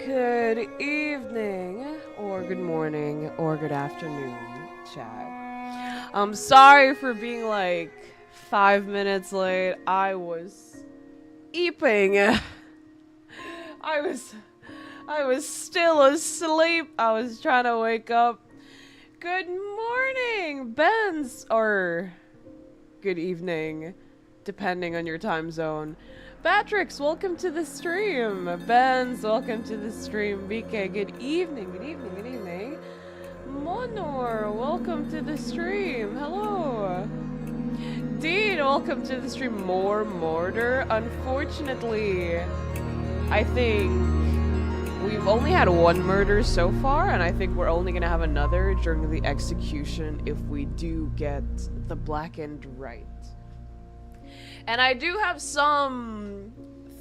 Good evening, or good morning, or good afternoon, chat. I'm sorry for being like 5 minutes late. I was eeping. I was still asleep. I was trying to wake up. Good morning, Benz, or good evening, depending on your time zone. Patrick's, welcome to the stream. Benz, welcome to the stream. BK, good evening, good evening, good evening. Monor, welcome to the stream. Hello. Dean, welcome to the stream. More Mortar. Unfortunately, I think we've only had one murder so far, and I think we're only gonna have another during the execution if we do get the black end right. And I do have some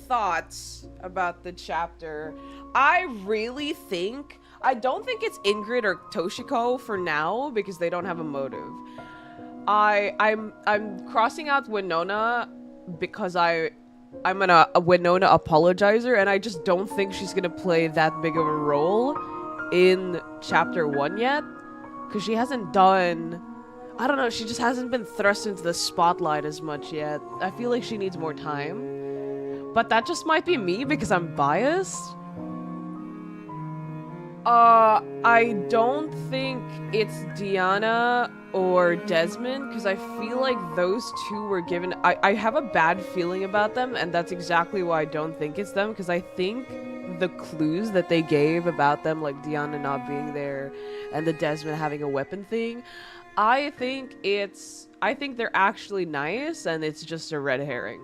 thoughts about the chapter. I really think, I don't think it's Ingrid or Toshiko for now because they don't have a motive. I'm crossing out Winona because I'm a Winona apologizer, and I just don't think she's gonna play that big of a role in chapter 1 yet, because she hasn't done, I don't know, she just hasn't been thrust into the spotlight as much yet. I feel like she needs more time. But that just might be me because I'm biased. I don't think it's Diana or Desmond, because I feel like those two were given... I have a bad feeling about them, and that's exactly why I don't think it's them, because I think the clues that they gave about them, like Diana not being there and the Desmond having a weapon thing, I think they're actually nice, and it's just a red herring.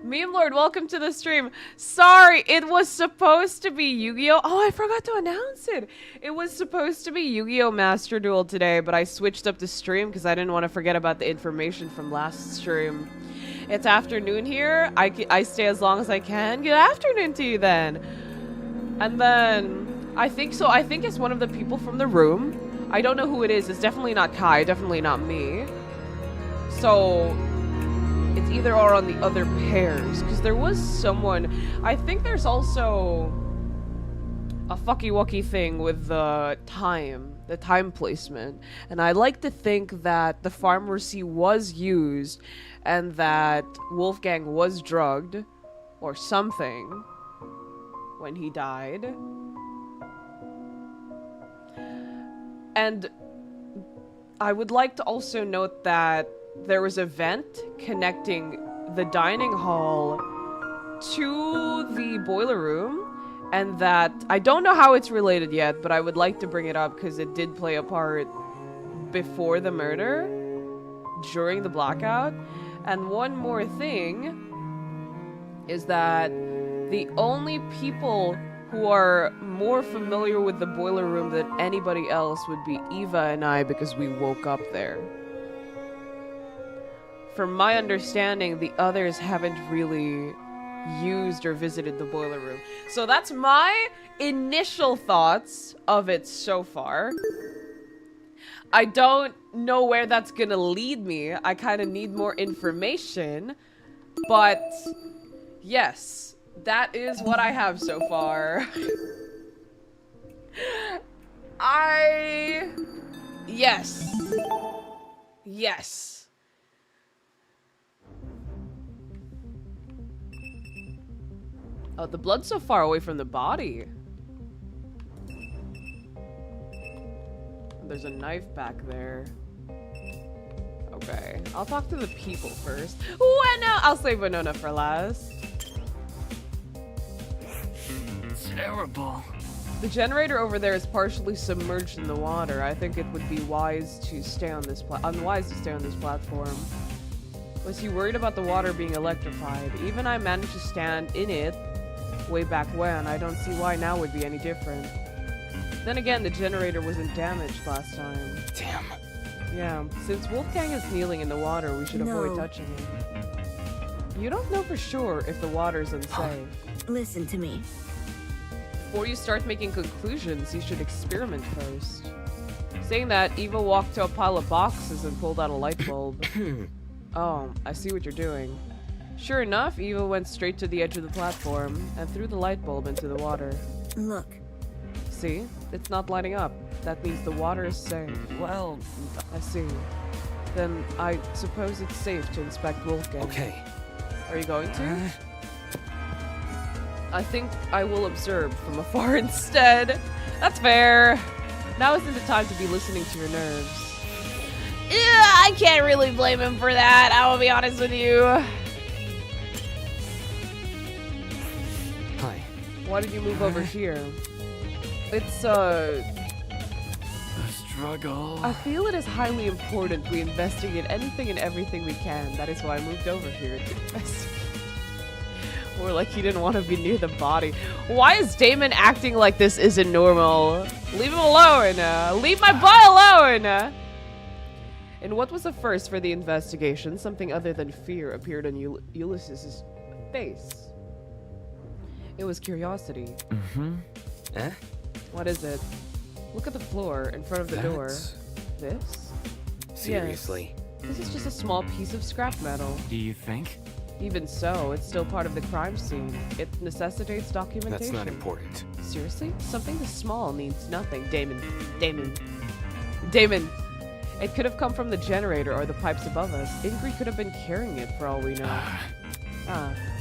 Meme Lord, welcome to the stream. Sorry, it was supposed to be Yu-Gi-Oh! Oh, I forgot to announce it. It was supposed to be Yu-Gi-Oh! Master Duel today, but I switched up the stream because I didn't want to forget about the information from last stream. It's afternoon here. I stay as long as I can. Good afternoon to you then. And then, I think it's one of the people from the room. I don't know who it is. It's definitely not Kai, definitely not me. So, it's either or on the other pairs, because there was someone... I think there's also a fucky-wucky thing with the time placement. And I like to think that the pharmacy was used, and that Wolfgang was drugged, or something, when he died. And I would like to also note that there was a vent connecting the dining hall to the boiler room, and that I don't know how it's related yet, but I would like to bring it up because it did play a part before the murder, during the blackout. And one more thing is that the only people who are more familiar with the boiler room than anybody else would be Eva and I, because we woke up there. From my understanding, the others haven't really used or visited the boiler room. So that's my initial thoughts of it so far. I don't know where that's gonna lead me. I kind of need more information. But yes, that is what I have so far. Yes. Yes. Oh, the blood's so far away from the body. There's a knife back there. Okay, I'll talk to the people first. Winona! I'll save Winona for last. Terrible. The generator over there is partially submerged in the water. I think it would be wise to stay on this unwise to stay on this platform. Was he worried about the water being electrified? Even I managed to stand in it way back when. I don't see why now would be any different. Then again, the generator wasn't damaged last time. Damn. Yeah, since Wolfgang is kneeling in the water, we should avoid touching him. You don't know for sure if the water's unsafe. Listen to me. Before you start making conclusions, you should experiment first. Saying that, Eva walked to a pile of boxes and pulled out a light bulb. Oh, I see what you're doing. Sure enough, Eva went straight to the edge of the platform and threw the light bulb into the water. Look. See? It's not lighting up. That means the water is safe. Well, I see. Then I suppose it's safe to inspect Wolfgang. okay. Are you going to? I think I will observe from afar instead. That's fair. Now isn't the time to be listening to your nerves. Yeah, I can't really blame him for that. I will be honest with you. Hi. Why did you move over here? It's, The struggle. I feel it is highly important we investigate anything and everything we can. That is why I moved over here to investigate. Or like he didn't want to be near the body. Why is Damon acting like this isn't normal? Leave him alone! Leave my boy alone! And what was the first for the investigation? Something other than fear appeared on Ulysses' face. It was curiosity. Mm-hmm. Eh? What is it? Look at the floor in front of the door. This? Seriously? Yes. This is just a small piece of scrap metal. Do you think? Even so, it's still part of the crime scene. It necessitates documentation. That's not important. Seriously? Something this small means nothing. Damon. It could have come from the generator or the pipes above us. Ingrid could have been carrying it for all we know.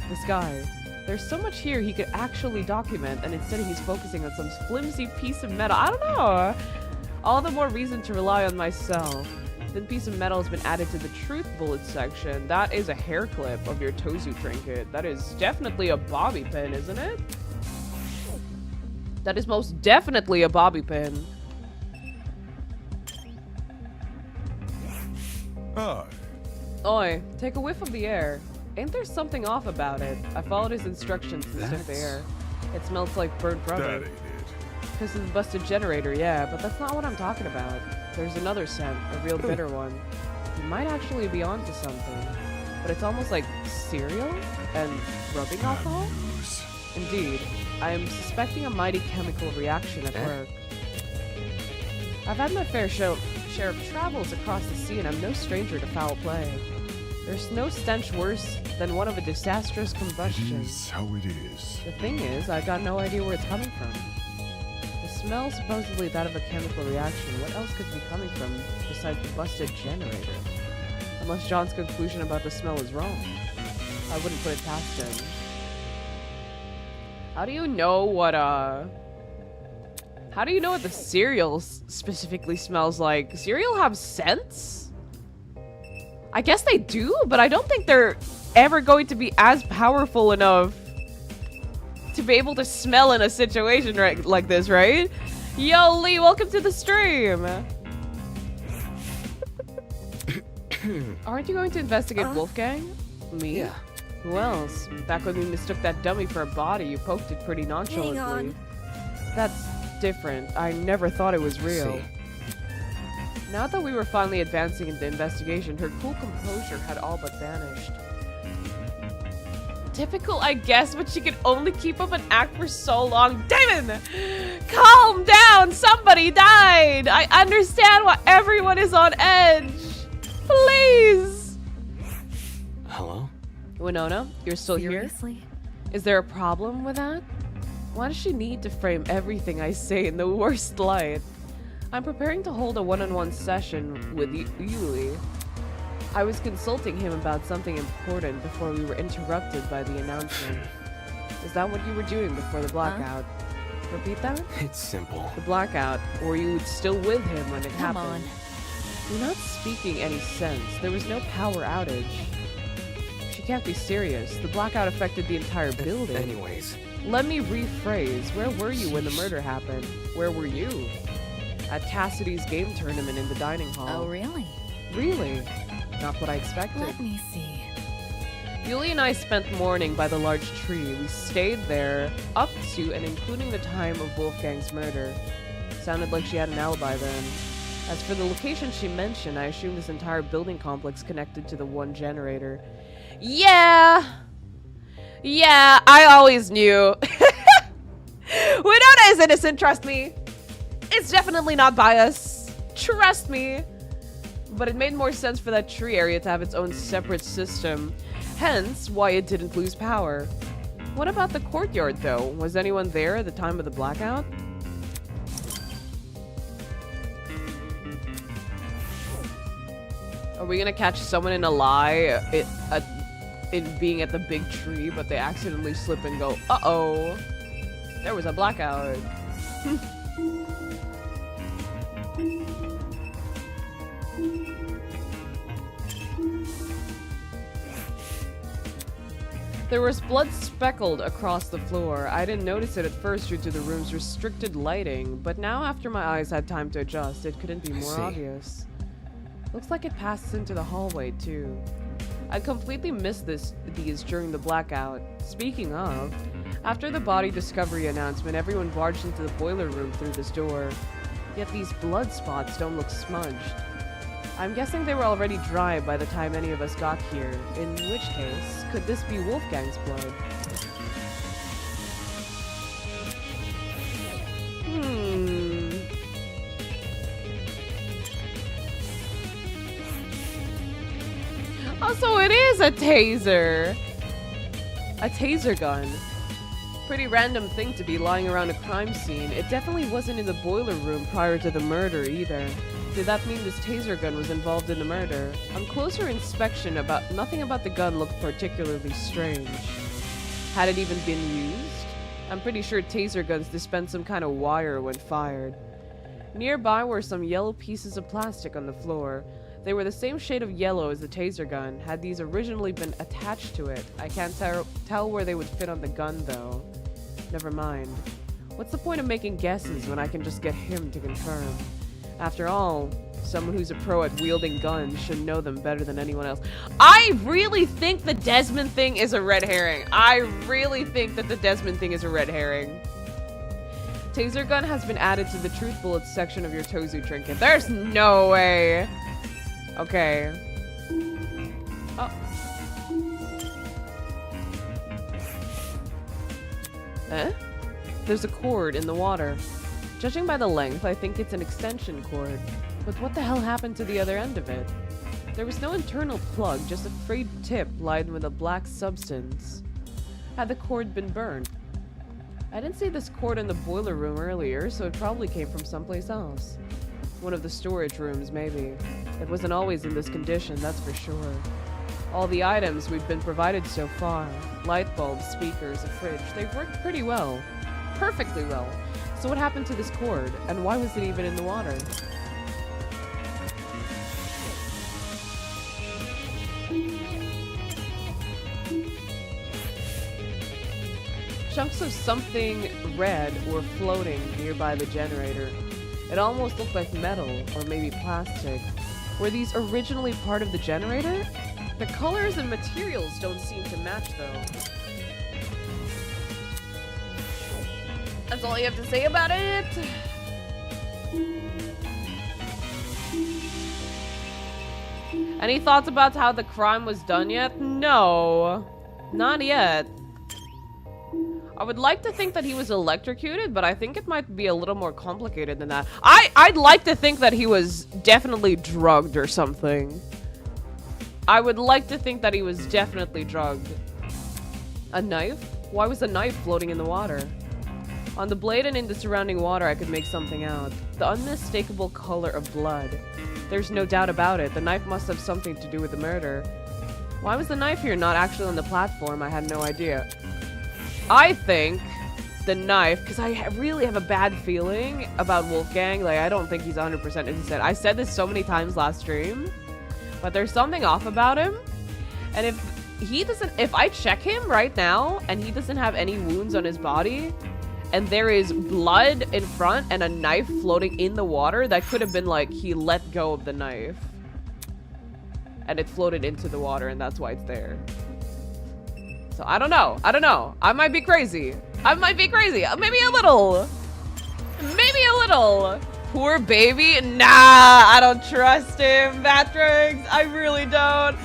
This guy. There's so much here he could actually document, and instead he's focusing on some flimsy piece of metal. I don't know. All the more reason to rely on myself. Thin piece of metal has been added to the truth bullet section. That is a hair clip of your Tozu trinket. That is definitely a bobby pin, isn't it? That is most definitely a bobby pin. Oi, take a whiff of the air. Ain't there something off about it? I followed his instructions and sniffed the air. It smells like burnt rubber. That ain't it. Because of the busted generator, yeah, but that's not what I'm talking about. There's another scent, a real bitter one. You might actually be onto something. But it's almost like cereal and rubbing alcohol? Indeed, I am suspecting a mighty chemical reaction at work. I've had my fair share of travels across the sea, and I'm no stranger to foul play. There's no stench worse than one of a disastrous combustion. It is how it is. The thing is, I got no idea where it's coming from. The smell supposedly that of a chemical reaction. What else could it be coming from besides the busted generator? Unless John's conclusion about the smell is wrong. I wouldn't put it past him. How do you know what the cereal specifically smells like? Cereal have scents? I guess they do, but I don't think they're ever going to be as powerful enough to be able to smell in a situation like this, right? Yo, Lee, welcome to the stream. Aren't you going to investigate Wolfgang? Me? Yeah. Who else? Back when we mistook that dummy for a body, you poked it pretty nonchalantly. Hang on. That's different. I never thought it was real. See. Now that we were finally advancing in the investigation, her cool composure had all but vanished. Typical, I guess, but she could only keep up an act for so long. Damon! Calm down! Somebody died! I understand why everyone is on edge! Please! Hello? Winona, you're still Seriously? here? Is there a problem with that? Why does she need to frame everything I say in the worst light? I'm preparing to hold a one-on-one session with Yuli. I was consulting him about something important before we were interrupted by the announcement. Is that what you were doing before the blackout? Repeat that? It's simple. The blackout, or you were still with him when it Come happened? on. You're not speaking any sense. There was no power outage. She can't be serious. The blackout affected the entire building. Anyways. Let me rephrase. Where were you when the murder happened? Where were you? At Cassidy's game tournament in the dining hall. Oh, really? Really? Not what I expected. Let me see. Yuli and I spent morning by the large tree. We stayed there up to and including the time of Wolfgang's murder. Sounded like she had an alibi then. As for the location she mentioned, I assume this entire building complex connected to the one generator. Yeah! Yeah, I always knew. Winona is innocent, trust me. It's definitely not bias. Trust me. But it made more sense for that tree area to have its own separate system. Hence, why it didn't lose power. What about the courtyard, though? Was anyone there at the time of the blackout? Are we gonna catch someone in a lie in being at the big tree, but they accidentally slip and go, uh-oh, there was a blackout. There was blood speckled across the floor. I didn't notice it at first due to the room's restricted lighting, but now after my eyes had time to adjust, it couldn't be more obvious. Looks like it passes into the hallway, too. I completely missed these during the blackout. Speaking of, after the body discovery announcement, everyone barged into the boiler room through this door. Yet these blood spots don't look smudged. I'm guessing they were already dry by the time any of us got here, in which case, could this be Wolfgang's blood? Oh, so it is a taser! A taser gun. Pretty random thing to be lying around a crime scene. It definitely wasn't in the boiler room prior to the murder either. Did that mean this taser gun was involved in the murder? On closer inspection, nothing about the gun looked particularly strange. Had it even been used? I'm pretty sure taser guns dispense some kind of wire when fired. Nearby were some yellow pieces of plastic on the floor. They were the same shade of yellow as the taser gun. Had these originally been attached to it? I can't tell where they would fit on the gun, though. Never mind. What's the point of making guesses when I can just get him to confirm? After all, someone who's a pro at wielding guns should know them better than anyone else. I really think the Desmond thing is a red herring. I really think that the Desmond thing is a red herring. Taser gun has been added to the truth bullets section of your Tozu trinket. There's no way. Okay. Oh. Eh? There's a cord in the water. Judging by the length, I think it's an extension cord. But what the hell happened to the other end of it? There was no internal plug, just a frayed tip lined with a black substance. Had the cord been burned? I didn't see this cord in the boiler room earlier, so it probably came from someplace else. One of the storage rooms, maybe. It wasn't always in this condition, that's for sure. All the items we've been provided so far, light bulbs, speakers, a fridge, they've worked pretty well. Perfectly well. So what happened to this cord, and why was it even in the water? Chunks of something red were floating nearby the generator. It almost looked like metal, or maybe plastic. Were these originally part of the generator? The colors and materials don't seem to match, though. That's all you have to say about it? Any thoughts about how the crime was done yet? No. Not yet. I would like to think that he was electrocuted, but I think it might be a little more complicated than that. I'd like to think that he was definitely drugged or something. I would like to think that he was definitely drugged. A knife? Why was the knife floating in the water? On the blade and in the surrounding water, I could make something out. The unmistakable color of blood. There's no doubt about it. The knife must have something to do with the murder. Why was the knife here not actually on the platform? I had no idea. I think the knife, because I really have a bad feeling about Wolfgang. Like, I don't think he's 100% innocent. I said this so many times last stream, but there's something off about him. And if I check him right now and he doesn't have any wounds on his body, and there is blood in front and a knife floating in the water, that could have been like he let go of the knife and it floated into the water, and that's why it's there. So I don't know. I might be crazy. Maybe a little. Poor baby. Nah, I don't trust him. Vatrix, I really don't.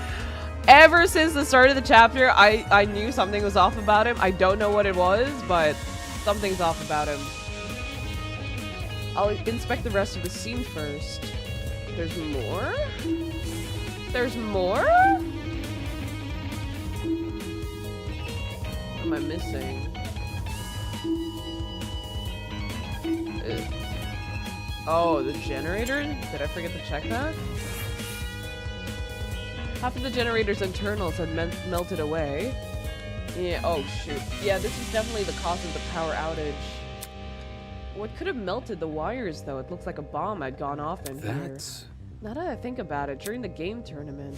Ever since the start of the chapter, I knew something was off about him. I don't know what it was, but something's off about him. I'll inspect the rest of the scene first. There's more? am I missing? Oh, the generator? Did I forget to check that? Half of the generator's internals had melted away. Yeah, oh shoot. Yeah, this is definitely the cause of the power outage. What could have melted the wires, though? It looks like a bomb had gone off in here. Now that I think about it, during the game tournament.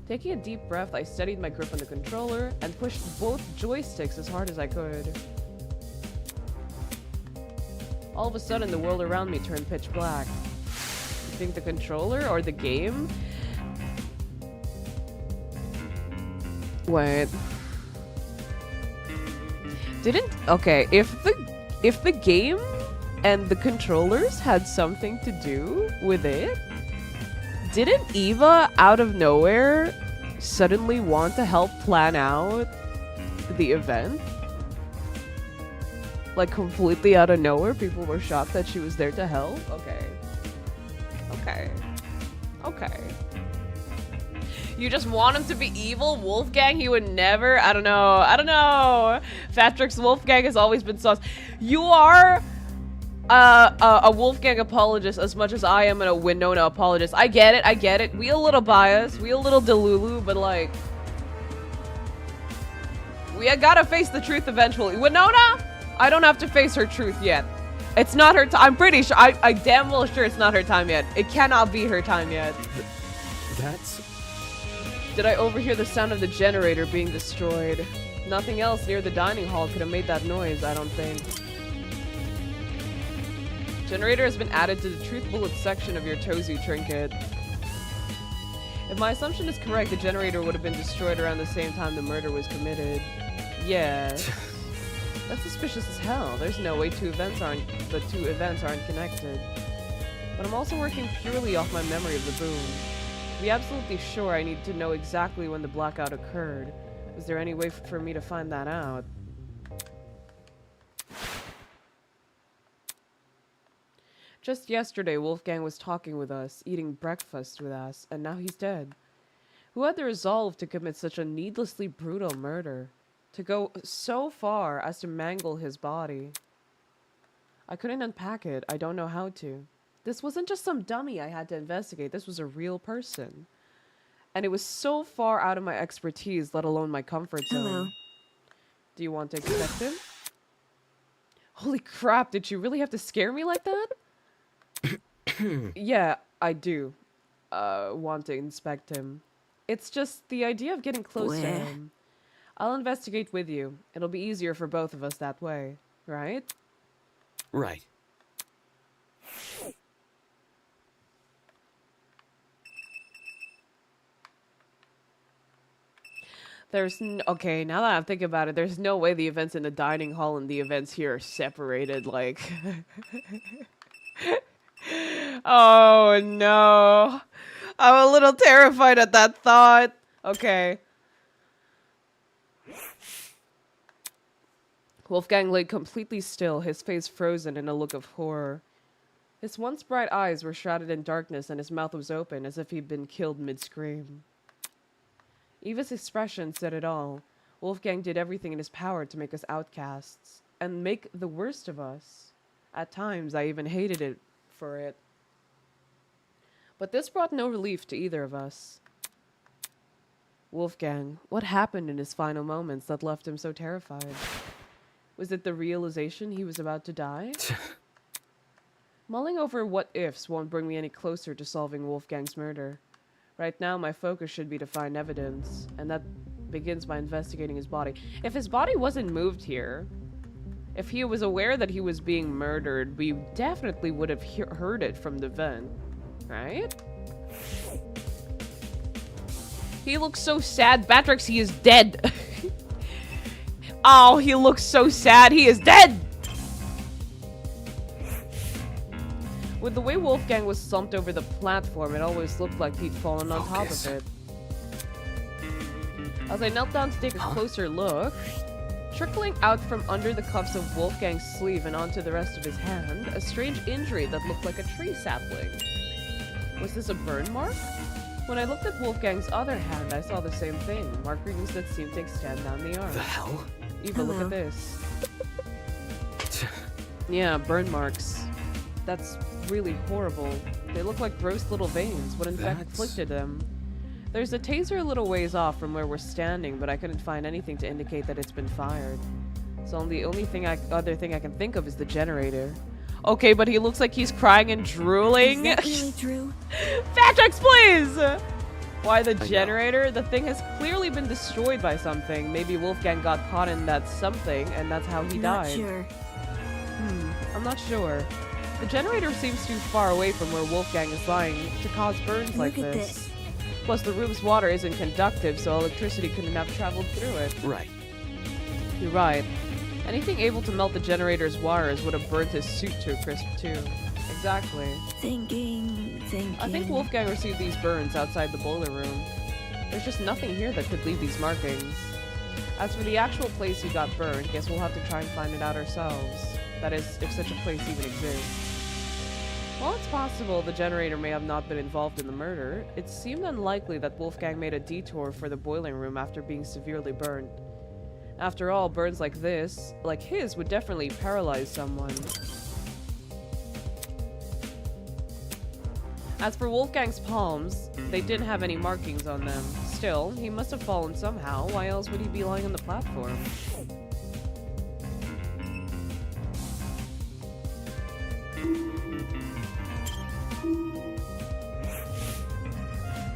Taking a deep breath, I steadied my grip on the controller and pushed both joysticks as hard as I could. All of a sudden, the world around me turned pitch black. You think the controller or the game? Wait. Okay, if the game and the controllers had something to do with it, didn't Eva out of nowhere suddenly want to help plan out the event? Like completely out of nowhere, people were shocked that she was there to help? Okay. You just want him to be evil? Wolfgang? He would never? I don't know. Patrick's Wolfgang has always been sus. You are a Wolfgang apologist as much as I am a Winona apologist. I get it. We a little biased. We a little delulu, but like... we gotta face the truth eventually. Winona? I don't have to face her truth yet. It's not her time. I'm pretty sure. I damn well sure it's not her time yet. It cannot be her time yet. That's... Did I overhear the sound of the generator being destroyed? Nothing else near the dining hall could have made that noise, I don't think. Generator has been added to the truth bullet section of your Tozu trinket. If my assumption is correct, the generator would have been destroyed around the same time the murder was committed. Yes. That's suspicious as hell. There's no way the two events aren't connected. But I'm also working purely off my memory of the boom. To be absolutely sure, I need to know exactly when the blackout occurred. Is there any way for me to find that out? Just yesterday, Wolfgang was talking with us, eating breakfast with us, and now he's dead. Who had the resolve to commit such a needlessly brutal murder? To go so far as to mangle his body? I couldn't unpack it. I don't know how to. This wasn't just some dummy I had to investigate. This was a real person. And it was so far out of my expertise, let alone my comfort zone. Hello. Do you want to expect him? Holy crap, did you really have to scare me like that? Yeah, I do. Want to inspect him. It's just the idea of getting close to him. I'll investigate with you. It'll be easier for both of us that way, right? Right. Okay, now that I'm thinking about it, there's no way the events in the dining hall and the events here are separated, like... Oh, no. I'm a little terrified at that thought. Okay. Wolfgang lay completely still, his face frozen in a look of horror. His once bright eyes were shrouded in darkness and his mouth was open as if he'd been killed mid-scream. Eva's expression said it all. Wolfgang did everything in his power to make us outcasts, and make the worst of us. At times, I even hated it for it. But this brought no relief to either of us. Wolfgang, what happened in his final moments that left him so terrified? Was it the realization he was about to die? Mulling over what-ifs won't bring me any closer to solving Wolfgang's murder. Right now, my focus should be to find evidence, and that begins by investigating his body. If his body wasn't moved here, if he was aware that he was being murdered, we definitely would have heard it from the vent, right? He looks so sad. Batrix, he is dead. Oh, he looks so sad. He is dead! With the way Wolfgang was slumped over the platform, it always looked like he'd fallen on top of it. As I knelt down to take a closer look, trickling out from under the cuffs of Wolfgang's sleeve and onto the rest of his hand, a strange injury that looked like a tree sapling. Was this a burn mark? When I looked at Wolfgang's other hand, I saw the same thing. Markings that seemed to extend down the arm. The hell? Eva, look at this. Yeah, burn marks. That's really horrible. They look like gross little veins. What in fact inflicted them? There's a taser a little ways off from where we're standing, but I couldn't find anything to indicate that it's been fired. So the only other thing I can think of is the generator. Okay, but he looks like he's crying and drooling. Is that really true? Fact checks, please! Why the generator? The thing has clearly been destroyed by something. Maybe Wolfgang got caught in that something, and that's how he died. Not sure. I'm not sure. The generator seems too far away from where Wolfgang is lying to cause burns like Look at this. Plus, the room's water isn't conductive, so electricity couldn't have traveled through it. Right. You're right. Anything able to melt the generator's wires would have burnt his suit to a crisp too. Exactly. Thinking. I think Wolfgang received these burns outside the boiler room. There's just nothing here that could leave these markings. As for the actual place he got burned, guess we'll have to try and find it out ourselves. That is, if such a place even exists. While it's possible the generator may have not been involved in the murder, it seemed unlikely that Wolfgang made a detour for the boiling room after being severely burned. After all, burns like this, like his, would definitely paralyze someone. As for Wolfgang's palms, they didn't have any markings on them. Still, he must have fallen somehow. Why else would he be lying on the platform?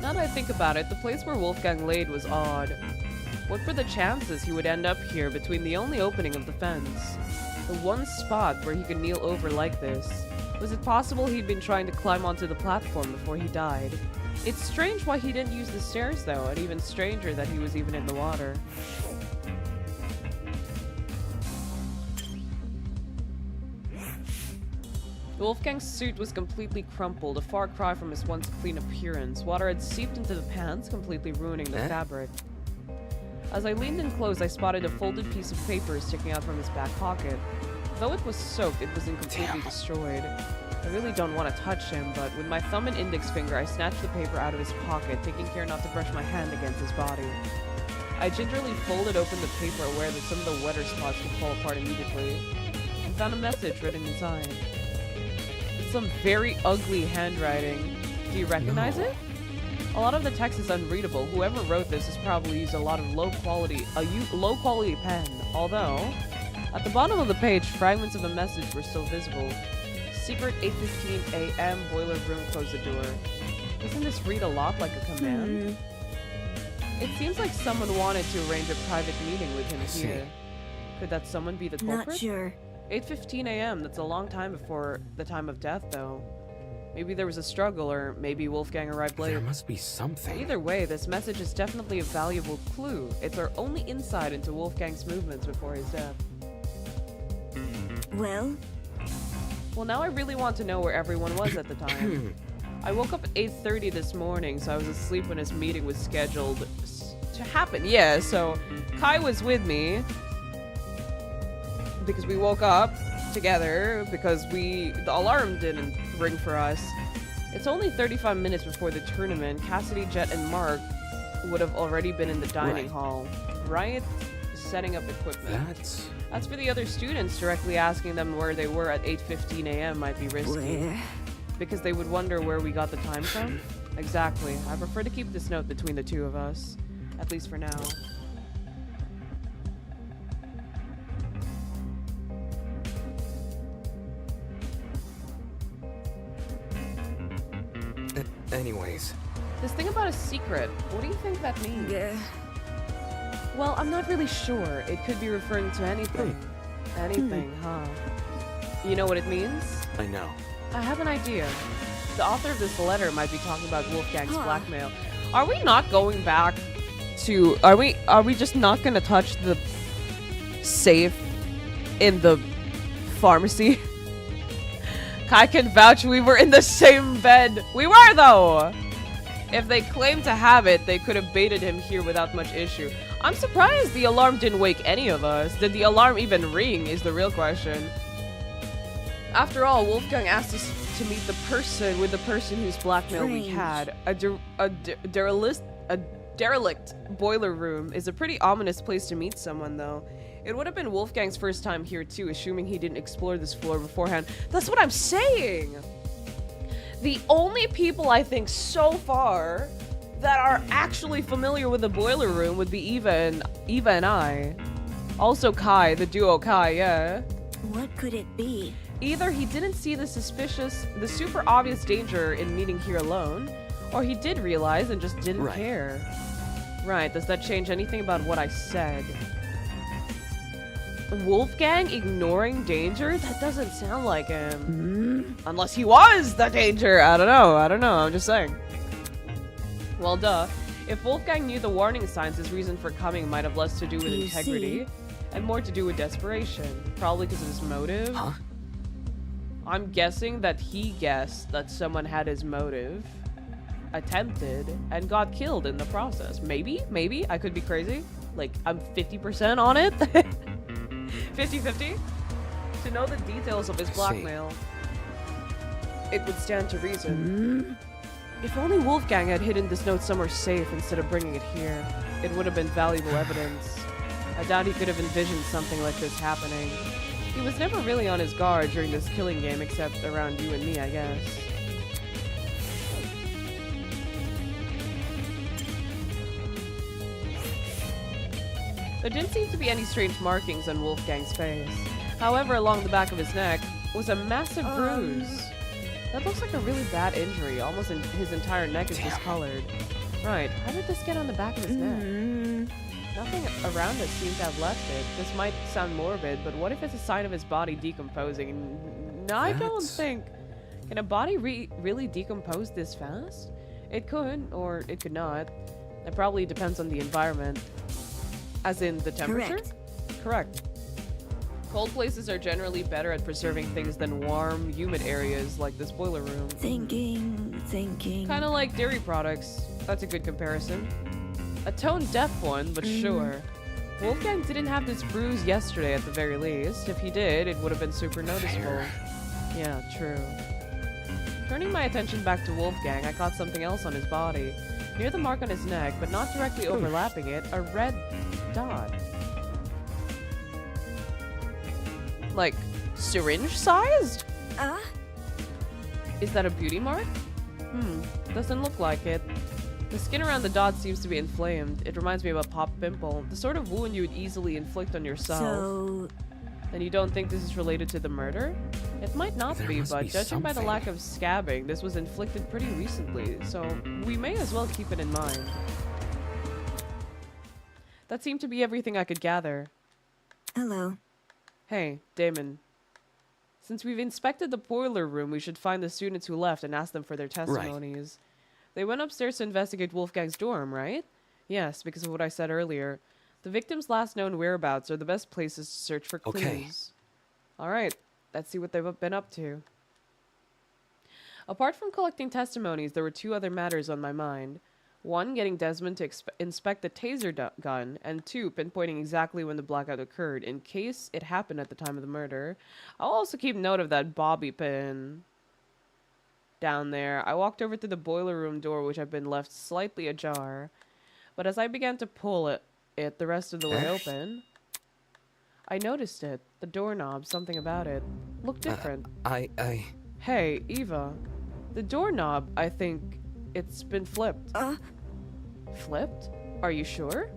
Now that I think about it, the place where Wolfgang laid was odd. What were the chances he would end up here between the only opening of the fence? The one spot where he could kneel over like this. Was it possible he'd been trying to climb onto the platform before he died? It's strange why he didn't use the stairs though, and even stranger that he was even in the water. Wolfgang's suit was completely crumpled, a far cry from his once clean appearance. Water had seeped into the pants, completely ruining the fabric. As I leaned in close, I spotted a folded piece of paper sticking out from his back pocket. Though it was soaked, it wasn't completely destroyed. I really don't want to touch him, but with my thumb and index finger, I snatched the paper out of his pocket, taking care not to brush my hand against his body. I gingerly folded open the paper, aware that some of the wetter spots would fall apart immediately, and found a message written inside. It's some very ugly handwriting. Do you recognize it? A lot of the text is unreadable. Whoever wrote this has probably used a lot of low quality pen, although at the bottom of the page, fragments of a message were still visible. Secret 8:15 a.m. boiler room, close the door. Doesn't this read a lot like a command? It seems like someone wanted to arrange a private meeting with him here. Could that someone be the culprit? Not sure. 8:15 a.m. That's a long time before the time of death, though. Maybe there was a struggle, or maybe Wolfgang arrived late. There must be something. Either way, this message is definitely a valuable clue. It's our only insight into Wolfgang's movements before his death. Well, now I really want to know where everyone was at the time. I woke up at 8:30 this morning, so I was asleep when his meeting was scheduled to happen. Yeah, so Kai was with me because we woke up together because the alarm didn't ring for us. It's only 35 minutes before the tournament. Cassidy, Jet, and Mark would have already been in the dining hall, right? Setting up equipment. As for the other students, directly asking them where they were at 8:15 a.m. might be risky. where? Because they would wonder where we got the time from? Exactly. I prefer to keep this note between the two of us. At least for now. Anyways. This thing about a secret, what do you think that means? Well, I'm not really sure. It could be referring to anything. Anything, huh? You know what it means? I know. I have an idea. The author of this letter might be talking about Wolfgang's blackmail. Are we not going back to... Are we just not gonna touch the safe in the pharmacy? I can vouch we were in the same bed. We were, though! If they claimed to have it, they could have baited him here without much issue. I'm surprised the alarm didn't wake any of us. Did the alarm even ring is the real question. After all, Wolfgang asked us to meet the person whose blackmail we Strange. had. A derelict boiler room is a pretty ominous place to meet someone, though. It would have been Wolfgang's first time here too, assuming he didn't explore this floor beforehand. That's what I'm saying! The only people I think so far that are actually familiar with the boiler room would be Eva and I. Also Kai, the duo Kai, yeah. What could it be? Either he didn't see the super obvious danger in meeting here alone, or he did realize and just didn't care. Right, does that change anything about what I said? Wolfgang ignoring danger? That doesn't sound like him. Unless he was the danger! I don't know, I'm just saying. Well, duh. If Wolfgang knew the warning signs, his reason for coming might have less to do with integrity and more to do with desperation. Probably because of his motive. Huh? I'm guessing that he guessed that someone had his motive, attempted, and got killed in the process. Maybe? I could be crazy. Like, I'm 50% on it. 50-50? To know the details of his blackmail, it would stand to reason. If only Wolfgang had hidden this note somewhere safe instead of bringing it here, it would have been valuable evidence. I doubt he could have envisioned something like this happening. He was never really on his guard during this killing game except around you and me, I guess. There didn't seem to be any strange markings on Wolfgang's face. However, along the back of his neck was a massive bruise. That looks like a really bad injury. Almost his entire neck is discolored. Right, how did this get on the back of his neck? Nothing around us seems to have left it. This might sound morbid, but what if it's a sign of his body decomposing? No, I don't think. Can a body really decompose this fast? It could, or it could not. It probably depends on the environment. As in the temperature? Correct. Cold places are generally better at preserving things than warm, humid areas like this boiler room. Thinking. Kind of like dairy products. That's a good comparison. A tone-deaf one, but sure. Wolfgang didn't have this bruise yesterday at the very least. If he did, it would have been super noticeable. Yeah, true. Turning my attention back to Wolfgang, I caught something else on his body. Near the mark on his neck, but not directly overlapping it, a red dot. Like, syringe-sized? Is that a beauty mark? Doesn't look like it. The skin around the dot seems to be inflamed. It reminds me of a popped pimple. The sort of wound you would easily inflict on yourself. So... And you don't think this is related to the murder? It might not be, but judging by the lack of scabbing, this was inflicted pretty recently, so we may as well keep it in mind. That seemed to be everything I could gather. Hello. Hey, Damon. Since we've inspected the boiler room, we should find the students who left and ask them for their testimonies. They went upstairs to investigate Wolfgang's dorm, right? Yes, because of what I said earlier. The victim's last known whereabouts are the best places to search for clues. Okay. Alright, let's see what they've been up to. Apart from collecting testimonies, there were two other matters on my mind. One, getting Desmond to inspect the taser gun, and two, pinpointing exactly when the blackout occurred, in case it happened at the time of the murder. I'll also keep note of that bobby pin down there. I walked over to the boiler room door, which had been left slightly ajar. But as I began to pull it the rest of the way open, I noticed it. The doorknob, something about it, looked different. Hey, Eva. The doorknob, I think it's been flipped. Flipped? Are you sure?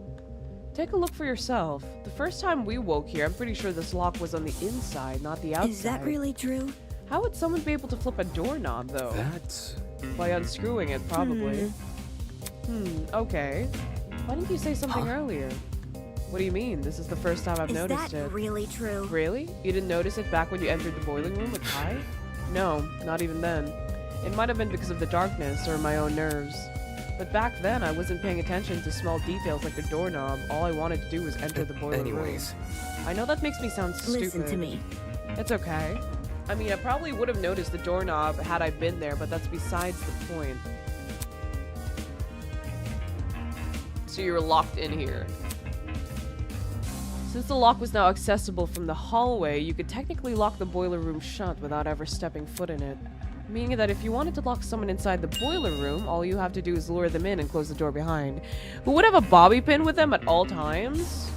Take a look for yourself. The first time we woke here, I'm pretty sure this lock was on the inside, not the outside. Is that really true? How would someone be able to flip a doorknob, though? That's... By unscrewing it, probably. Okay. Why didn't you say something earlier? What do you mean? This is the first time I've noticed it. Is that really true? Really? You didn't notice it back when you entered the boiling room with Kai? No, not even then. It might have been because of the darkness or my own nerves. But back then, I wasn't paying attention to small details like the doorknob. All I wanted to do was enter the boiler room. I know that makes me sound stupid. Listen to me. It's okay. I mean, I probably would have noticed the doorknob had I been there, but that's besides the point. So you're locked in here. Since the lock was now accessible from the hallway, you could technically lock the boiler room shut without ever stepping foot in it. Meaning that if you wanted to lock someone inside the boiler room, all you have to do is lure them in and close the door behind. Who would have a bobby pin with them at all times?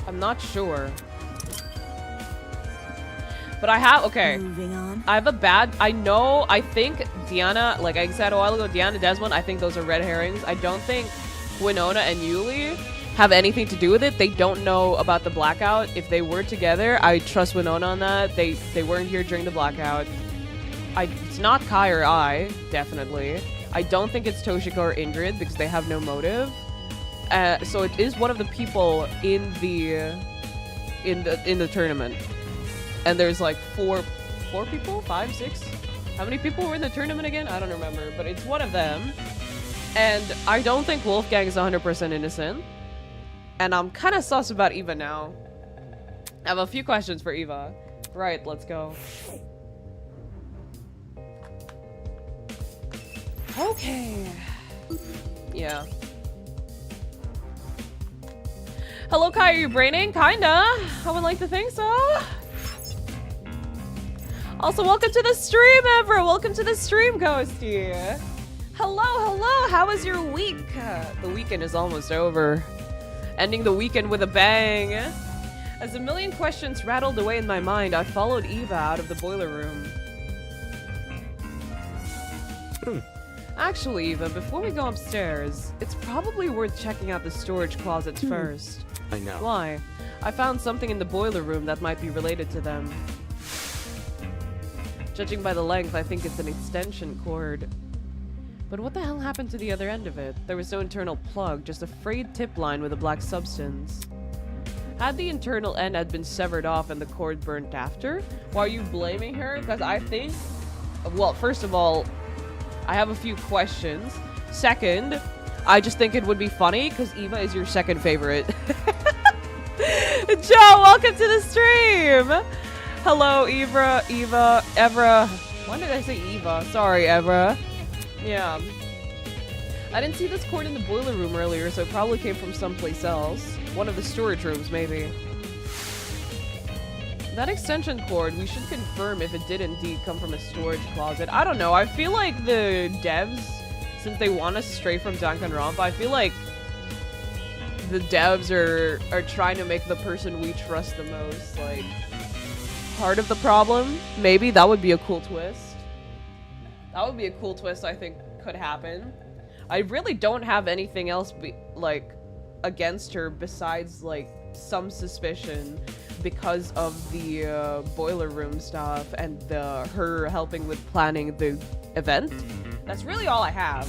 I'm not sure. But I have, okay. Moving on. I have a bad, I think Diana, like I said a while ago, Diana, Desmond, I think those are red herrings. I don't think Winona and Yuli have anything to do with it. They don't know about the blackout. If they were together, I trust Winona on that. They weren't here during the blackout. It's not Kai or I, definitely. I don't think it's Toshiko or Ingrid because they have no motive. So it is one of the people in the tournament. And there's like four people? 5, 6? How many people were in the tournament again? I don't remember, but it's one of them. And I don't think Wolfgang is 100% innocent. And I'm kind of sus about Eva now. I have a few questions for Eva. Right, let's go. Okay. Yeah. Hello, Kai, are you braining? Kinda. I would like to think so. Also, welcome to the stream, Evra. Welcome to the stream, Ghosty. Hello, hello. How was your week? The weekend is almost over. Ending the weekend with a bang. As a million questions rattled away in my mind, I followed Eva out of the boiler room. Actually, Eva, before we go upstairs, it's probably worth checking out the storage closets first. I know. Why? I found something in the boiler room that might be related to them. Judging by the length, I think it's an extension cord. But what the hell happened to the other end of it? There was no internal plug, just a frayed tip line with a black substance. Had the internal end had been severed off and the cord burnt after? Why are you blaming her? Because I think... Well, first of all, I have a few questions. Second, I just think it would be funny because Eva is your second favorite. Joe, welcome to the stream! Hello, Eva, Evra. Why did I say Eva? Sorry, Evra. Yeah. I didn't see this cord in the boiler room earlier, so it probably came from someplace else. One of the storage rooms, maybe. That extension cord, we should confirm if it did indeed come from a storage closet. I don't know. I feel like the devs, since they want us stray from danganronpa, I feel like the devs are trying to make the person we trust the most, like, part of the problem. Maybe that would be a cool twist. That would be a cool twist I think could happen. I really don't have anything else against her besides like some suspicion because of the boiler room stuff and her helping with planning the event. That's really all I have.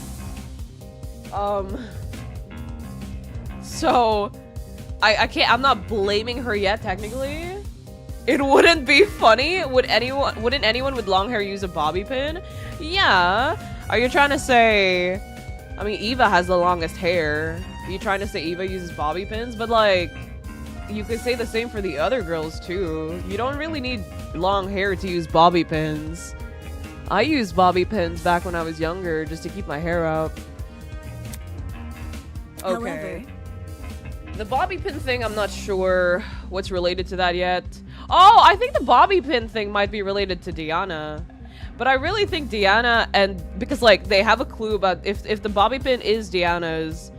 So I'm not blaming her yet technically. It wouldn't be funny. Wouldn't anyone with long hair use a bobby pin? Yeah. Are you trying to say... I mean, Eva has the longest hair. Are you trying to say Eva uses bobby pins? But, like, you could say the same for the other girls, too. You don't really need long hair to use bobby pins. I used bobby pins back when I was younger just to keep my hair up. Okay. However, the bobby pin thing, I'm not sure what's related to that yet. Oh, I think the bobby pin thing might be related to Diana. But I really think Diana because like they have a clue about if the bobby pin is Diana's,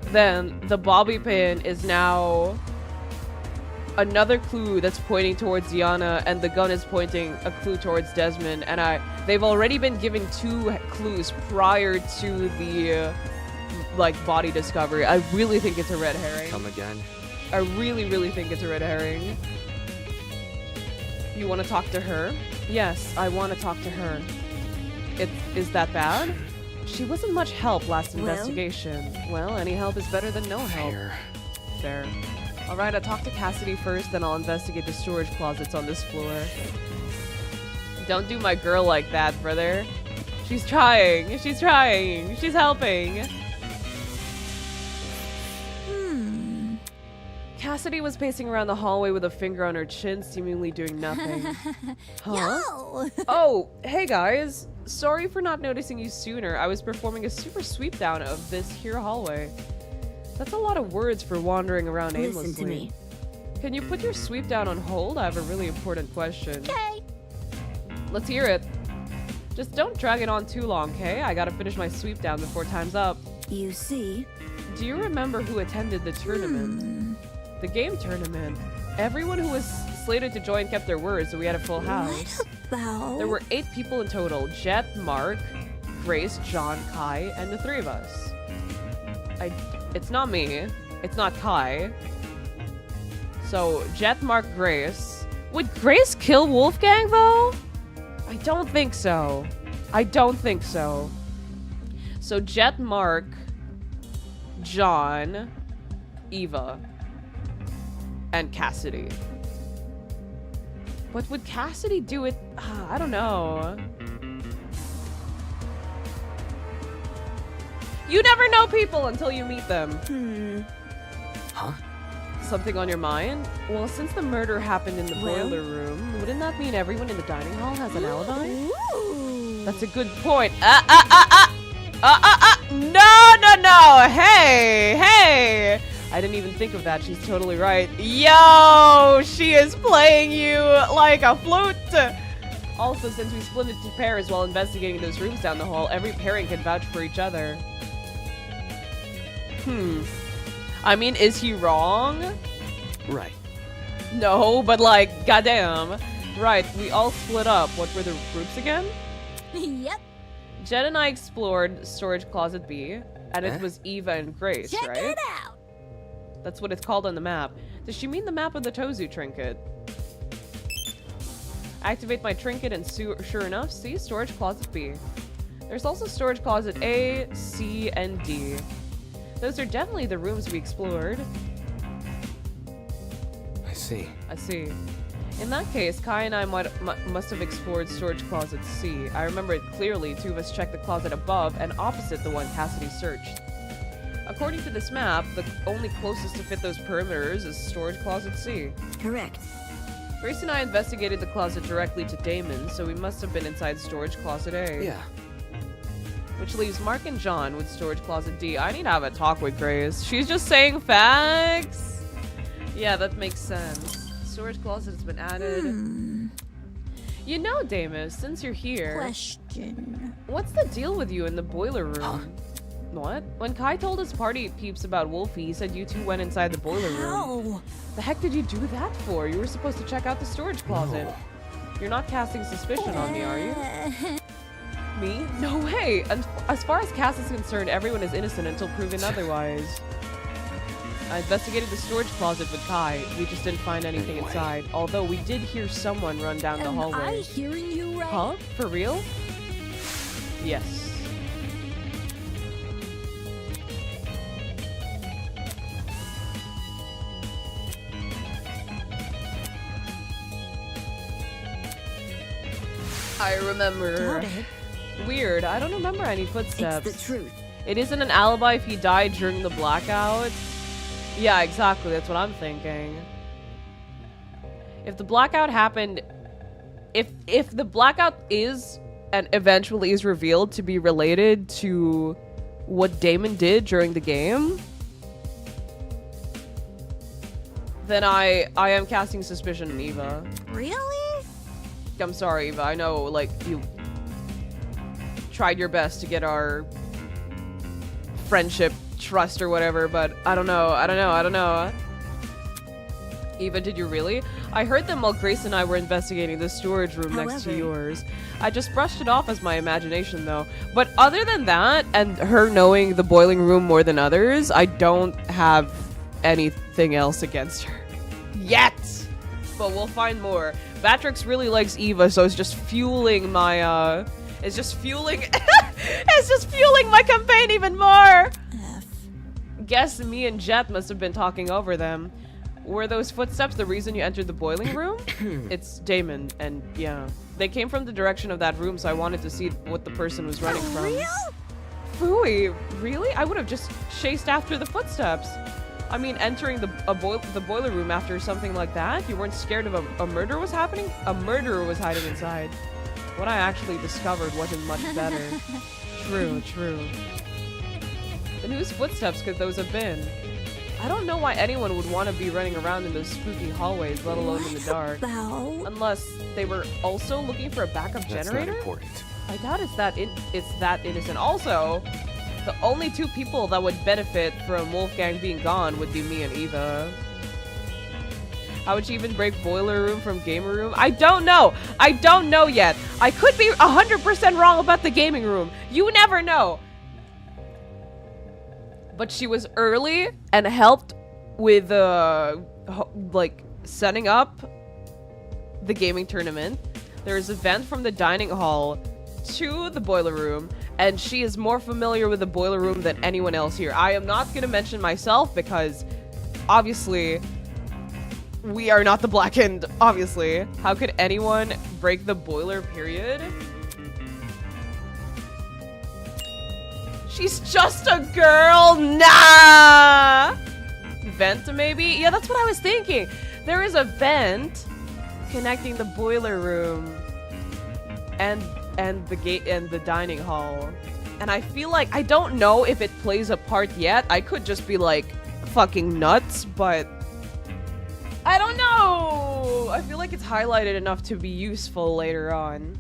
then the bobby pin is now another clue that's pointing towards Diana and the gun is pointing a clue towards Desmond, and they've already been given 2 clues prior to the like body discovery. I really think it's a red herring. Come again? I really think it's a red herring. You want to talk to her? Yes, I want to talk to her. Is that bad? She wasn't much help last investigation. Well, any help is better than no help. Fair. Alright, I'll talk to Cassidy first, then I'll investigate the storage closets on this floor. Don't do my girl like that, brother. She's trying. She's trying. She's helping. Cassidy was pacing around the hallway with a finger on her chin, seemingly doing nothing. Huh? Oh, hey guys. Sorry for not noticing you sooner. I was performing a super sweep down of this here hallway. That's a lot of words for wandering around aimlessly. Listen to me. Can you put your sweep down on hold? I have a really important question. Okay. Let's hear it. Just don't drag it on too long, okay? I gotta finish my sweep down before time's up. You see? Do you remember who attended the tournament? The game tournament. Everyone who was slated to join kept their word, so we had a full house. What about? There were 8 people in total. Jet, Mark, Grace, John, Kai, and the 3 of us. It's not me. It's not Kai. So, Jet, Mark, Grace. Would Grace kill Wolfgang, though? I don't think so. I don't think so. So, Jet, Mark, John, Eva, and Cassidy. What would Cassidy do it? I don't know. You never know people until you meet them. Huh? Something on your mind? Well, since the murder happened in the boiler room, wouldn't that mean everyone in the dining hall has an alibi? Ooh. That's a good point. No. Hey. I didn't even think of that. She's totally right. Yo, she is playing you like a flute. Also, since we split into pairs while investigating those rooms down the hall, every pairing can vouch for each other. I mean, is he wrong? Right. No, but like, goddamn. Right, we all split up. What were the groups again? Yep. Jet and I explored storage closet B, and it was Eva and Grace, Check right? it out. That's what it's called on the map. Does she mean the map of the Tozu trinket? Activate my trinket and sure enough, see storage closet B. There's also storage closet A, C, and D. Those are definitely the rooms we explored. I see. I see. In that case, Kai and I must have explored storage closet C. I remember it clearly. 2 of us checked the closet above and opposite the one Cassidy searched. According to this map, the only closest to fit those perimeters is storage closet C. Correct. Grace and I investigated the closet directly to Damon, so we must have been inside storage closet A. Yeah. Which leaves Mark and John with storage closet D. I need to have a talk with Grace. She's just saying facts. Yeah, that makes sense. Storage closet has been added. You know, Damus, since you're here, Question. what's the deal with you in the boiler room? Huh? What? When Kai told his party peeps about Wolfie, he said you 2 went inside the boiler room. How? The heck did you do that for? You were supposed to check out the storage closet. No. You're not casting suspicion on me, are you? Me? No way! As far as Cass is concerned, everyone is innocent until proven otherwise. I investigated the storage closet with Kai. We just didn't find anything Anyway. inside. Although we did hear someone run down the Am I hallway. hearing you right? Huh? For real? Yes. I remember. Got it. Weird. I don't remember any footsteps. It's the truth. It isn't an alibi if he died during the blackout. Yeah, exactly. That's what I'm thinking. If the blackout happened... If the blackout is and eventually is revealed to be related to what Damon did during the game, then I am casting suspicion on Eva. Really? I'm sorry, Eva. I know, like, you tried your best to get our friendship, trust, or whatever, but I don't know. Eva, did you really? I heard them while Grace and I were investigating the storage room next to However- yours. I just brushed it off as my imagination, though. But other than that, and her knowing the boiling room more than others, I don't have anything else against her. Yet! But we'll find more. Batrix really likes Eva, so it's just fueling my, it's just fueling my campaign even more! F. Guess me and Jet must have been talking over them. Were those footsteps the reason you entered the boiling room? It's Damon, and yeah. They came from the direction of that room, so I wanted to see what the person was running from. Real? Phooey, really? I would have just chased after the footsteps. I mean, entering the boiler room after something like that? You weren't scared of a murder was happening? A murderer was hiding inside. What I actually discovered wasn't much better. True. And whose footsteps could those have been? I don't know why anyone would want to be running around in those spooky hallways, let alone in the dark. Unless they were also looking for a backup That's generator? not important. I doubt it's that innocent. Also, the only two people that would benefit from Wolfgang being gone would be me and Eva. How would she even break boiler room from gamer room? I don't know. I don't know yet. I could be 100% wrong about the gaming room. You never know. But she was early and helped with like setting up the gaming tournament. There's a vent from the dining hall to the boiler room, and she is more familiar with the boiler room than anyone else here. I am not going to mention myself because obviously we are not the Blackened, obviously. How could anyone break the boiler, period? She's just a girl? Nah! Vent, maybe? Yeah, that's what I was thinking. There is a vent connecting the boiler room and the gate and the dining hall. And I feel like, I don't know if it plays a part yet. I could just be like fucking nuts, but I don't know. I feel like it's highlighted enough to be useful later on.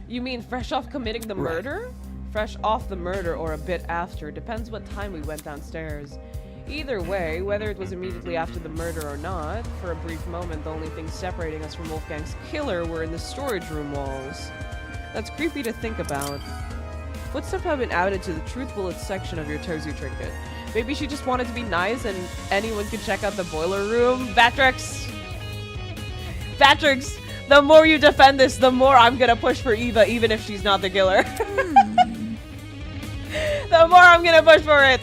You mean fresh off committing the murder? Fresh off the murder or a bit after. Depends what time we went downstairs. Either way, whether it was immediately after the murder or not, for a brief moment the only things separating us from Wolfgang's killer were in the storage room walls. That's creepy to think about. Footsteps have been added to the truth bullets section of your Tozu trinket. Maybe she just wanted to be nice and anyone could check out the boiler room. Vatrix! Vatrix! The more you defend this, the more I'm gonna push for Eva, even if she's not the killer. The more I'm gonna push for it.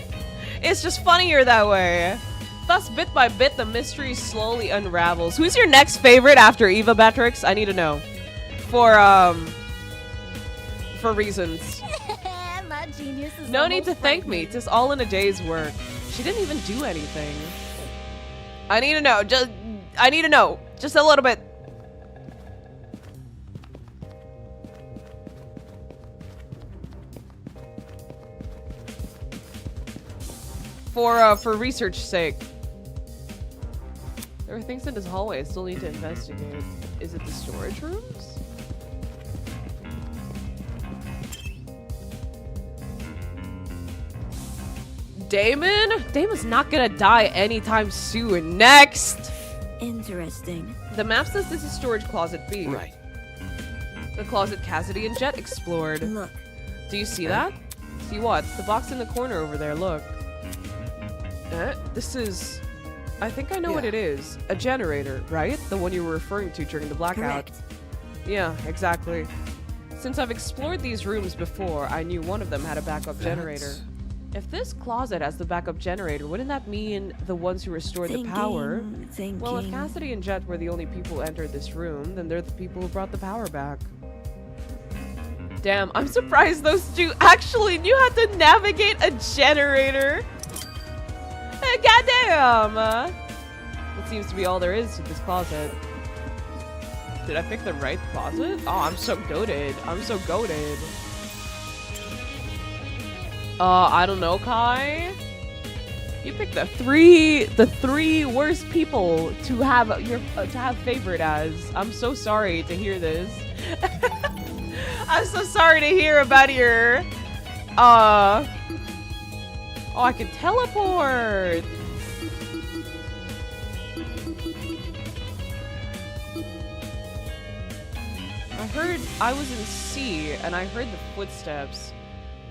It's just funnier that way. Thus, bit by bit, the mystery slowly unravels. Who's your next favorite after Eva, Vatrix? I need to know. For reasons. My genius is No need to almost thank me. frightening. Tis all in a day's work. She didn't even do anything. I need to know. I need to know. Just a little bit. For research sake. There are things in this hallway I still need to investigate. Is it the storage rooms? Damon? Damon's not gonna die anytime soon. Next! Interesting. The map says this is storage closet B. Right. The closet Cassidy and Jet explored. Look. Do you see that? See what? The box in the corner over there, look. This is... I think I know what Yeah. it is. A generator, right? The one you were referring to during the blackout. Correct. Yeah, exactly. Since I've explored these rooms before, I knew one of them had a backup generator. If this closet has the backup generator, wouldn't that mean the ones who restored the power? Thinking. Well, if Cassidy and Jet were the only people who entered this room, then they're the people who brought the power back. Damn, I'm surprised those two actually knew how to navigate a generator. Goddamn! That seems to be all there is to this closet. Did I pick the right closet? Oh, I'm so goated. I'm so goated. I don't know, Kai. You picked the three worst people to have favorite as. I'm so sorry to hear this. I'm so sorry to hear about your oh, I can teleport. I was in C and I heard the footsteps.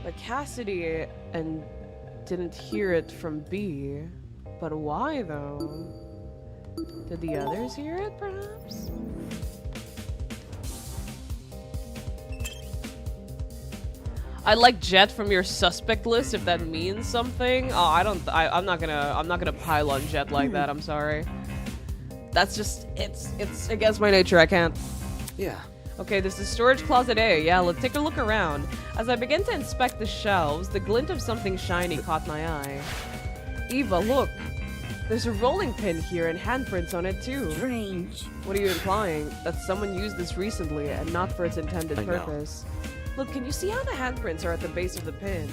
But Cassidy and didn't hear it from B. But why though? Did the others hear it perhaps? I like Jet from your suspect list if that means something. Oh, I'm not gonna pile on Jet like that, I'm sorry. That's just it's against my nature, I can't. Yeah. Okay, this is storage closet A. Yeah, let's take a look around. As I begin to inspect the shelves, the glint of something shiny caught my eye. Eva, look. There's a rolling pin here and handprints on it too. Strange. What are you implying? That someone used this recently and not for its intended I know. purpose. Look, can you see how the handprints are at the base of the pin?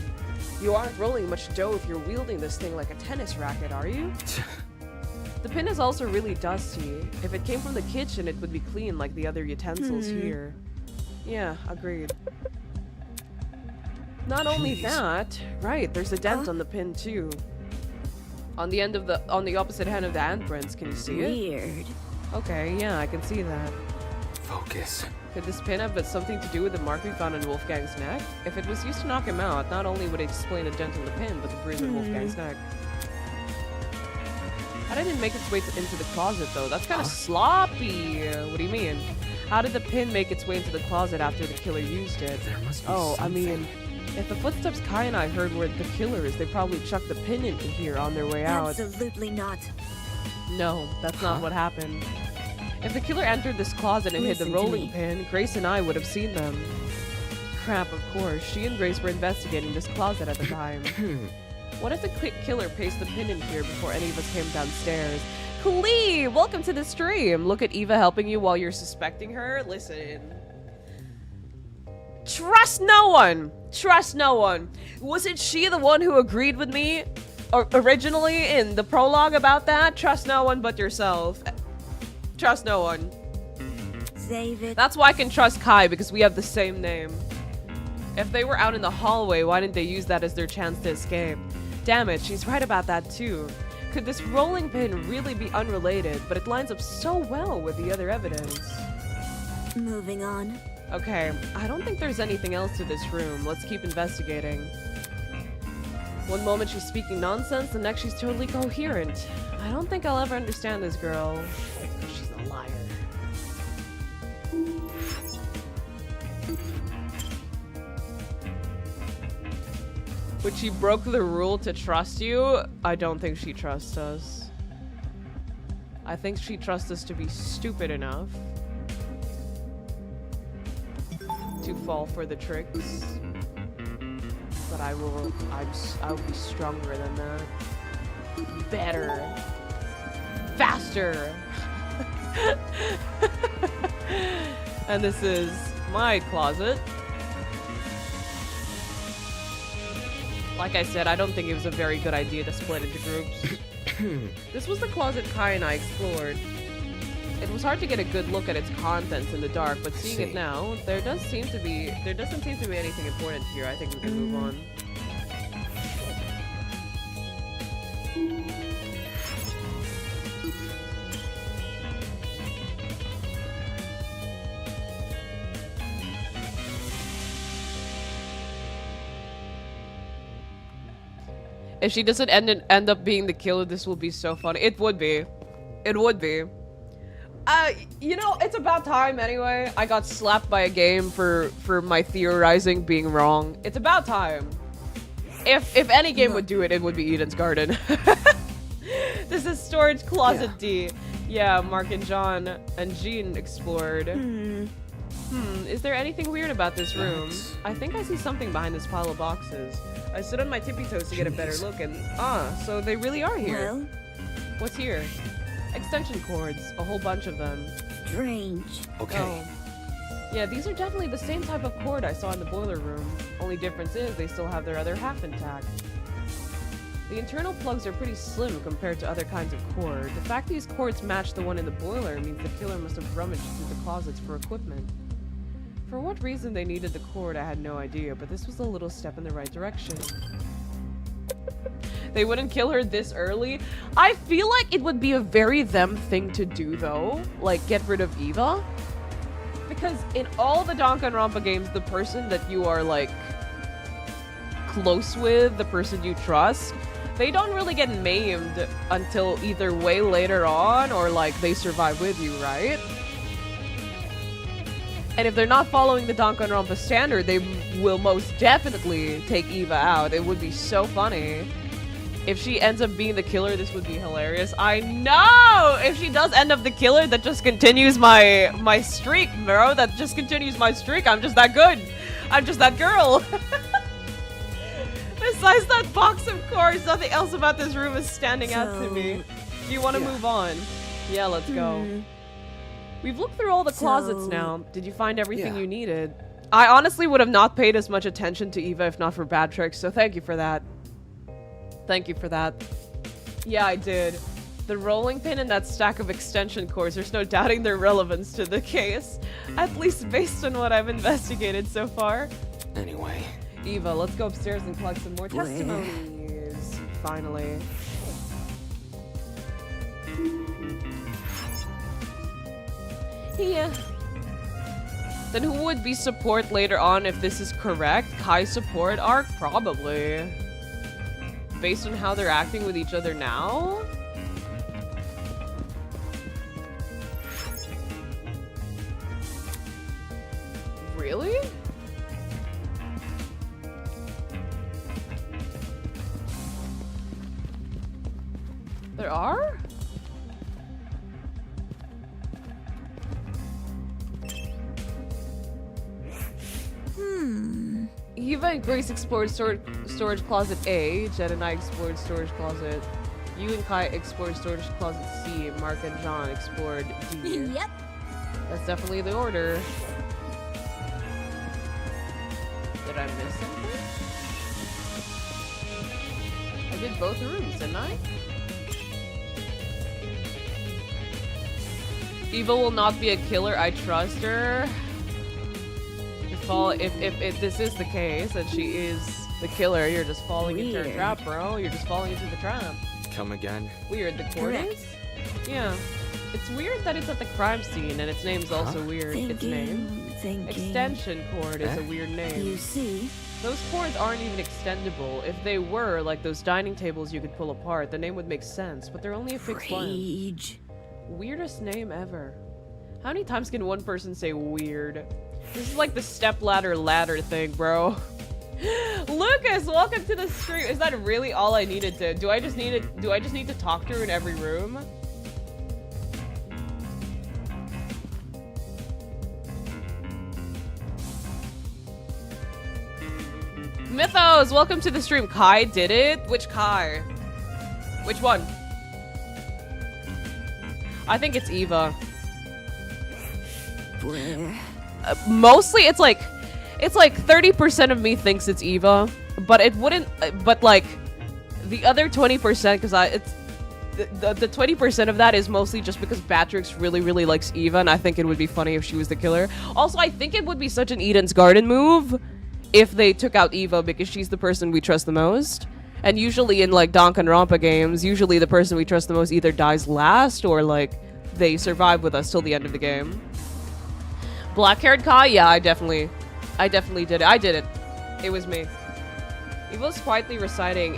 You aren't rolling much dough if you're wielding this thing like a tennis racket, are you? The pin is also really dusty. If it came from the kitchen, it would be clean like the other utensils here. Yeah, agreed. Not only that, right, there's a dent on the pin too. On the opposite hand of the handprints, can you see it? Weird. Okay, yeah, I can see that. Focus. Could this pin have something to do with the mark we found on Wolfgang's neck? If it was used to knock him out, not only would it explain the dent on the pin, but the bruise on Wolfgang's neck. How did it make its way into the closet, though? That's kind of sloppy. What do you mean? How did the pin make its way into the closet after the killer used it? There must be I something. mean, if the footsteps Kai and I heard were the killers, they probably chucked the pin in here on their way out. Absolutely not. No, that's not what happened. If the killer entered this closet and hid the Listen to rolling me. pin, Grace and I would have seen them. Crap, of course. She and Grace were investigating this closet at the time. What if the killer pasted the pin in here before any of us came downstairs? Klee, welcome to the stream. Look at Eva helping you while you're suspecting her. Listen. Trust no one. Trust no one. Wasn't she the one who agreed with me originally in the prologue about that? Trust no one but yourself. Trust no one. Save it. That's why I can trust Kai, because we have the same name. If they were out in the hallway, why didn't they use that as their chance to escape? Damn it, she's right about that too. Could this rolling pin really be unrelated, but it lines up so well with the other evidence? Moving on. Okay, I don't think there's anything else to this room. Let's keep investigating. One moment she's speaking nonsense, the next she's totally coherent. I don't think I'll ever understand this girl. She's a liar. But she broke the rule to trust you? I don't think she trusts us. I think she trusts us to be stupid enough to fall for the tricks. But I will be stronger than that. Better. Faster. And this is my closet. Like I said, I don't think it was a very good idea to split into groups. This was the closet Kai and I explored. It was hard to get a good look at its contents in the dark, but seeing it now, there doesn't seem to be anything important here. I think we can move on. If she doesn't end up being the killer, this will be so funny. It would be. It would be. You know, it's about time anyway. I got slapped by a game for my theorizing being wrong. It's about time. If any game would do it, it would be Eden's Garden. This is Storage Closet D. Yeah, Mark and John and Jean explored. Is there anything weird about this room? I think I see something behind this pile of boxes. I stood on my tippy toes to get a better look and so they really are here. Well, What's here? Extension cords, a whole bunch of them. strange. Okay. Oh. Yeah, these are definitely the same type of cord I saw in the boiler room. Only difference is they still have their other half intact. The internal plugs are pretty slim compared to other kinds of cord. The fact these cords match the one in the boiler means the killer must have rummaged through the closets for equipment. For what reason they needed the cord, I had no idea, but this was a little step in the right direction. They wouldn't kill her this early. I feel like it would be a very them thing to do, though. Like, get rid of Eva. Because in all the Danganronpa games, the person that you are, like, close with, the person you trust, they don't really get maimed until either way later on or, like, they survive with you, right? And if they're not following the Danganronpa standard, they will most definitely take Eva out. It would be so funny. If she ends up being the killer, this would be hilarious. I know! If she does end up the killer, that just continues my streak, bro. That just continues my streak. I'm just that good. I'm just that girl. Besides that box of cards, nothing else about this room is standing out to me. Do you want to move on? Yeah, let's go. We've looked through all the closets now. Did you find everything you needed? I honestly would have not paid as much attention to Eva if not for bad tricks, so thank you for that. Thank you for that. Yeah, I did. The rolling pin and that stack of extension cords, there's no doubting their relevance to the case. At least based on what I've investigated so far. Anyway. Eva, let's go upstairs and collect some more testimonies. Finally. Yeah. Then who would be support later on if this is correct? Kai's support arc? Probably. Based on how they're acting with each other now? Really? There are? Eva and Grace explored storage closet A. Jen and I explored storage closet. You and Kai explored storage closet C. Mark and John explored D. Yep. That's definitely the order. Did I miss something? I did both rooms, didn't I? Eva will not be a killer. I trust her. If this is the case and she is the killer, you're just falling into her trap, bro. You're just falling into the trap. Come again? Weird. The coordinates? Yeah. It's weird that it's at the crime scene and its name's also weird. Its name. Extension cord is a weird name. You see? Those cords aren't even extendable. If they were, like those dining tables you could pull apart, the name would make sense, but they're only a fixed length. Weirdest name ever. How many times can one person say weird? This is like the stepladder ladder thing, bro. Lucas, welcome to the stream. Is that really all I needed to do? I just need to talk to her in every room? Mythos, welcome to the stream. Kai did it? Which Kai? Which one? I think it's Eva. Mostly it's like 30% of me thinks it's Eva, but it wouldn't, but like the other 20%, because the 20% of that is mostly just because Batrix really likes Eva, and I think it would be funny if she was the killer. Also, I think it would be such an Eden's Garden move if they took out Eva, because she's the person we trust the most. And usually in like danganronpa games, usually the person we trust the most either dies last or like they survive with us till the end of the game. Black-haired Kai? Yeah, I definitely did it. I did it. It was me. Eva's quietly reciting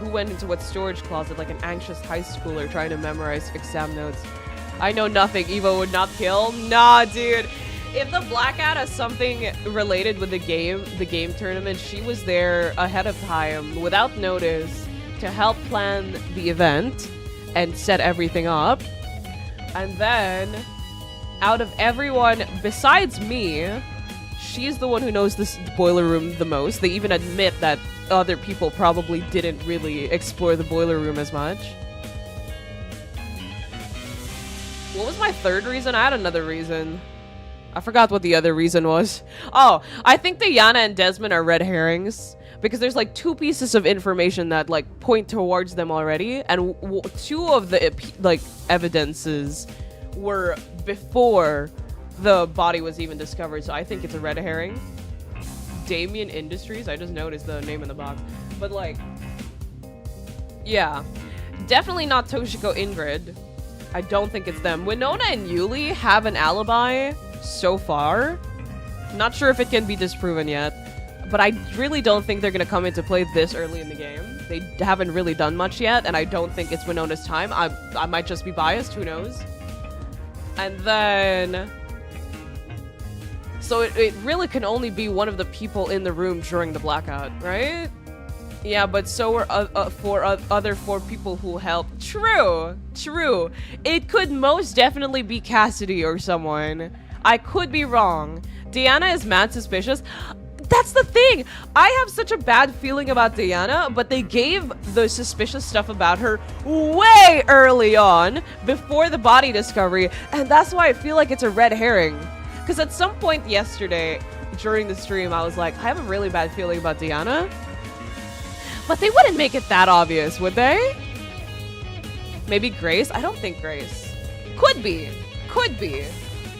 who went into what storage closet like an anxious high schooler trying to memorize exam notes. I know nothing. Eva would not kill? Nah, dude. If the Blackout has something related with the game tournament, she was there ahead of time, without notice, to help plan the event and set everything up. And then, out of everyone besides me, she's the one who knows this boiler room the most. They even admit that other people probably didn't really explore the boiler room as much. What was my third reason? I had another reason. I forgot what the other reason was. Oh, I think the Yana and Desmond are red herrings because there's like two pieces of information that like point towards them already, and two of the like evidences were before the body was even discovered, so I think it's a red herring. Damien Industries, I just noticed the name in the box, but like, yeah, definitely not Toshiko Ingrid. I don't think it's them. Winona and Yuli have an alibi so far. Not sure if it can be disproven yet, but I really don't think they're gonna come into play this early in the game. They haven't really done much yet, and I don't think it's Winona's time. I might just be biased, who knows? And then, so it really can only be one of the people in the room during the blackout, right? Yeah, but so were other four people who helped. True. It could most definitely be Cassidy or someone. I could be wrong. Diana is mad suspicious. That's the thing. I have such a bad feeling about Diana, but they gave the suspicious stuff about her way early on, before the body discovery, and that's why I feel like it's a red herring. Because at some point yesterday, during the stream, I was like, I have a really bad feeling about Diana. But they wouldn't make it that obvious, would they? Maybe Grace? I don't think Grace. Could be. Could be.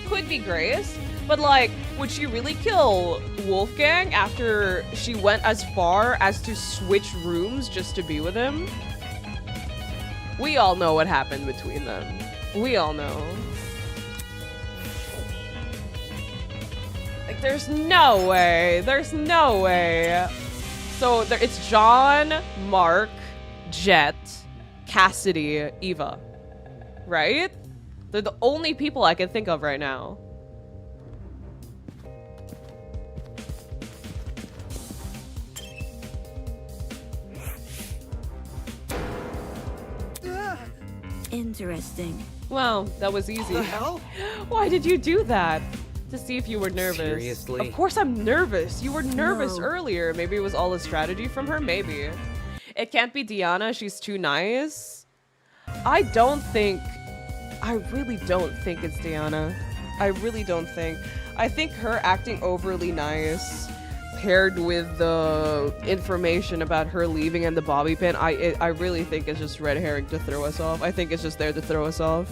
Could be Grace. But like, would she really kill Wolfgang after she went as far as to switch rooms just to be with him? We all know what happened between them. We all know. Like, there's no way. There's no way. So it's John, Mark, Jet, Cassidy, Eva. Right? They're the only people I can think of right now. Interesting. Well, that was easy. The hell? Why did you do that? To see if you were nervous. Seriously? Of course I'm nervous. You were nervous No. earlier. Maybe it was all a strategy from her? Maybe. It can't be Diana. She's too nice. I really don't think it's Diana. I really don't think. I think her acting overly nice paired with the information about her leaving and the bobby pin, I really think it's just red herring to throw us off. I think it's just there to throw us off.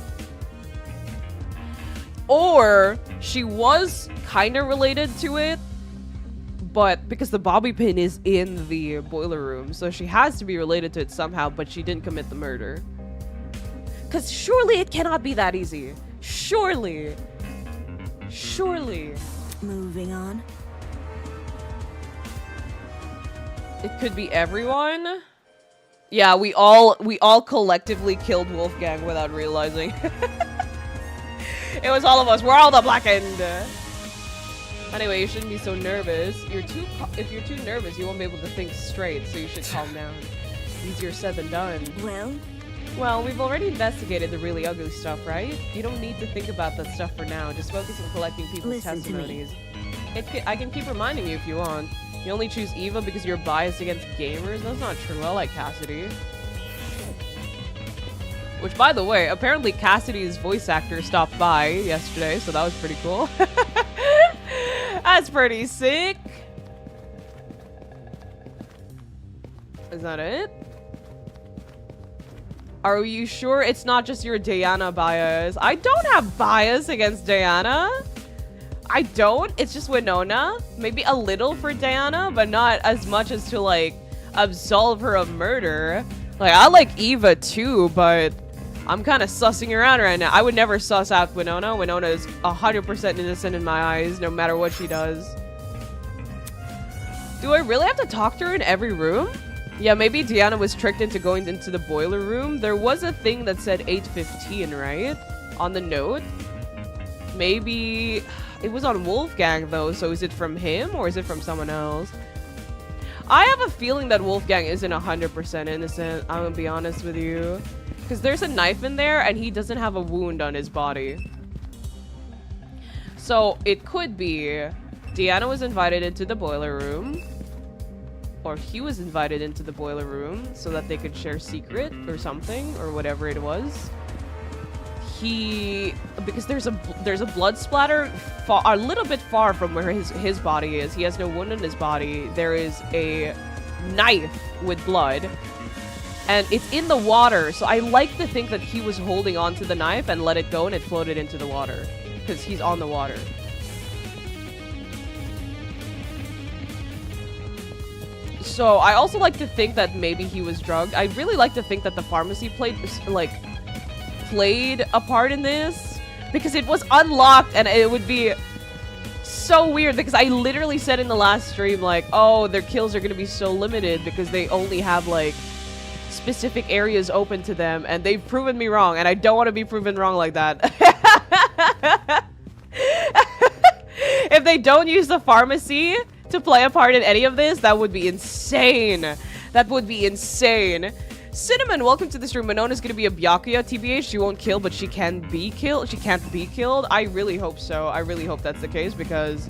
Or she was kind of related to it, but because the bobby pin is in the boiler room, so she has to be related to it somehow, but she didn't commit the murder. Because surely it cannot be that easy. Surely. Surely. Moving on. It could be everyone. Yeah, we all collectively killed Wolfgang without realizing. It was all of us. We're all the blackened. Anyway, you shouldn't be so nervous. If you're too nervous, you won't be able to think straight, so you should calm down. Easier said than done. Well, we've already investigated the really ugly stuff, right? You don't need to think about that stuff for now. Just focus on collecting people's testimonies. I can keep reminding you if you want. You only choose Eva because you're biased against gamers? That's not true. I like Cassidy. Which, by the way, apparently Cassidy's voice actor stopped by yesterday, so that was pretty cool. That's pretty sick. Is that it? Are you sure it's not just your Diana bias? I don't have bias against Diana. I don't. It's just Winona. Maybe a little for Diana, but not as much as to, like, absolve her of murder. Like, I like Eva too, but I'm kind of sussing around right now. I would never suss out Winona. Winona is 100% innocent in my eyes, no matter what she does. Do I really have to talk to her in every room? Yeah, maybe Diana was tricked into going into the boiler room. There was a thing that said 8:15, right? On the note. Maybe it was on Wolfgang though, so is it from him or is it from someone else? I have a feeling that Wolfgang isn't 100% innocent, I'm gonna be honest with you. Because there's a knife in there and he doesn't have a wound on his body. So it could be Diana was invited into the boiler room. Or he was invited into the boiler room so that they could share secret or something or whatever it was. Because there's a blood splatter a little bit far from where his body is. He has no wound on his body. There is a knife with blood. And it's in the water, so I like to think that he was holding on to the knife and let it go and it floated into the water. Because he's on the water. So I also like to think that maybe he was drugged. I really like to think that the pharmacy played a part in this. Because it was unlocked and it would be so weird. Because I literally said in the last stream, like, oh, their kills are going to be so limited because they only have, like, specific areas open to them. And they've proven me wrong. And I don't want to be proven wrong like that. If they don't use the pharmacy to play a part in any of this, that would be insane. That would be insane. Cinnamon, welcome to the stream. Winona's gonna be a Byakuya, TBH. She won't kill, but she can be killed. She can't be killed. I really hope so. I really hope that's the case because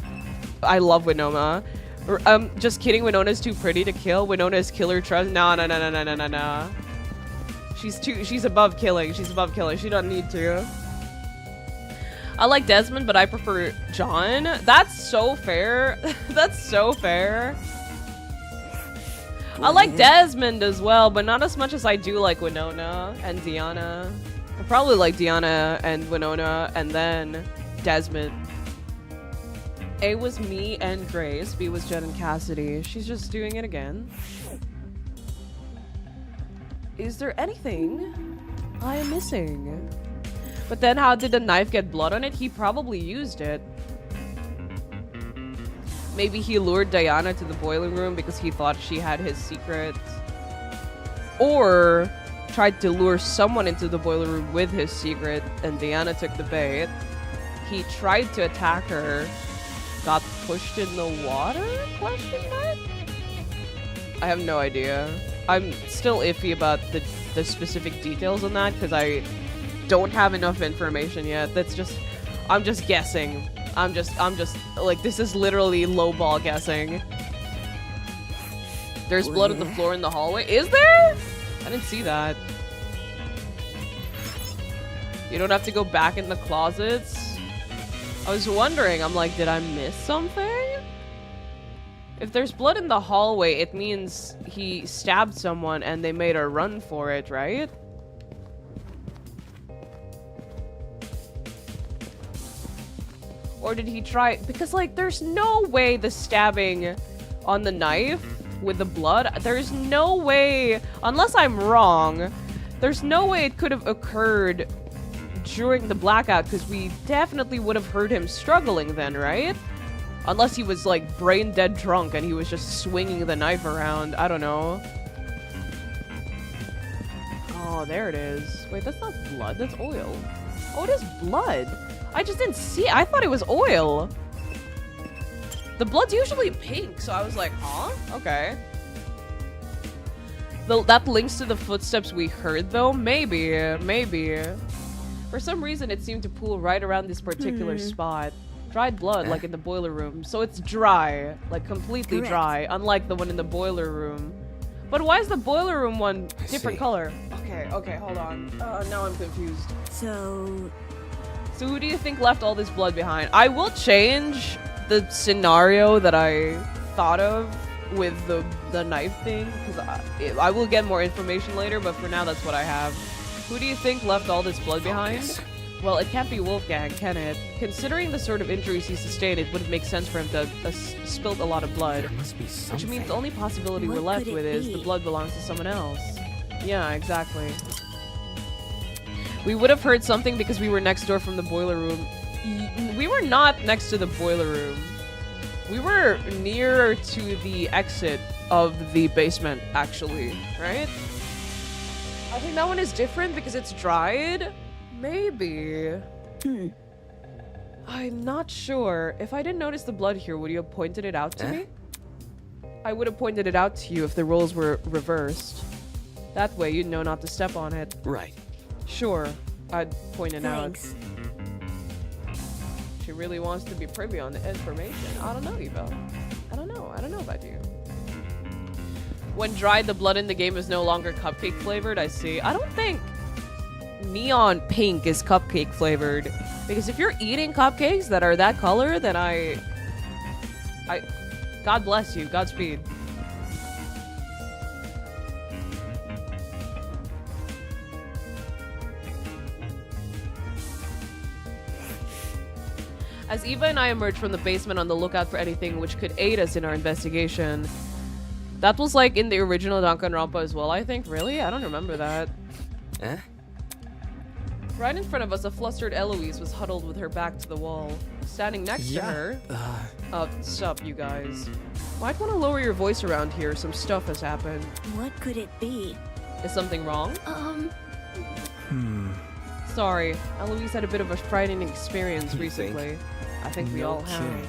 I love Winona. Just kidding. Winona's too pretty to kill. Winona's killer trust. No. She's above killing. She's above killing. She don't need to. I like Desmond, but I prefer John. That's so fair. That's so fair. I like Desmond as well, but not as much as I do like Winona and Deanna. I probably like Deanna and Winona and then Desmond. A was me and Grace. B was Jen and Cassidy. She's just doing it again. Is there anything I am missing? But then how did the knife get blood on it? He probably used it. Maybe he lured Diana to the boiling room because he thought she had his secret. Or tried to lure someone into the boiler room with his secret and Diana took the bait. He tried to attack her. Got pushed in the water? Question mark? I have no idea. I'm still iffy about the specific details on that because I don't have enough information yet. That's just, I'm just guessing. I'm just like, this is literally lowball guessing. There's blood on the floor in the hallway. Is there? I didn't see that. You don't have to go back in the closets. I was wondering, I'm like, did I miss something? If there's blood in the hallway, it means he stabbed someone and they made a run for it, right? Or did he try? Because, like, there's no way the stabbing on the knife with the blood, there's no way, unless I'm wrong, there's no way it could have occurred during the blackout, because we definitely would have heard him struggling then, right? Unless he was, like, brain dead drunk and he was just swinging the knife around. I don't know. Oh, there it is. Wait, that's not blood, that's oil. Oh, it is blood. I just didn't see it. I thought it was oil. The blood's usually pink, so I was like, huh? Okay. That links to the footsteps we heard, though? Maybe. Maybe. For some reason, it seemed to pool right around this particular spot. Dried blood, like in the boiler room. So it's dry. Like, completely dry. Unlike the one in the boiler room. But why is the boiler room one different color? Okay, hold on. Now I'm confused. So who do you think left all this blood behind? I will change the scenario that I thought of with the knife thing, because I will get more information later, but for now that's what I have. Who do you think left all this blood behind? Well, it can't be Wolfgang, can it? Considering the sort of injuries he sustained, it wouldn't make sense for him to have spilled a lot of blood. There must be something. Which means the only possibility we're left with is the blood belongs to someone else. Yeah, exactly. We would have heard something because we were next door from the boiler room. We were not next to the boiler room. We were nearer to the exit of the basement, actually, right? I think that one is different because it's dried. Maybe. I'm not sure. If I didn't notice the blood here, would you have pointed it out to me? I would have pointed it out to you if the roles were reversed. That way you'd know not to step on it. Right. Sure, I'd point it out. thanks. She really wants to be privy on the information. I don't know, Eva. I don't know about you. When dried, the blood in the game is no longer cupcake flavored, I see. I don't think neon pink is cupcake flavored. Because if you're eating cupcakes that are that color, then I God bless you. Godspeed. As Eva and I emerged from the basement on the lookout for anything which could aid us in our investigation. That was like in the original Danganronpa as well, I think. Really? I don't remember that. Right in front of us, a flustered Eloise was huddled with her back to the wall. Standing next to her... Sup, you guys. Might want to lower your voice around here. Some stuff has happened. What could it be? Is something wrong? Sorry, Eloise had a bit of a frightening experience recently. I think we all have.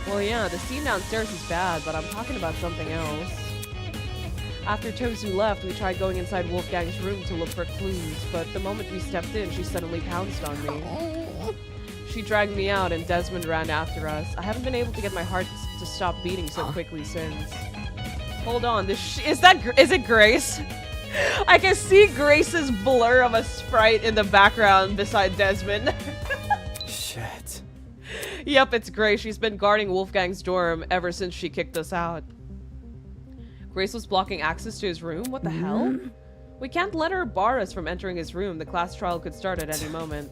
Well, yeah, the scene downstairs is bad, but I'm talking about something else. After Tozu left, we tried going inside Wolfgang's room to look for clues, but the moment we stepped in, she suddenly pounced on me. She dragged me out, and Desmond ran after us. I haven't been able to get my heart to stop beating so quickly since. Hold on, is it Grace? I can see Grace's blur of a sprite in the background beside Desmond. Shit. Yep, it's Grace. She's been guarding Wolfgang's dorm ever since she kicked us out. Grace was blocking access to his room? What the hell? We can't let her bar us from entering his room. The class trial could start at any moment.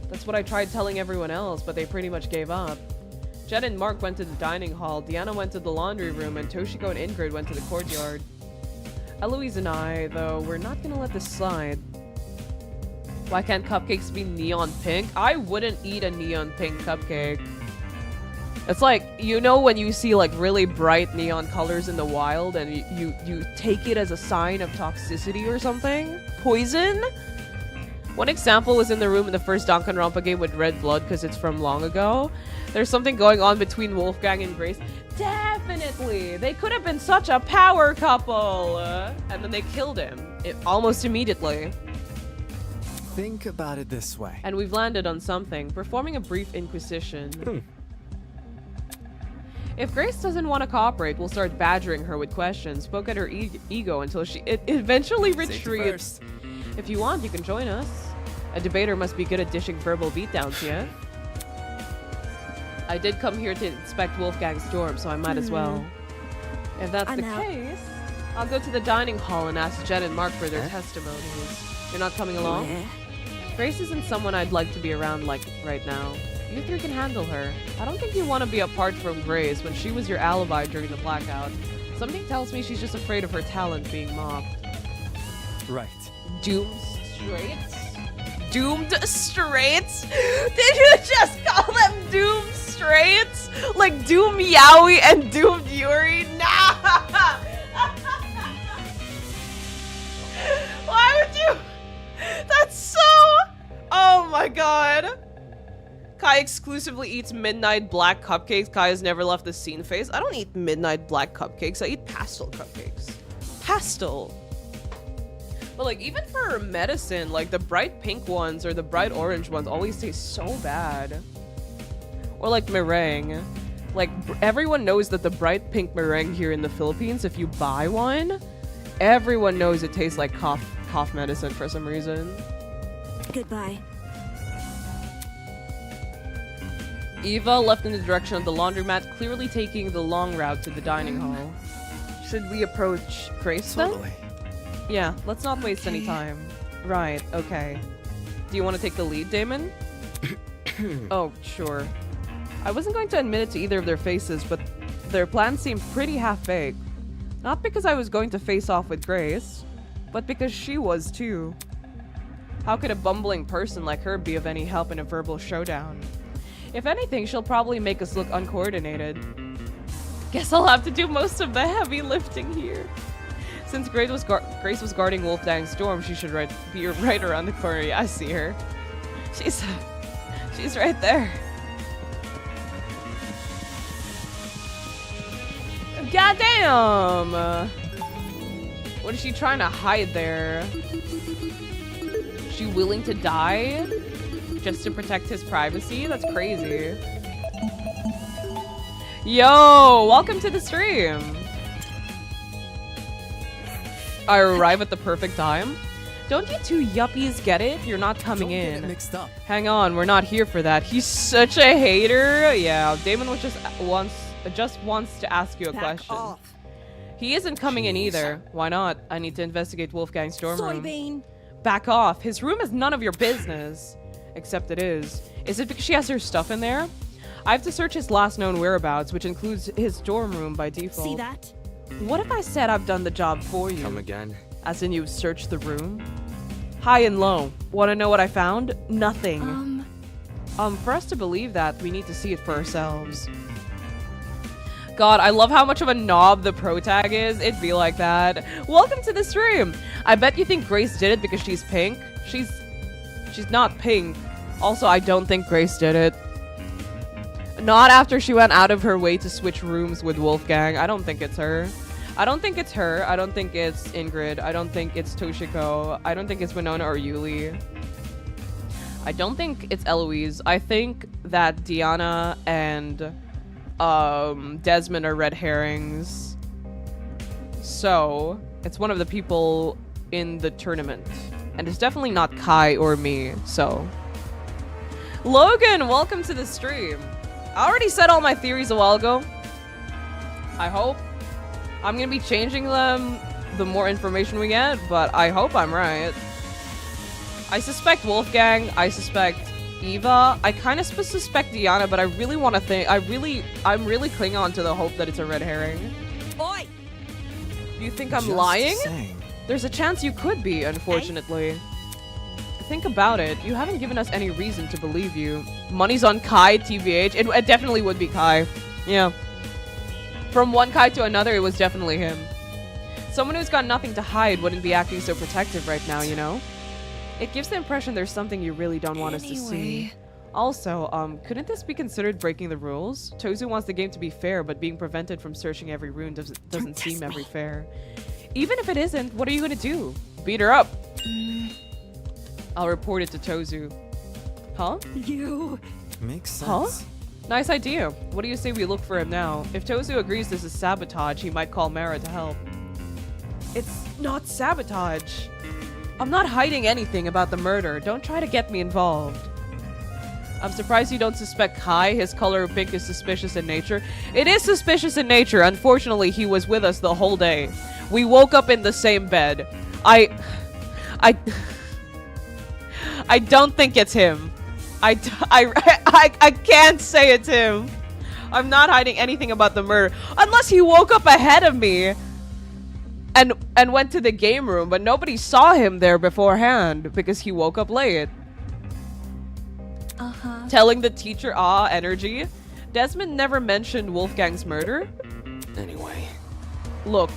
That's what I tried telling everyone else, but they pretty much gave up. Jed and Mark went to the dining hall, Deanna went to the laundry room, and Toshiko and Ingrid went to the courtyard. Eloise and I, though, we're not gonna let this slide. Why can't cupcakes be neon pink? I wouldn't eat a neon pink cupcake. It's like, you know when you see like really bright neon colors in the wild and you take it as a sign of toxicity or something? Poison? One example was in the room in the first danganronpa game with red blood because it's from long ago. There's something going on between Wolfgang and Grace. Definitely! They could have been such a power couple! And then they killed him. Almost immediately. Think about it this way. And we've landed on something. Performing a brief inquisition. If Grace doesn't want to cooperate, we'll start badgering her with questions, poke at her ego until she eventually retreats. If you want, you can join us. A debater must be good at dishing verbal beatdowns, yeah? I did come here to inspect Wolfgang's dorm, so I might as well. If that's the case, I'll go to the dining hall and ask Jen and Mark for their testimonies. You're not coming along? Grace isn't someone I'd like to be around like right now. You three can handle her. I don't think you want to be apart from Grace when she was your alibi during the blackout. Something tells me she's just afraid of her talent being mocked. Right. Doomed straight? Doomed straight? Did you just call them doomed straight? Like Doom Yaoi and Doomed Yuri? Nah! Why would you? That's so... Oh my god. Kai exclusively eats midnight black cupcakes. Kai has never left the scene phase. I don't eat midnight black cupcakes. I eat pastel cupcakes. Pastel. But like even for medicine, like the bright pink ones or the bright orange ones always taste so bad. Or like meringue. Like everyone knows that the bright pink meringue here in the Philippines, if you buy one, everyone knows it tastes like cough medicine for some reason. Goodbye. Eva left in the direction of the laundromat, clearly taking the long route to the dining hall. Should we approach Grace then? Totally. Yeah, let's not waste any time. Right, okay. Do you want to take the lead, Damon? Oh, sure. I wasn't going to admit it to either of their faces, but their plan seemed pretty half-baked. Not because I was going to face off with Grace, but because she was too. How could a bumbling person like her be of any help in a verbal showdown? If anything, she'll probably make us look uncoordinated. Guess I'll have to do most of the heavy lifting here. Since Grace was guarding Wolfgang's dorm, she should be right around the corner. Yeah, I see her. She's right there. Goddamn! What is she trying to hide there? Is she willing to die? Just to protect his privacy? That's crazy. Yo, welcome to the stream. I arrive at the perfect time. Don't you two yuppies get it? You're not coming in. Don't get it mixed up. Hang on, we're not here for that. He's such a hater. Yeah, Damon was just wants to ask you a question. Off. He isn't coming in either. Why not? I need to investigate Wolfgang's dorm room. Soybean. Back off. His room is none of your business. Except it is. Is it because she has her stuff in there? I have to search his last known whereabouts, which includes his dorm room by default. See that? What if I said I've done the job for you? Come again? As in you've searched the room? High and low. Want to know what I found? Nothing. For us to believe that, we need to see it for ourselves. God, I love how much of a knob the pro tag is. It'd be like that. Welcome to the stream. I bet you think Grace did it because she's pink. She's not pink. Also, I don't think Grace did it. Not after she went out of her way to switch rooms with Wolfgang. I don't think it's her. I don't think it's her. I don't think it's Ingrid. I don't think it's Toshiko. I don't think it's Winona or Yuli. I don't think it's Eloise. I think that Deanna and Desmond are red herrings. So, it's one of the people in the tournament. And it's definitely not Kai or me, so. Logan, welcome to the stream. I already said all my theories a while ago. I hope. I'm gonna be changing them the more information we get, but I hope I'm right. I suspect Wolfgang. I suspect Eva. I kind of suspect Diana, but I really want to think. I'm really clinging on to the hope that it's a red herring. Oi! You think I'm Just lying? saying. There's a chance you could be, unfortunately. Think about it. You haven't given us any reason to believe you. Money's on Kai, TBH. It definitely would be Kai. Yeah. From one Kai to another, it was definitely him. Someone who's got nothing to hide wouldn't be acting so protective right now, you know? It gives the impression there's something you really don't want us to see. Also, couldn't this be considered breaking the rules? Tozu wants the game to be fair, but being prevented from searching every room doesn't seem every fair. Even if it isn't, what are you gonna do? Beat her up. I'll report it to Tozu. Huh? You... Makes sense. Huh? Nice idea. What do you say we look for him now? If Tozu agrees this is sabotage, he might call Mara to help. It's not sabotage. I'm not hiding anything about the murder. Don't try to get me involved. I'm surprised you don't suspect Kai. His color pink is suspicious in nature. It is suspicious in nature. Unfortunately, he was with us the whole day. We woke up in the same bed. I don't think it's him. I can't say it's him. I'm not hiding anything about the murder. Unless he woke up ahead of me and went to the game room, but nobody saw him there beforehand because he woke up late. Telling the teacher, energy. Desmond never mentioned Wolfgang's murder. Anyway. Look,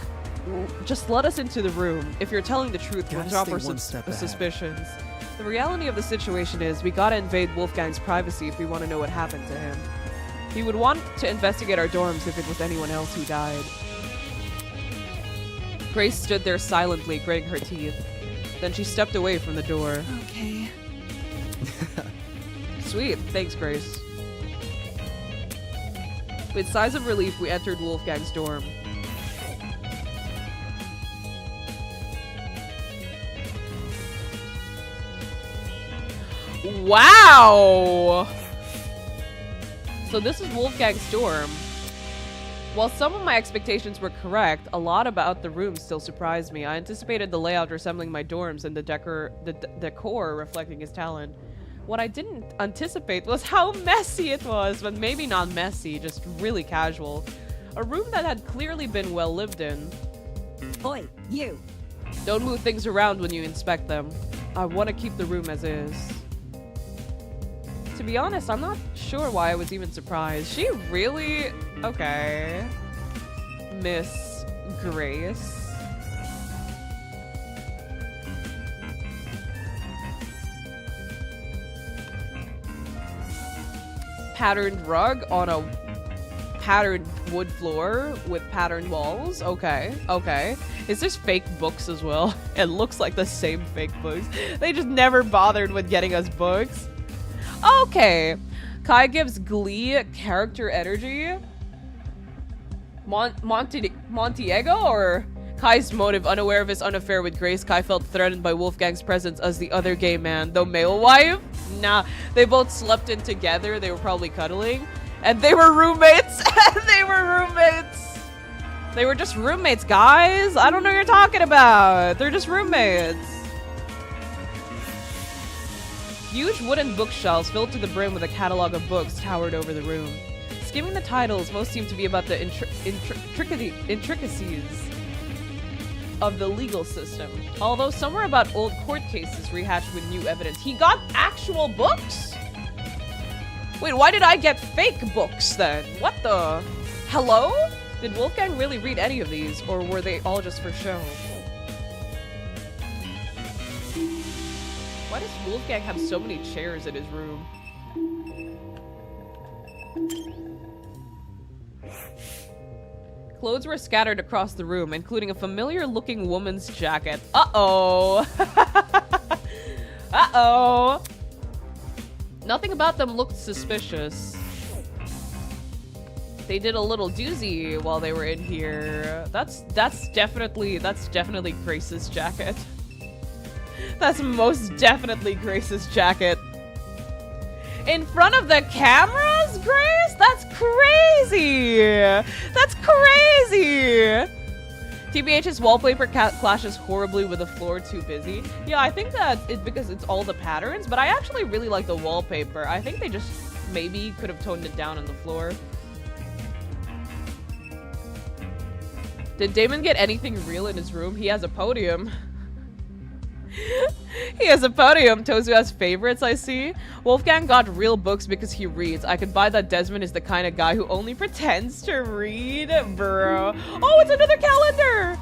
just let us into the room. If you're telling the truth, we'll Gotta drop stay our one step ahead. suspicions. The reality of the situation is we gotta invade Wolfgang's privacy if we want to know what happened to him. He would want to investigate our dorms if it was anyone else who died. Grace stood there silently, gritting her teeth. Then she stepped away from the door. Okay. Sweet, thanks, Grace. With sighs of relief, we entered Wolfgang's dorm. Wow! So this is Wolfgang's dorm. While some of my expectations were correct, a lot about the room still surprised me. I anticipated the layout resembling my dorms and the decor reflecting his talent. What I didn't anticipate was how messy it was, but maybe not messy, just really casual. A room that had clearly been well lived in. Oi, you! Don't move things around when you inspect them. I want to keep the room as is. To be honest, I'm not sure why I was even surprised. She really... Okay. Miss Grace. Patterned rug on a patterned wood floor with patterned walls. Okay, okay. Is this fake books as well? It looks like the same fake books. They just never bothered with getting us books. Okay. Kai gives Glee character energy. Montiego or Kai's motive, unaware of his own affair with Grace, Kai felt threatened by Wolfgang's presence as the other gay man, though male wife? Nah, they both slept in together. They were probably cuddling. And they were roommates. They were roommates. They were just roommates, guys. I don't know what you're talking about. They're just roommates. Huge wooden bookshelves filled to the brim with a catalog of books towered over the room. Skimming the titles, most seem to be about the intricacies of the legal system. Although some were about old court cases rehashed with new evidence. He got actual books? Wait, why did I get fake books then? What the? Hello? Did Wolfgang really read any of these, or were they all just for show? Why does Wolfgang have so many chairs in his room? Clothes were scattered across the room, including a familiar-looking woman's jacket. Uh-oh! Uh-oh! Nothing about them looked suspicious. They did a little doozy while they were in here. That's definitely Grace's jacket. That's most definitely Grace's jacket. In front of the cameras, Grace? That's crazy! That's crazy! TBH's wallpaper clashes horribly with the floor too busy. Yeah, I think that it's because it's all the patterns, but I actually really like the wallpaper. I think they just maybe could have toned it down on the floor. Did Damon get anything real in his room? He has a podium. He has a podium. Tozu has favorites, I see. Wolfgang got real books because he reads. I could buy that Desmond is the kind of guy who only pretends to read, bro. Oh, it's another calendar!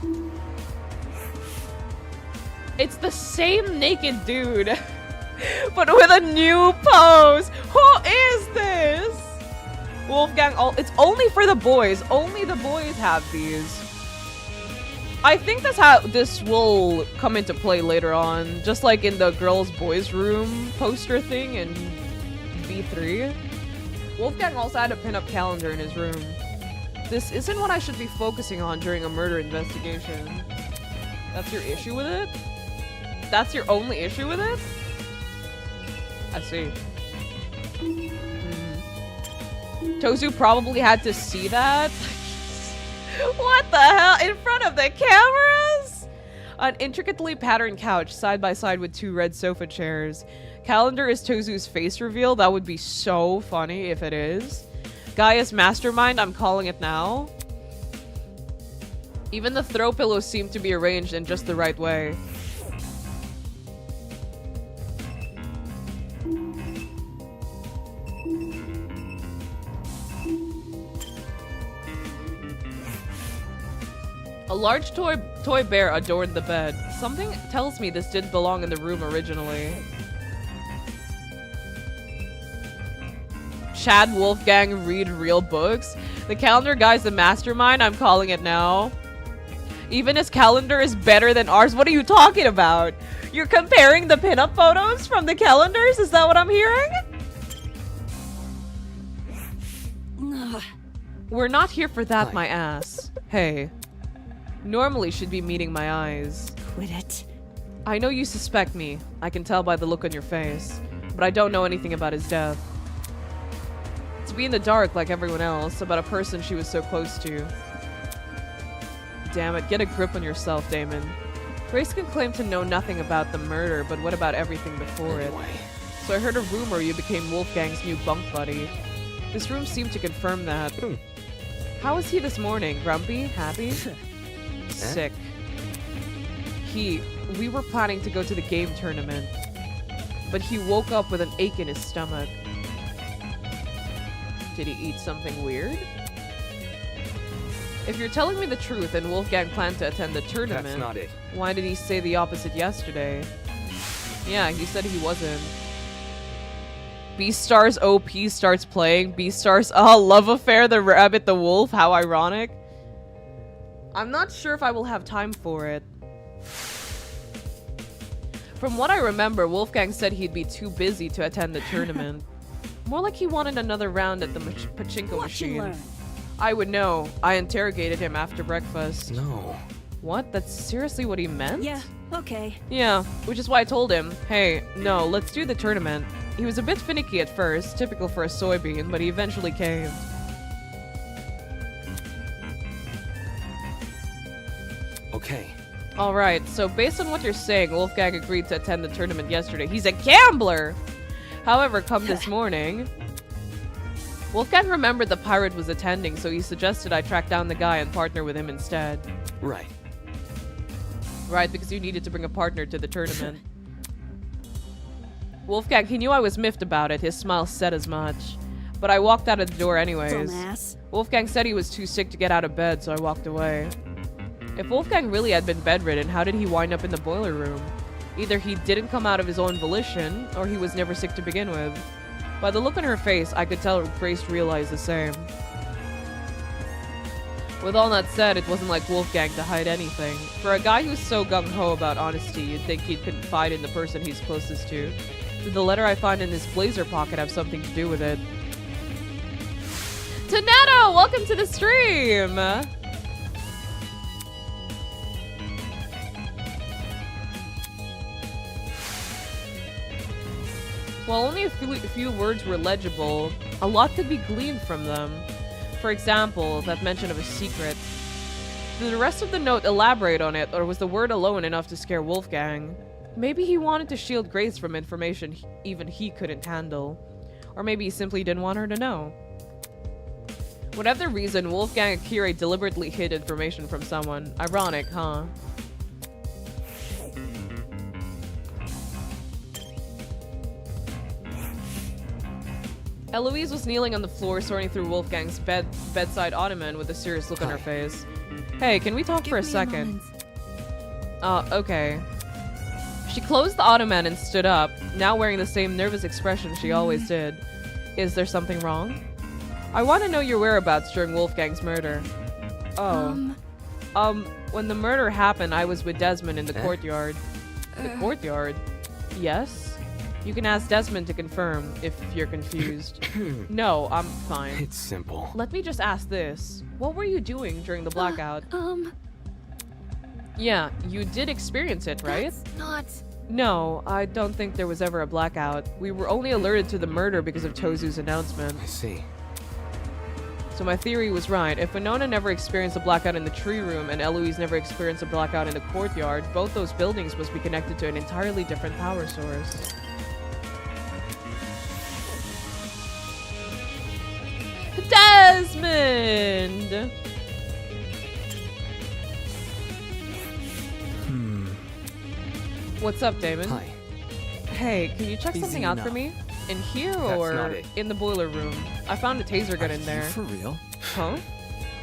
It's the same naked dude, but with a new pose. Who is this? Wolfgang, it's only for the boys. Only the boys have these. I think that's how this will come into play later on, just like in the girls' boys' room poster thing in V3. Wolfgang also had a pin-up calendar in his room. This isn't what I should be focusing on during a murder investigation. That's your issue with it? That's your only issue with it? I see. Tozu probably had to see that. What the hell? In front of the cameras? An intricately patterned couch side by side with two red sofa chairs. Calendar is Tozu's face reveal. That would be so funny if it is. Gaia's mastermind. I'm calling it now. Even the throw pillows seem to be arranged in just the right way. A large toy bear adorned the bed. Something tells me this didn't belong in the room originally. Chad Wolfgang read real books. The calendar guy's the mastermind. I'm calling it now. Even his calendar is better than ours. What are you talking about? You're comparing the pinup photos from the calendars? Is that what I'm hearing? We're not here for that, my ass. Hey. Normally should be meeting my eyes. Quit it. I know you suspect me. I can tell by the look on your face. But I don't know anything about his death. To be in the dark like everyone else about a person she was so close to. Damn it, get a grip on yourself, Damon. Grace can claim to know nothing about the murder, but what about everything before it? So I heard a rumor you became Wolfgang's new bunk buddy. This room seemed to confirm that. How was he this morning? Grumpy? Happy? Sick. We were planning to go to the game tournament, but he woke up with an ache in his stomach. Did he eat something weird? If you're telling me the truth and Wolfgang planned to attend the tournament, That's not it. why did he say the opposite yesterday? Yeah, he said he wasn't. Beastars OP starts playing. Beastars, love affair, the rabbit, the wolf. How ironic. I'm not sure if I will have time for it. From what I remember, Wolfgang said he'd be too busy to attend the tournament. More like he wanted another round at the pachinko Watch and machine. learn. I would know. I interrogated him after breakfast. No. What? That's seriously what he meant? Yeah, okay. Yeah, which is why I told him, hey, no, let's do the tournament. He was a bit finicky at first, typical for a soybean, but he eventually caved. Okay. Alright, so based on what you're saying, Wolfgang agreed to attend the tournament yesterday. He's a gambler! However, come this morning, Wolfgang remembered the pirate was attending, so he suggested I track down the guy and partner with him instead. Right. Right, because you needed to bring a partner to the tournament. Wolfgang, he knew I was miffed about it. His smile said as much. But I walked out of the door anyways. Dumbass. Wolfgang said he was too sick to get out of bed, so I walked away. If Wolfgang really had been bedridden, how did he wind up in the boiler room? Either he didn't come out of his own volition, or he was never sick to begin with. By the look on her face, I could tell Grace realized the same. With all that said, it wasn't like Wolfgang to hide anything. For a guy who's so gung-ho about honesty, you'd think he'd confide in the person he's closest to. Did the letter I find in this blazer pocket have something to do with it? Taneto, welcome to the stream! While only a few words were legible, A lot could be gleaned from them. For example, that mention of a secret. Did the rest of the note elaborate on it, or was the word alone enough to scare Wolfgang? Maybe he wanted to shield Grace from information even he couldn't handle. Or maybe he simply didn't want her to know. Whatever the reason, Wolfgang and Akira deliberately hid information from someone. Ironic, huh? Eloise was kneeling on the floor, sorting through Wolfgang's bedside ottoman with a serious look on her face. Hey, can we talk for a second? Okay. She closed the ottoman and stood up, now wearing the same nervous expression she always did. Is there something wrong? I want to know your whereabouts during Wolfgang's murder. Oh. When the murder happened, I was with Desmond in the courtyard. The courtyard? Yes? You can ask Desmond to confirm if you're confused. No, I'm fine. It's simple. Let me just ask this. What were you doing during the blackout? Yeah, you did experience it, right? That's not... No, I don't think there was ever a blackout. We were only alerted to the murder because of Tozu's announcement. I see. So my theory was right. If Winona never experienced a blackout in the tree room and Eloise never experienced a blackout in the courtyard, both those buildings must be connected to an entirely different power source. Desmond! What's up, Damon? Hi. Hey, can you check Easy something out enough. for me? In here That's or not it. in the boiler room? I found a taser gun in there. For real? Huh?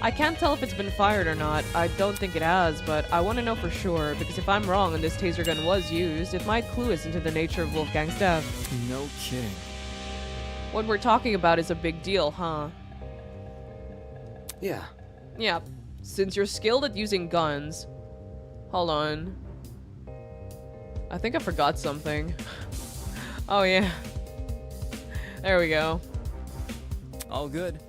I can't tell if it's been fired or not. I don't think it has, but I want to know for sure, because if I'm wrong and this taser gun was used, it might clue us into the nature of Wolfgang's death. No kidding. What we're talking about is a big deal, huh? Yeah. Yeah. Since you're skilled at using guns... Hold on. I think I forgot something. Oh, yeah. There we go. All good.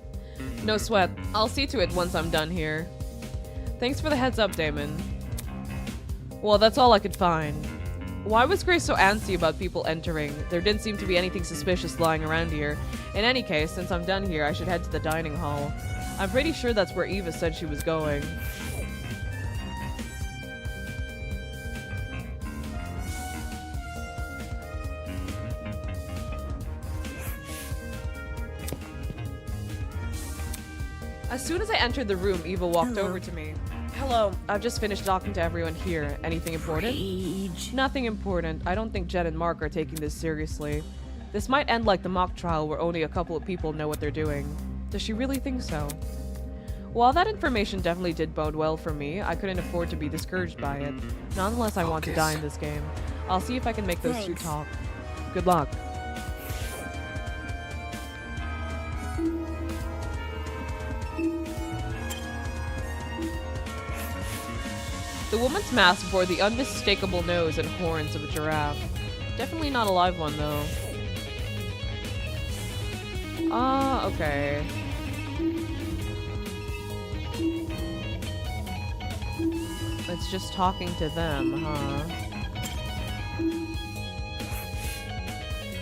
No sweat. I'll see to it once I'm done here. Thanks for the heads up, Damon. Well, that's all I could find. Why was Grace so antsy about people entering? There didn't seem to be anything suspicious lying around here. In any case, since I'm done here, I should head to the dining hall. I'm pretty sure that's where Eva said she was going. As soon as I entered the room, Eva walked over to me. Hello, I've just finished talking to everyone here. Anything important? Rage. Nothing important. I don't think Jen and Mark are taking this seriously. This might end like the mock trial where only a couple of people know what they're doing. Does she really think so? While that information definitely did bode well for me, I couldn't afford to be discouraged by it. Not unless I want to die in this game. I'll see if I can make those two Thanks. talk. Good luck. The woman's mask bore the unmistakable nose and horns of a giraffe. Definitely not a live one, though. Okay. It's just talking to them, huh?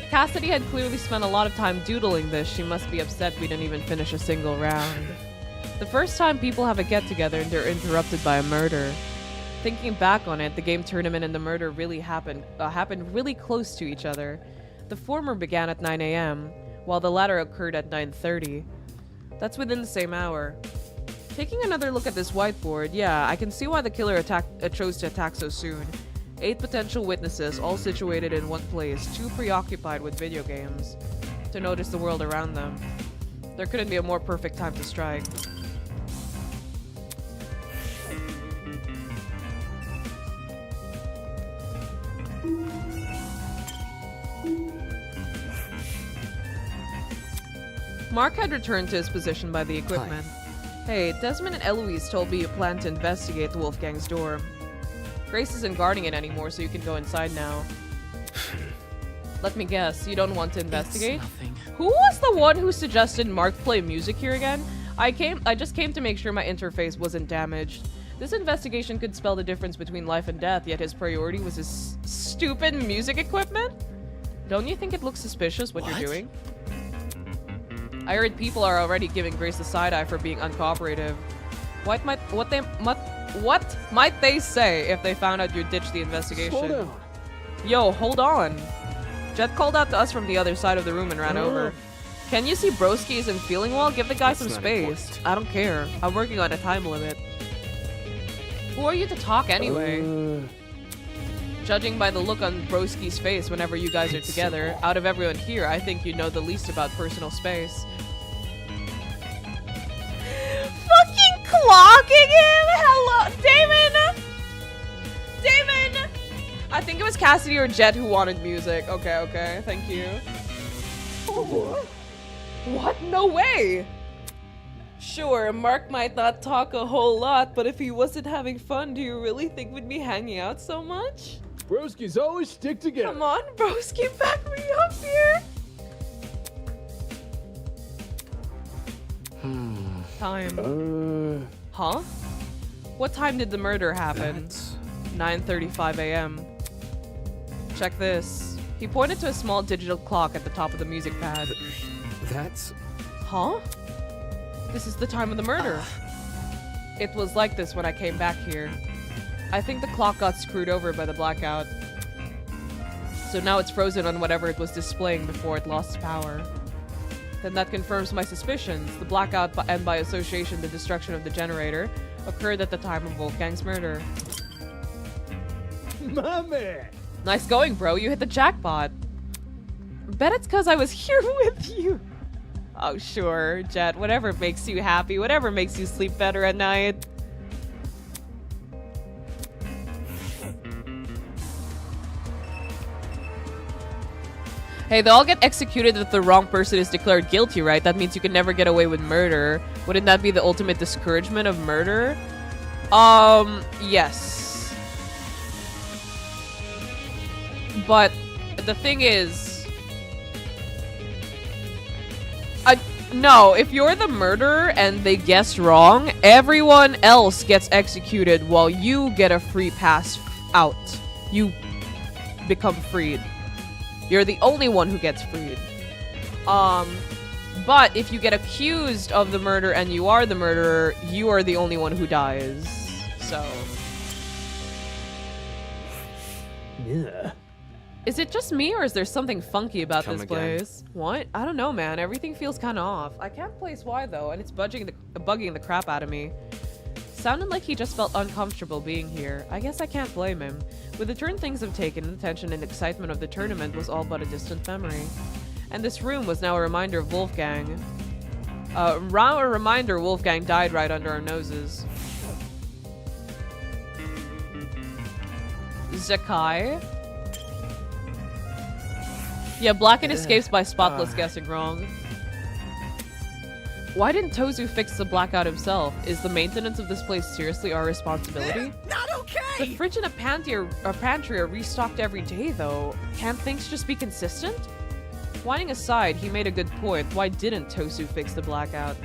Cassidy had clearly spent a lot of time doodling this. She must be upset we didn't even finish a single round. The first time people have a get-together and they're interrupted by a murder. Thinking back on it, the game tournament and the murder really happened really close to each other. The former began at 9 a.m., while the latter occurred at 9:30. That's within the same hour. Taking another look at this whiteboard, yeah, I can see why the killer chose to attack so soon. 8 potential witnesses, all situated in one place, too preoccupied with video games to notice the world around them. There couldn't be a more perfect time to strike. Mark had returned to his position by the equipment. Hey, Desmond and Eloise told me you plan to investigate the Wolfgang's door. Grace isn't guarding it anymore, so you can go inside now. Let me guess, you don't want to investigate? It's nothing. Who was the one who suggested Mark play music here again? I just came to make sure my interface wasn't damaged. This investigation could spell the difference between life and death, yet his priority was his stupid music equipment? Don't you think it looks suspicious what you're doing? I heard people are already giving Grace the side-eye for being uncooperative. What might they say if they found out you ditched the investigation? Slow down. Yo, hold on. Jet called out to us from the other side of the room and ran over. Can you see Broski isn't feeling well? Give the guy That's some not space. important. I don't care. I'm working on a time limit. Who are you to talk anyway? Judging by the look on Broski's face whenever you guys are together, out of everyone here, I think you know the least about personal space. Fucking clocking him! Hello, Damon! Damon! I think it was Cassidy or Jet who wanted music. Okay, thank you. What? No way! Sure, Mark might not talk a whole lot, but if he wasn't having fun, do you really think we'd be hanging out so much? Broskies always stick together. Come on, Broski, back me up here! Time. Huh? What time did the murder happen? 9:35 a.m. Check this. He pointed to a small digital clock at the top of the music pad. That's... Huh? This is the time of the murder. It was like this when I came back here. I think the clock got screwed over by the blackout. So now it's frozen on whatever it was displaying before it lost power. Then that confirms my suspicions. The blackout and by association the destruction of the generator occurred at the time of Wolfgang's murder. My man. Nice going, bro. You hit the jackpot. Bet it's because I was here with you. Oh, sure, Jet. Whatever makes you happy. Whatever makes you sleep better at night. Hey, they all get executed if the wrong person is declared guilty, right? That means you can never get away with murder. Wouldn't that be the ultimate discouragement of murder? Yes. But the thing is... no, if you're the murderer and they guessed wrong, everyone else gets executed while you get a free pass out. You become freed. You're the only one who gets freed. But if you get accused of the murder and you are the murderer, you are the only one who dies. So... Yeah. Is it just me, or is there something funky about Come this again. place? What? I don't know, man. Everything feels kind of off. I can't place why, though, and it's bugging the crap out of me. Sounded like he just felt uncomfortable being here. I guess I can't blame him. With the turn things have taken, the tension and excitement of the tournament was all but a distant memory. And this room was now a reminder of Wolfgang. A reminder Wolfgang died right under our noses. Zakai? Yeah, Blacken escapes by spotless guessing wrong. Why didn't Tozu fix the blackout himself? Is the maintenance of this place seriously our responsibility? Not okay! The fridge and a pantry are restocked every day, though. Can't things just be consistent? Whining aside, he made a good point. Why didn't Tosu fix the blackout?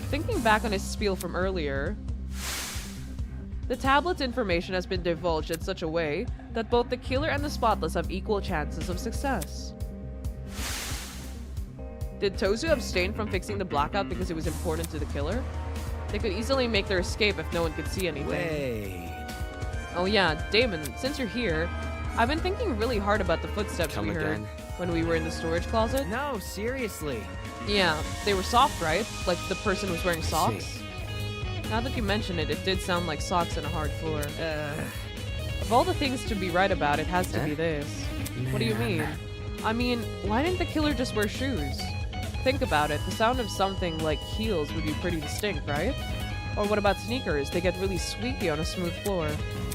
Thinking back on his spiel from earlier, the tablet's information has been divulged in such a way that both the killer and the spotless have equal chances of success. Did Tozu abstain from fixing the blackout because it was important to the killer? They could easily make their escape if no one could see anything. Wait. Oh yeah, Damon, since you're here, I've been thinking really hard about the footsteps Come we heard again. when we were in the storage closet. No, seriously. Yeah, they were soft, right? Like the person was wearing socks? See. Now that you mention it, it did sound like socks on a hard floor. Of all the things to be right about, it has to be this. What do you mean? I mean, why didn't the killer just wear shoes? Think about it, the sound of something like heels would be pretty distinct, right? Or what about sneakers? They get really squeaky on a smooth floor.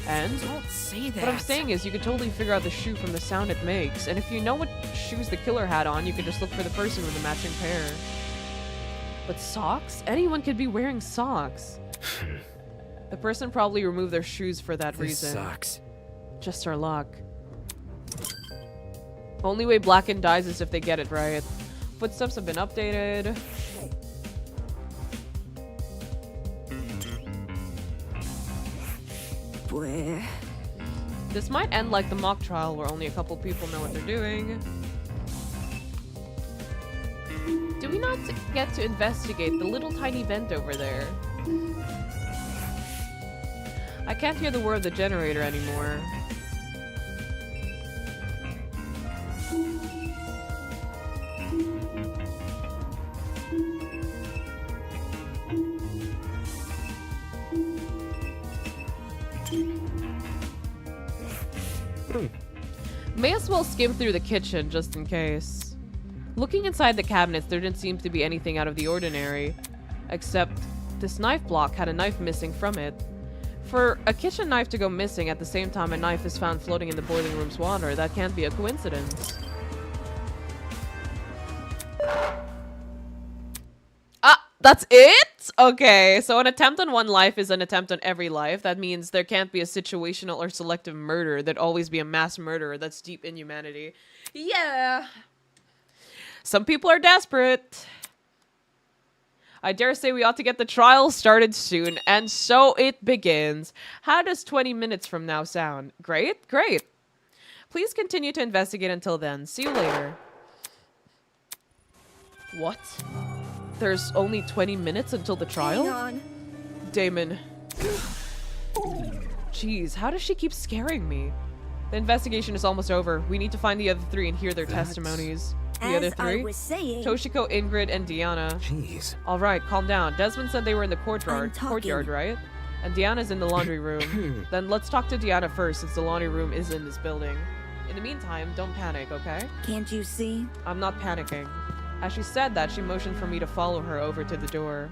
And Don't say that. what I'm saying is you could totally figure out the shoe from the sound it makes. And if you know what shoes the killer had on, you could just look for the person with the matching pair. But socks? Anyone could be wearing socks. The person probably removed their shoes for that This reason. sucks. Just our luck. Only way Blacken dies is if they get it right. Footsteps have been updated. Boy. This might end like the mock trial where only a couple people know what they're doing. Do we not get to investigate the little tiny vent over there? I can't hear the whir of the generator anymore. May as well skim through the kitchen just in case. Looking inside the cabinets, there didn't seem to be anything out of the ordinary. Except this knife block had a knife missing from it. For a kitchen knife to go missing at the same time a knife is found floating in the boiling room's water, that can't be a coincidence. Ah, that's it? Okay, so an attempt on one life is an attempt on every life. That means there can't be a situational or selective murder. There'd always be a mass murderer. That's deep inhumanity. Yeah. Some people are desperate. I dare say we ought to get the trial started soon, and so it begins. How does 20 minutes from now sound? Great, great. Please continue to investigate until then. See you later. What? There's only 20 minutes until the trial? Hang on. Damon. Jeez, how does she keep scaring me? The investigation is almost over. We need to find the other three and hear their testimonies. The other As three? I was saying, Toshiko, Ingrid, and Diana. Jeez. Alright, calm down. Desmond said they were in the I'm courtyard, talking. right? And Diana's in the laundry room. Then let's talk to Diana first, since the laundry room is in this building. In the meantime, don't panic, okay? can't you see? I'm not panicking. As she said that, she motioned for me to follow her over to the door.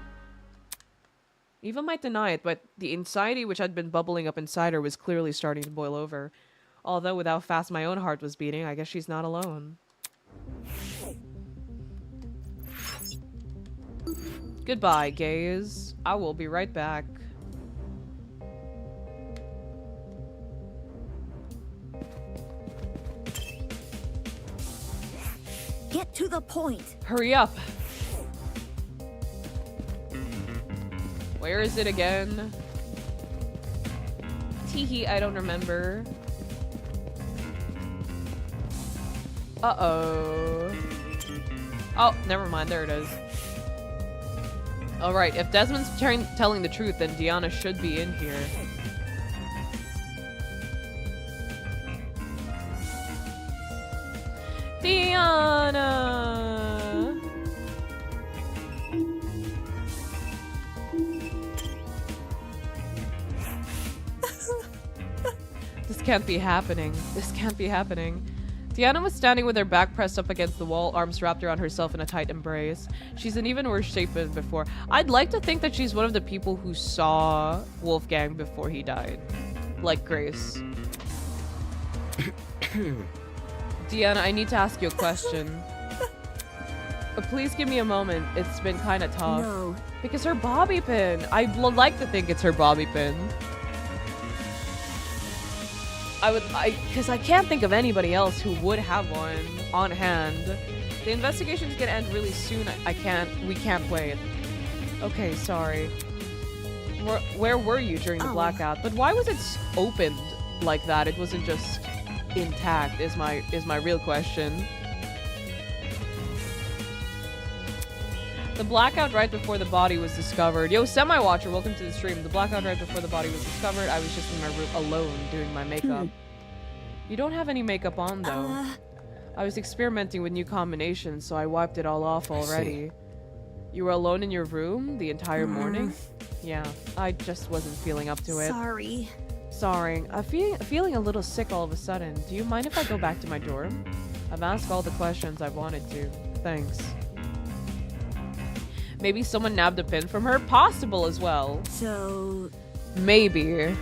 Eva might deny it, but the anxiety which had been bubbling up inside her was clearly starting to boil over. Although with how fast my own heart was beating, I guess she's not alone. Goodbye, gays. I will be right back. Get to the point. Hurry up. Where is it again? Teehee, I don't remember. Uh-oh. Oh, never mind. There it is. Alright, if Desmond's telling the truth, then Diana should be in here. Diana! This can't be happening. This can't be happening. Diana was standing with her back pressed up against the wall, arms wrapped around herself in a tight embrace. She's in even worse shape than before. I'd like to think that she's one of the people who saw Wolfgang before he died. Like Grace. Diana, I need to ask you a question. Please give me a moment. It's been kind of tough. No. Because her bobby pin. I'd like to think it's her bobby pin. Because I can't think of anybody else who would have one on hand. The investigation's gonna end really soon. We can't wait. Okay, sorry. Where were you during the blackout? But why was it opened like that? It wasn't just intact, is my real question. The blackout right before the body was discovered. Yo, Semi-Watcher, welcome to the stream. The blackout right before the body was discovered. I was just in my room alone doing my makeup. You don't have any makeup on, though. I was experimenting with new combinations, so I wiped it all off already. You were alone in your room the entire morning? Yeah, I just wasn't feeling up to it. Sorry. Sorry. I'm feeling a little sick all of a sudden. Do you mind if I go back to my dorm? I've asked all the questions I've wanted to. Thanks. Maybe someone nabbed a pin from her? Possible as well. So... Maybe.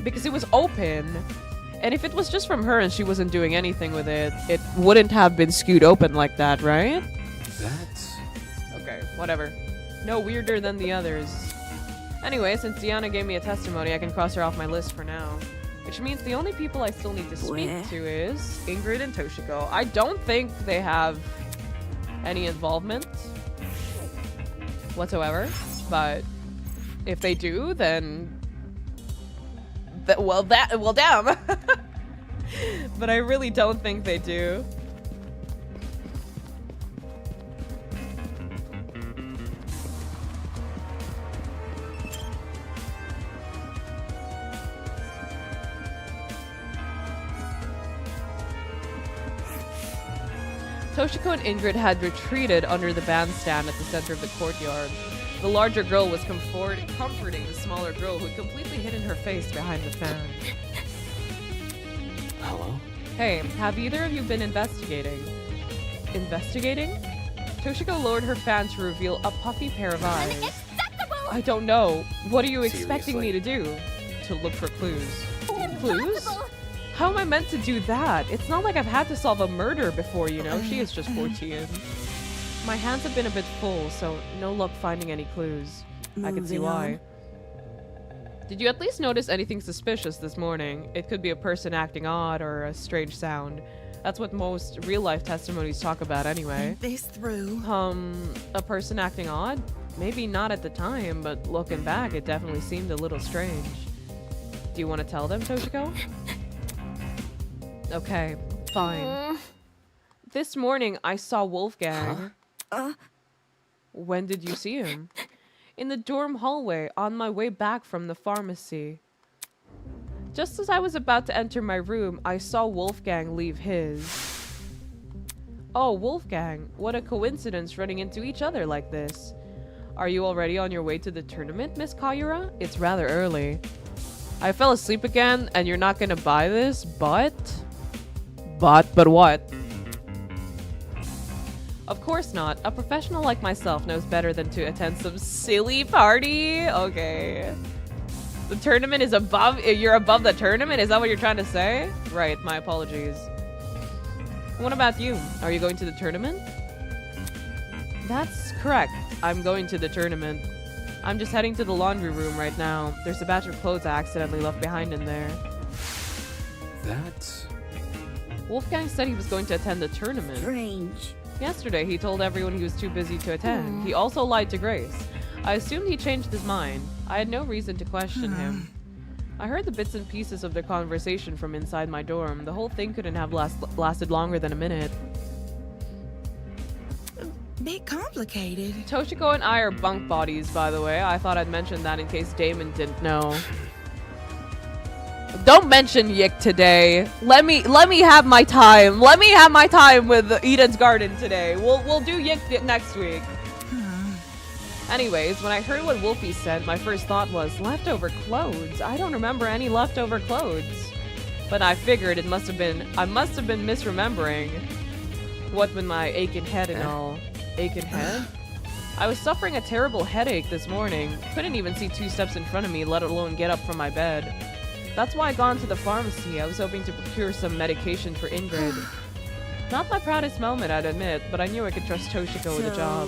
Because it was open. And if it was just from her and she wasn't doing anything with it, it wouldn't have been skewed open like that, right? That's... Okay, whatever. No weirder than the others. Anyway, since Diana gave me a testimony, I can cross her off my list for now. Which means the only people I still need to speak to is Ingrid and Toshiko. I don't think they have any involvement whatsoever, but if they do, then well damn. But I really don't think they do. Toshiko and Ingrid had retreated under the bandstand at the center of the courtyard. The larger girl was comforting the smaller girl who had completely hidden her face behind the fan. Hello? Hey, have either of you been investigating? Investigating? Toshiko lowered her fan to reveal a puffy pair of eyes. Unacceptable! I don't know. What are you expecting me Seriously? to do? To look for clues. Clues? Impossible! How am I meant to do that? It's not like I've had to solve a murder before, you know? She is just 14. My hands have been a bit full, so no luck finding any clues. I can see Moving why. on. Did you at least notice anything suspicious this morning? It could be a person acting odd or a strange sound. That's what most real-life testimonies talk about anyway. This through. A person acting odd? Maybe not at the time, but looking back, it definitely seemed a little strange. Do you want to tell them, Toshiko? Okay, fine. This morning, I saw Wolfgang. When did you see him? In the dorm hallway, on my way back from the pharmacy. Just as I was about to enter my room, I saw Wolfgang leave his. Oh, Wolfgang, what a coincidence running into each other like this. Are you already on your way to the tournament, Miss Kayura? It's rather early. I fell asleep again, and you're not gonna buy this, but what? Of course not. A professional like myself knows better than to attend some silly party. Okay. The tournament is above... You're above the tournament? Is that what you're trying to say? Right, my apologies. What about you? Are you going to the tournament? That's correct. I'm going to the tournament. I'm just heading to the laundry room right now. There's a batch of clothes I accidentally left behind in there. That's... Wolfgang said he was going to attend the tournament. Strange. Yesterday, he told everyone he was too busy to attend. He also lied to Grace. I assumed he changed his mind. I had no reason to question him. I heard the bits and pieces of their conversation from inside my dorm. The whole thing couldn't have lasted longer than a minute. Bit complicated. Toshiko and I are bunk buddies, by the way. I thought I'd mention that in case Damon didn't know. Don't mention Yik today. Let me have my time. Let me have my time with Eden's Garden today. We'll do Yik next week. Anyways, when I heard what Wolfie said, my first thought was leftover clothes. I don't remember any leftover clothes. But I figured I must have been misremembering. What with my aching head and all. Aching head? I was suffering a terrible headache this morning. Couldn't even see 2 steps in front of me, let alone get up from my bed. That's why I gone to the pharmacy. I was hoping to procure some medication for Ingrid. Not my proudest moment, I'd admit, but I knew I could trust Toshiko with a job.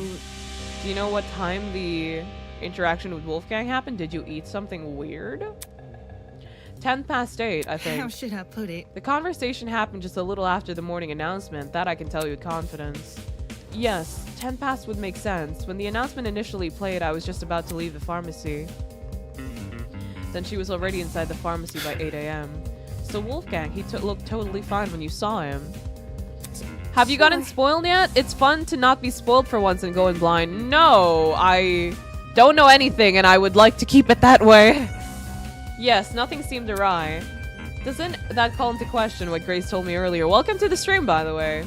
Do you know what time the interaction with Wolfgang happened? Did you eat something weird? 8:10, I think. How should I put it? The conversation happened just a little after the morning announcement. That I can tell you with confidence. Yes, 10 past would make sense. When the announcement initially played, I was just about to leave the pharmacy. Then she was already inside the pharmacy by 8 a.m. So Wolfgang, he looked totally fine when you saw him. Have you gotten spoiled yet? It's fun to not be spoiled for once and go in blind. No, I don't know anything and I would like to keep it that way. Yes, nothing seemed awry. Doesn't that call into question what Grace told me earlier? Welcome to the stream, by the way.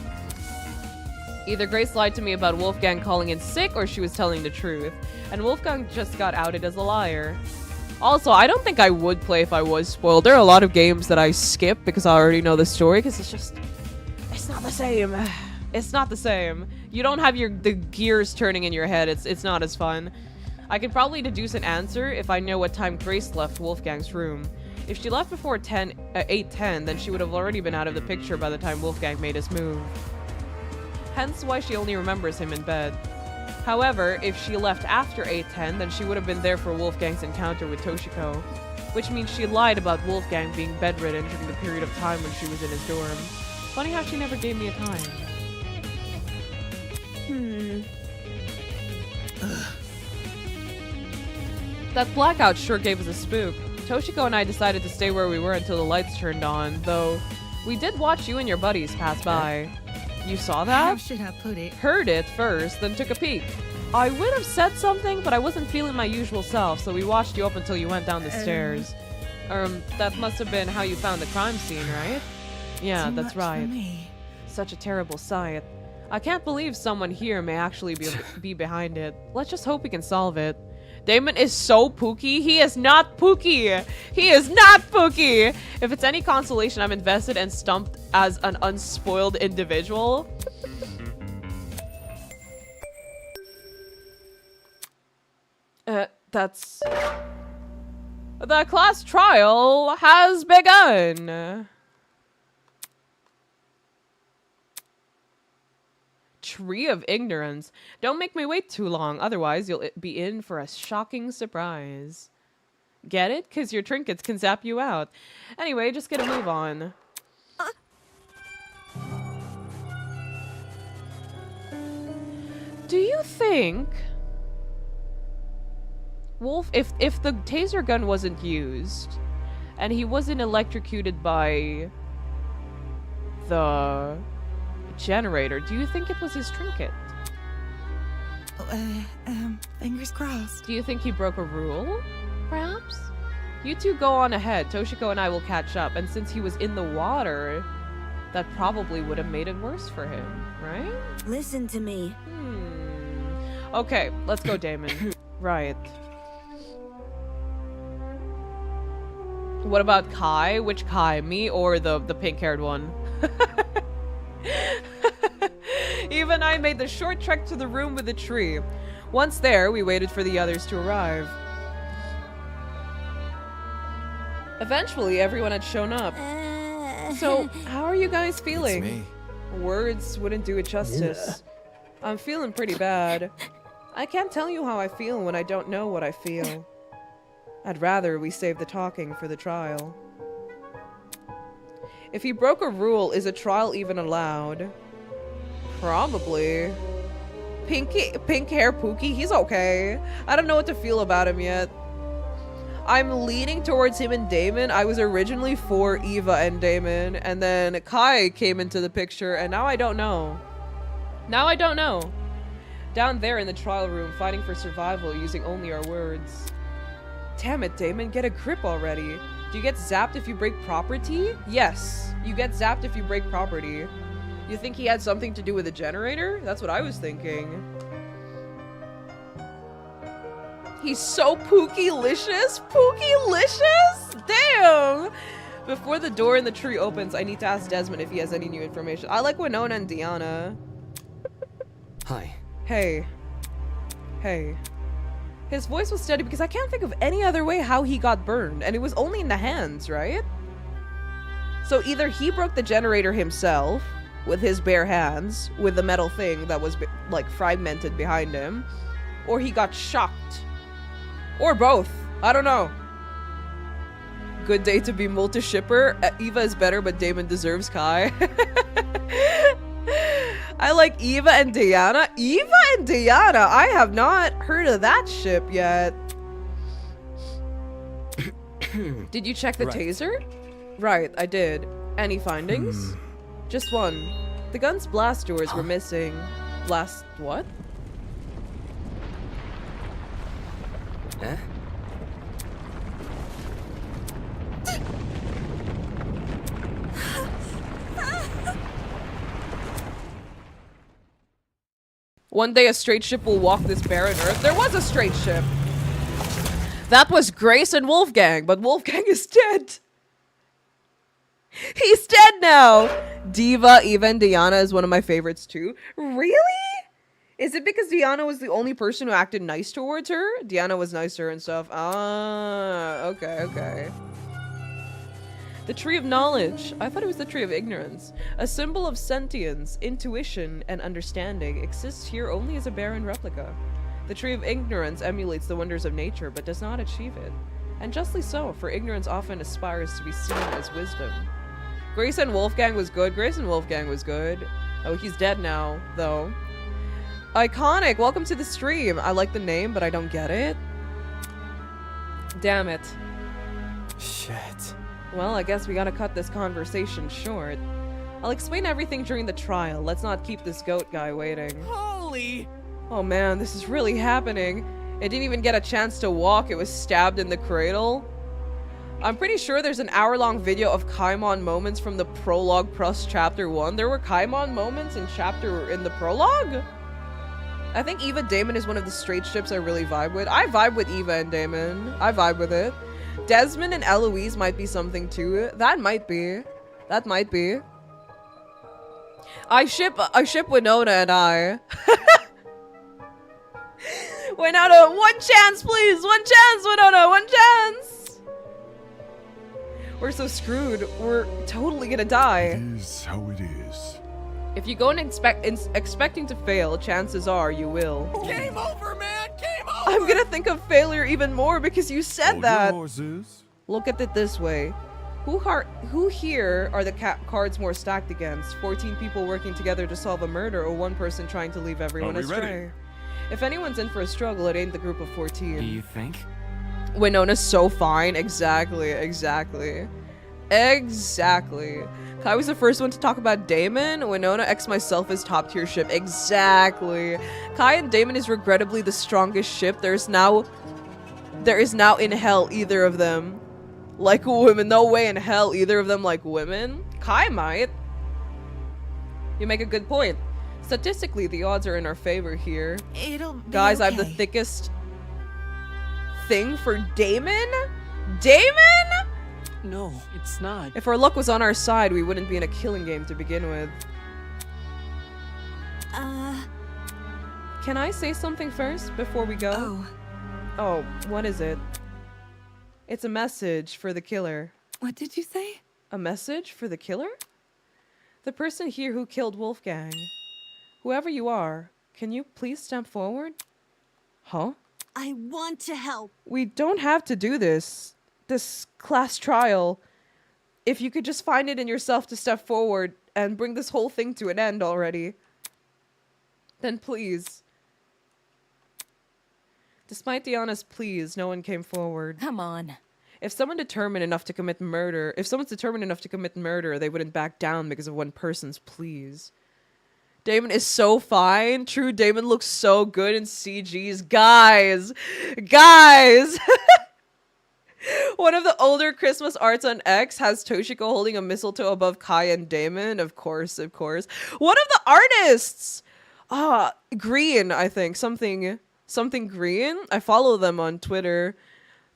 Either Grace lied to me about Wolfgang calling in sick or she was telling the truth. And Wolfgang just got outed as a liar. Also, I don't think I would play if I was spoiled. There are a lot of games that I skip because I already know the story because it's not the same. It's not the same. You don't have the gears turning in your head. It's not as fun. I could probably deduce an answer if I know what time Grace left Wolfgang's room. If she left before 8:10, then she would have already been out of the picture by the time Wolfgang made his move. Hence why she only remembers him in bed. However, if she left after 8:10, then she would have been there for Wolfgang's encounter with Toshiko. Which means she lied about Wolfgang being bedridden during the period of time when she was in his dorm. Funny how she never gave me a time. That blackout sure gave us a spook. Toshiko and I decided to stay where we were until the lights turned on, though we did watch you and your buddies pass by. You saw How that? should I put it? Heard it first, then took a peek. I would have said something, but I wasn't feeling my usual self, so we watched you up until you went down the stairs. That must have been how you found the crime scene, right? Yeah, Too that's much for right. me. Such a terrible sight. I can't believe someone here may actually be behind it. Let's just hope we can solve it. Damon is so pooky. He is not pooky. He is not pooky. If it's any consolation, I'm invested and stumped as an unspoiled individual. That's... The class trial has begun. Tree of Ignorance. Don't make me wait too long, otherwise you'll be in for a shocking surprise. Get it? 'Cause your trinkets can zap you out. Anyway, just get a move on. Do you think... Wolf, if the taser gun wasn't used, and he wasn't electrocuted by the generator, do you think it was his trinket? Fingers crossed. Do you think he broke a rule, perhaps? You two go on ahead. Toshiko and I will catch up, and since he was in the water, that probably would have made it worse for him, right? Listen to me. Okay, let's go, Damon. Right. What about Kai? Which Kai? Me or the pink-haired one? Eva and I made the short trek to the room with the tree. Once there, we waited for the others to arrive. Eventually, everyone had shown up. So, how are you guys feeling? It's me. Words wouldn't do it justice. I'm feeling pretty bad. I can't tell you how I feel when I don't know what I feel. I'd rather we save the talking for the trial. If he broke a rule, is a trial even allowed? Probably. Pink hair Pookie, he's okay. I don't know what to feel about him yet. I'm leaning towards him and Damon. I was originally for Eva and Damon, and then Kai came into the picture, and now I don't know. Now I don't know. Down there in the trial room, fighting for survival using only our words. Damn it, Damon, get a grip already. Do you get zapped if you break property? Yes, you get zapped if you break property. You think he had something to do with the generator? That's what I was thinking. He's so Pookie-licious? Pookie-licious? Damn! Before the door in the tree opens, I need to ask Desmond if he has any new information. I like Winona and Diana. Hi. Hey. Hey. His voice was steady because I can't think of any other way how he got burned, and it was only in the hands, right? So either he broke the generator himself with his bare hands, with the metal thing that was like fragmented behind him, or he got shocked. Or both. I don't know. Good day to be multi-shipper. Eva is better, but Damon deserves Kai. I like Eva and Diana. Eva and Diana? I have not heard of that ship yet. Did you check the taser? Right, I did. Any findings? Just one. The gun's blast doors were missing. Blast what? Eh? One day a straight ship will walk this barren earth. There was a straight ship. That was Grace and Wolfgang, but Wolfgang is dead. He's dead now. Diva, Eva, and Diana is one of my favorites too. Really? Is it because Diana was the only person who acted nice towards her? Diana was nice to her and stuff. Ah, okay. The Tree of Knowledge. I thought it was the Tree of Ignorance. A symbol of sentience, intuition, and understanding exists here only as a barren replica. The Tree of Ignorance emulates the wonders of nature, but does not achieve it. And justly so, for ignorance often aspires to be seen as wisdom. Grace and Wolfgang was good. Grace and Wolfgang was good. Oh, he's dead now, though. Iconic, welcome to the stream. I like the name, but I don't get it. Damn it. Shit. Well, I guess we gotta cut this conversation short. I'll explain everything during the trial. Let's not keep this goat guy waiting. Holy! Oh man, this is really happening. It didn't even get a chance to walk. It was stabbed in the cradle. I'm pretty sure there's an hour-long video of Kaimon moments from the prologue plus chapter 1. There were Kaimon moments in the prologue? I think Eva Damon is one of the straight ships I really vibe with. I vibe with Eva and Damon. I vibe with it. Desmond and Eloise might be something too. That might be. That might be. I ship Winona and I. Winona, one chance please! One chance, Winona! One chance! We're so screwed. We're totally gonna die. It is how it is. If you go in expecting to fail, chances are you will. Game over, man! Game over! I'm gonna think of failure even more because you said Hold that. your horses. Look at it this way. Who here are the cards more stacked against? 14 people working together to solve a murder, or one person trying to leave everyone Are we astray? ready? If anyone's in for a struggle, it ain't the group of 14. Do you think? Winona's so fine. Exactly. Exactly. Kai was the first one to talk about Damon. Winona X myself is top tier ship. Exactly. Kai and Damon is regrettably the strongest ship. There is now in hell either of them like women. No way in hell either of them like women. Kai might. You make a good point. Statistically, the odds are in our favor here. It'll be Guys, I have the okay. thickest thing for Damon? Damon? No, it's not. If our luck was on our side, we wouldn't be in a killing game to begin with. Can I say something first before we go? Oh, Oh, what is it? It's a message for the killer. what did you say? A message for the killer? The person here who killed Wolfgang. Whoever you are, can you please step forward? Huh? I want to help. We don't have to do this class trial. If you could just find it in yourself to step forward and bring this whole thing to an end already, then please. Despite Diana's pleas, no one came forward. Come on. If someone's determined enough to commit murder, they wouldn't back down because of one person's pleas. Damon is so fine. True, Damon looks so good in CGs. Guys! One of the older Christmas arts on X has Toshiko holding a mistletoe above Kai and Damon. Of course. One of the artists! Green, I think. Something Green. I follow them on Twitter.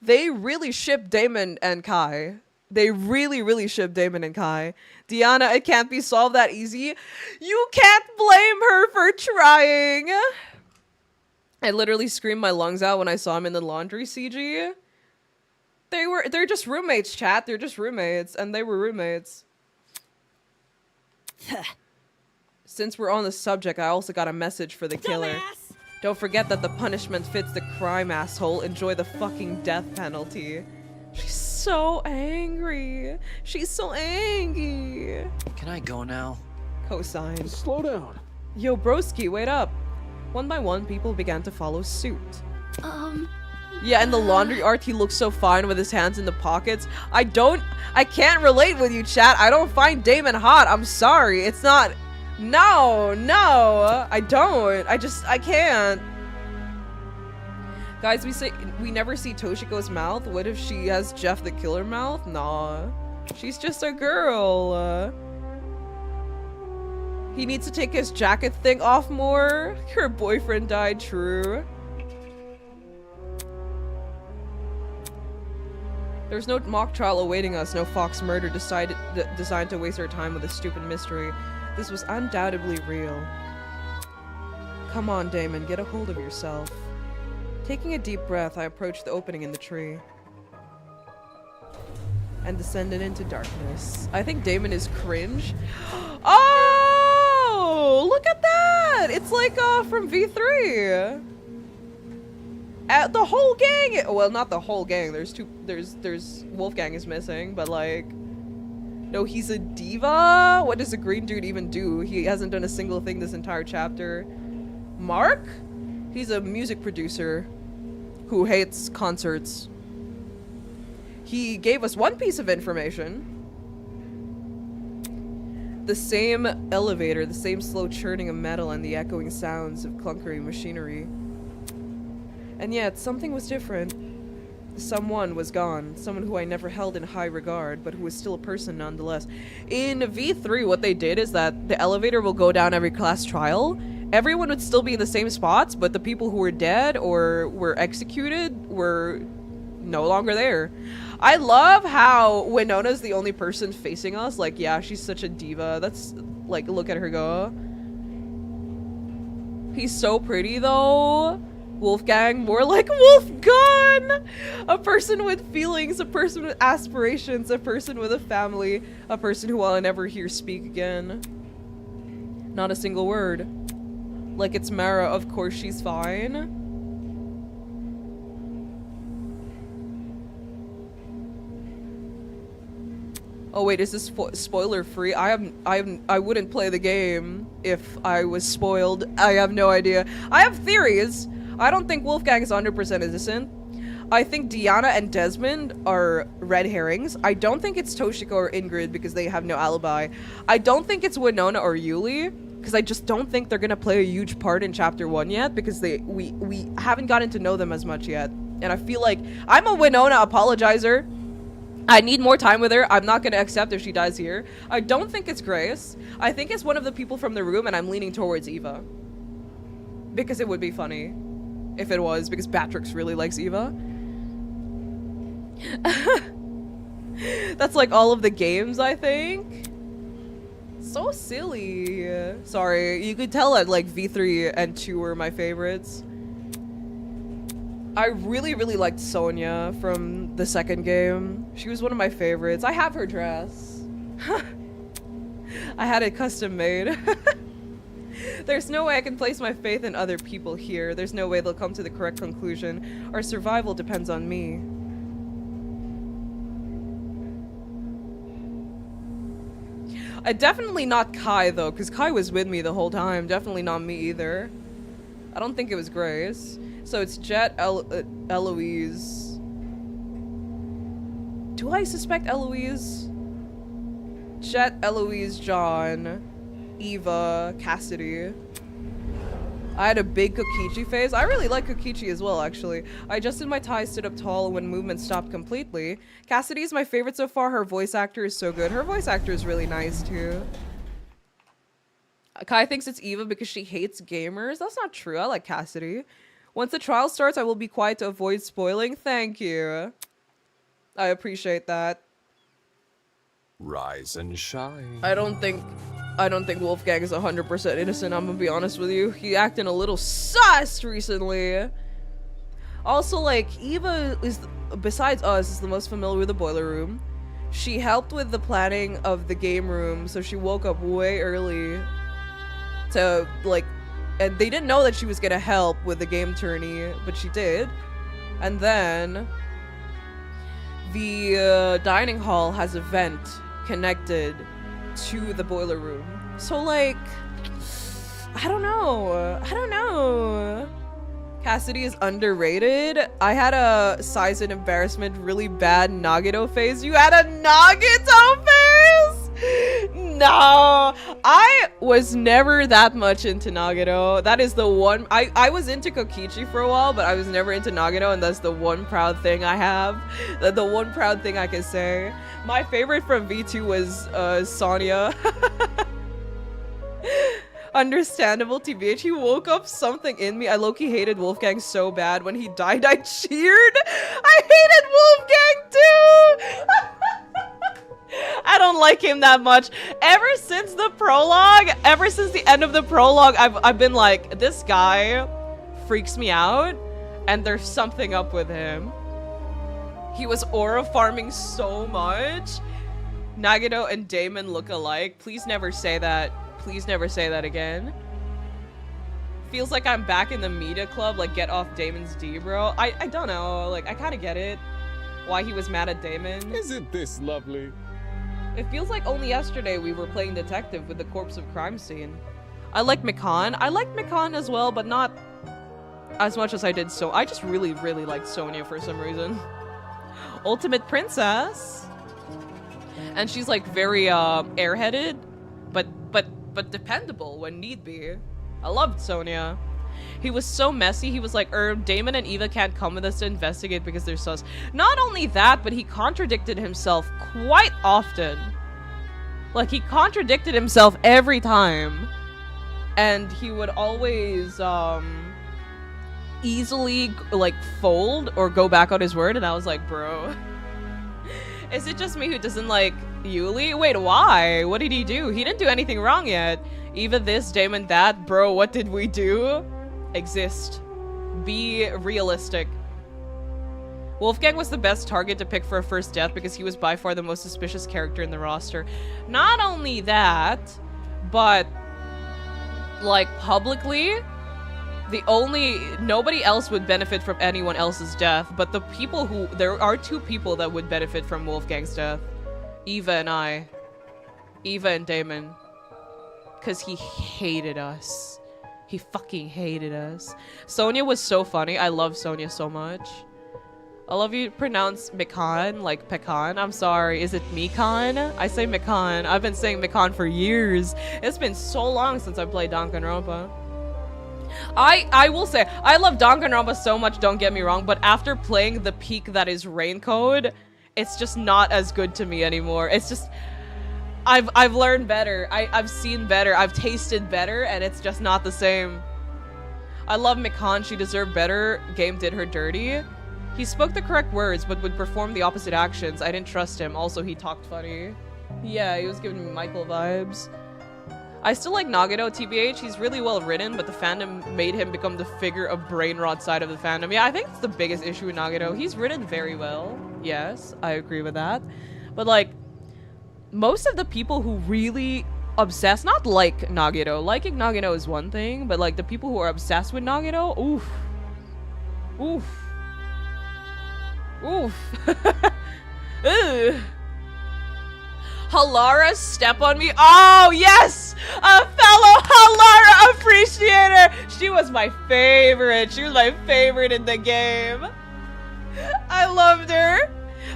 They really ship Damon and Kai. Really ship Damon and Kai. Diana, it can't be solved that easy. You can't blame her for trying. I literally screamed my lungs out when I saw him in the laundry CG. They're just roommates, chat. They're just roommates, and they were roommates. Since we're on the subject, I also got a message for the killer. Dumbass! Don't forget that the punishment fits the crime, asshole. Enjoy the fucking death penalty. She's so angry. She's so angry. Can I go now? Cosign. Slow down. Yo, broski, wait up. One by one, people began to follow suit. Yeah, in the laundry art, he looks so fine with his hands in the pockets. I can't relate with you, chat. I don't find Damon hot. I'm sorry. It's not... No, I don't. I can't. Guys, we never see Toshiko's mouth. What if she has Jeff the Killer mouth? Nah. She's just a girl. He needs to take his jacket thing off more. Her boyfriend died, true. There's no mock trial awaiting us, no Fox murder designed to waste our time with a stupid mystery. This was undoubtedly real. Come on, Damon, get a hold of yourself. Taking a deep breath, I approached the opening in the tree and descended into darkness. I think Damon is cringe. Oh, look at that! It's like from V3. The whole gang. Well, not the whole gang. There's Wolfgang is missing, but like. No, he's a diva? What does the green dude even do? He hasn't done a single thing this entire chapter. Mark? He's a music producer who hates concerts. He gave us one piece of information. The same elevator, the same slow churning of metal and the echoing sounds of clunkery machinery. And yet, something was different. someone was gone. Someone who I never held in high regard, but who was still a person nonetheless. In V3, what they did is that the elevator will go down every class trial. Everyone would still be in the same spots, but the people who were dead or were executed were no longer there. I love how Winona's the only person facing us. Like, yeah, she's such a diva. That's, like, look at her go. He's so pretty, though. Wolfgang, more like Wolfgang! A person with feelings, a person with aspirations, a person with a family, a person who I'll never hear speak again. Not a single word. Like it's Mara, of course she's fine. Oh wait, is this spoiler free? I wouldn't play the game if I was spoiled. I have no idea. I have theories. I don't think Wolfgang is 100% innocent. I think Diana and Desmond are red herrings. I don't think it's Toshiko or Ingrid because they have no alibi. I don't think it's Winona or Yuli because I just don't think they're gonna play a huge part in chapter 1 yet because we haven't gotten to know them as much yet. And I feel like I'm a Winona apologizer. I need more time with her. I'm not gonna accept if she dies here. I don't think it's Grace. I think it's one of the people from the room and I'm leaning towards Eva. Because it would be funny if it was, because Batrix really likes Eva. That's like all of the games, I think. So silly. Sorry, you could tell that like V3 and 2 were my favorites. I really liked Sonia from the second game. She was one of my favorites. I have her dress. I had it custom made. There's no way I can place my faith in other people here. There's no way they'll come to the correct conclusion. Our survival depends on me. Definitely not Kai though, because Kai was with me the whole time. Definitely not me either. I don't think it was Grace. So it's Jet, Eloise. Do I suspect Eloise? Jet, Eloise, John, Eva, Cassidy. I had a big Kokichi phase. I really like Kokichi as well, actually. I adjusted my tie, stood up tall when movement stopped completely. Cassidy is my favorite so far. Her voice actor is so good. Her voice actor is really nice, too. Kai thinks it's Eva because she hates gamers. That's not true. I like Cassidy. Once the trial starts, I will be quiet to avoid spoiling. Thank you. I appreciate that. Rise and shine. I don't think Wolfgang is 100% innocent, I'm gonna be honest with you. He acting a little sus recently. Also, like, Eva is, besides us, is the most familiar with the boiler room. She helped with the planning of the game room, so she woke up way early to, like, and they didn't know that she was gonna help with the game tourney, but she did. And then the dining hall has a vent connected to the boiler room. So like, I don't know. Cassidy is underrated. I had a size and embarrassment really bad Nagito phase. You had a Nagito phase? No, I was never that much into Nagito. That is the one. I was into Kokichi for a while, but I was never into Nagito, and that's the one proud thing I have. The one proud thing I can say. My favorite from V2 was Sonia. Understandable, TBH. He woke up something in me. I low-key hated Wolfgang so bad. When he died, I cheered. I hated Wolfgang too. I don't like him that much. Ever since the prologue, ever since the end of the prologue, I've been like, this guy freaks me out, and there's something up with him. He was aura farming so much. Nagito and Damon look alike. Please never say that. Please never say that again. Feels like I'm back in the media club, like get off Damon's D, bro. I don't know, like I kind of get it. Why he was mad at Damon. Isn't this lovely? It feels like only yesterday we were playing detective with the corpse of crime scene. I like Mikan. I liked Mikan as well, but not as much as I did so. I just really liked Sonia for some reason. Ultimate princess. And she's like very airheaded, but dependable when need be. I loved Sonia. He was so messy. He was like, Damon and Eva can't come with us to investigate because they're sus. Not only that, but he contradicted himself quite often. Like, he contradicted himself every time. And he would always, easily, like, fold or go back on his word. And I was like, bro, is it just me who doesn't like Yuli? Wait, why? What did he do? He didn't do anything wrong yet. Eva this, Damon that. Bro, what did we do? Exist. Be realistic. Wolfgang was the best target to pick for a first death because he was by far the most suspicious character in the roster. Not only that, but like publicly, nobody else would benefit from anyone else's death, but there are two people that would benefit from Wolfgang's death. Eva and I. Eva and Damon. Because he hated us. He fucking hated us. Sonia was so funny. I love Sonia so much. I love you pronounce Mikan like pecan. I'm sorry. Is it Mikan? I say Mikan. I've been saying Mikan for years. It's been so long since I played Danganronpa. I will say, I love Danganronpa so much, don't get me wrong, but after playing the peak that is Raincode, it's just not as good to me anymore. It's just... I've learned better. I've seen better. I've tasted better, and it's just not the same. I love Mikan. She deserved better. Game did her dirty. He spoke the correct words, but would perform the opposite actions. I didn't trust him. Also, he talked funny. Yeah, he was giving me Michael vibes. I still like Nagito, TBH. He's really well written, but the fandom made him become the figure of brainrot side of the fandom. Yeah, I think it's the biggest issue with Nagito. He's written very well. Yes, I agree with that. But like, most of the people who really obsess, not like Nagito. Liking Nagito is one thing, but like the people who are obsessed with Nagito, oof. Oof. Oof. Ugh. Halara, step on me. Oh, yes! A fellow Halara appreciator! She was my favorite. She was my favorite in the game. I loved her.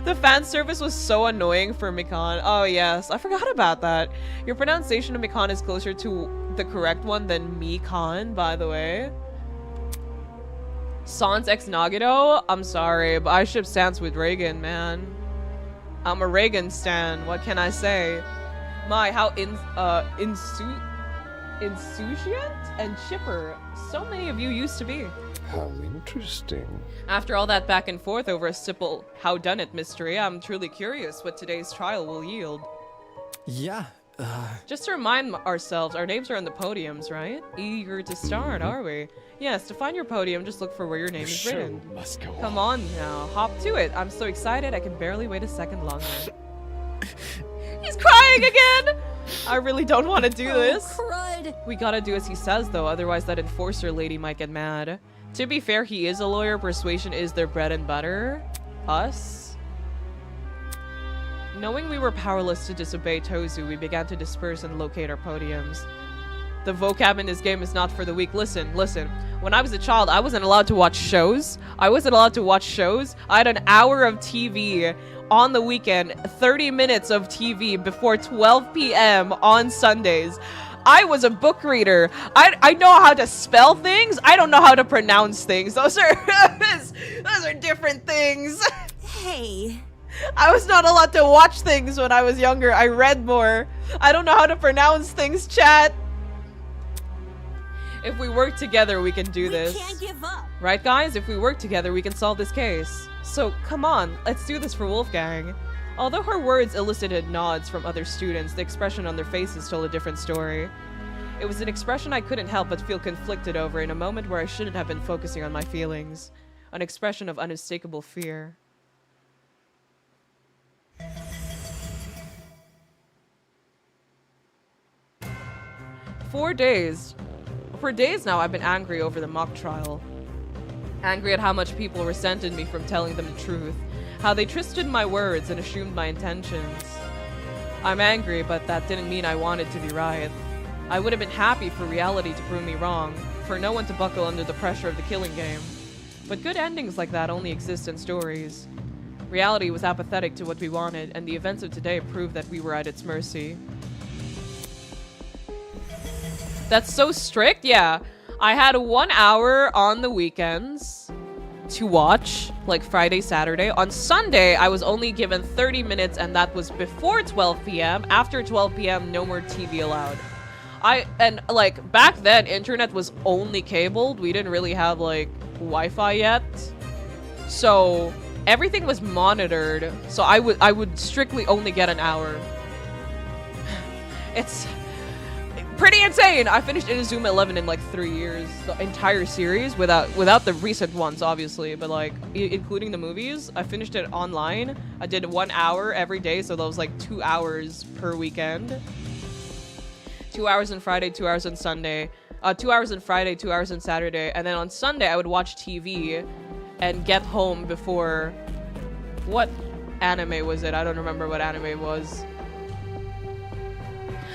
The fan service was so annoying for Mikan. Oh, yes. I forgot about that. Your pronunciation of Mikan is closer to the correct one than Mikan, by the way. Sans ex Nagito? I'm sorry, but I ship Sans with Reagan, man. I'm a Reagan stan. What can I say? My, how insouciant and chipper so many of you used to be. How interesting. After all that back and forth over a simple how-done-it mystery, I'm truly curious what today's trial will yield. Yeah. Just to remind ourselves, our names are on the podiums, right? Eager to start, are we? Yes, to find your podium, just look for where your name is written. Must go Come on now, hop to it. I'm so excited, I can barely wait a second longer. He's crying again! I really don't want to do this. Crud. We gotta do as he says, though, otherwise that enforcer lady might get mad. To be fair, he is a lawyer. Persuasion is their bread and butter. Us? Knowing we were powerless to disobey Tozu, we began to disperse and locate our podiums. The vocab in this game is not for the weak. Listen. When I was a child, I wasn't allowed to watch shows. I had an hour of TV on the weekend, 30 minutes of TV before 12 p.m. on Sundays. I was a book reader. I know how to spell things. I don't know how to pronounce things. Those are different things. Hey. I was not allowed to watch things when I was younger. I read more. I don't know how to pronounce things, chat. If we work together, we can do this. We can't give up. Right, guys? If we work together, we can solve this case. So, come on. Let's do this for Wolfgang. Although her words elicited nods from other students, the expression on their faces told a different story. It was an expression I couldn't help but feel conflicted over in a moment where I shouldn't have been focusing on my feelings. An expression of unmistakable fear. For days now, I've been angry over the mock trial. Angry at how much people resented me from telling them the truth. How they twisted my words and assumed my intentions. I'm angry, but that didn't mean I wanted to be right. I would have been happy for reality to prove me wrong, for no one to buckle under the pressure of the killing game. But good endings like that only exist in stories. Reality was apathetic to what we wanted, and the events of today proved that we were at its mercy. That's so strict? Yeah. I had 1 hour on the weekends to watch, like Friday, Saturday. On Sunday, I was only given 30 minutes, and that was before 12 p.m. After 12 p.m., no more TV allowed. Like, back then, internet was only cabled. We didn't really have, like, Wi-Fi yet. So, everything was monitored. So, I would strictly only get an hour. It's pretty insane. I finished Inazuma 11 in like 3 years, the entire series without the recent ones, obviously, but like including the movies. I finished it online. I did 1 hour every day, so that was like 2 hours per weekend. 2 hours on Friday, 2 hours on Sunday, 2 hours on Friday, 2 hours on Saturday, and then on Sunday I would watch TV and get home before. What anime was it? I don't remember what anime it was.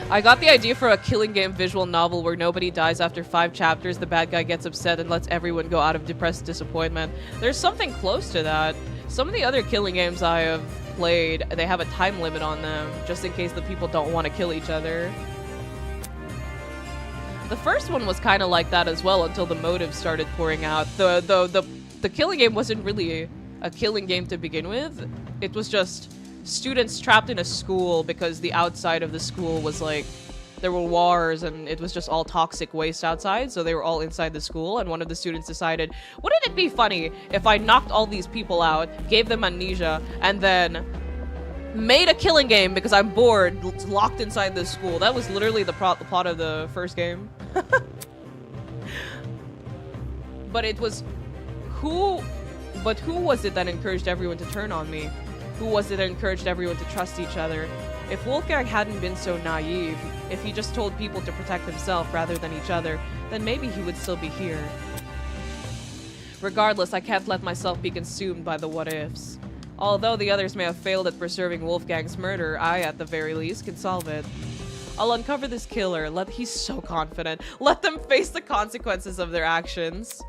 I got the idea for a killing game visual novel where nobody dies after 5 chapters, the bad guy gets upset and lets everyone go out of depressed disappointment. There's something close to that. Some of the other killing games I have played, they have a time limit on them, just in case the people don't want to kill each other. The first one was kind of like that as well until the motive started pouring out. The killing game wasn't really a killing game to begin with. It was just students trapped in a school because the outside of the school was like, there were wars and it was just all toxic waste outside, so they were all inside the school, and one of the students decided, wouldn't it be funny if I knocked all these people out, gave them amnesia, and then made a killing game because I'm bored, locked inside this school. That was literally the plot of the first game. But it was... Who was it that encouraged everyone to turn on me? Who was it that encouraged everyone to trust each other? If Wolfgang hadn't been so naive, if he just told people to protect himself rather than each other, then maybe he would still be here. Regardless, I can't let myself be consumed by the what-ifs. Although the others may have failed at preserving Wolfgang's murder, I, at the very least, can solve it. I'll uncover this killer. He's so confident. Let them face the consequences of their actions.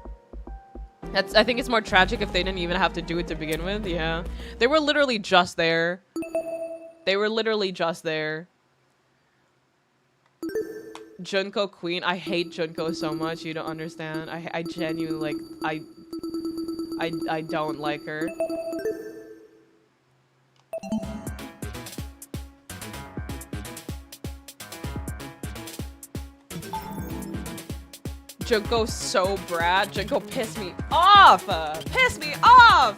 I think it's more tragic if they didn't even have to do it to begin with, yeah. They were literally just there. They were literally just there. Junko Queen. I hate Junko so much, you don't understand. I genuinely, like, I don't like her. Junko's so brat. Junko pissed me off! Piss me off!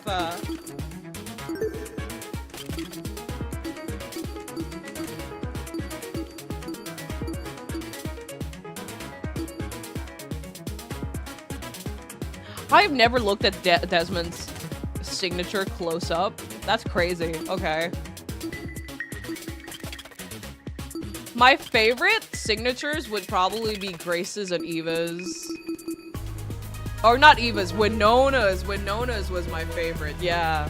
I've never looked at Desmond's signature close up. That's crazy. Okay. My favorite signatures would probably be Grace's and Eva's. Or not Eva's, Winona's. Winona's was my favorite, yeah.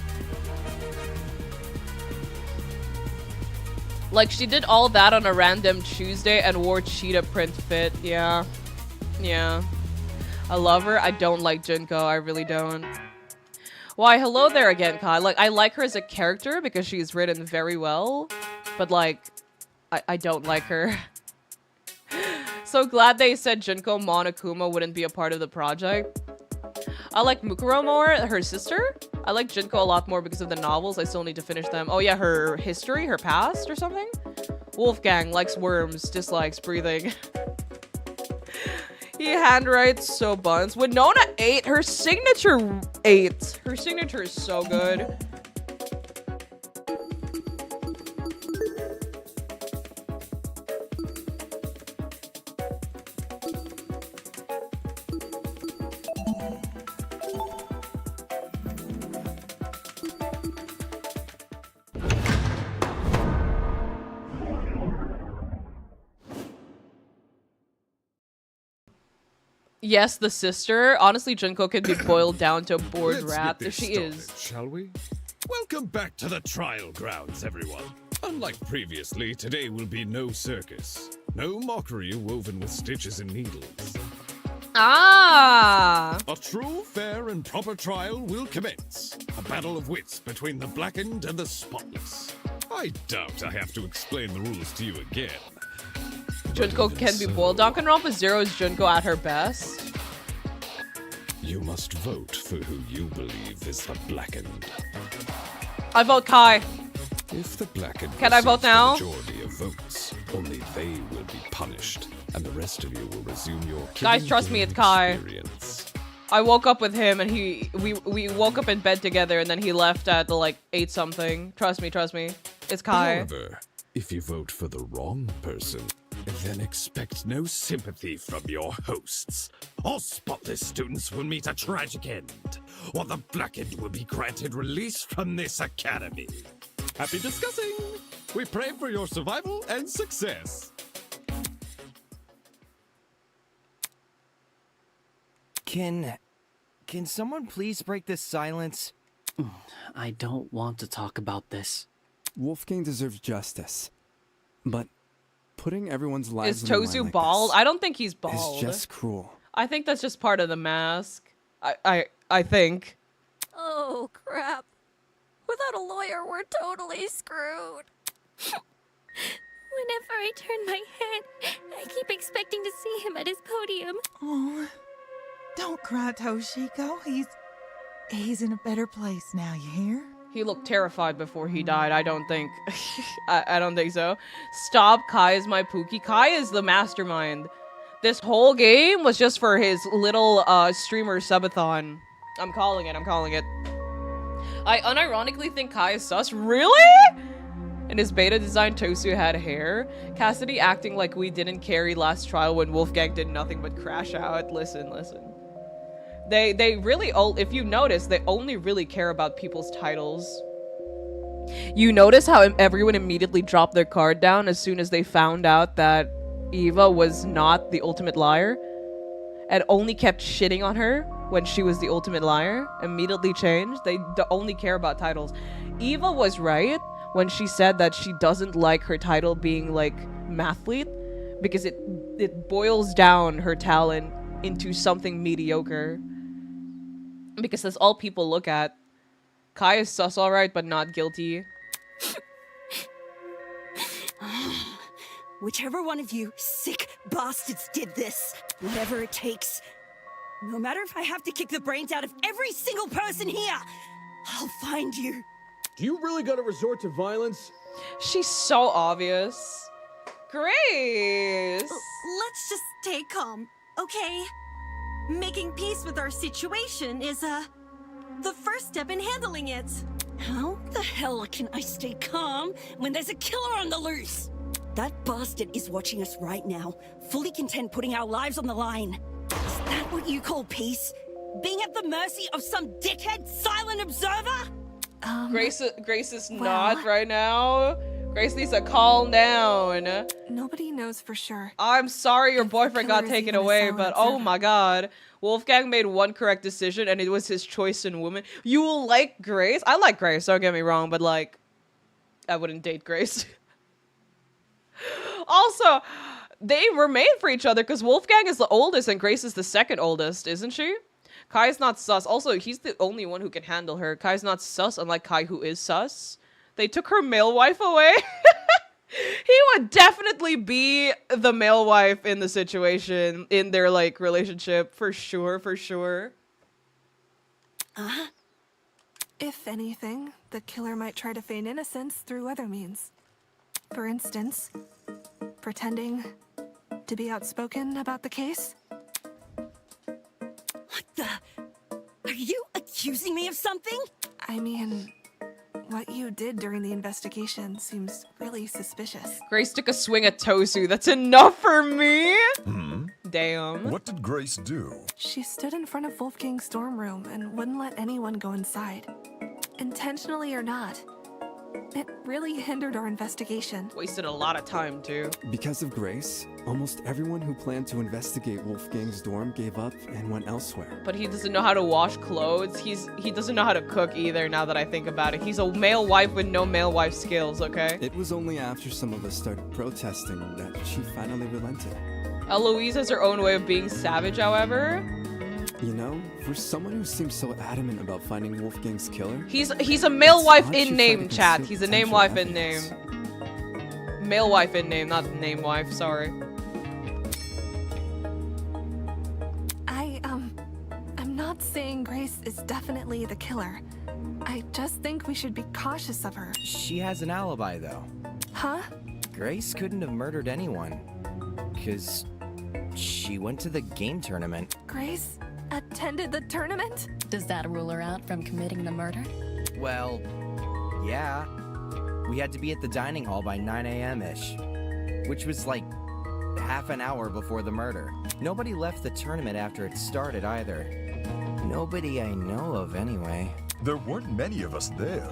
Like, she did all that on a random Tuesday and wore cheetah print fit, yeah. Yeah. I love her. I don't like Junko, I really don't. Why, hello there again, Kai. Like, I like her as a character because she's written very well. But, like, I don't like her. So glad they said Junko Monokuma wouldn't be a part of the project. I like Mukuro more, her sister. I like Junko a lot more because of the novels. I still need to finish them. Oh yeah, her history, her past or something? Wolfgang likes worms, dislikes breathing. He handwrites so buns. Winona 8, her signature 8. Her signature is so good. Yes, the sister. Honestly, Junko can be boiled down to a bored rat. There she is. Shall we? Welcome back to the trial grounds, everyone. Unlike previously, today will be no circus. No mockery woven with stitches and needles. Ah! A true, fair, and proper trial will commence. A battle of wits between the blackened and the spotless. I doubt I have to explain the rules to you again. Junko can be boiled. Danganronpa 0 is Junko at her best. You must vote for who you believe is the blackened. I vote Kai. If the blackened Can I vote receives the now? majority of votes, only they will be punished, and the rest of you will resume your Guys, killing trust me, game it's Kai. experience. I woke up with him and we woke up in bed together and then he left at like 8 something. Trust me. It's Kai. However, if you vote for the wrong person, then expect no sympathy from your hosts. All spotless students will meet a tragic end, or the blackened will be granted release from this academy. Happy discussing! We pray for your survival and success. Can someone please break this silence? I don't want to talk about this. Wolfgang deserves justice. But putting everyone's lives Is on the line Tozu like bald? this I don't think he's bald. is just cruel. I think that's just part of the mask. I think. Oh, crap. Without a lawyer, we're totally screwed. Whenever I turn my head, I keep expecting to see him at his podium. Oh, don't cry, Toshiko. He's in a better place now, you hear? He looked terrified before he died. I don't think. I don't think so. Stop. Kai is my Pookie. Kai is the mastermind. This whole game was just for his little streamer subathon. I'm calling it. I unironically think Kai is sus. Really? In his beta design, Tosu had hair. Cassidy acting like we didn't carry last trial when Wolfgang did nothing but crash out. Listen. They really, if you notice, they only really care about people's titles. You notice how everyone immediately dropped their card down as soon as they found out that Eva was not the ultimate liar and only kept shitting on her when she was the ultimate liar. Immediately changed. They only care about titles. Eva was right when she said that she doesn't like her title being like mathlete because it boils down her talent into something mediocre. Because that's all people look at. Kai is sus alright, but not guilty. Whichever one of you sick bastards did this, whatever it takes, no matter if I have to kick the brains out of every single person here, I'll find you. Do you really gotta resort to violence? She's so obvious. Grace! Let's just stay calm, okay? Making peace with our situation is, the first step in handling it. How the hell can I stay calm when there's a killer on the loose? That bastard is watching us right now, fully content putting our lives on the line. Is that what you call peace? Being at the mercy of some dickhead silent observer? Grace is not right now. Grace needs to calm down. Nobody knows for sure. I'm sorry your boyfriend got taken away, but oh my god. Wolfgang made one correct decision and it was his choice in woman. You will like Grace? I like Grace, don't get me wrong, but like, I wouldn't date Grace. Also, they were made for each other because Wolfgang is the oldest and Grace is the second oldest, isn't she? Kai's not sus. Also, he's the only one who can handle her. Kai's not sus, unlike Kai, who is sus. They took her male wife away. He would definitely be the male wife in the situation, in their, like, relationship. For sure. If anything, the killer might try to feign innocence through other means. For instance, pretending to be outspoken about the case. What the? Are you accusing me of something? I mean, what you did during the investigation seems really suspicious. Grace took a swing at Tosu. That's enough for me. Damn. What did Grace do? She stood in front of Wolfgang's dorm room and wouldn't let anyone go inside. Intentionally or not, it really hindered our investigation. Wasted a lot of time, too. Because of Grace, almost everyone who planned to investigate Wolfgang's dorm gave up and went elsewhere. But he doesn't know how to wash clothes. He doesn't know how to cook either, now that I think about it. He's a male wife with no male wife skills, okay? It was only after some of us started protesting that she finally relented. Eloise has her own way of being savage, however. You know, for someone who seems so adamant about finding Wolfgang's killer... He's a male wife odd in she name, tried to chat. conceal He's a name potential wife in name. evidence. Male wife in name, not name wife, sorry. I'm not definitely the killer. I just think we should be cautious of her. She has an alibi, though. Huh? Grace couldn't have murdered anyone. 'Cause she went to the game tournament. Grace attended the tournament? Does that rule her out from committing the murder? Well, yeah. We had to be at the dining hall by 9 a.m.-ish. Which was like half an hour before the murder. Nobody left the tournament after it started either. Nobody I know of, anyway. There weren't many of us there.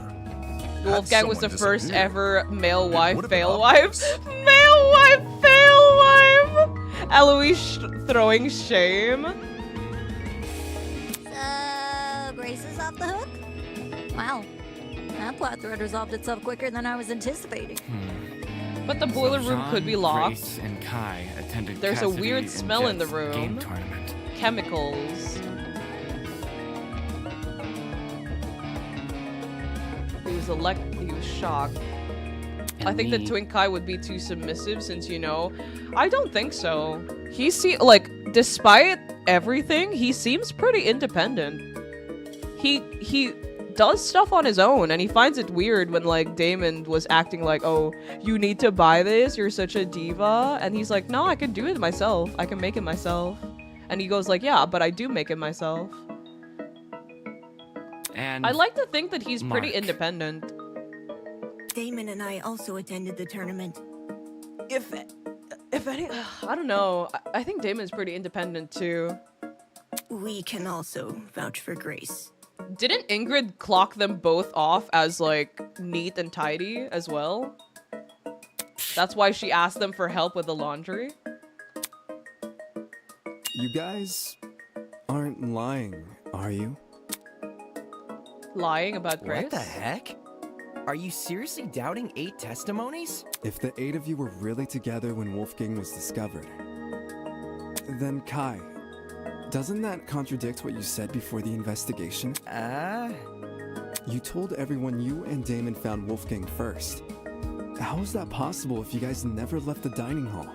Wolfgang was the first ever male wife would've fail been wife. obvious. Male wife fail wife! Eloise throwing shame. So, Grace is off the hook? Wow. That plot thread resolved itself quicker than I was anticipating. But the boiler room could be locked. Grace and Kai attended There's a Cassidy weird and smell in the Jet's room. game tournament. Chemicals. He was shocked. I think that Twin Kai would be too submissive since, you know, I don't think so. Like, despite everything, he seems pretty independent. He does stuff on his own, and he finds it weird when, like, Damon was acting like, oh, you need to buy this, you're such a diva, and he's like, no, I can do it myself. I can make it myself. And he goes like, yeah, but I do make it myself. And I like to think that he's pretty Mark. independent. Damon and I also attended the tournament. If any, I don't know. I think Damon's pretty independent too. We can also vouch for Grace. Didn't Ingrid clock them both off as like neat and tidy as well? That's why she asked them for help with the laundry. You guys aren't lying, are you? Lying about Grace? What the heck? Are you seriously doubting 8 testimonies? If the 8 of you were really together when Wolfgang was discovered, then Kai, doesn't that contradict what you said before the investigation? You told everyone you and Damon found Wolfgang first. How is that possible if you guys never left the dining hall?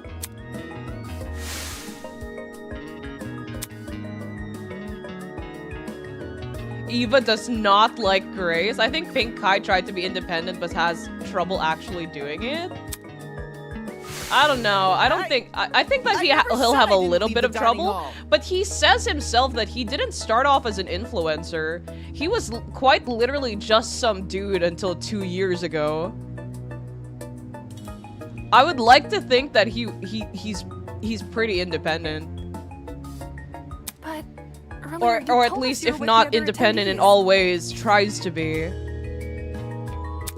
Eva does not like Grace. I think Pink Kai tried to be independent but has trouble actually doing it. I don't know. I think that he'll have a little bit of trouble, but he says himself that he didn't start off as an influencer. He was quite literally just some dude until 2 years ago. I would like to think that he's pretty independent. But or at least, if not independent in all ways, tries to be.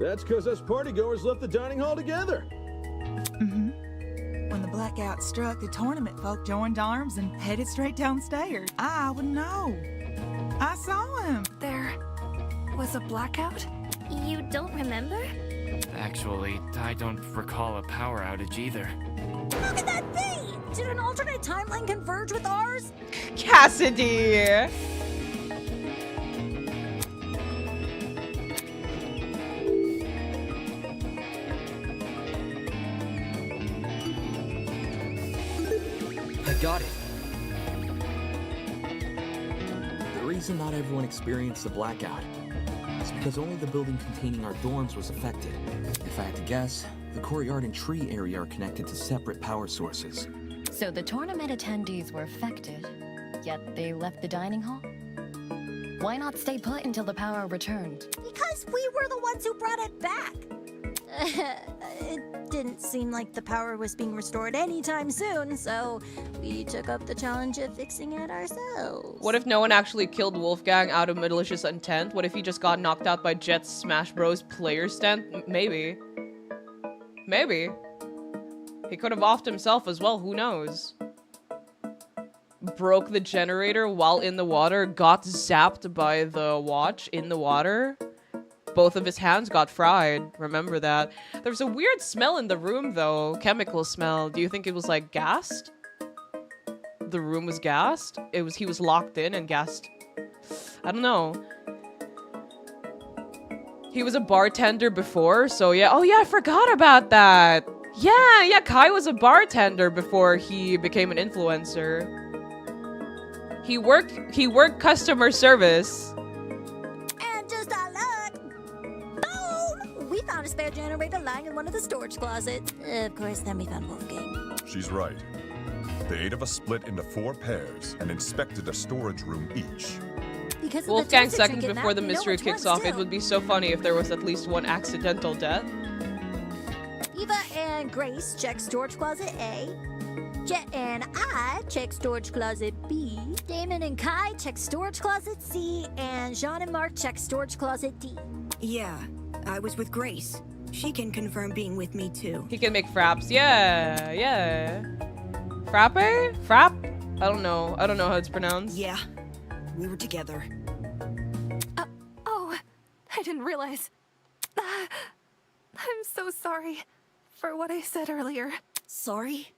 That's because us partygoers left the dining hall together. Mm-hmm. When the blackout struck, the tournament folk joined arms and headed straight downstairs. I would know. I saw him. There was a blackout? You don't remember? Actually, I don't recall a power outage either. How could that be? Did an alternate timeline converge with ours? Cassidy! I got it. The reason not everyone experienced the blackout is because only the building containing our dorms was affected. If I had to guess, the courtyard and tree area are connected to separate power sources. So the tournament attendees were affected, yet they left the dining hall? Why not stay put until the power returned? Because we were the ones who brought it back. It didn't seem like the power was being restored anytime soon, so we took up the challenge of fixing it ourselves. What if no one actually killed Wolfgang out of malicious intent? What if he just got knocked out by Jet's Smash Bros. Player stand? Maybe. Maybe. He could have offed himself as well, who knows? Broke the generator while in the water, got zapped by the watch in the water. Both of his hands got fried. Remember that. There's a weird smell in the room, though. Chemical smell. Do you think it was, like, gassed? The room was gassed? He was locked in and gassed. I don't know. He was a bartender before, so yeah. Oh, yeah, I forgot about that. Yeah, Kai was a bartender before he became an influencer. He worked customer service. a spare generator lying in one of the storage closets. Of course, then we found Wolfgang. She's right. The 8 of us split into 4 pairs and inspected a storage room each. Wolfgang seconds before the mystery kicks off. It would be so funny if there was at least one accidental death. Eva and Grace check storage closet A. Jet and I check storage closet B. Damon and Kai check storage closet C. And Jean and Mark check storage closet D. Yeah, I was with Grace. She can confirm being with me too. He can make fraps. Yeah, yeah. Frappe? Frap? I don't know how it's pronounced. Yeah, we were together. Oh, I didn't realize. I'm so sorry for what I said earlier. Sorry?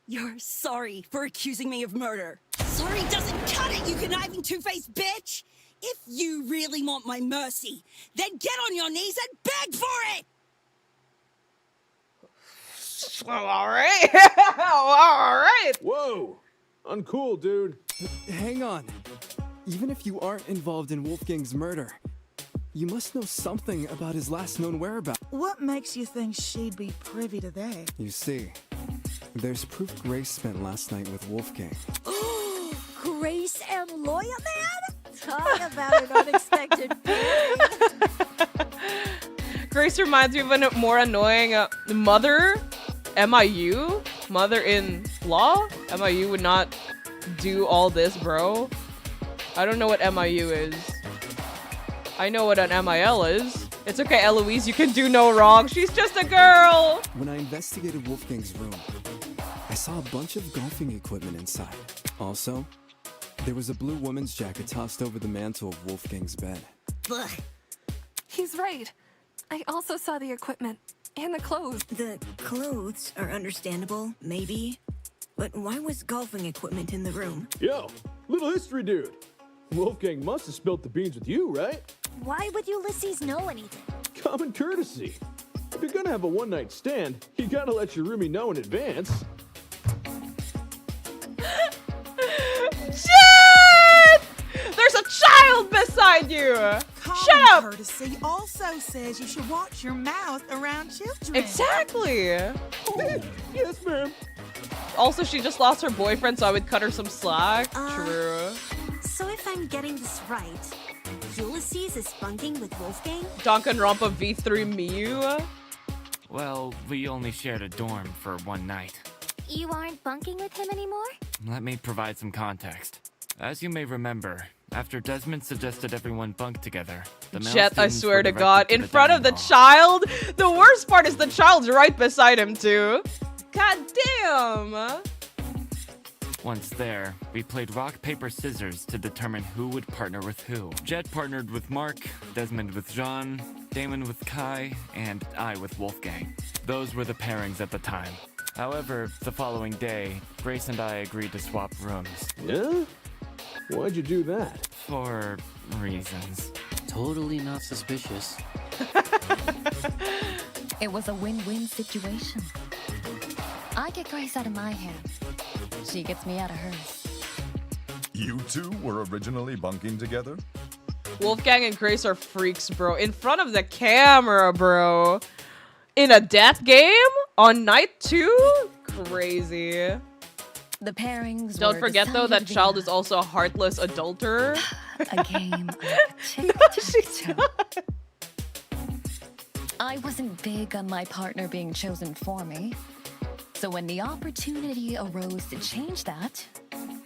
You're sorry for accusing me of murder. Sorry doesn't cut it, you conniving two-faced bitch! If you really want my mercy, then get on your knees and beg for it! Alright. Alright. Whoa! Uncool, dude. Hang on. Even if you aren't involved in Wolfgang's murder, you must know something about his last known whereabouts. What makes you think she'd be privy to that? You see, there's proof Grace spent last night with Wolfgang. Grace and Lawyer Man? Talk about an unexpected pairing. Grace reminds me of a more annoying mother. MIU? Mother-in-law? MIU would not do all this, bro. I don't know what MIU is. I know what an MIL is. It's okay, Eloise, you can do no wrong. She's just a girl! When I investigated Wolfgang's room, I saw a bunch of golfing equipment inside. Also, there was a blue woman's jacket tossed over the mantle of Wolfgang's bed. Ugh. He's right. I also saw the equipment and the clothes. The clothes are understandable, maybe. But why was golfing equipment in the room? Yo, little history dude. Wolfgang must have spilt the beans with you, right? Why would Ulysses know anything? Common courtesy. If you're gonna have a one-night stand, you gotta let your roomie know in advance. Shit! There's a child beside you! Shut up! Courtesy also says you should watch your mouth around children. Exactly! Yes, ma'am. Also, she just lost her boyfriend, so I would cut her some slack. True. So if I'm getting this right, Ulysses is bunking with Wolfgang? Danganronpa V3 Miyu? Well, we only shared a dorm for one night. You aren't bunking with him anymore? Let me provide some context. As you may remember, after Desmond suggested everyone bunk together, the male Jet, I students swear were to directed God, to in the front of the dining hall. child? The worst part is the child's right beside him, too. God damn! Once there, we played rock, paper, scissors to determine who would partner with who. Jet partnered with Mark, Desmond with Jean, Damon with Kai, and I with Wolfgang. Those were the pairings at the time. However, the following day, Grace and I agreed to swap rooms. Yeah? Why'd you do that? For reasons. Totally not suspicious. It was a win-win situation. I get Grace out of my hair. She gets me out of hers. You two were originally bunking together? Wolfgang and Grace are freaks, bro. In front of the camera, bro. In a death game? On night 2? Crazy. The pairings Don't were forget, though, that decided child is also a heartless adulterer. a game of No, she's not. I wasn't big on my partner being chosen for me. So when the opportunity arose to change that,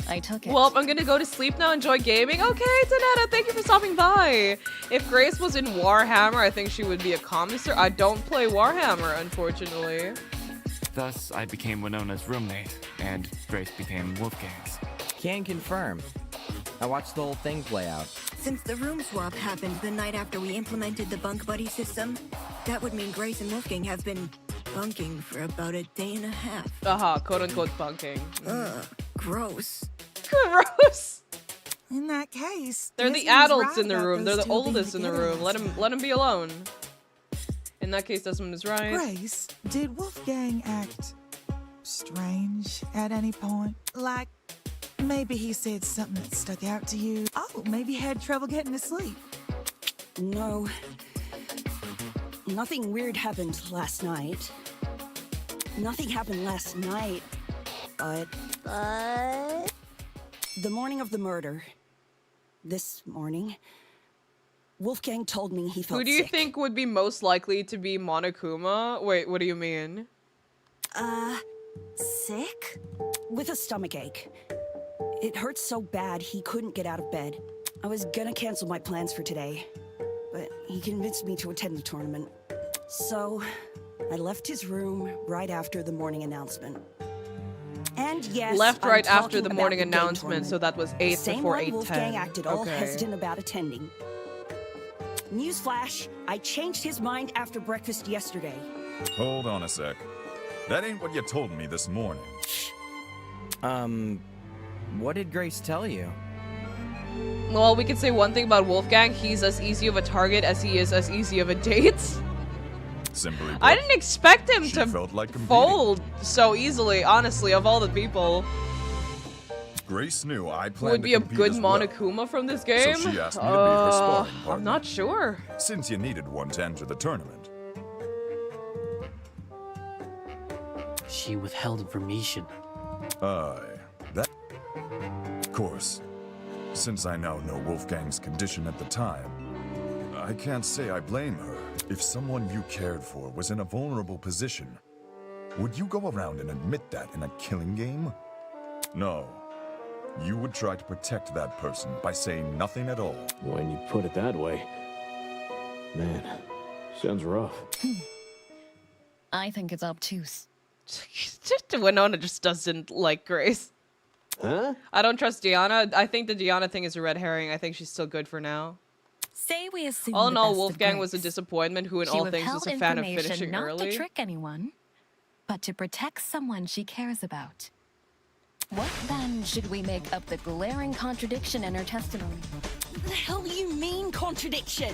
I took it. Well, I'm gonna go to sleep now. Enjoy gaming. Okay, Tanetta, thank you for stopping by. If Grace was in Warhammer, I think she would be a commissar. I don't play Warhammer, unfortunately. Thus, I became Winona's roommate, and Grace became Wolfgang's. Can confirm. I watched the whole thing play out. Since the room swap happened the night after we implemented the bunk buddy system, that would mean Grace and Wolfgang have been bunking for about a day and a half. Quote-unquote bunking. Ugh, gross. Gross. In that case, They're Disney the was adults right in the about room. They're those the two being oldest in the together room. last Let him be alone. In that case, Desmond is right. Grace, did Wolfgang act strange at any point? Like, maybe he said something that stuck out to you? Oh, maybe he had trouble getting to sleep? No. Nothing weird happened last night. Nothing happened last night, but... The morning of the murder, this morning, Wolfgang told me he felt Who do you sick. think would be most likely to be Monokuma? Wait, what do you mean? Sick? With a stomach ache. It hurt so bad he couldn't get out of bed. I was gonna cancel my plans for today, but he convinced me to attend the tournament. So, I left his room right after the morning announcement. And yes, Left I'm right after talking the about morning the game announcement, so that was 8 Same before one 8:10. Wolfgang acted all Okay. hesitant about attending. Newsflash, I changed his mind after breakfast yesterday. Hold on a sec. That ain't what you told me this morning. What did Grace tell you? Well, we could say one thing about Wolfgang. He's as easy of a target as he is as easy of a date. Simply put, I didn't expect him she to felt like competing. fold so easily, honestly, of all the people. Grace knew I Who planned would be to a compete good as well. Monokuma from this game? So she asked me to be her sparring partner. I'm not sure. Since you needed one to enter the tournament. She withheld information. That... Of course. Since I now know Wolfgang's condition at the time, I can't say I blame her. If someone you cared for was in a vulnerable position, would you go around and admit that in a killing game? No. You would try to protect that person by saying nothing at all. When you put it that way, man, sounds rough. I think it's obtuse. Winona just doesn't like Grace. Huh? I don't trust Diana. I think the Diana thing is a red herring. I think she's still good for now. Say we assume All in the all, best of Wolfgang was a Grace. disappointment who in She all things was withheld a fan of information finishing not early. to trick anyone, but to protect someone she cares about. What then should we make up the glaring contradiction in her testimony? What the hell do you mean, contradiction?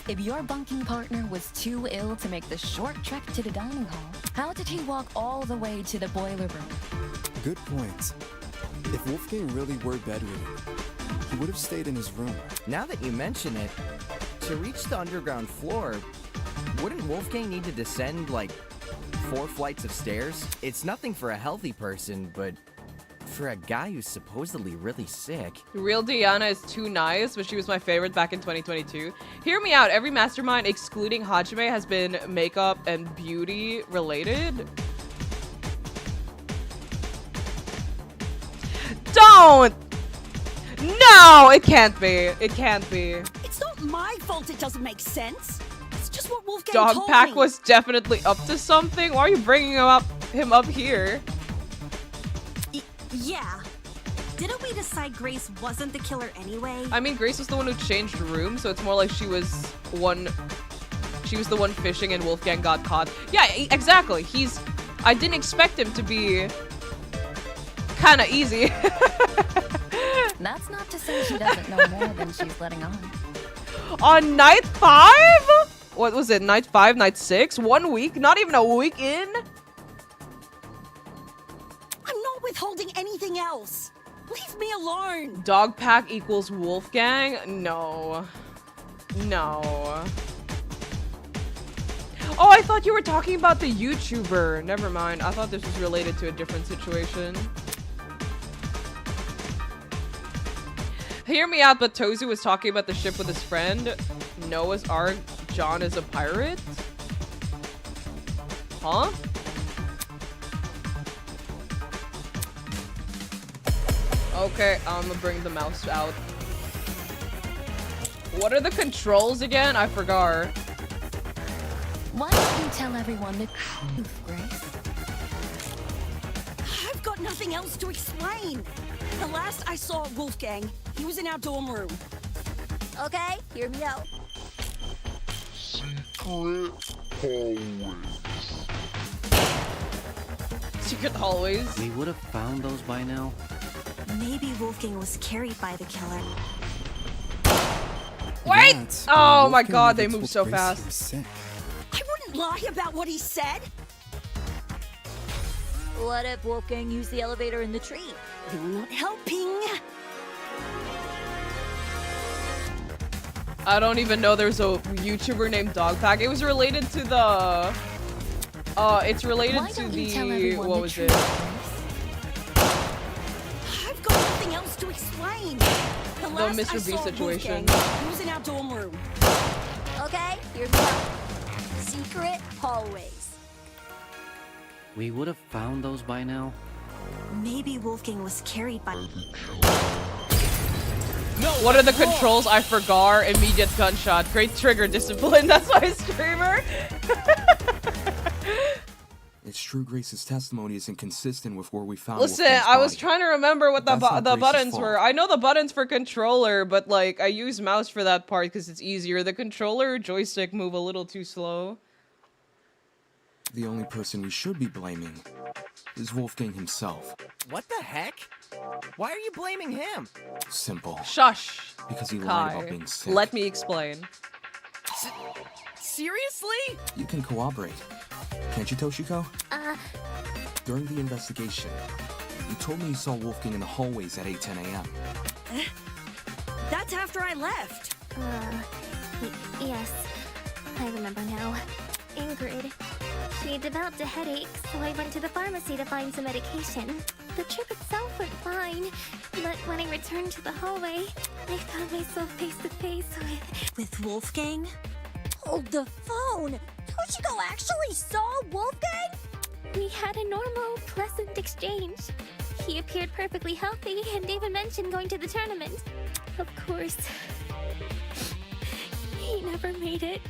If your bunking partner was too ill to make the short trek to the dining hall, how did he walk all the way to the boiler room? Good point. If Wolfgang really were bedridden, he would have stayed in his room. Now that you mention it, to reach the underground floor, wouldn't Wolfgang need to descend, like, 4 flights of stairs? It's nothing for a healthy person, but for a guy who's supposedly really sick. Real Diana is too nice, but she was my favorite back in 2022. Hear me out. Every mastermind, excluding Hajime, has been makeup and beauty related. Don't! No! It can't be. It can't be. It's not my fault it doesn't make sense. It's just what Wolfgang told Dogpack me. was definitely up to something. Why are you bringing him up here? Yeah. Didn't we decide Grace wasn't the killer anyway? I mean, Grace was the one who changed rooms, so it's more like she was the one fishing and Wolfgang got caught. Yeah, exactly. I didn't expect him to be kind of easy. That's not to say she doesn't know more than she's letting on. On night 5? What was it? Night 5, night 6? 1 week? Not even a week in? I'm not withholding anything else. Leave me alone. Dogpack equals Wolfgang? No. No. Oh, I thought you were talking about the YouTuber. Never mind. I thought this was related to a different situation. Hear me out, but Tozu was talking about the ship with his friend. Noah's Ark. John is a pirate? Huh? Okay, I'm gonna bring the mouse out. What are the controls again? I forgot. Why don't you tell everyone the truth, Grace? I've got nothing else to explain. The last I saw Wolfgang, he was in our dorm room. Okay, hear me out. Secret hallways. We would have found those by now. Maybe Wolfgang was carried by the killer. Wait! That's Oh when my Wolfgang god, they never move told so Grace he fast. was sick. I wouldn't lie about what he said. What if Wolfgang used the elevator in the tree? You're not helping. I don't even know there's a YouTuber named Dogpack. It was related to the... it's related Why to don't you the... tell everyone What the was truth? it? I've got nothing else to explain. The last Mr. I Beast saw situation. Wolfgang, he was in our dorm room. Okay, here's the secret hallways. We would have found those by now. Maybe Wolfgang was carried by... What are the controls? I forgot. Immediate gunshot. Great trigger discipline. That's my streamer. It's true Grace's testimony isn't consistent with where we found Listen, Wolfgang's I was body. trying to remember what the That's not Grace's buttons fault. were. I know the buttons for controller, but like I use mouse for that part because it's easier. The controller joystick move a little too slow. The only person we should be blaming is Wolfgang himself. What the heck? Why are you blaming him? Simple. Shush. Because he lied Kai. about being sick. Let me explain. Seriously? You can cooperate. Can't you, Toshiko? During the investigation, you told me you saw Wolfgang in the hallways at 8:10 a.m. That's after I left. Yes, I remember now. Ingrid. She developed a headache, so I went to the pharmacy to find some medication. The trip itself went fine, but when I returned to the hallway, I found myself face to face with Wolfgang? Hold the phone! Toshiko actually saw Wolfgang? We had a normal, pleasant exchange. He appeared perfectly healthy and even mentioned going to the tournament. Of course, he never made it.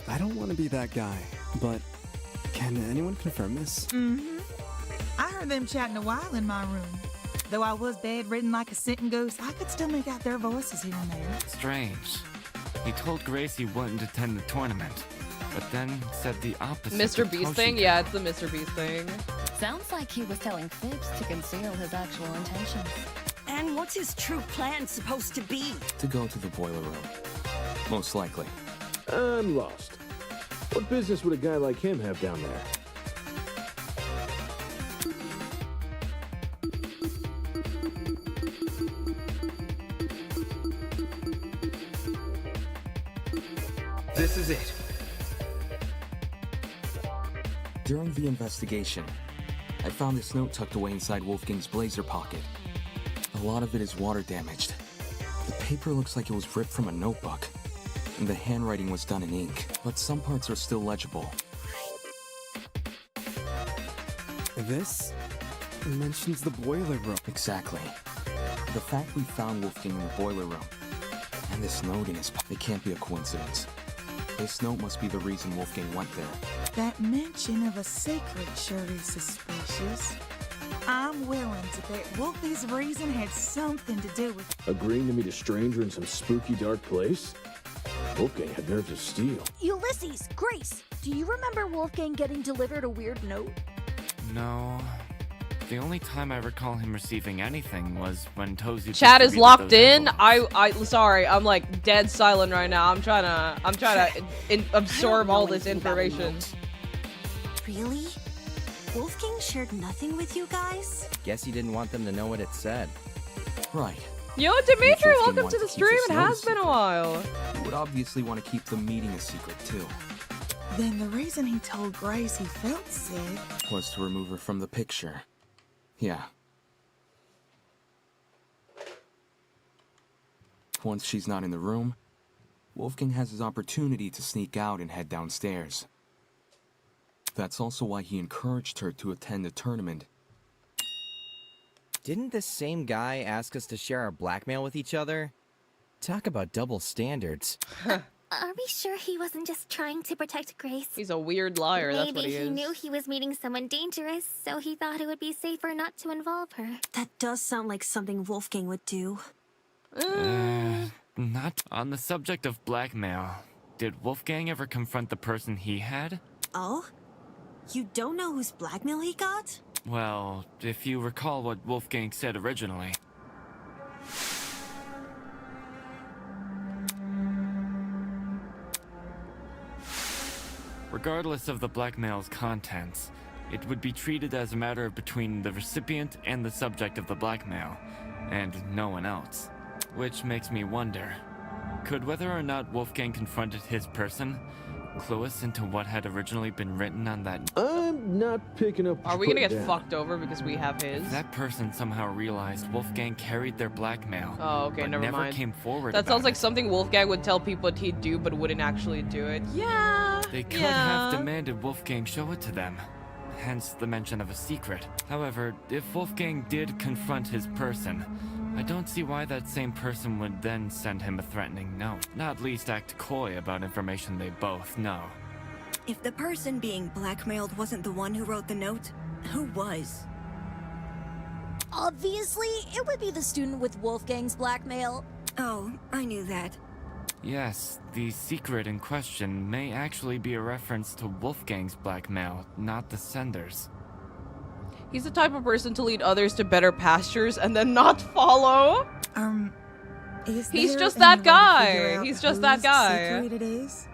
I don't want to be that guy, but can anyone confirm this? Mm-hmm. I heard them chatting a while in my room. Though I was bedridden like a sitting ghost, I could still make out their voices here and there. Strange. He told Grace he wouldn't attend the tournament, but then said the opposite. Mr. Beast thing? Yeah, it's the Mr. Beast thing. Sounds like he was telling fibs to conceal his actual intentions. And what's his true plan supposed to be? To go to the boiler room. Most likely. I'm lost. What business would a guy like him have down there? This is it. During the investigation, I found this note tucked away inside Wolfgang's blazer pocket. A lot of it is water damaged. The paper looks like it was ripped from a notebook, and the handwriting was done in ink, but some parts are still legible. This mentions the boiler room. Exactly. The fact we found Wolfgang in the boiler room, and this note in his pocket, it can't be a coincidence. This note must be the reason Wolfgang went there. That mention of a secret sure is suspicious. I'm willing to bet Wolfie's reason had something to do with... Agreeing to meet a stranger in some spooky dark place? Wolfgang had nerves of steel. Ulysses, Grace, do you remember Wolfgang getting delivered a weird note? No. The only time I recall him receiving anything was when Tozy. Chat is locked in. I sorry, I'm like dead silent right now. I'm trying to absorb all this information. Really? Wolfgang shared nothing with you guys? Guess he didn't want them to know what it said. Right. Yo, Dimitri, Wolfgang welcome to wants the to keep stream. this It note has been a secret. while. He would obviously want to keep the meeting a secret too. Then the reason he told Grace he felt sick... Was to remove her from the picture. Yeah. Once she's not in the room, Wolfgang has his opportunity to sneak out and head downstairs. That's also why he encouraged her to attend the tournament. Didn't this same guy ask us to share our blackmail with each other? Talk about double standards. Are we sure he wasn't just trying to protect Grace? He's a weird liar, that's what Maybe he is. he knew he was meeting someone dangerous, so he thought it would be safer not to involve her. That does sound like something Wolfgang would do. Not on the subject of blackmail. Did Wolfgang ever confront the person he had? Oh? You don't know whose blackmail he got? Well, if you recall what Wolfgang said originally. Regardless of the blackmail's contents, it would be treated as a matter between the recipient and the subject of the blackmail, and no one else. Which makes me wonder, Could whether or not Wolfgang confronted his person clue us into what had originally been written on that? I'm not picking up. Are we gonna get fucked over because we have his? If that person somehow realized Wolfgang carried their blackmail. Oh, okay, but never never mind. came forward. That about sounds like it. something Wolfgang would tell people he'd do, but wouldn't actually do it. Yeah. They could have demanded Wolfgang show it to them. Hence the mention of a secret. However, if Wolfgang did confront his person, I don't see why that same person would then send him a threatening note. Not least act coy about information they both know. If the person being blackmailed wasn't the one who wrote the note, who was? Obviously, it would be the student with Wolfgang's blackmail. Oh, I knew that. Yes, the secret in question may actually be a reference to Wolfgang's blackmail, not the sender's. He's the type of person to lead others to better pastures and then not follow. He's just that guy. He's just that guy. Secret it is?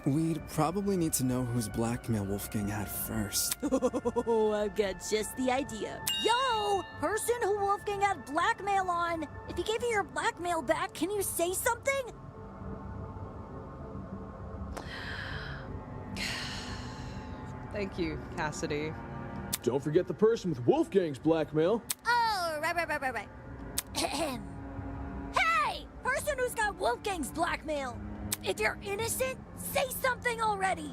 We'd probably need to know whose blackmail Wolfgang had first. Oh, I've got just the idea. Yo, person who Wolfgang had blackmail on. If he gave you your blackmail back, can you say something? Thank you, Cassidy. Don't forget the person with Wolfgang's blackmail. Oh, right. Hey, person who's got Wolfgang's blackmail. If you're innocent, say something already.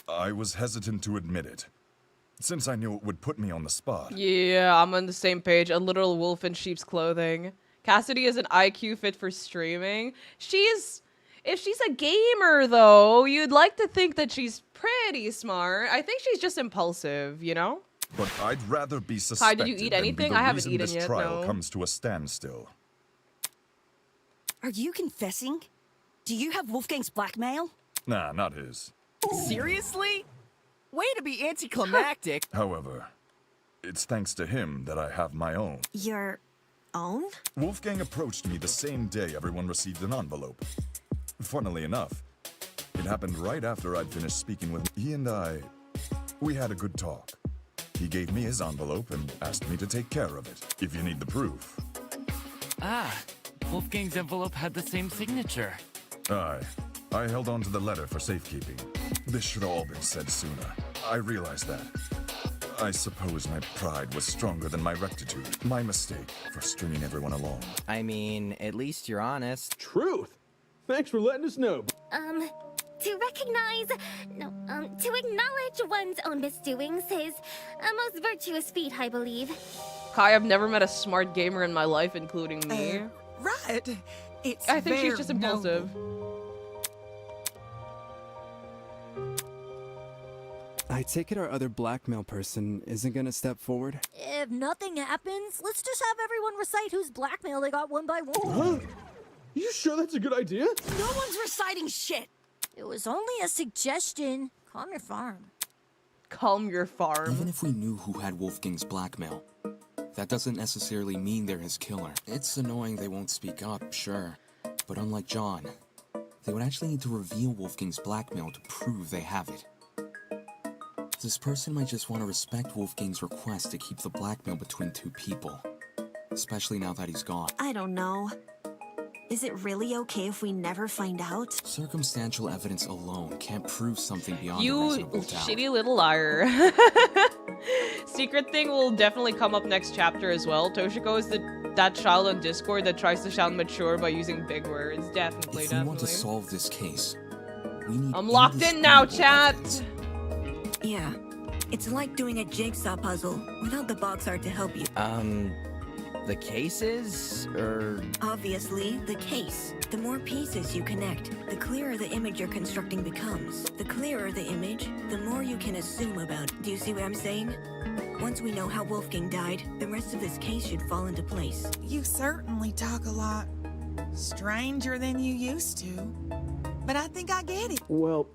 I was hesitant to admit it, since I knew it would put me on the spot. Yeah, I'm on the same page. A literal wolf in sheep's clothing. Cassidy is an IQ fit for streaming. If she's a gamer, though, you'd like to think that she's pretty smart. I think she's just impulsive, you know? But I'd rather be Kai, suspected did you eat than anything? be the I haven't reason eaten this yet, trial no. comes to a standstill. Are you confessing? Do you have Wolfgang's blackmail? Nah, not his. Seriously? Way to be anticlimactic. However, it's thanks to him that I have my own. Your own? Wolfgang approached me the same day everyone received an envelope. Funnily enough, it happened right after I'd finished speaking with him. He and we had a good talk. He gave me his envelope and asked me to take care of it, if you need the proof. Ah, Wolfgang's envelope had the same signature. Aye. I held on to the letter for safekeeping. This should have all been said sooner. I realized that. I suppose my pride was stronger than my rectitude. My mistake for stringing everyone along. I mean, at least you're honest. Truth. Thanks for letting us know. To acknowledge one's own misdoings is a most virtuous feat, I believe. Kai, I've never met a smart gamer in my life, including me. Right. It's I think she's very just impulsive. I take it our other blackmail person isn't gonna step forward? If nothing happens, let's just have everyone recite whose blackmail they got one by one. Huh? You sure that's a good idea? No one's reciting shit. It was only a suggestion. Calm your farm. Calm your farm. Even if we knew who had Wolfgang's blackmail, that doesn't necessarily mean they're his killer. It's annoying they won't speak up, sure. But unlike John, they would actually need to reveal Wolfgang's blackmail to prove they have it. This person might just want to respect Wolfgang's request to keep the blackmail between two people. Especially now that he's gone. I don't know. Is it really okay if we never find out? Circumstantial evidence alone can't prove something beyond a You reasonable doubt. shitty little liar. Secret thing will definitely come up next chapter as well. Toshiko is that child on Discord that tries to sound mature by using big words. Definitely, If we want to solve this case, we need I'm locked in now, chat. Yeah. It's like doing a jigsaw puzzle without the box art to help you. The cases, or... Obviously, the case. The more pieces you connect, the clearer the image you're constructing becomes. The clearer the image, the more you can assume about it. Do you see what I'm saying? Once we know how Wolfgang died, the rest of this case should fall into place. You certainly talk a lot stranger than you used to. But I think I get it. Well,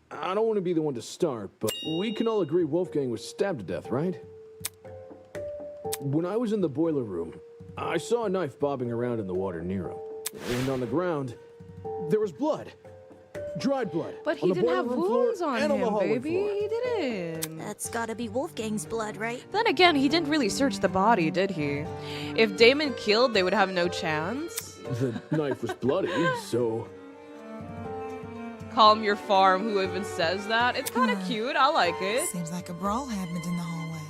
I don't want to be the one to start, but we can all agree Wolfgang was stabbed to death, right? When I was in the boiler room, I saw a knife bobbing around in the water near him. And on the ground, there was blood. Dried blood. But on he the didn't boiler have room floor wounds on and on the him, hallway baby. floor. He didn't. That's gotta be Wolfgang's blood, right? Then again, he didn't really search the body, did he? If Damon killed, they would have no chance. The knife was bloody, so... Calm your farm, who even says that? It's kind of cute, I like it. Seems like a brawl happened in the hallway.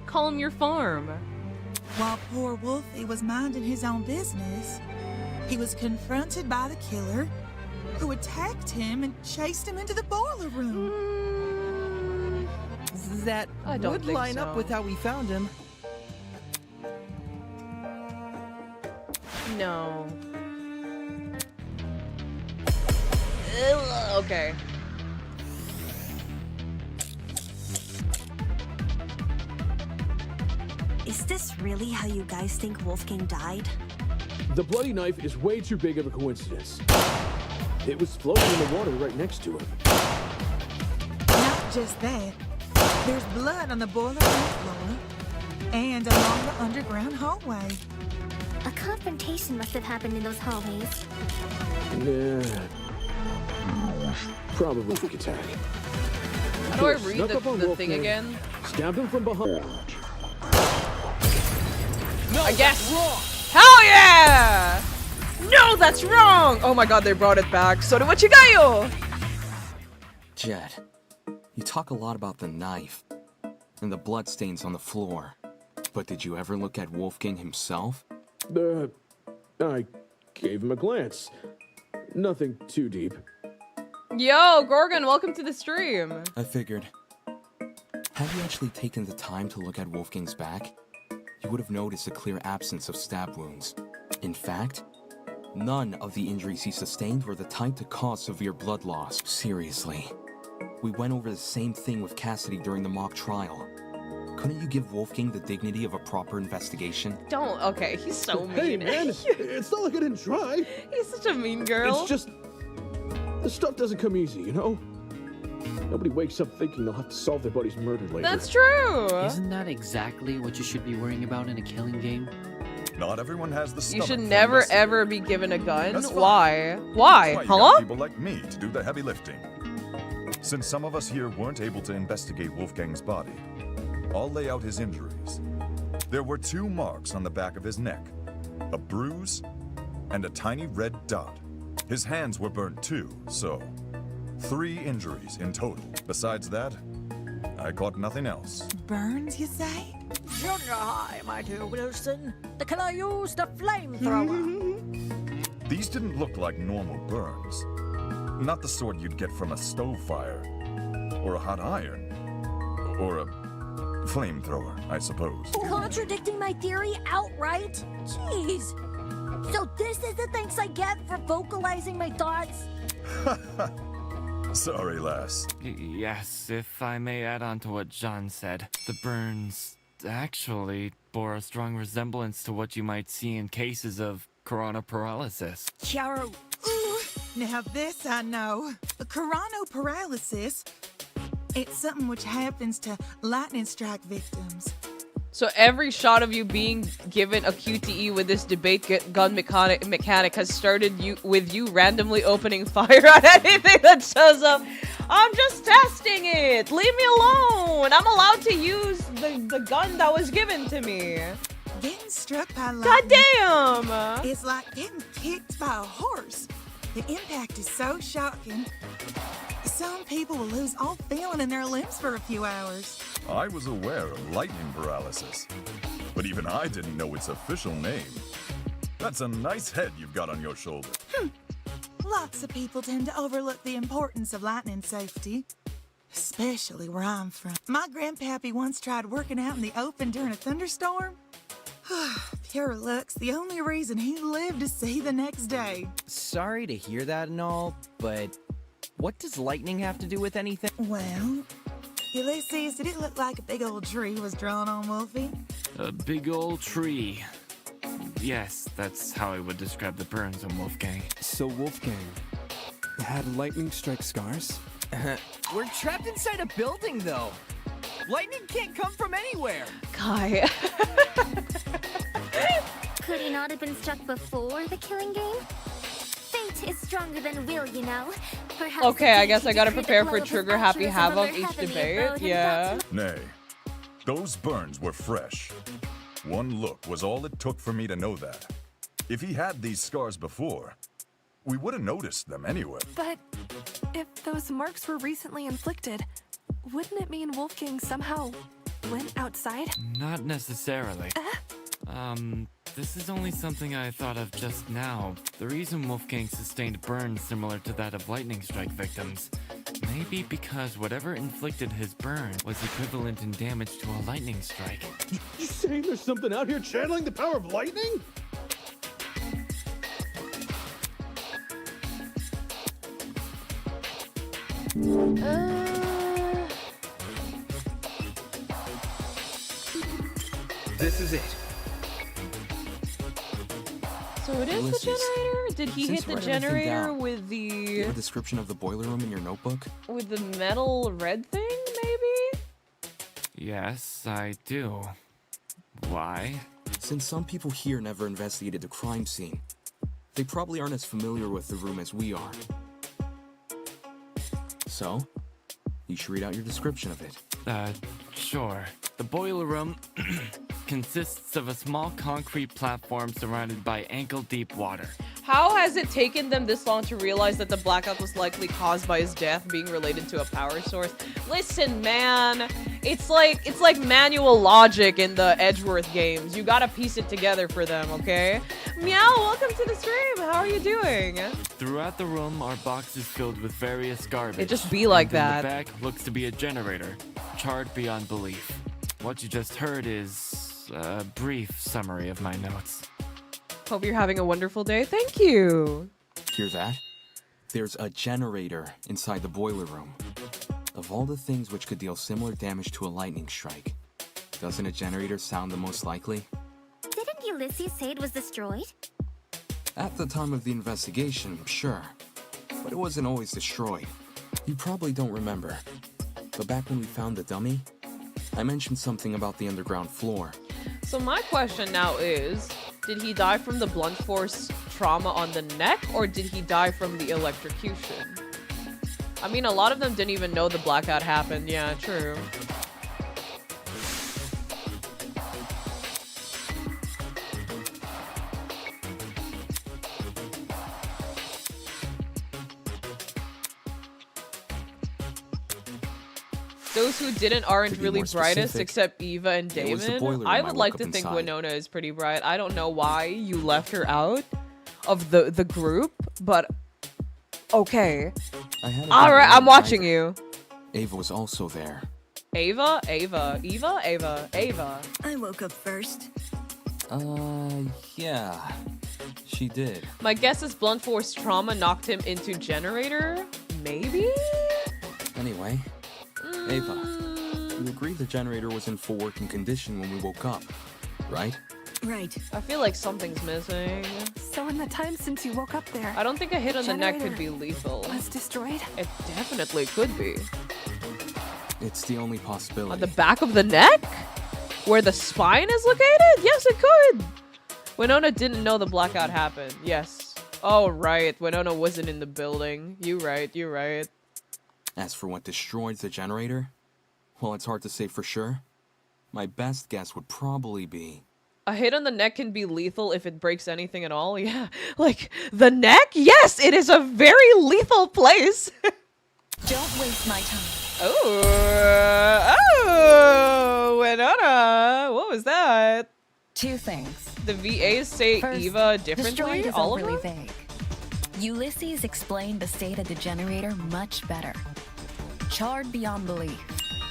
Calm your farm. While poor Wolfie was minding his own business, he was confronted by the killer, who attacked him and chased him into the boiler room. That I don't would think line so. up with how we found him. No. Ugh, okay. Is this really how you guys think Wolfgang died? The bloody knife is way too big of a coincidence. It was floating in the water right next to him. Not just that, there's blood on the boiler room floor and along the underground hallway. A confrontation must have happened in those hallways. Yeah. Probably the attack. How do I Snuck read up on the Wolfgang, thing again? Stabbed him from behind. No, I guess. Hell yeah! No, that's wrong! Oh my god, they brought it back. So do what you got, Jet, you talk a lot about the knife and the bloodstains on the floor, but did you ever look at Wolfgang himself? I gave him a glance. Nothing too deep. Yo, Gorgon, welcome to the stream. I figured. Had you actually taken the time to look at Wolfgang's back, you would have noticed a clear absence of stab wounds. In fact, none of the injuries he sustained were the type to cause severe blood loss. Seriously. We went over the same thing with Cassidy during the mock trial. Couldn't you give Wolfgang the dignity of a proper investigation? Don't. Okay, he's so mean. Hey, man, it's not like I didn't try. He's such a mean girl. It's just... this stuff doesn't come easy, you know? Nobody wakes up thinking they'll have to solve their buddy's murder later. That's true. Isn't that exactly what you should be worrying about in a killing game? Not everyone has the You stomach should for never investigating. ever be given a gun. That's fine. Why? That's Why? why you Huh? got people like me to do the heavy lifting. Since some of us here weren't able to investigate Wolfgang's body, I'll lay out his injuries. There were 2 marks on the back of his neck, a bruise, and a tiny red dot. His hands were burnt too, so 3 injuries in total. Besides that, I caught nothing else. Burns, you say? Junior high, my dear Wilson. Can I use the flamethrower? These didn't look like normal burns. Not the sort you'd get from a stove fire, or a hot iron, or a flamethrower, I suppose. Contradicting my theory outright? Jeez. So this is the thanks I get for vocalizing my thoughts? Sorry, lass. Yes, if I may add on to what John said, the burns actually bore a strong resemblance to what you might see in cases of corona paralysis. Charo. Ooh, now this I know. Coronal paralysis. It's something which happens to lightning strike victims. So every shot of you being given a QTE with this debate gun mechanic has started with you randomly opening fire on anything that shows up. I'm just testing it. Leave me alone. I'm allowed to use the gun that was given to me. Getting struck by lightning. Goddamn! It's like getting kicked by a horse. The impact is so shocking. Some people will lose all feeling in their limbs for a few hours. I was aware of lightning paralysis, but even I didn't know its official name. That's a nice head you've got on your shoulder. Lots of people tend to overlook the importance of lightning safety, especially where I'm from. My grandpappy once tried working out in the open during a thunderstorm. Pure luck's the only reason he lived to see the next day. Sorry to hear that and all, but what does lightning have to do with anything? Well, Ulysses, did it look like a big old tree was drawn on Wolfie? A big old tree. Yes, that's how I would describe the burns on Wolfgang. So Wolfgang had lightning strike scars? We're trapped inside a building, though. Lightning can't come from anywhere. Kai. Could he not have been struck before the killing game? Fate is stronger than will, you know. Perhaps Okay, I guess I gotta decreed the prepare blow for of his trigger happy altruism havoc under each heavenly debate. abode and Yeah. Nay, those burns were fresh. One look was all it took for me to know that. If he had these scars before, we would have noticed them anyway. But if those marks were recently inflicted, wouldn't it mean Wolfgang somehow went outside? Not necessarily. This is only something I thought of just now. The reason Wolfgang sustained burns similar to that of lightning strike victims may be because whatever inflicted his burn was equivalent in damage to a lightning strike. You saying there's something out here channeling the power of lightning? This is it. So it is Ulysses, the generator? Did he since hit the you wrote everything generator down, with Do you the have a description of the boiler room in your notebook? metal red thing, maybe? Yes, I do. Why? Since some people here never investigated the crime scene, they probably aren't as familiar with the room as we are. So, you should read out your description of it. Sure. The boiler room consists of a small concrete platform surrounded by ankle-deep water. How has it taken them this long to realize that the blackout was likely caused by his death being related to a power source? Listen, man, it's like manual logic in the Edgeworth games. You gotta piece it together for them, okay? Meow, welcome to the stream. How are you doing? Throughout the room are boxes filled with various garbage. It just be like and in that. the back looks to be a generator, charred beyond belief. What you just heard is a brief summary of my notes. Hope you're having a wonderful day. Thank you. Hear that? There's a generator inside the boiler room. Of all the things which could deal similar damage to a lightning strike, doesn't a generator sound the most likely? Didn't Ulysses say it was destroyed? At the time of the investigation, sure. But it wasn't always destroyed. You probably don't remember. But back when we found the dummy, I mentioned something about the underground floor. So my question now is, did he die from the blunt force trauma on the neck, or did he die from the electrocution? I mean, a lot of them didn't even know the blackout happened. Yeah, true. Those who didn't aren't really brightest, except Eva and It was the Damon. boiler room I I would woke like up to think inside. Winona is pretty bright. I don't know why you left her out of the group, but okay. All right, I'm watching you. Ava was also there. Ava. I woke up first. Yeah. She did. My guess is blunt force trauma knocked him into generator. Maybe. Anyway, Ava, you agree the generator was in full working condition when we woke up, right? Right. I feel like something's missing. So in the time since you woke up there, I don't think a hit on the neck could generator be lethal. was destroyed? It definitely could be. It's the only possibility. On the back of the neck? Where the spine is located? Yes, it could. Winona didn't know the blackout happened. Yes. Oh, right. Winona wasn't in the building. You're right. As for what destroyed the generator, well, it's hard to say for sure. My best guess would probably be... A hit on the neck can be lethal if it breaks anything at all. Yeah. Like, the neck? Yes, it is a very lethal place. Don't waste my time. Oh, Winona. What was that? Two things. The VAs say First, Eva destroyed differently? is All of overly them? vague. Ulysses explained the state of the generator much better. Charred beyond belief.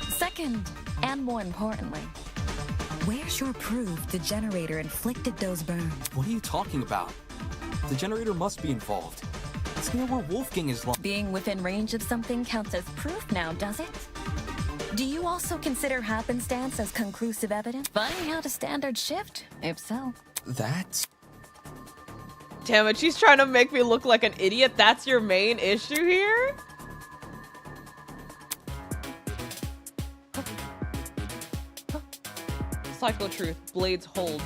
Second, and more importantly, where's your proof the generator inflicted those burns? What are you talking about? The generator must be involved. It's near where Wolfgang is Being within range of something counts as proof now, does it? Do you also consider happenstance as conclusive evidence? Funny how the standards shift, if so. That? Damn it, she's trying to make me look like an idiot. That's your main issue here? Cycle truth. Blades hold.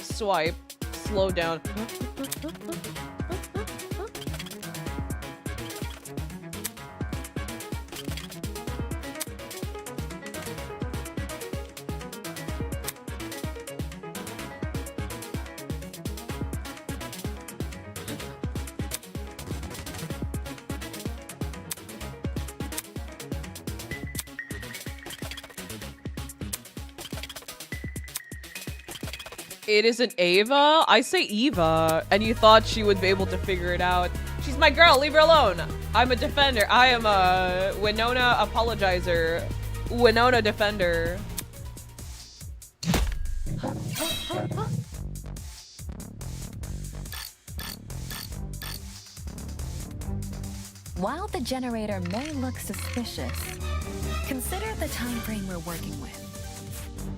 Swipe. slow down. It isn't Ava? I say Eva, and you thought she would be able to figure it out. She's my girl, leave her alone. I'm a defender. I am a Winona apologizer. Winona defender. While the generator may look suspicious, consider the time frame we're working with.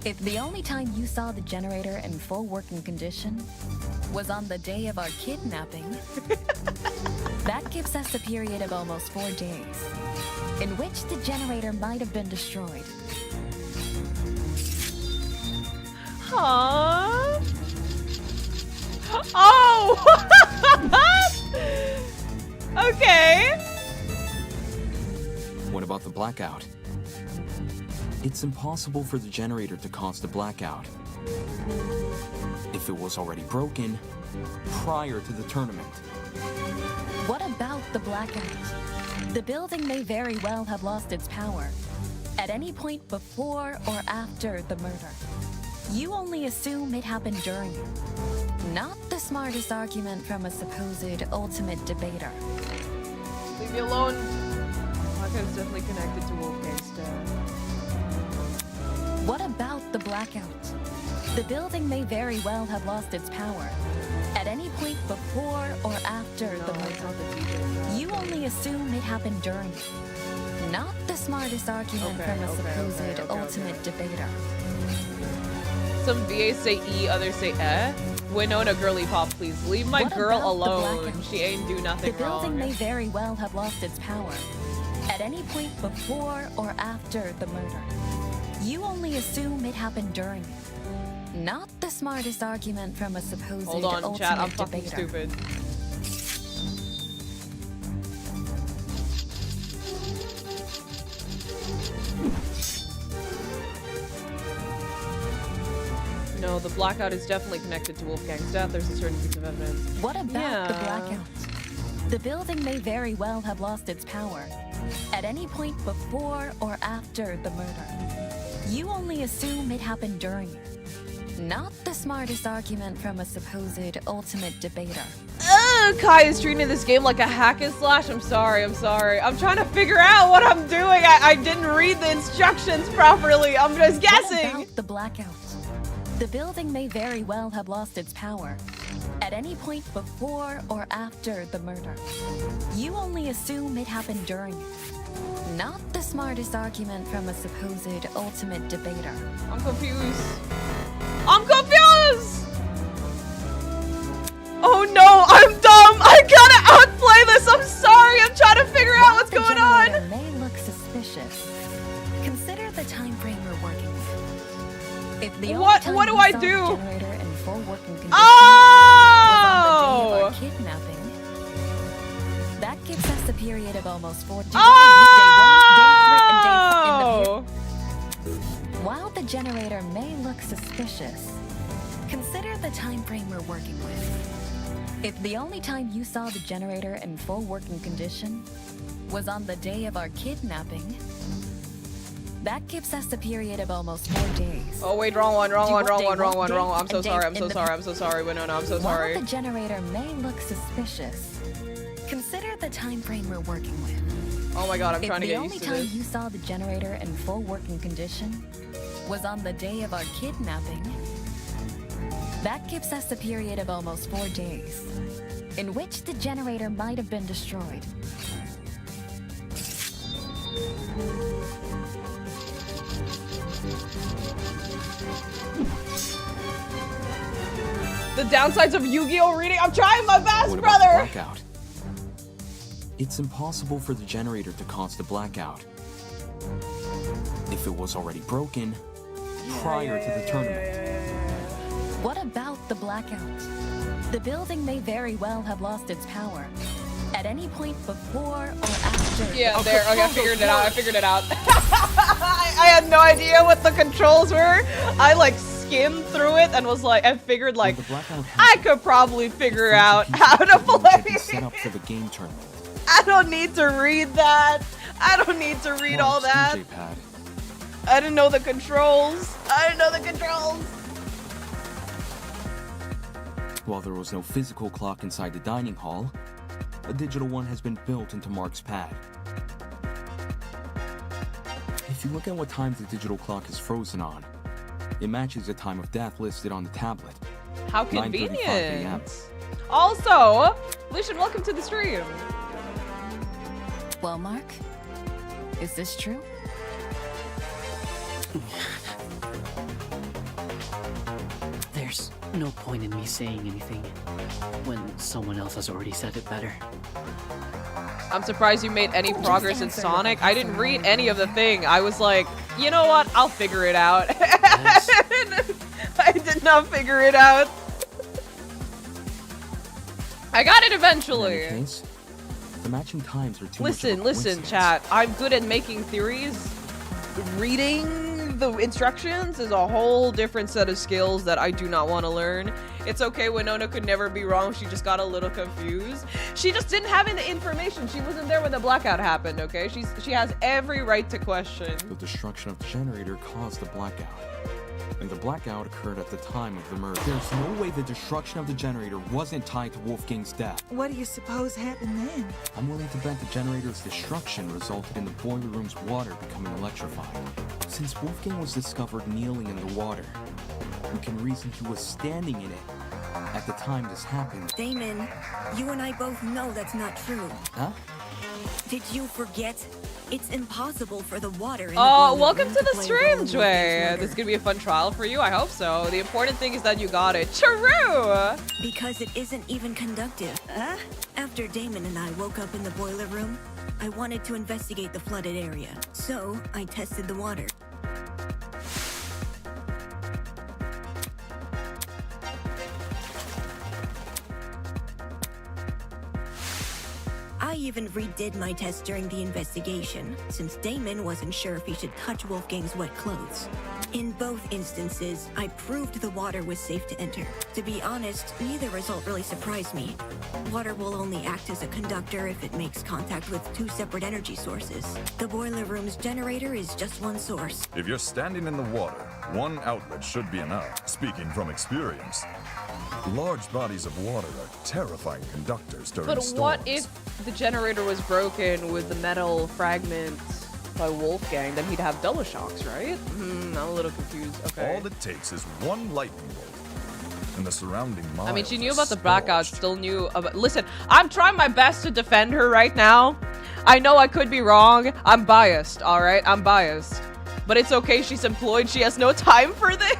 If the only time you saw the generator in full working condition was on the day of our kidnapping, that gives us a period of almost 4 days, in which the generator might have been destroyed. Aww. Oh! Okay. What about the blackout? It's impossible for the generator to cause the blackout if it was already broken prior to the tournament. What about the blackout? The building may very well have lost its power at any point before or after the murder. You only assume it happened during it. Not the smartest argument from a supposed ultimate debater. Leave me alone. Blackout's definitely connected to Wolfgang's death. What about the blackout? The building may very well have lost its power at any point before or after the murder. You only assume it happened during it. Not the smartest argument from a supposed ultimate debater. Some VAs say E, others say eh. Winona girly pop, please. Leave my girl alone. She ain't do nothing wrong. The building wrong. may very well have lost its power at any point before or after the murder. You only assume it happened during it. Not the smartest argument from a supposed Hold on, ultimate chat. I'm fucking debater. stupid. No, the blackout is definitely connected to Wolfgang's death. There's a certain piece of evidence. What about the blackout? The building may very well have lost its power at any point before or after the murder. You only assume it happened during it. Not the smartest argument from a supposed ultimate debater. Kai is treating this game like a hack and slash. I'm sorry. I'm trying to figure out what I'm doing. I didn't read the instructions properly. I'm just guessing. What about the blackout? The building may very well have lost its power at any point before or after the murder. You only assume it happened during it. Not the smartest argument from a supposed ultimate debater. I'm confused. I'm confused! Oh no, I'm dumb! I gotta outplay this! I'm sorry! I'm trying to figure out what's going on! The generator may look suspicious. Consider the time frame we're working with. If the What do I do? Generator in full working condition oh! was on the day of our kidnapping, that gives us a period of almost 4 days. Oh! While the generator may look suspicious, consider the time frame we're working with. If the only time you saw the generator in full working condition was on the day of our kidnapping, that gives us a period of almost 4 days. Oh wait, wrong one. I'm so sorry, Winona, I'm so sorry. While the generator may look suspicious, consider the time frame we're working with. Oh my god, I'm trying to get used to If the only this. time you saw the generator in full working condition was on the day of our kidnapping, that gives us a period of almost 4 days, in which the generator might have been destroyed. The downsides of Yu-Gi-Oh reading. I'm trying my best, What brother. about the blackout? It's impossible for the generator to cause the blackout if it was already broken prior to the tournament. What about the blackout? The building may very well have lost its power. At any point before or after. Yeah, there. Okay, I figured it out. I figured it out. I had no idea what the controls were. I like skimmed through it and was like, I figured like, I could probably figure out how to play. Set up for the game tournament. I don't need to read that. I don't need to read all that. I didn't know the controls. I didn't know the controls. While there was no physical clock inside the dining hall, a digital one has been built into Mark's pad. If you look at what time the digital clock is frozen on, it matches the time of death listed on the tablet. How 9:35 a.m. convenient. Also, Lucian, welcome to the stream. Well, Mark, is this true? There's no point in me saying anything when someone else has already said it better. I'm surprised you made any progress in Sonic. I didn't read any of the thing. I was like, you know what? I'll figure it out. Yes. I did not figure it out. I got it eventually. In any case, the matching times are too much of a Listen, coincidence. chat. I'm good at making theories. Reading the instructions is a whole different set of skills that I do not want to learn. It's okay, Winona could never be wrong. She just got a little confused. She just didn't have any information. She wasn't there when the blackout happened, okay? She has every right to question. The destruction of the generator caused the blackout. And the blackout occurred at the time of the murder. There's no way the destruction of the generator wasn't tied to Wolfgang's death. What do you suppose happened then? I'm willing to bet the generator's destruction resulted in the boiler room's water becoming electrified. Since Wolfgang was discovered kneeling in the water, we can reason he was standing in it at the time this happened. Damon, you and I both know that's not true. Huh? Did you forget? It's impossible for the water in the Oh, boiler welcome room to the play a stream, role in Wolfgang's Jway. murder. This is gonna be a fun trial for you. I hope so. The important thing is that you got it. True! Because it isn't even conductive. After Damon and I woke up in the boiler room, I wanted to investigate the flooded area. So I tested the water. I even redid my test during the investigation, since Damon wasn't sure if he should touch Wolfgang's wet clothes. In both instances, I proved the water was safe to enter. To be honest, neither result really surprised me. Water will only act as a conductor if it makes contact with two separate energy sources. The boiler room's generator is just one source. If you're standing in the water, one outlet should be enough. Speaking from experience, large bodies of water are terrifying conductors during But storms. what if the generator was broken with the metal fragment by Wolfgang? Then he'd have double shocks, right? I'm a little confused. Okay. All it takes is one lightning bolt, and the surrounding miles I mean, she knew are about the blackout, still knew about— Listen, I'm trying my best to defend her right now. I know I could be wrong. I'm biased, all right? I'm biased. But it's okay, she's employed. She has no time for this.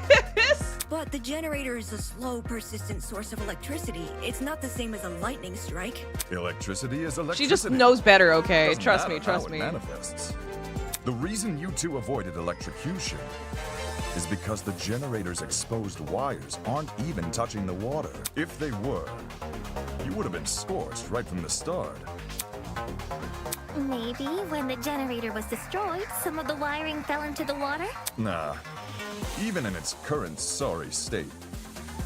But the generator is a slow, persistent source of electricity. It's not the same as a lightning strike. Electricity is electricity. She just knows better, okay? Doesn't Trust matter me, trust how it me. manifests. The reason you two avoided electrocution is because the generator's exposed wires aren't even touching the water. If they were, you would have been scorched right from the start. Maybe when the generator was destroyed, some of the wiring fell into the water? Nah. Even in its current sorry state,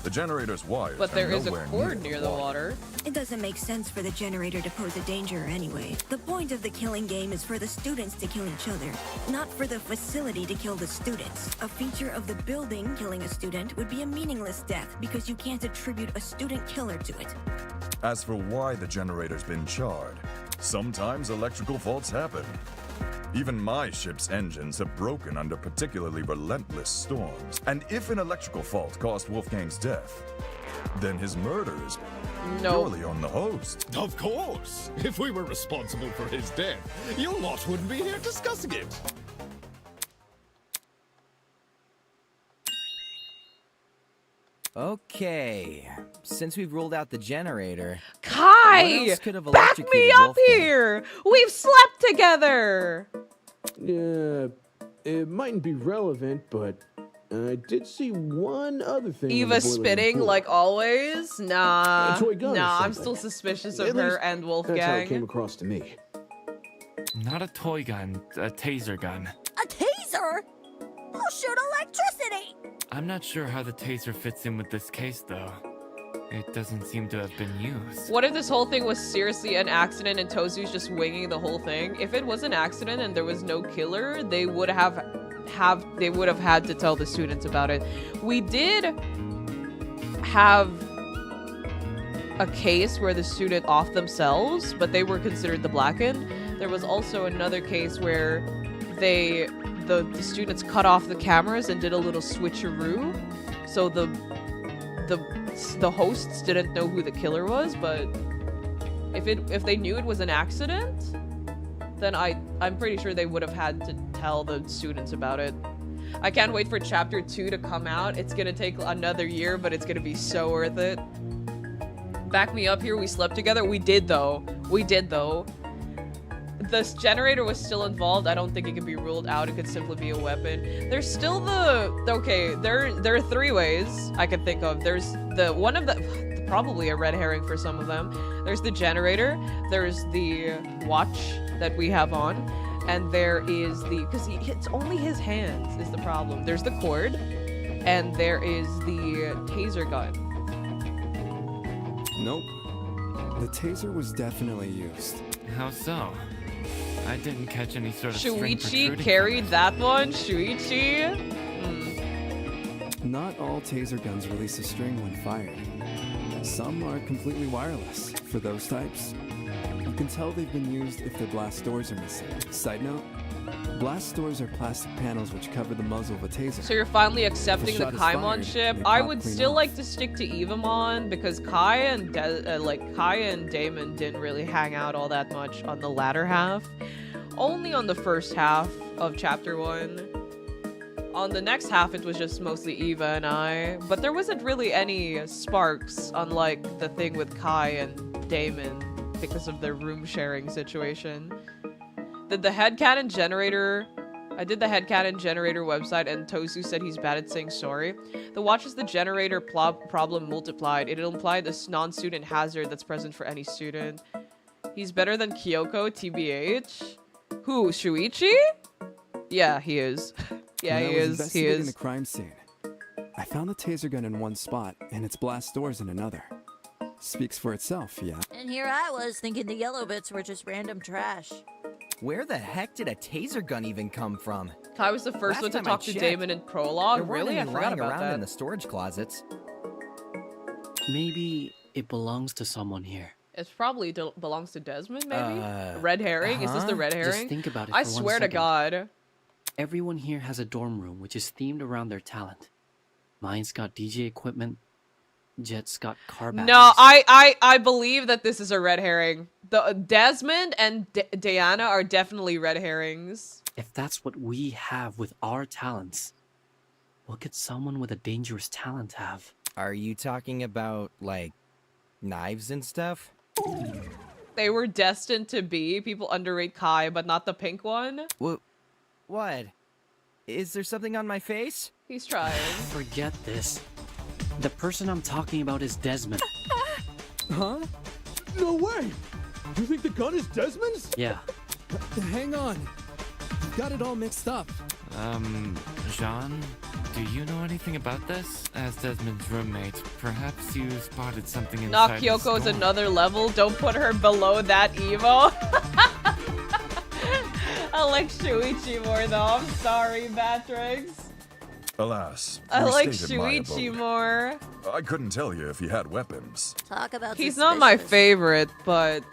the generator's wires But there are is a nowhere cord near the water. It doesn't make sense for the generator to pose a danger anyway. The point of the killing game is for the students to kill each other, not for the facility to kill the students. A feature of the building killing a student would be a meaningless death because you can't attribute a student killer to it. As for why the generator's been charred, sometimes electrical faults happen. Even my ship's engines have broken under particularly relentless storms. And if an electrical fault caused Wolfgang's death, then his murder is purely on the host. Of course! If we were responsible for his death, you lot wouldn't be here discussing it. Okay, since we've ruled out the generator, Kai! what else could have Back me electrocuted up Wolfgang? here! We've slept together! It mightn't be relevant, but And I did see one other thing. on the Eva boiler room spitting floor. like always? Nah. A toy gun or Nah, I'm something. still suspicious At of her least and That's how it came Wolfgang. across to me. Not a toy gun, a taser gun. A taser? I'll shoot electricity! I'm not sure how the taser fits in with this case, though. It doesn't seem to have been used. What if this whole thing was seriously an accident and Tozu's just winging the whole thing? If it was an accident and there was no killer, they would have had to tell the students about it. We did have a case where the student offed themselves, but they were considered the blackened. There was also another case where the students cut off the cameras and did a little switcheroo, so the hosts didn't know who the killer was. But if they knew it was an accident, then I'm pretty sure they would have had to tell the students about it. I can't wait for chapter 2 to come out. It's gonna take another year, but it's gonna be so worth it. Back me up here, we slept together. We did though. This generator was still involved. I don't think it could be ruled out. It could simply be a weapon. There's still there are 3 ways I can think of. There's probably a red herring for some of them. There's the generator, there's the watch that we have on, and there is because it's only his hands is the problem. There's the cord, and there is the taser gun. Nope. The taser was definitely used. How so? I didn't catch any sort of string Shuichi protruding carried that one. Shuichi. Not all taser guns release a string when fired. Some are completely wireless. For those types, you can tell they've been used if their blast doors are missing. Side note, blast doors are plastic panels which cover the muzzle of a taser. So you're finally accepting the shot is Kaimon fired, ship. they I pop would clean still off. like to stick to Evamon because Kai and Damon didn't really hang out all that much on the latter half. Only on the first half of chapter 1. On the next half, it was just mostly Eva and I. But there wasn't really any sparks, unlike the thing with Kai and Damon, because of their room sharing situation. Did the headcanon generator... I did the headcanon generator website, and Tosu said he's bad at saying sorry. The watch is the generator problem multiplied. It implied this non-student hazard that's present for any student. He's better than Kyoko, TBH. Who, Shuichi? Yeah, he is. Yeah, When he I was is. He investigating is. the crime scene, I found the taser gun in one spot and its blast doors in another. Speaks for itself, yeah. And here I was thinking the yellow bits were just random trash. Where the heck did a taser gun even come from? Kai was the first one to talk to Damon in prologue. There weren't Really? I any forgot lying about around that. in the storage closets. Maybe it belongs to someone here. It probably belongs to Desmond, maybe? Red herring? Is this the red herring? Just think about it I for 1 swear to second. God. Everyone here has a dorm room which is themed around their talent. Mine's got DJ equipment. Jet's got car batteries. No, I believe that this is a red herring. The Desmond and Diana are definitely red herrings. If that's what we have with our talents, what could someone with a dangerous talent have? Are you talking about, like, knives and stuff? They were destined to be. People underrate Kai, but not the pink one. What? Is there something on my face? He's trying. Forget this. The person I'm talking about is Desmond. Huh? No way! You think the gun is Desmond's? Yeah. Hang on. You've got it all mixed up. Jean, do you know anything about this? As Desmond's roommate, perhaps you spotted something inside Not the Kyoko is store. another level. Don't put her below that emo. I like Shuichi more though. I'm sorry, Batrix. Alas, I we like stayed in my Shuichi abode. more. I couldn't tell you if he had weapons. Talk about He's not my favorite, but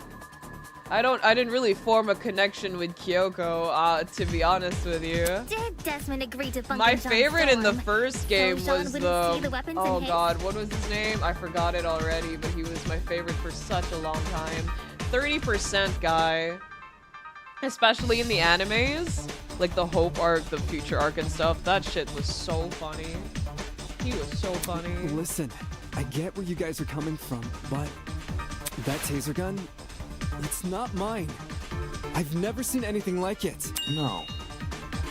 I didn't really form a connection with Kyoko, to be honest with you. Did Desmond agree to My John's favorite in the dorm? first game So Jean was wouldn't see the weapons in oh his? god, what was his name? I forgot it already, but he was my favorite for such a long time. 30% guy. Especially in the animes, like the Hope arc, the Future arc and stuff. That shit was so funny. He was so funny. Listen, I get where you guys are coming from, but that taser gun, it's not mine. I've never seen anything like it. No,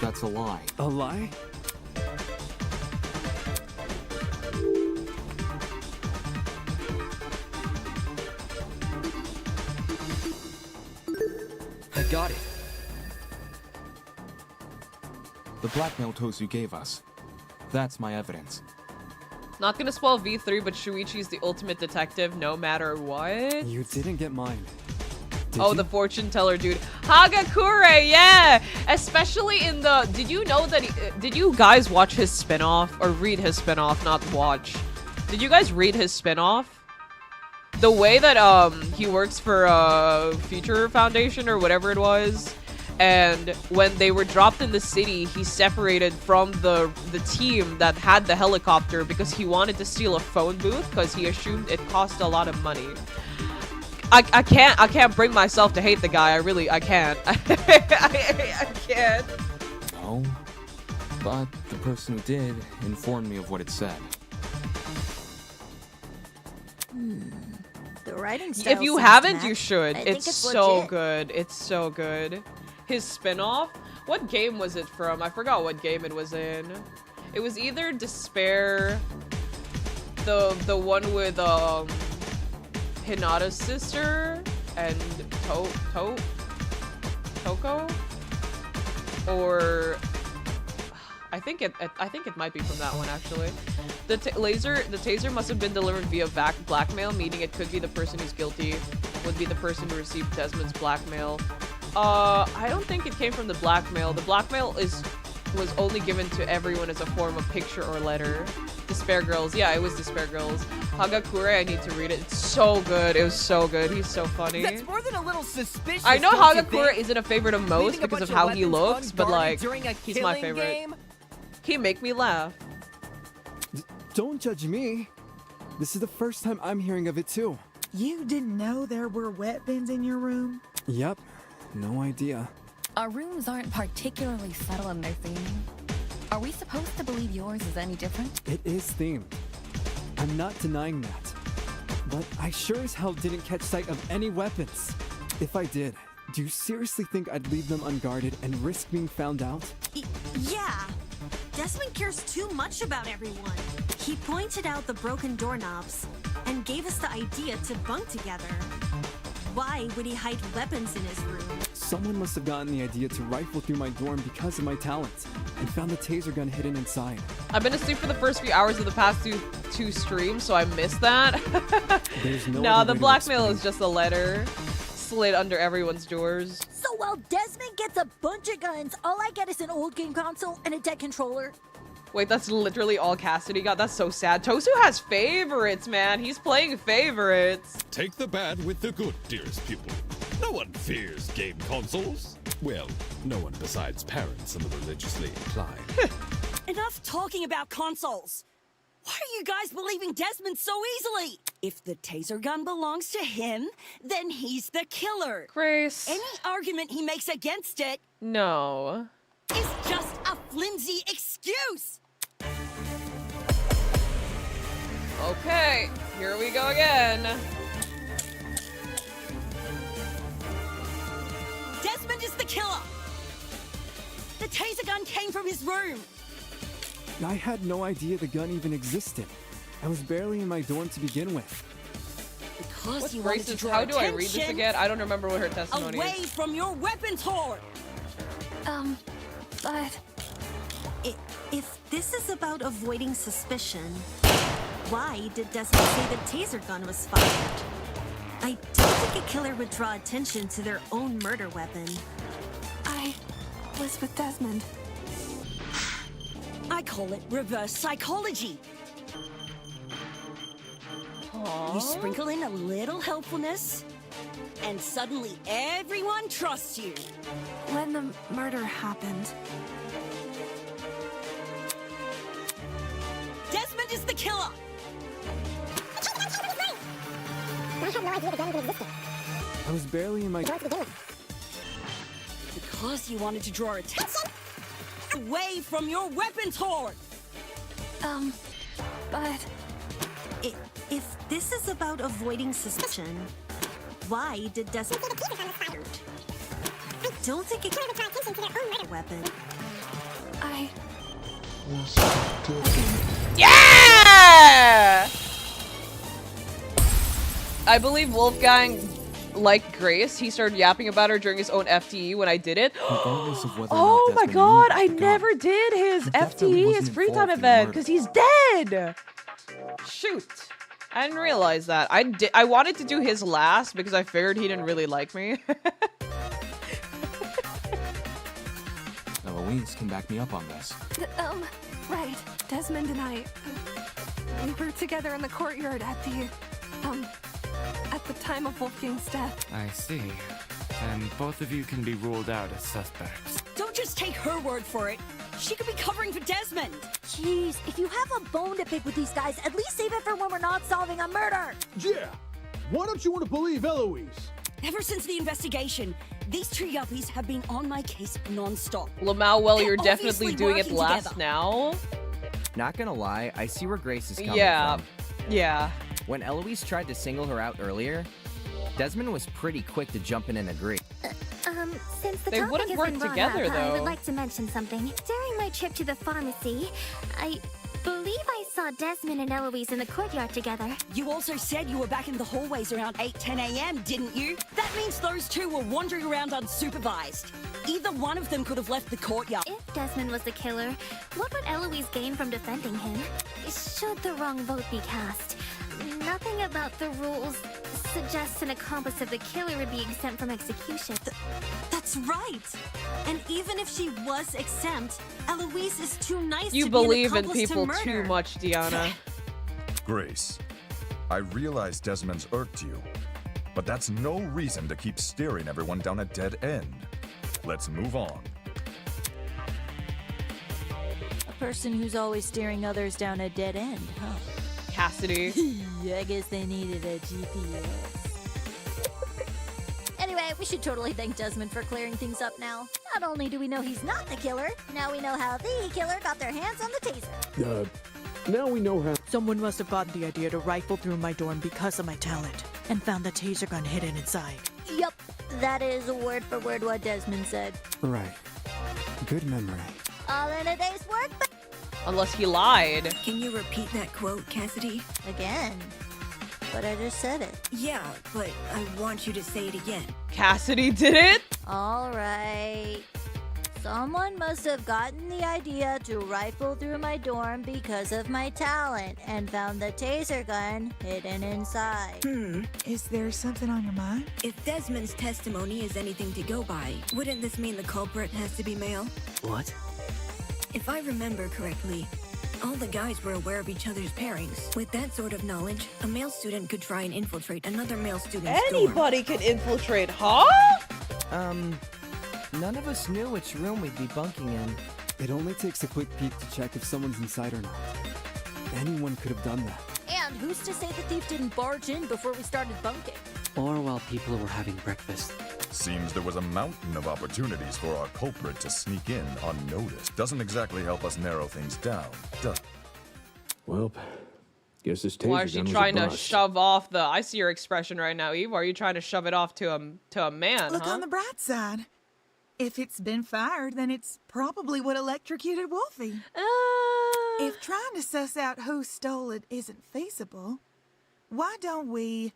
that's a lie. A lie? got it. The blackmail Tosu gave us. That's my evidence. Not gonna spoil V3, but Shuichi's the ultimate detective no matter what. You didn't get mine. Did Oh, you? the fortune teller dude. Hagakure, yeah! Especially in the... Did you know that did you guys watch his spin-off? Or read his spin-off, not watch. Did you guys read his spin-off? The way that he works for Future Foundation or whatever it was, and when they were dropped in the city, he separated from the team that had the helicopter because he wanted to steal a phone booth because he assumed it cost a lot of money. I can't bring myself to hate the guy. I can't. I can't. Oh, but the person who did informed me of what it said. The writing style If you seems haven't, to you match. should. I think It's so legit. good. It's so good. His spin-off? What game was it from? I forgot what game it was in. It was either Despair, the one with Hinata's sister and Toko, or I think it might be from that one actually. The taser must have been delivered via blackmail, meaning it could be the person who's guilty would be the person who received Desmond's blackmail. I don't think it came from the blackmail. The blackmail was only given to everyone as a form of picture or letter. Despair Girls. Yeah, it was Despair Girls. Hagakure, I need to read it. It's so good. It was so good. He's so funny. That's more than a little suspicious. I know don't you Hagakure think? isn't a favorite of most Leaving a because of bunch how he weapons looks, but unguarded like, during a he's my killing favorite. game? He make me laugh. Don't judge me. This is the first time I'm hearing of it too. You didn't know there were weapons in your room? Yep. No idea. Our rooms aren't particularly subtle in their theming. Are we supposed to believe yours is any different? It is themed. I'm not denying that. But I sure as hell didn't catch sight of any weapons. If I did, do you seriously think I'd leave them unguarded and risk being found out? Yeah. Desmond cares too much about everyone. He pointed out the broken doorknobs and gave us the idea to bunk together. Why would he hide weapons in his room? Someone must have gotten the idea to rifle through my dorm because of my talent, and found the taser gun hidden inside. I've been asleep for the first few hours of the past two streams, so I missed that. There's no No, other the way to blackmail explain. is just a letter slid under everyone's doors. So while Desmond gets a bunch of guns, all I get is an old game console and a dead controller. Wait, that's literally all Cassidy got? That's so sad. Tosu has favorites, man. He's playing favorites. Take the bad with the good, dearest pupil. No one fears game consoles. Well, no one besides parents and the religiously inclined. Enough talking about consoles. Why are you guys believing Desmond so easily? If the taser gun belongs to him, then he's the killer. Grace. Any argument he makes against it No. is just a flimsy excuse. Okay, here we go again. Desmond is the killer. The taser gun came from his room. I had no idea the gun even existed. I was barely in my dorm to begin with. Because What's you wanted to Grace's? draw How do I read this attention again? I don't remember what her testimony away is. from your weapons hoard. But If this is about avoiding suspicion, why did Desmond say the taser gun was fired? I don't think a killer would draw attention to their own murder weapon. I was with Desmond. I call it reverse psychology. You sprinkle in a little helpfulness, and suddenly everyone trusts you. When the murder happened, Desmond is the killer. I had no idea the gun even existed. I was barely in my Dorm to begin with. Because you wanted to draw attention away from your weapons hoard. but If this is about avoiding suspicion, why did Desmond say the taser gun was fired? I don't think a killer would draw attention to their own murder weapon. Yeah! I believe Wolfgang like Grace, he started yapping about her during his own FTE when I did it. Regardless of whether or Oh not my Desmond god, knew I about the gun, never did his he definitely FTE, wasn't his free time involved in the event, murder. because he's dead! Shoot. I didn't realize that. I wanted to do his last because I figured he didn't really like me. Eloise can back me up on this. Right. Desmond and I, we were together in the courtyard at the time of Wolfgang's death. I see. Then both of you can be ruled out as suspects. Don't just take her word for it. She could be covering for Desmond. Jeez, if you have a bone to pick with these guys, at least save it for when we're not solving a murder. Yeah. Why don't you want to believe Eloise? Ever since the investigation, these two yuppies have been on my case non-stop. Lamau, well, you're They're definitely obviously doing it working last together. now. Not gonna lie, I see where Grace is coming from. Yeah. When Eloise tried to single her out earlier, Desmond was pretty quick to jump in and agree. Since the They topic wouldn't has work been brought together, up, I though. would like to mention something. During my trip to the pharmacy, I believe I saw Desmond and Eloise in the courtyard together. You also said you were back in the hallways around 8-10 a.m., didn't you? That means those two were wandering around unsupervised. Either one of them could have left the courtyard. If Desmond was the killer, what would Eloise gain from defending him? Should the wrong vote be cast? Nothing about the rules suggests an accomplice of the killer would be exempt from execution. That's right. And even if she was exempt, Eloise is too nice You to be an believe in accomplice people to murder. too much, Deanna. Grace, I realize Desmond's irked you, but that's no reason to keep steering everyone down a dead end. Let's move on. A person who's always steering others down a dead end, huh? Cassidy. I guess they needed a GPS. Anyway, we should totally thank Desmond for clearing things up now. Not only do we know he's not the killer, now we know how the killer got their hands on the taser. Now we know how. Someone must have gotten the idea to rifle through my dorm because of my talent, and found the taser gun hidden inside. Yup, that is word for word what Desmond said. Right. Good memory. All in a day's work, but Unless he lied. Can you repeat that quote, Cassidy? again. But I just said it. Yeah, but I want you to say it again. Cassidy did it? All right. Someone must have gotten the idea to rifle through my dorm because of my talent and found the taser gun hidden inside. Is there something on your mind? If Desmond's testimony is anything to go by, wouldn't this mean the culprit has to be male? What? If I remember correctly, all the guys were aware of each other's pairings. With that sort of knowledge, a male student could try and infiltrate another male student's dorm. Anybody can infiltrate, huh? None of us knew which room we'd be bunking in. It only takes a quick peek to check if someone's inside or not. Anyone could have done that. And who's to say the thief didn't barge in before we started bunking? Or while people were having breakfast. Seems there was a mountain of opportunities for our culprit to sneak in unnoticed. Doesn't exactly help us narrow things down, does it? Well, guess this taser Why is she gun was a trying to bust. shove off the... I see your expression right now, Eve. Are you trying to shove it off to a man, Look huh? on the bright side. If it's been fired, then it's probably what electrocuted Wolfie. If trying to suss out who stole it isn't feasible, why don't we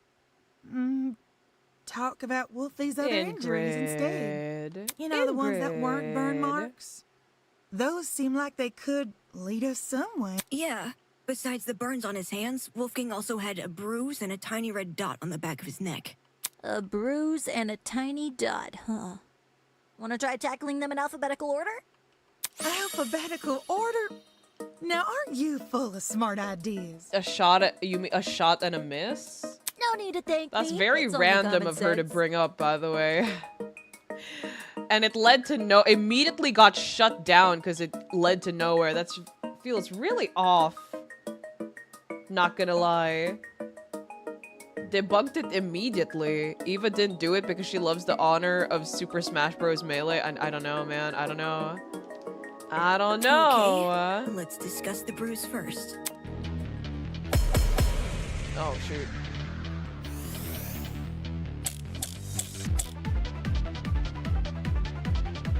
talk about Wolfie's other injuries instead? You know, the ones that weren't burn Ingrid. marks? Those seem like they could lead us somewhere. Yeah. Besides the burns on his hands, Wolfgang also had a bruise and a tiny red dot on the back of his neck. A bruise and a tiny dot, huh? Want to try tackling them in alphabetical order? Alphabetical order? Now, aren't you full of smart ideas? A shot at... You mean a shot and a miss? No need to thank That's me. very It's only random common of her to sense. bring up, by the way. And it led to no... Immediately got shut down because it led to nowhere. That feels really off. Not gonna lie. Debunked it immediately. Eva didn't do it because she loves the honor of Super Smash Bros. Melee. I don't know, man. I don't know. I don't know. Okay, let's discuss the bruise first. Oh, shoot.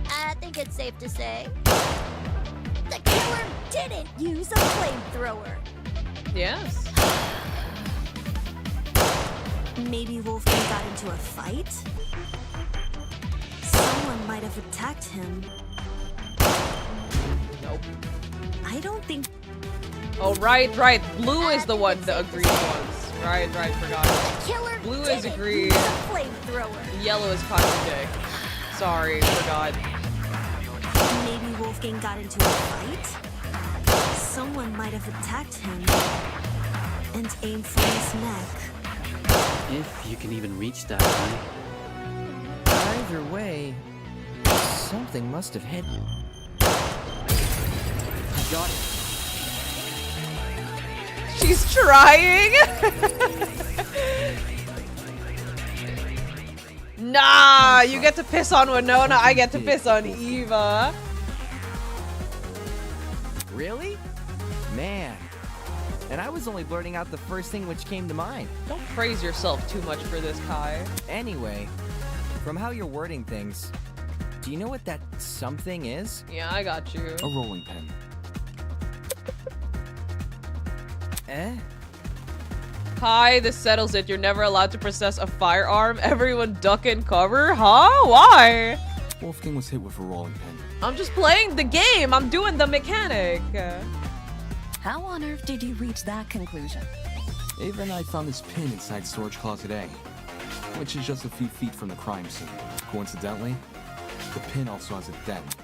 I think it's safe to say the killer didn't use a flamethrower. Yes. Maybe Wolfgang got into a fight? Someone might have attacked him. Nope. I don't think... Oh, right. Blue is the one, the agreed ones. Right, forgot. Blue is agreed. Yellow is contradict. Sorry, forgot. Maybe Wolfgang got into a fight? Someone might have attacked him and aimed for his neck. If you can even reach that high. Either way, something must have hit. I got it. She's trying. Nah, you get to piss on Winona, I get to piss on Eva. Really? Man. And I was only blurting out the first thing which came to mind. Don't praise yourself too much for this, Kai. Anyway, from how you're wording things, do you know what that something is? Yeah, I got you. A rolling pin. Eh? Kai, this settles it. You're never allowed to possess a firearm. Everyone duck and cover? Huh? Why? Wolfgang was hit with a rolling pin. I'm just playing the game. I'm doing the mechanic. How on earth did you reach that conclusion? Ava and I found this pin inside storage closet A, which is just a few feet from the crime scene. Coincidentally, the pin also has a dent.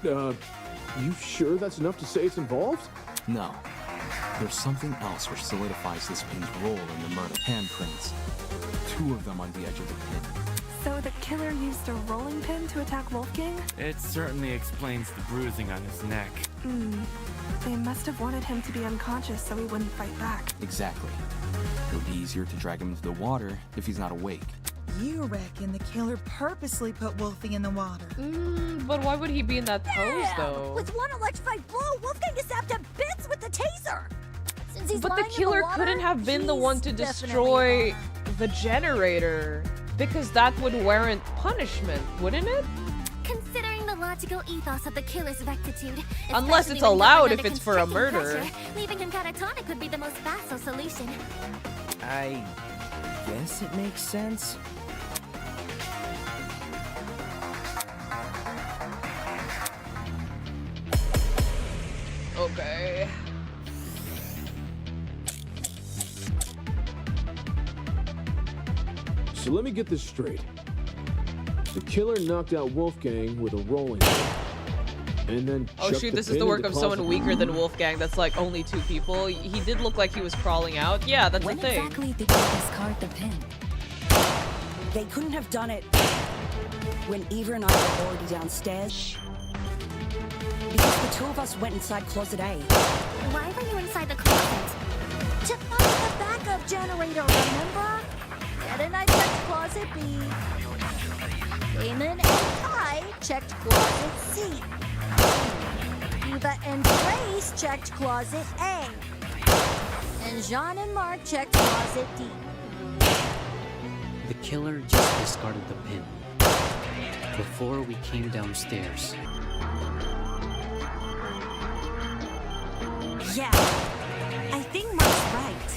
You sure that's enough to say it's involved? No. There's something else which solidifies this pin's role in the murder. Handprints. 2 of them on the edge of the pin. So the killer used a rolling pin to attack Wolfgang? It certainly explains the bruising on his neck. They must have wanted him to be unconscious so he wouldn't fight back. Exactly. It would be easier to drag him into the water if he's not awake. You reckon the killer purposely put Wolfie in the water? But why would he be in that pose, though? With one electrified blow, Wolfgang is zapped to bits with the taser. Since he's But the lying in killer water, couldn't have been the one to he's destroy the generator. Because that would warrant punishment, wouldn't it? Considering the logical ethos of the killer's rectitude, Unless especially it's when allowed he's if under it's for a constricting murder. pressure, leaving him catatonic would be the most facile solution. I guess it makes sense. Okay. So let me get this straight. The killer knocked out Wolfgang with a rolling pin, and then Oh shoot, this is the work of someone weaker than Wolfgang. That's like only 2 people. He did look like he was crawling out. Yeah, that's When the thing. exactly did you discard the pin? They couldn't have done it when Eva and I were already downstairs. Because the 2 of us went inside closet A. Why were you inside the closet? To find the backup generator, remember? Ed and I checked closet B. Damon and Kai checked closet C. Eva and Grace checked closet A. And Jean and Mark checked closet D. The killer just discarded the pin before we came downstairs. Yeah, I think Mark's right.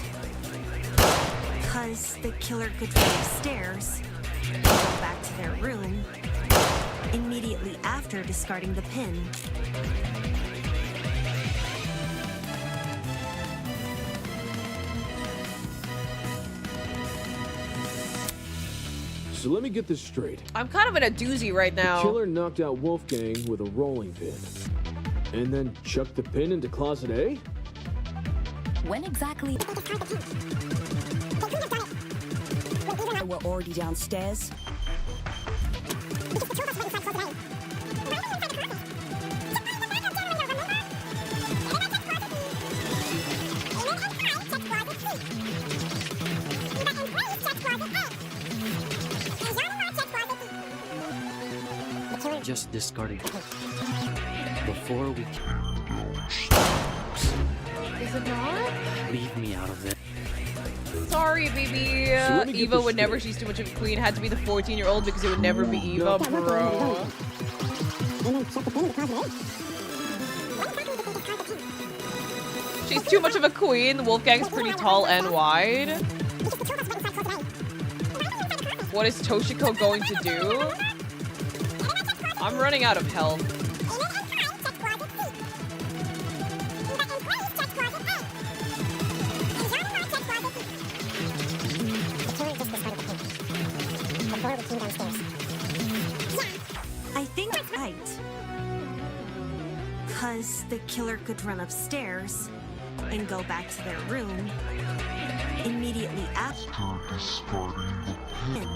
Because the killer could go upstairs and go back to their room immediately after discarding the pin. So let me get this straight. I'm kind of in a doozy right now. The killer knocked out Wolfgang with a rolling pin, and then chucked the pin into closet A? When exactly? We're already downstairs. Just discarded before we. Is it not? Leave me out of it. Sorry, baby. let me get Eva this would never. straight. She's too much of a queen. Had to be the 14-year-old because it would never be Eva, bro. She's too much of a queen. Wolfgang's pretty tall and wide. What is Toshiko going to do? I'm running out of health. I think right. Cause the killer could run upstairs and go back to their room immediately after discarding the pin.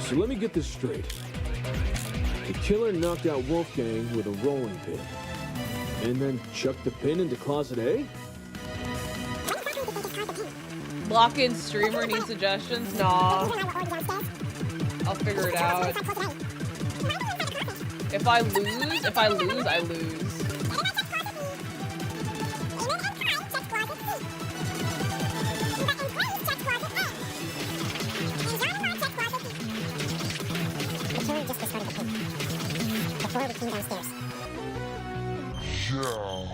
So let me get this straight. The killer knocked out Wolfgang with a rolling pin, and then chucked the pin into closet A? Lock-in streamer, any suggestions? Nah. I'll figure it out. If I lose, I lose. Yeah.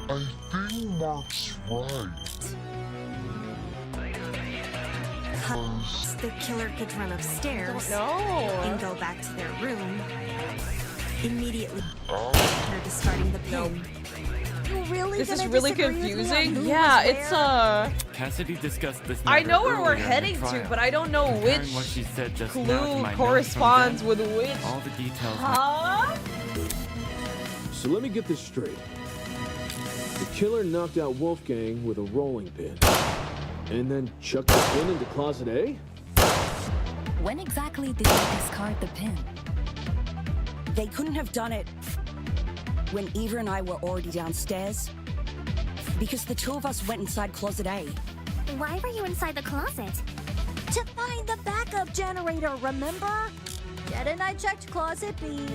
I think Mark's right. Cause the killer could run upstairs and go back to their room immediately after discarding the pin. This is really confusing. Yeah, it's Cassidy discussed this. I know matter where we're earlier in the heading to, trial. but I don't know Comparing which what she said just now to clue my notes corresponds from with then, which. all the details. Huh? So let me get this straight. The killer knocked out Wolfgang with a rolling pin, and then chucked the pin into closet A? When exactly did they discard the pin? They couldn't have done it when Eva and I were already downstairs. Because the two of us went inside closet A. Why were you inside the closet? To find the backup generator, remember? Jet and I checked closet B.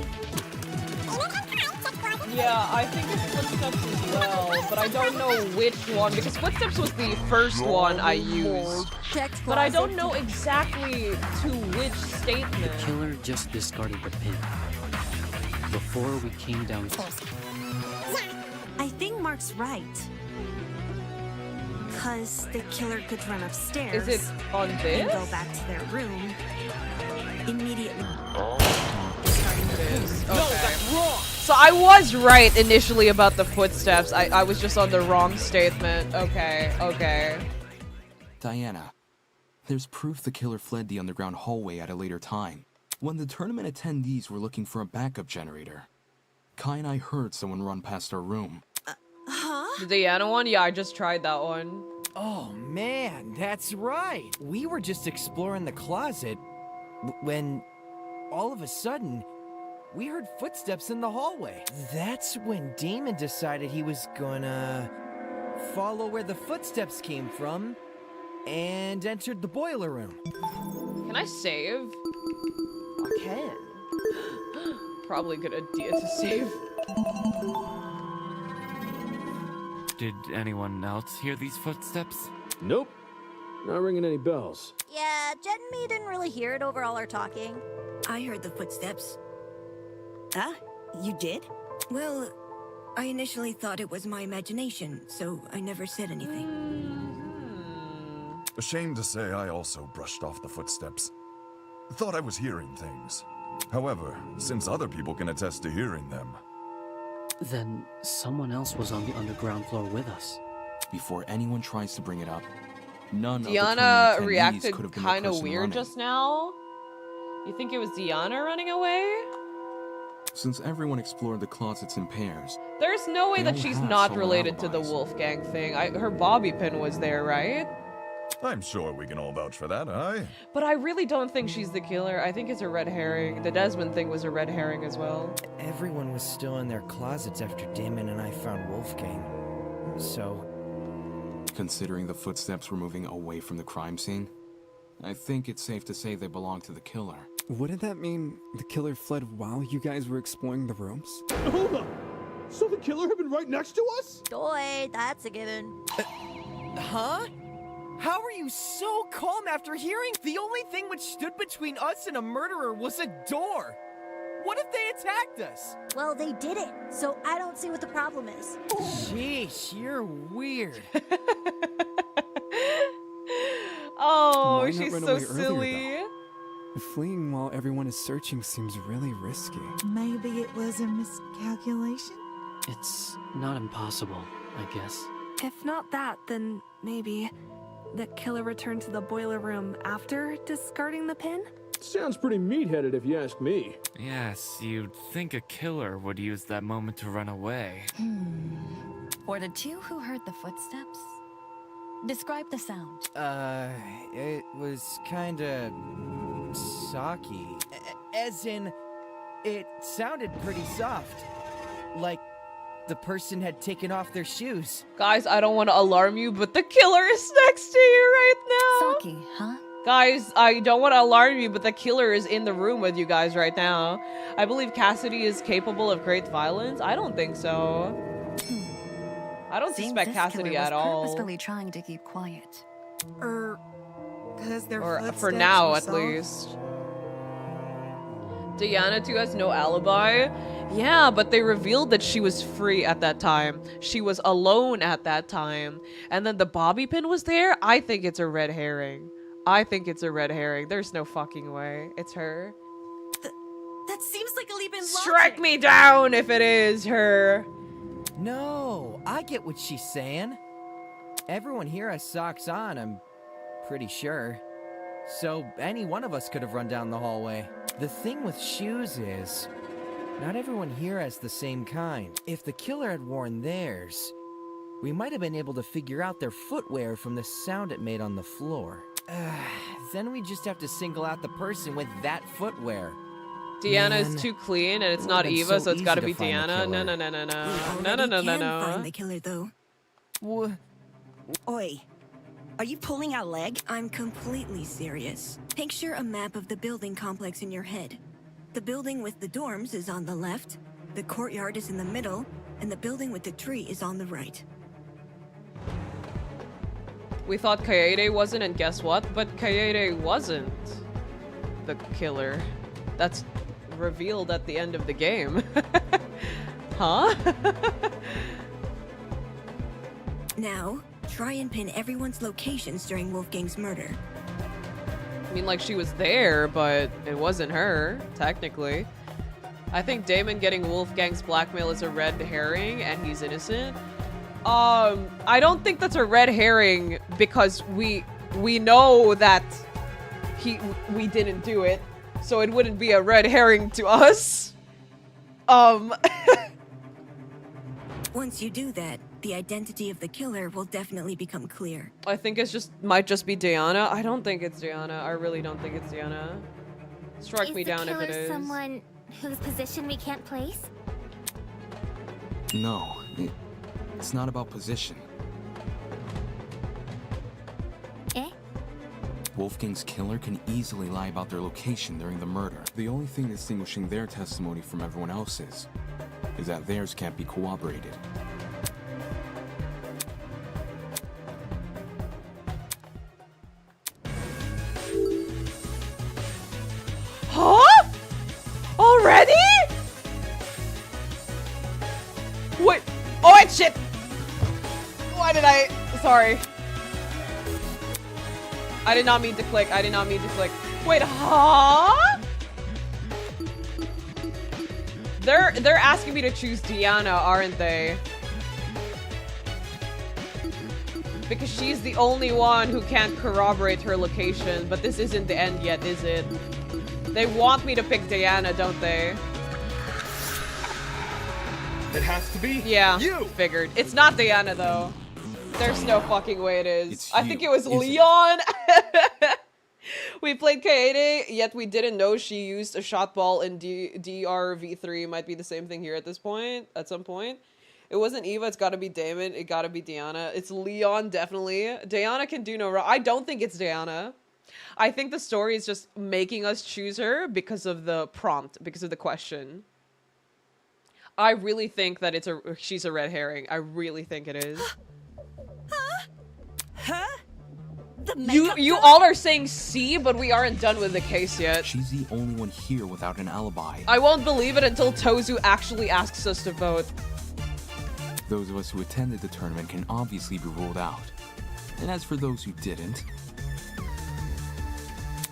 Yeah, I think it's Footsteps as well, but I don't know which one, because Footsteps was the first one I used. But I don't know exactly to which statement. The killer just discarded the pin. Before we came downstairs. I think Mark's right. Cause the killer could run upstairs. Is it on and this? go back to their room immediately. Discarding the pin. No, that's wrong. So I was right initially about the footsteps. I was just on the wrong statement. Okay. Diana, there's proof the killer fled the underground hallway at a later time. When the tournament attendees were looking for a backup generator, Kai and I heard someone run past our room. The Diana one? Yeah, I just tried that one. Oh man, that's right. We were just exploring the closet when all of a sudden we heard footsteps in the hallway. That's when Damon decided he was gonna follow where the footsteps came from and entered the boiler room. Can I save? I can. Probably a good idea to save. Did anyone else hear these footsteps? Nope. Not ringing any bells. Yeah, Jet and me didn't really hear it over all our talking. I heard the footsteps. Huh? You did? Well, I initially thought it was my imagination, so I never said anything. Ashamed to say I also brushed off the footsteps. Thought I was hearing things. However, since other people can attest to hearing them... Then someone else was on the underground floor with us. Before anyone tries to bring it up, none Diana of the reacted could have been kind the of person weird running. just now. You think it was Diana running away? Since everyone explored the closets in pairs, There's no way They that all she's have not solid related to the alibis. Wolfgang thing. Her bobby pin was there, right? I'm sure we can all vouch for that, aye? But I really don't think she's the killer. I think it's a red herring. The Desmond thing was a red herring as well. Everyone was still in their closets after Damon and I found Wolfgang. So, considering the footsteps were moving away from the crime scene, I think it's safe to say they belong to the killer. Wouldn't that mean the killer fled while you guys were exploring the rooms? Hold on! So the killer had been right next to us? Doy, that's a given. Huh? How are you so calm after hearing the only thing which stood between us and a murderer was a door? What if they attacked us? Well, they did it, so I don't see what the problem is. Sheesh, you're weird. Oh, Why not she's run so away earlier, silly. Fleeing while everyone is searching seems really risky. Maybe it was a miscalculation? It's not impossible, I guess. If not that, then maybe the killer returned to the boiler room after discarding the pin? Sounds pretty meat-headed if you ask me. Yes, you'd think a killer would use that moment to run away. For the two who heard the footsteps, describe the sound. It was kinda socky. As in, it sounded pretty soft. Like the person had taken off their shoes. Guys, I don't want to alarm you, but the killer is next to you right now. Saki, huh? Guys, I don't want to alarm you, but the killer is in the room with you guys right now. I believe Cassidy is capable of great violence. I don't think so. I don't Seems suspect this Cassidy killer was at all. purposefully trying to keep quiet. Because their Or footsteps for now, were at soft? least. Diana too has no alibi. Yeah, but they revealed that she was free at that time. She was alone at that time. And then the bobby pin was there? I think it's a red herring. I think it's a red herring. There's no fucking way. It's her. That seems like a leap in logic. Strike me down if it is her. No, I get what she's saying. Everyone here has socks on, I'm pretty sure. So any one of us could have run down the hallway. The thing with shoes is, not everyone here has the same kind. If the killer had worn theirs, we might have been able to figure out their footwear from the sound it made on the floor. Then we just have to single out the person with that footwear. Deanna Man, is too clean and it's it not would've been Eva, so so it's easy gotta to be find the Deanna. No, killer. no, no, no, no. We No, no, no, no, already can find no. the killer, though. What? Oi, are you pulling our leg? I'm completely serious. Picture a map of the building complex in your head. The building with the dorms is on the left, the courtyard is in the middle, and the building with the tree is on the right. We thought Kaede wasn't, and guess what? But Kaede wasn't the killer. That's revealed at the end of the game. Huh? Now, try and pin everyone's locations during Wolfgang's murder. I mean, like, she was there, but it wasn't her, technically. I think Damon getting Wolfgang's blackmail is a red herring, and he's innocent. I don't think that's a red herring because we know that we didn't do it, so it wouldn't be a red herring to us. Once you do that, the identity of the killer will definitely become clear. I think it's might just be Diana. I don't think it's Diana. I really don't think it's Diana. Strike me down if it is. Someone whose position we can't place? No, it's not about position. Eh? Wolfgang's killer can easily lie about their location during the murder. The only thing distinguishing their testimony from everyone else's is that theirs can't be corroborated. Huh? Already? What? Oh, it's shit! Why did I? Sorry. I did not mean to click. I did not mean to click. Wait, huh? They're asking me to choose Diana, aren't they? Because she's the only one who can't corroborate her location, but this isn't the end yet, is it? They want me to pick Diana, don't they? It has to be you. Figured. It's not Diana though. There's no fucking way it is. It's I you, think it was isn't it? Leon. We played Kaede, yet we didn't know she used a shot ball in DRV3. Might be the same thing here at this point. At some point. It wasn't Eva, it's gotta be Damon, it gotta be Diana. It's Leon, definitely. Diana can do no wrong. I don't think it's Diana. I think the story is just making us choose her because of the prompt, because of the question. I really think that she's a red herring. I really think it is. Huh? The makeup You girl? all are saying C, but we aren't done with the case yet. She's the only one here without an alibi. I won't believe it until Tozu actually asks us to vote. Those of us who attended the tournament can obviously be ruled out. And as for those who didn't,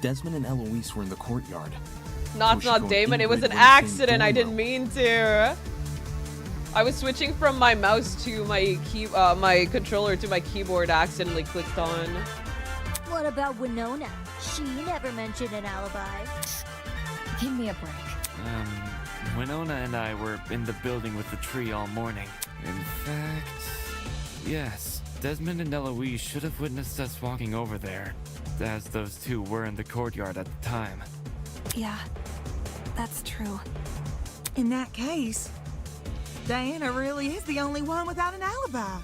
Desmond and Eloise were in the courtyard. No, it's not Toshiko and Damon. It was Ingrid an were in the same accident. I dorm didn't room. mean to. I was switching from my mouse to my my controller to my keyboard. Accidentally clicked on. What about Winona? She never mentioned an alibi. Give me a break. Winona and I were in the building with the tree all morning. In fact, yes, Desmond and Eloise should have witnessed us walking over there, as those two were in the courtyard at the time. Yeah, that's true. In that case, Diana really is the only one without an alibi.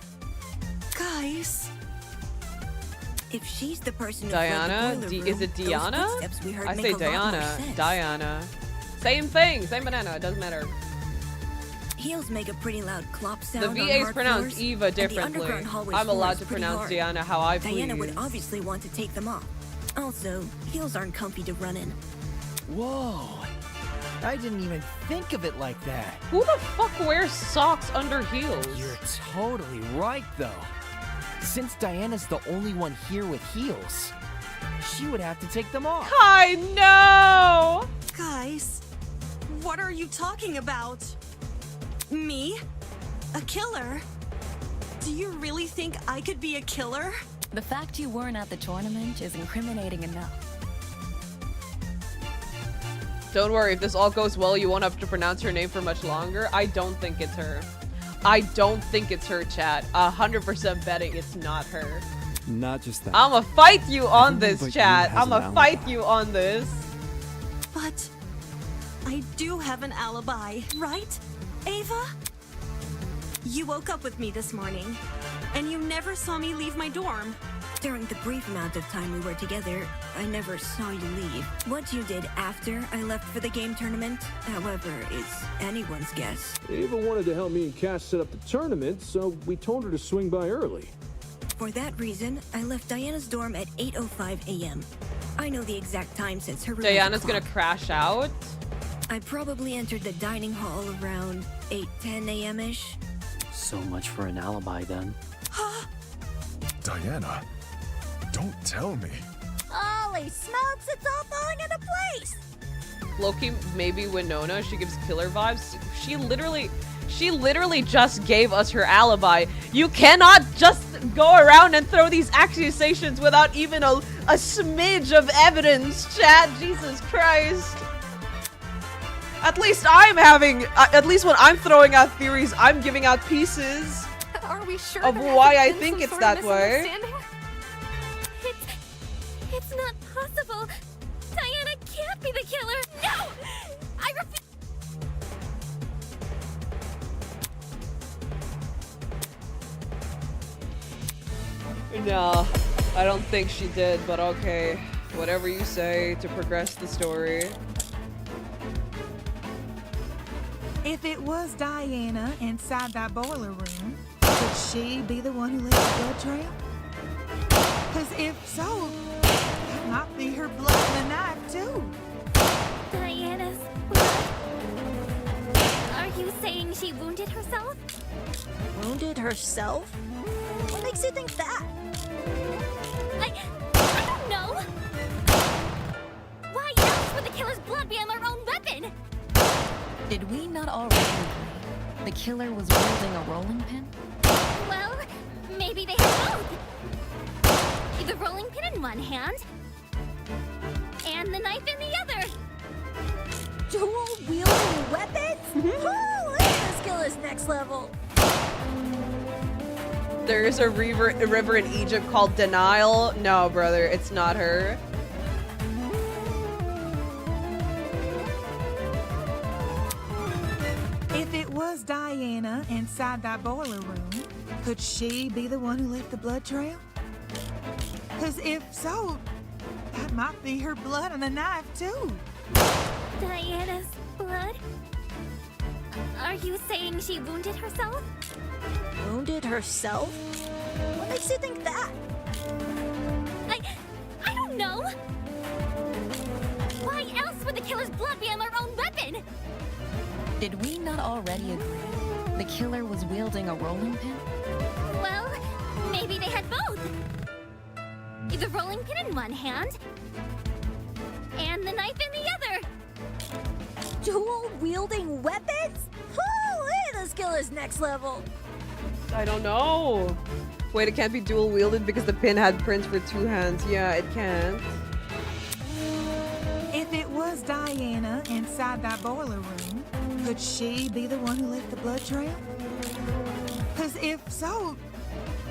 Guys. If she's the person who Diana? fled the boiler Is it room, Diana? those footsteps we heard I make say a lot more Diana. sense. Diana. Same thing. Same banana. It doesn't matter. Heels make a pretty loud clop The sound on VA's hard pronounced floors, Eva and the differently. underground hallway I'm floor allowed is to pretty pronounce hard. Diana how I please. Diana would obviously want to take them off. Also, heels aren't comfy to run in. Whoa. I didn't even think of it like that. Who the fuck wears socks under heels? You're totally right, though. Since Diana's the only one here with heels, she would have to take them off. I know! Guys, what are you talking about? Me? A killer? Do you really think I could be a killer? The fact you weren't at the tournament is incriminating enough. Don't worry, if this all goes well, you won't have to pronounce her name for much longer. I don't think it's her. I don't think it's her, chat. 100% betting it's not her. Not just that. I'ma fight you on Everyone this, but you chat. has an I'ma alibi. fight you on this. But I do have an alibi, right, Ava? You woke up with me this morning, and you never saw me leave my dorm. During the brief amount of time we were together, I never saw you leave. What you did after I left for the game tournament, however, is anyone's guess. Eva wanted to help me and Cass set up the tournament, so we told her to swing by early. For that reason, I left Diana's dorm at 8:05 a.m. I know the exact time since her room was Diana's a gonna clock. crash out. I probably entered the dining hall around 8:10 a.m.-ish. So much for an alibi then. Diana, don't tell me. Holy smokes, it's all falling into place! Loki, maybe Winona, she gives killer vibes. She literally just gave us her alibi. You cannot just go around and throw these accusations without even a smidge of evidence, chat. Jesus Christ. At least at least when I'm throwing out theories, I'm giving out pieces Are we sure of there why I hasn't been think some it's sort of that way. misunderstanding? It's not possible. Diana can't be the killer. No! I refuse. No, I don't think she did, but okay. Whatever you say to progress the story. If it was Diana inside that boiler room, could she be the one who left the blood trail? Because if so, that might be her blood and a knife too. Diana's blood. Are you saying she wounded herself? Wounded herself? What makes you think that? I don't know. Why else would the killer's blood be on their own weapon? Did we not already agree the killer was wielding a rolling pin? Well, maybe they have both. The rolling pin in one hand, and the knife in the other. Dual wielding weapons? Holy, this skill is next level. There is a river in Egypt called Denial. No, brother, it's not her. If it was Diana inside that boiler room, could she be the one who left the blood trail? Because if so, that might be her blood and a knife too. Diana's blood? Are you saying she wounded herself? Wounded herself? What makes you think that? I don't know! Why else would the killer's blood be on their own weapon? Did we not already agree the killer was wielding a rolling pin? Well, maybe they had both. The rolling pin in one hand, and the knife in the other. Dual-wielding weapons? Holy, this killer's next level. I don't know. Wait, it can't be dual-wielded because the pin had prints for 2 hands. Yeah, it can't. If it was Diana inside that boiler room, could she be the one who left the blood trail? Because if so,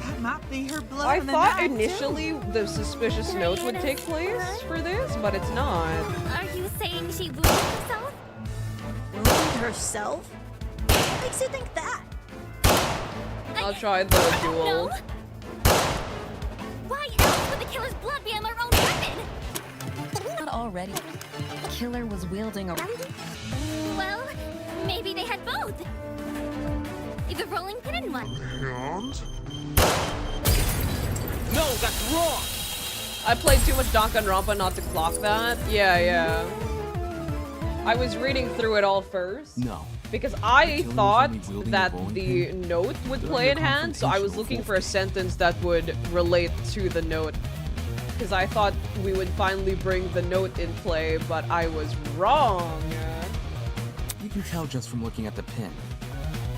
that might be her blood. I on the thought knife, initially too. the suspicious note would take place for this, but it's not. Are you saying she wounded herself? Wounded herself? What makes you think that? I'll try the duel. Why else would the killer's blood be on their own weapon? Not already. The killer was wielding a... Well, maybe they had both. The rolling pin in one hand. No, that's wrong! I played too much danganronpa not to clock that. Yeah. I was reading through it all first. No. Because I thought wielding that a rolling the pin? note would play in hand, so I was looking for a sentence that would relate to the note. Because I thought we would finally bring the note in play, but I was wrong. You can tell just from looking at the pin.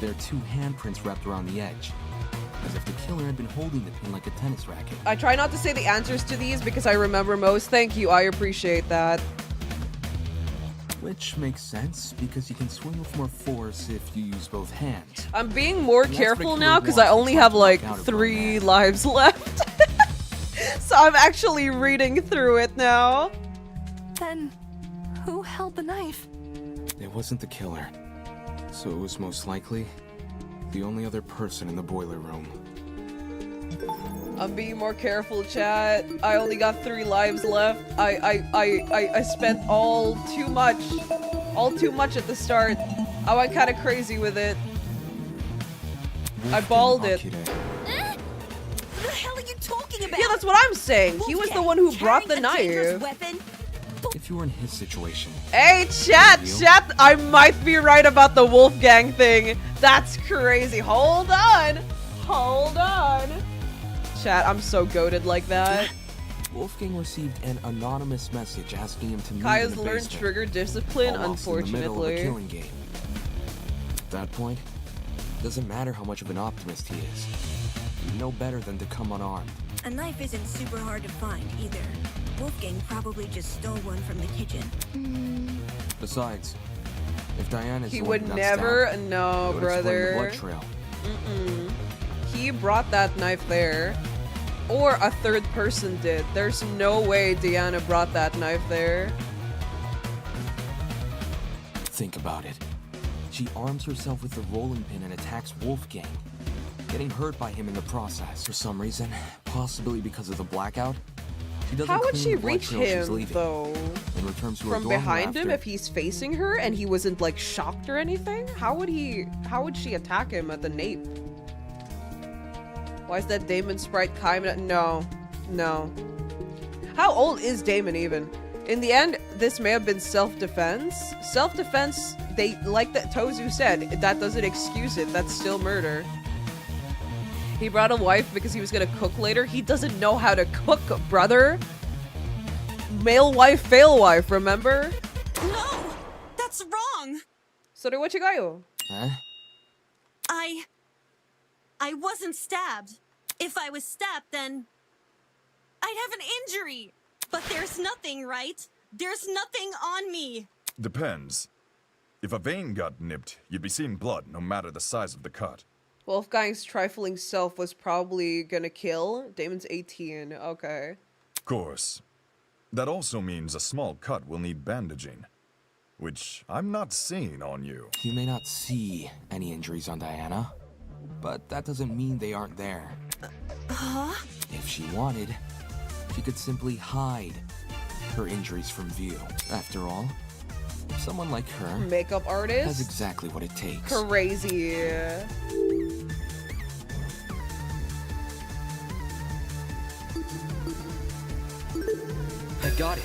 There are 2 handprints wrapped around the edge, as if the killer had been holding the pin like a tennis racket. I try not to say the answers to these because I remember most. Thank you, I appreciate that. Which makes sense, because you can swing with more force if you use both hands. I'm being more And that's what a careful killer now because I wants to only try have to like knock out a 3 lives left. So I'm actually reading through it now. Then, who held the knife? It wasn't the killer, so it was most likely the only other person in the boiler room. I'm being more careful, chat. I only got 3 lives left. I spent all too much at the start. I went kind of crazy with it. I balled it. What the hell are you talking about? Yeah, that's what I'm saying. He was the one who brought the knife. If you were in his situation... Hey, chat, I might be right about the Wolfgang thing. That's crazy. Hold on. Chat, I'm so goated like that. Wolfgang received an anonymous message asking him to meet Kaya's in the learned basement, trigger discipline, all whilst in the middle of a unfortunately. killing game. At that point, it doesn't matter how much of an optimist he is. You know better than to come unarmed. A knife isn't super hard to find, either. Wolfgang probably just stole one from the kitchen. Besides, if Diana's He the one would who got never, stabbed, no, it would explain the brother. blood trail. He brought that knife there. Or a 3rd person did. There's no way Diana brought that knife there. Think about it. She arms herself with the rolling pin and attacks Wolfgang, getting hurt by him in the process. For some reason, possibly because of the blackout, she doesn't How would clean she the blood reach trail she's him, leaving, though? and returns to her From dorm room behind him after. if he's facing her and he wasn't, like, shocked or anything? How would she attack him at the nape? Why is that Damon sprite Kaimon? No. How old is Damon even? In the end, this may have been self-defense. Self-defense, they, like that Tozu said, that doesn't excuse it. That's still murder. He brought a wife because he was gonna cook later. He doesn't know how to cook, brother. Male wife, fail wife, remember? No! That's wrong! So what you got? Huh? I wasn't stabbed. If I was stabbed, then I'd have an injury. But there's nothing, right? There's nothing on me. Depends. If a vein got nipped, you'd be seeing blood, no matter the size of the cut. Wolfgang's trifling self was probably gonna kill. Damon's 18, okay. Of course. That also means a small cut will need bandaging. Which I'm not seeing on you. You may not see any injuries on Diana, but that doesn't mean they aren't there. Huh? If she wanted, she could simply hide her injuries from view. After all, someone like her Makeup artist? has exactly what it takes. Crazy. got it.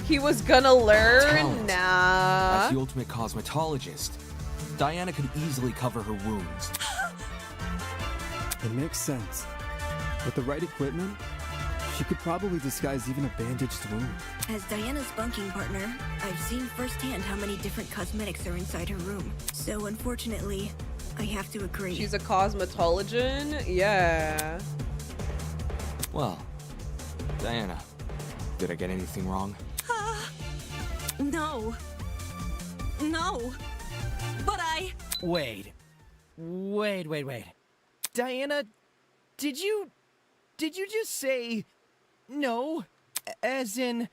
He was gonna learn? Talent. Nah. As the ultimate cosmetologist, Diana could easily cover her wounds. It makes sense. With the right equipment, she could probably disguise even a bandaged wound. As Diana's bunking partner, I've seen firsthand how many different cosmetics are inside her room. So unfortunately, I have to agree. She's a cosmetologist? Yeah. Well, Diana, did I get anything wrong? No. No. But Wait. Diana, did you just say no? As in,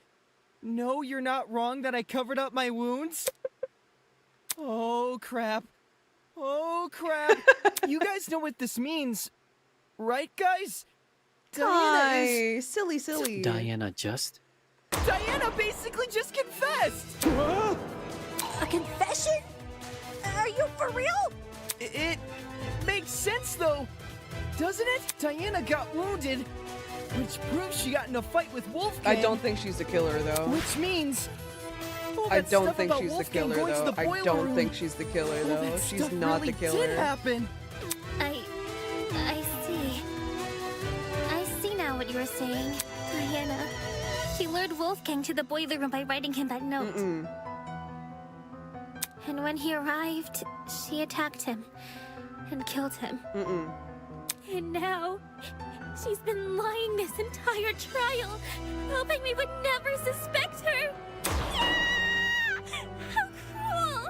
no, you're not wrong that I covered up my wounds? Oh, crap. You guys know what this means, right, guys? Kai, silly. Diana just? Diana basically just confessed! A confession? Are you for real? It makes sense, though, doesn't it? Diana got wounded, which proves she got in a fight with Wolfgang. I don't think she's the killer, though. Which means... I don't think she's the killer, though. I don't think she's the killer, though. She's not the killer. Did happen. I see. I see now what you were saying, Diana. She lured Wolfgang to the boiler room by writing him that note. And when he arrived, she attacked him and killed him. And now, she's been lying this entire trial, hoping we would never suspect her. How cruel!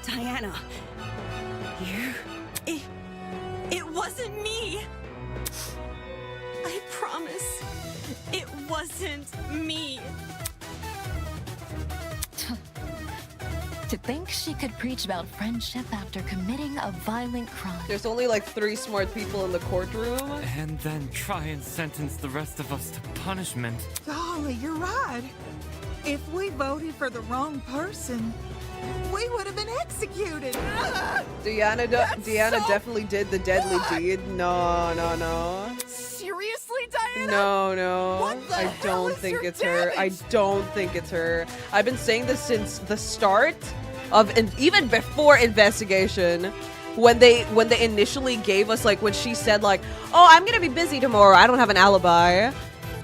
Diana, it wasn't me. I promise, it wasn't me. To think she could preach about friendship after committing a violent crime. There's only like 3 smart people in the courtroom. And then try and sentence the rest of us to punishment. Golly, you're right. If we voted for the wrong person, we would have been executed. Diana definitely did the deadly deed. No. Seriously, Diana? No. What the I hell don't is think your it's her. I damage? don't think it's her. I've been saying this since the start of, and even before investigation, when they initially gave us, like, when she said, like, oh, I'm gonna be busy tomorrow, I don't have an alibi,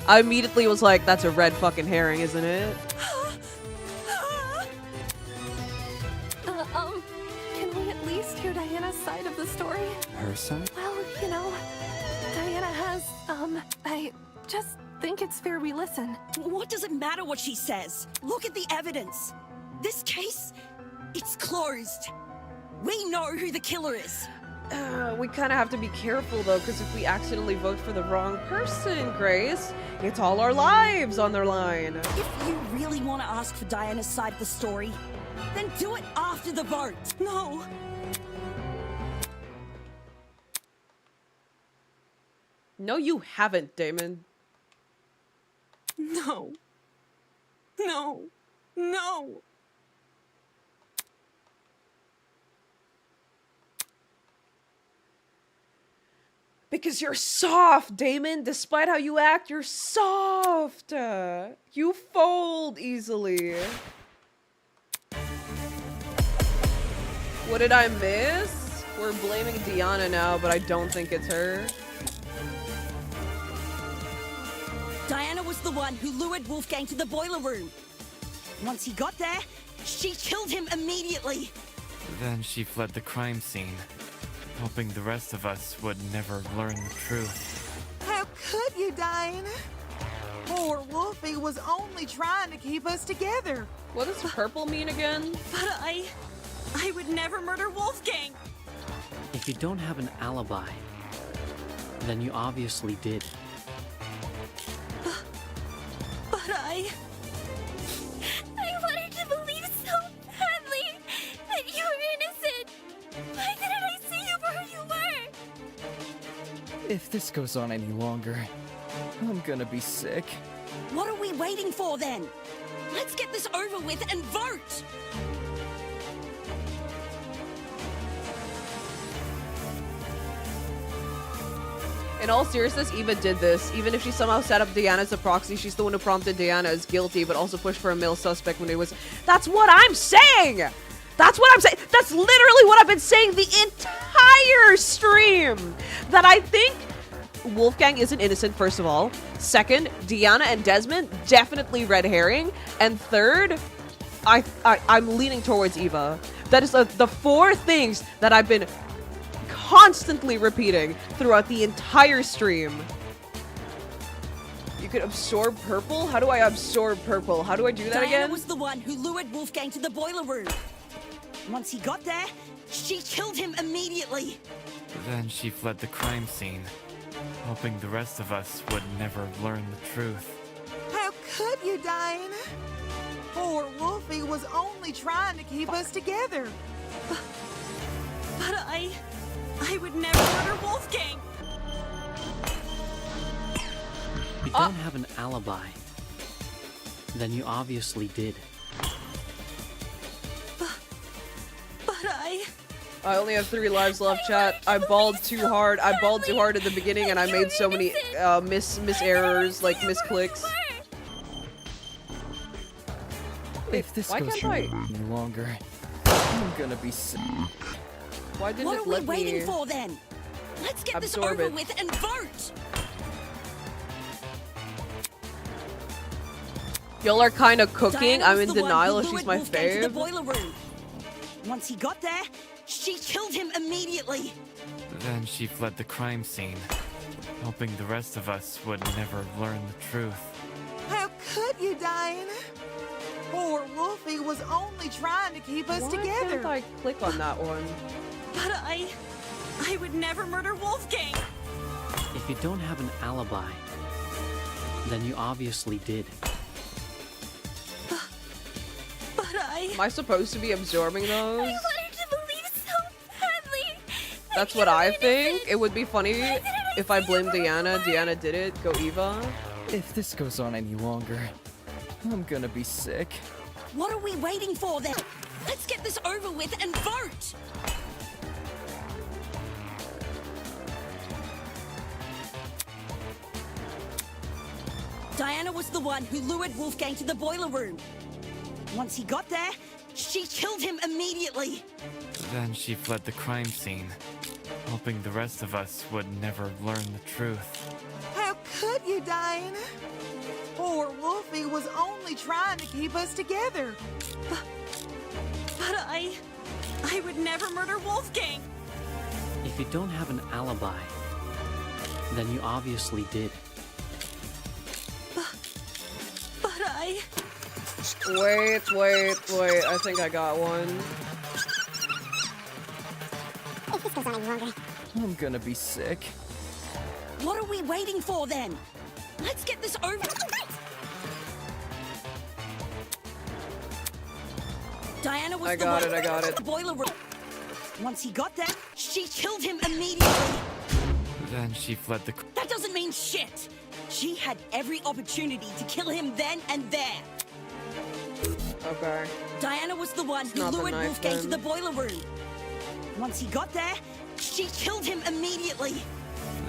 I immediately was like, that's a red fucking herring, isn't it? Can we at least hear Diana's side of the story? Her side? Well, you know, Diana has, I just think it's fair we listen. What does it matter what she says? Look at the evidence. This case, it's closed. We know who the killer is. We kind of have to be careful, though, because if we accidentally vote for the wrong person, Grace, it's all our lives on their line. If you really want to ask for Diana's side of the story, then do it after the vote. No. No, you haven't, Damon. No. Because you're soft, Damon. Despite how you act, you're soft. You fold easily. What did I miss? We're blaming Diana now, but I don't think it's her. Diana was the one who lured Wolfgang to the boiler room. Once he got there, she killed him immediately. Then she fled the crime scene, hoping the rest of us would never learn the truth. How could you, Diana? Poor Wolfie was only trying to keep us together. What does purple mean again? But I would never murder Wolfgang. If you don't have an alibi, then you obviously did. But I wanted to believe so badly that you were innocent. Why didn't I see you for who you were? If this goes on any longer, I'm gonna be sick. What are we waiting for then? Let's get this over with and vote! In all seriousness, Eva did this. Even if she somehow set up Diana as a proxy, she's the one who prompted Diana as guilty, but also pushed for a male suspect when it was... That's what I'm saying! That's what I'm saying! That's literally what I've been saying the entire stream! That I think Wolfgang isn't innocent, first of all. Second, Diana and Desmond, definitely red herring. And third, I'm leaning towards Eva. That is the 4 things that I've been constantly repeating throughout the entire stream. You could absorb purple? How do I absorb purple? How do I do that Diana again? was the one who lured Wolfgang to the boiler room. Once he got there, she killed him immediately. Then she fled the crime scene, hoping the rest of us would never learn the truth. How could you, Diana? Poor Wolfie was only trying to keep us together. But I would never murder Wolfgang. If you don't have an alibi, then you obviously did. But I only have 3 lives left, chat. I balled too hard. I balled too hard at the beginning, and I made so many miss errors, like misclicks. If this why goes can't I? on any longer, I'm gonna be sick. Why didn't What it are we let waiting me for then? Let's get this absorb over it? with and vote. Y'all are kind of cooking. Diana I'm was in the one denial who if she's lured my Wolfgang to the fave. boiler room. Once he got there, she killed him immediately. Then she fled the crime scene, hoping the rest of us would never learn the truth. How could you, Diana? Poor Wolfie was only trying to keep us Why together. can't I click on that one? But I would never murder Wolfgang. If you don't have an alibi, then you obviously did. But Am I supposed to be absorbing those? I wanted to believe so badly. That's what I think. It would be funny if I blamed Diana. Diana did it. Go Eva. If this goes on any longer, I'm gonna be sick. What are we waiting for then? Let's get this over with and vote. Diana was the one who lured Wolfgang to the boiler room. Once he got there, she killed him immediately. Then she fled the crime scene, hoping the rest of us would never learn the truth. How could you, Diana? Poor Wolfie was only trying to keep us together. But I would never murder Wolfgang. If you don't have an alibi, then you obviously did. But I... Wait. I think I got one. If this goes on any longer. I'm gonna be sick. What are we waiting for then? Let's get this over. Diana was I the got one it, I got who it. the boiler room. Once he got there, she killed him immediately. Then she fled the... That doesn't mean shit. She had every opportunity to kill him then and there. Okay. Diana was the one who not the lured knife, Wolfgang to then. the boiler room. Once he got there, she killed him immediately.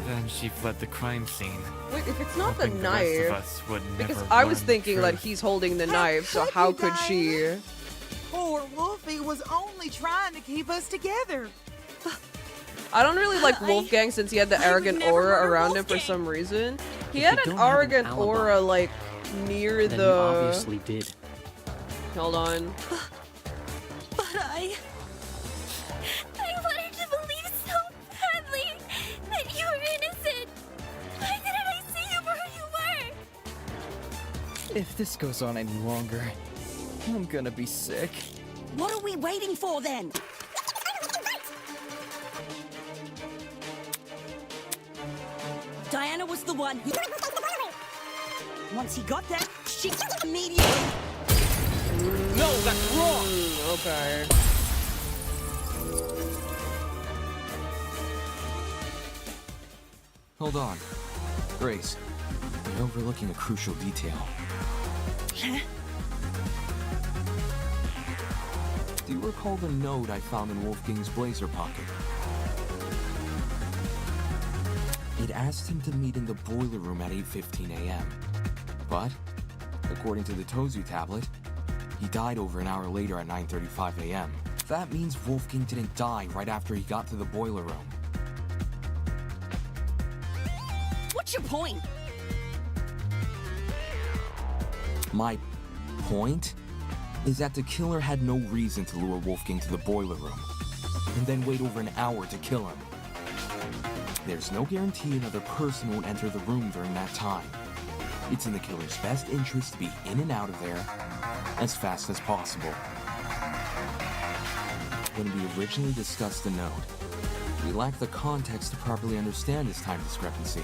Then she fled the crime scene. Wait, if it's not the hoping the rest of knife, us would because never I was learn the thinking that truth. he's holding the knife, so how could she? Poor Wolfie was only trying to keep us together. I don't really like Wolfgang since he had the arrogant aura around him for some reason. He had an arrogant aura like near Then the. you obviously did. Hold on. But I wanted to believe so badly that you were innocent. Why didn't I see you for who you were? If this goes on any longer, I'm gonna be sick. What are we waiting for then? Diana was the one who... Once he got there, she immediately... No, that's wrong! Okay. Hold on. Grace, you're overlooking a crucial detail. Do you recall the note I found in Wolfgang's blazer pocket? It asked him to meet in the boiler room at 8:15 a.m. But, according to the Tozu tablet, he died over an hour later at 9:35 a.m. That means Wolfgang didn't die right after he got to the boiler room. What's your point? My point is that the killer had no reason to lure Wolfgang to the boiler room and then wait over an hour to kill him. There's no guarantee another person won't enter the room during that time. It's in the killer's best interest to be in and out of there as fast as possible. When we originally discussed the note, we lacked the context to properly understand this time discrepancy.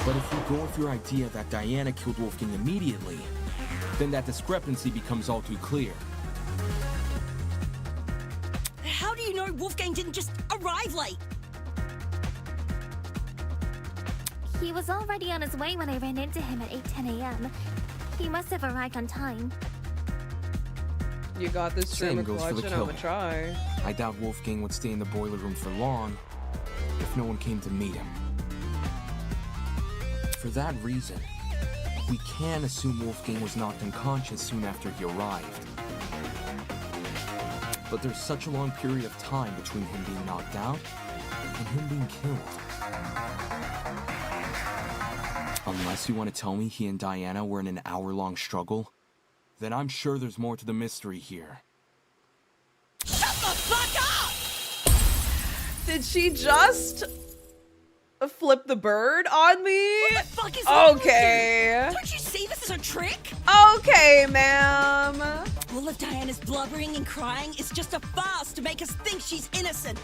But if we go with your idea that Diana killed Wolfgang immediately, then that discrepancy becomes all too clear. How do you know Wolfgang didn't just arrive late? He was already on his way when I ran into him at 8:10 a.m. He must have arrived on time. You got this Same stream goes for the collection, I'm killer. gonna try. I doubt Wolfgang would stay in the boiler room for long if no one came to meet him. For that reason, we can assume Wolfgang was knocked unconscious soon after he arrived. But there's such a long period of time between him being knocked out and him being killed. Unless you want to tell me he and Diana were in an hour-long struggle, then I'm sure there's more to the mystery here. Shut the fuck up! Did she just flip the bird on me? What the fuck is wrong with Okay. you? Don't you see this is a trick? Okay, ma'am. All of Diana's blubbering and crying is just a farce to make us think she's innocent.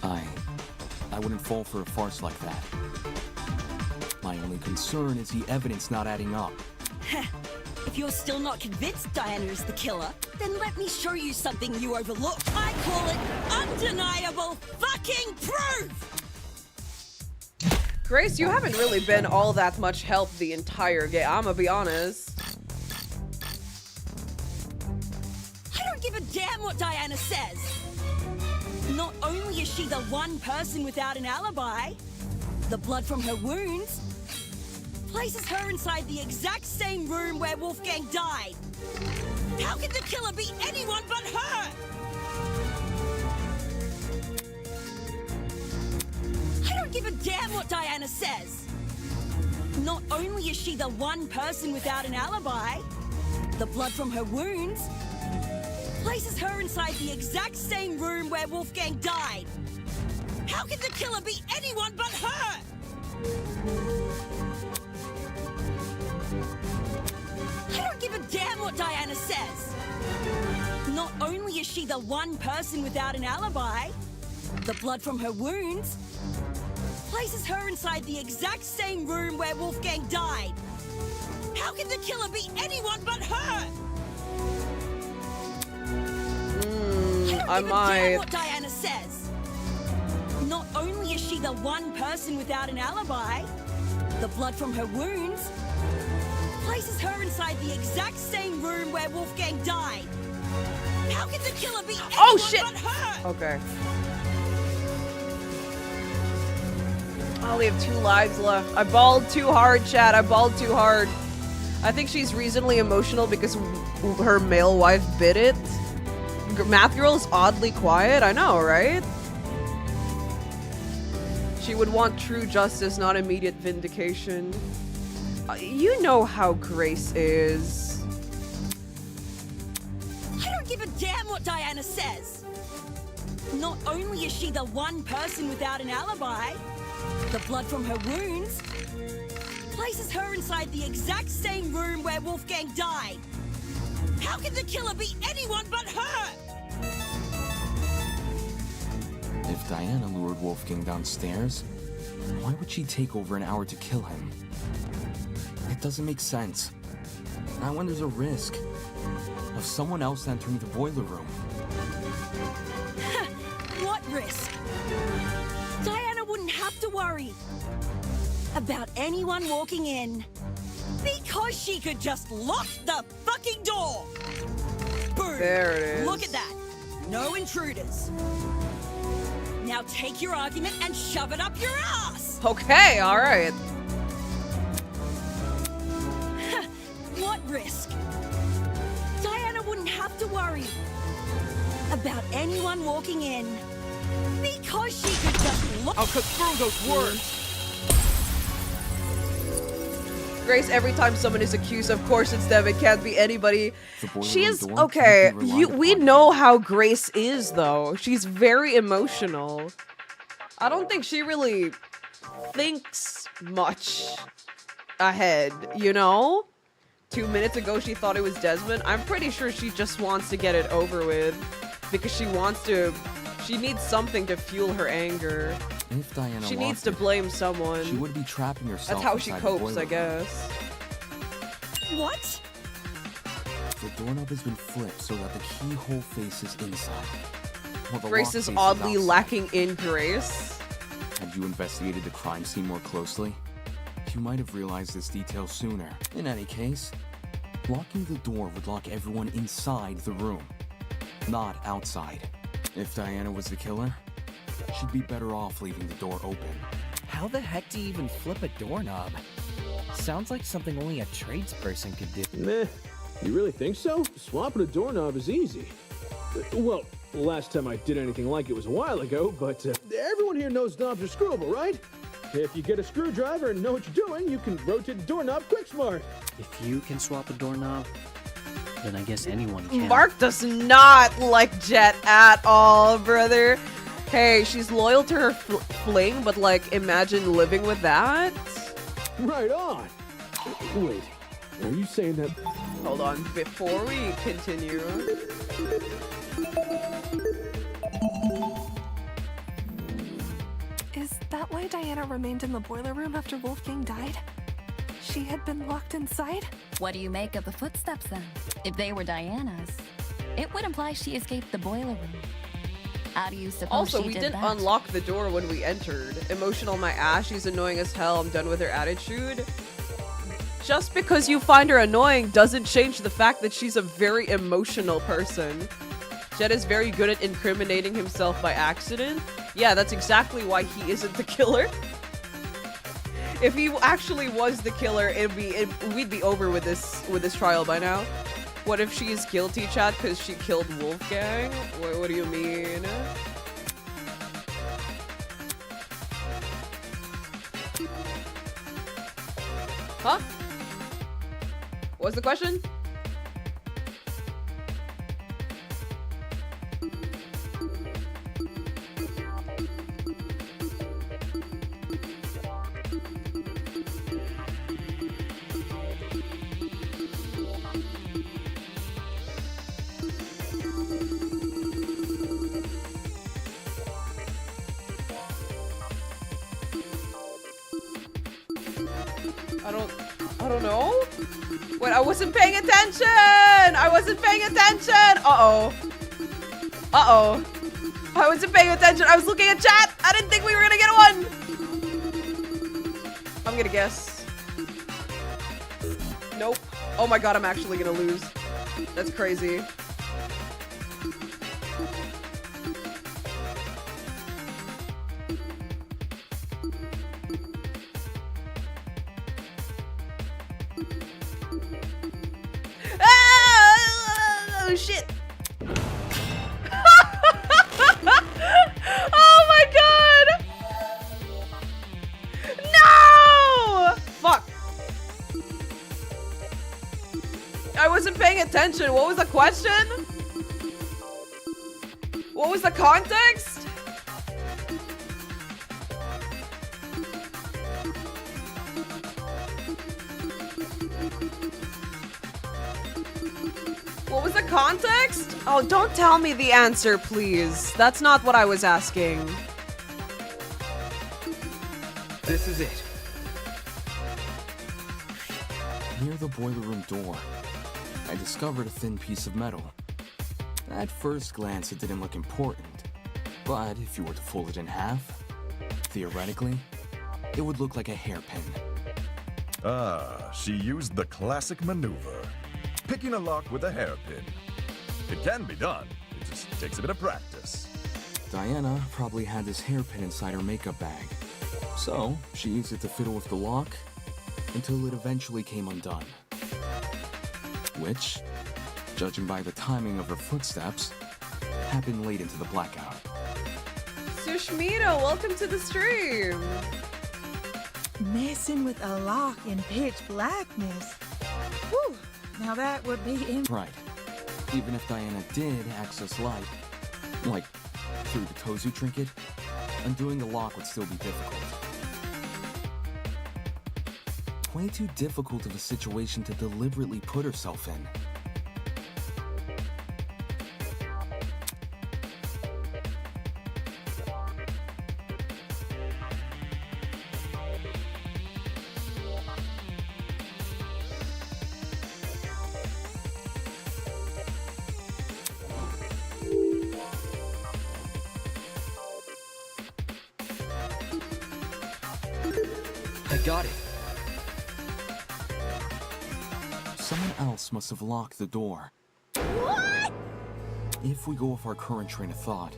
I wouldn't fall for a farce like that. My only concern is the evidence not adding up. If you're still not convinced Diana is the killer, then let me show you something you overlooked. I call it undeniable fucking proof! Grace, you haven't really been all that much help the entire game. I'm gonna be honest. I don't give a damn what Diana says. Not only is she the one person without an alibi, the blood from her wounds places her inside the exact same room where Wolfgang died. How could the killer be anyone but her? I don't give a damn what Diana says. Not only is she the one person without an alibi, the blood from her wounds places her inside the exact same room where Wolfgang died. How could the killer be anyone but her? I don't give a damn what Diana says. Not only is she the one person without an alibi, the blood from her wounds places her inside the exact same room where Wolfgang died. How could the killer be anyone but her? I might. What Diana says. Not only is she the one person without an alibi, the blood from her wounds places her inside the exact same room where Wolfgang died. How could the killer be anyone but her? Okay. I only have 2 lives left. I bawled too hard, chat. I bawled too hard. I think she's reasonably emotional because her male wife bit it. Math Girl is oddly quiet. I know, right? She would want true justice, not immediate vindication. You know how Grace is. I don't give a damn what Diana says. Not only is she the one person without an alibi, the blood from her wounds places her inside the exact same room where Wolfgang died. How could the killer be anyone but her? If Diana lured Wolfgang downstairs, why would she take over an hour to kill him? It doesn't make sense. Not when there's a risk of someone else entering the boiler room. What risk? Diana wouldn't have to worry about anyone walking in because she could just lock the fucking door. Boom. There it is. Look at that. No intruders. Now take your argument and shove it up your ass! Okay, alright. What risk? Diana wouldn't have to worry about anyone walking in. Because she could just look— I'll cut through those words! Grace, every time someone is accused, of course it's them, it can't be anybody. She is, okay, we know how Grace is, though. She's very emotional. I don't think she really thinks much ahead, you know? 2 minutes ago she thought it was Desmond. I'm pretty sure she just wants to get it over with. Because she needs something to fuel her anger. If Diana She needs to blame someone. She would be trapping herself. That's how she inside the copes, boiler I room. guess. What? The doorknob has been flipped so that the keyhole faces inside. While the Grace lock is faces oddly outside. lacking in grace. Had you investigated the crime scene more closely, you might have realized this detail sooner. In any case, locking the door would lock everyone inside the room, not outside. If Diana was the killer, she'd be better off leaving the door open. How the heck do you even flip a doorknob? Sounds like something only a tradesperson could do. Meh. You really think so? Swapping a doorknob is easy. Well, last time I did anything like it was a while ago, but everyone here knows knobs are screwable, right? If you get a screwdriver and know what you're doing, you can rotate the doorknob quick smart. If you can swap a doorknob, then I guess anyone can. Mark does not like Jet at all, brother. Hey, she's loyal to her fling, but like, imagine living with that. Right on. Wait, are you saying that? Hold on, before we continue. Is that why Diana remained in the boiler room after Wolfgang died? She had been locked inside? What do you make of the footsteps then? If they were Diana's, it would imply she escaped the boiler room. How do you suppose Also, she we did didn't that? unlock the door when we entered. Emotional my ass, she's annoying as hell, I'm done with her attitude. Just because you find her annoying doesn't change the fact that she's a very emotional person. Jet is very good at incriminating himself by accident. Yeah, that's exactly why he isn't the killer. If he actually was the killer, we'd be over with this trial by now. What if she's guilty, chat, because she killed Wolfgang? What do you mean? Huh? What's the question? I don't know. Wait, I wasn't paying attention! I wasn't paying attention! Uh-oh. Uh-oh. I wasn't paying attention. I was looking at chat. I didn't think we were gonna get one. I'm gonna guess. Nope. Oh my god, I'm actually gonna lose. That's crazy. Oh shit. Oh my god! No! Fuck. I wasn't paying attention. What was the question? What was the context? What was the context? Oh, don't tell me the answer, please. That's not what I was asking. This is it. Near the boiler room door, I discovered a thin piece of metal. At first glance, it didn't look important, but if you were to fold it in half, theoretically, it would look like a hairpin. Ah, she used the classic maneuver. Picking a lock with a hairpin. It can be done. It just takes a bit of practice. Diana probably had this hairpin inside her makeup bag. So, she used it to fiddle with the lock until it eventually came undone. Which, judging by the timing of her footsteps, happened late into the blackout. Sushmita, welcome to the stream. Messing with a lock in pitch blackness. Whew. Now that would be Right. Even if Diana did access light, like through the Tozu trinket, undoing the lock would still be difficult. Way too difficult of a situation to deliberately put herself in. I got it. Someone else must have locked the door. What? If we go with our current train of thought,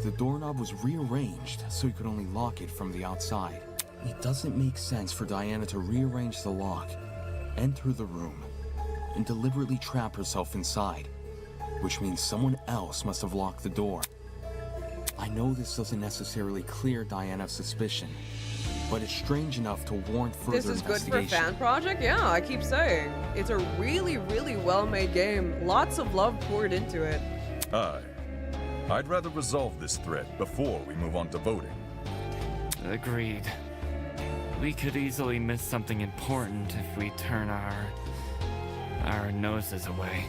the doorknob was rearranged so you could only lock it from the outside. It doesn't make sense for Diana to rearrange the lock, enter the room, and deliberately trap herself inside, which means someone else must have locked the door. I know this doesn't necessarily clear Diana's suspicion, but it's strange enough to warrant further This is good for a investigation. fan project? Yeah, I keep saying. It's a really, really well-made game. Lots of love poured into it. I'd rather resolve this threat before we move on to voting. Agreed. We could easily miss something important if we turn our noses away.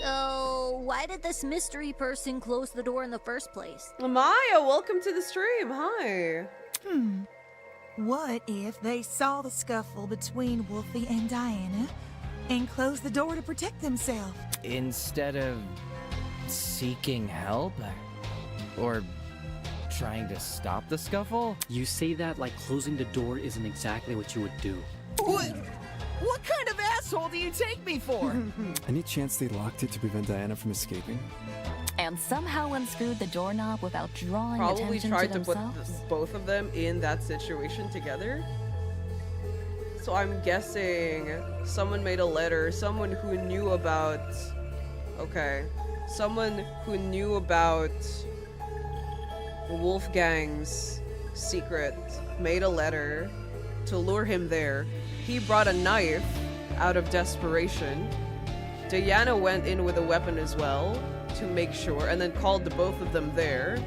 So, why did this mystery person close the door in the first place? Maya, welcome to the stream. Hi. What if they saw the scuffle between Wolfie and Diana and closed the door to protect themselves? Instead of seeking help? Or trying to stop the scuffle? You say that like closing the door isn't exactly what you would do. What kind of asshole do you take me for? Any chance they locked it to prevent Diana from escaping? And somehow unscrewed the doorknob without drawing Probably attention tried to to put themselves. both of them in that situation together. So I'm guessing someone made a letter, someone who knew about... Okay. Someone who knew about Wolfgang's secret made a letter to lure him there. He brought a knife out of desperation. Diana went in with a weapon as well to make sure, and then called the both of them there.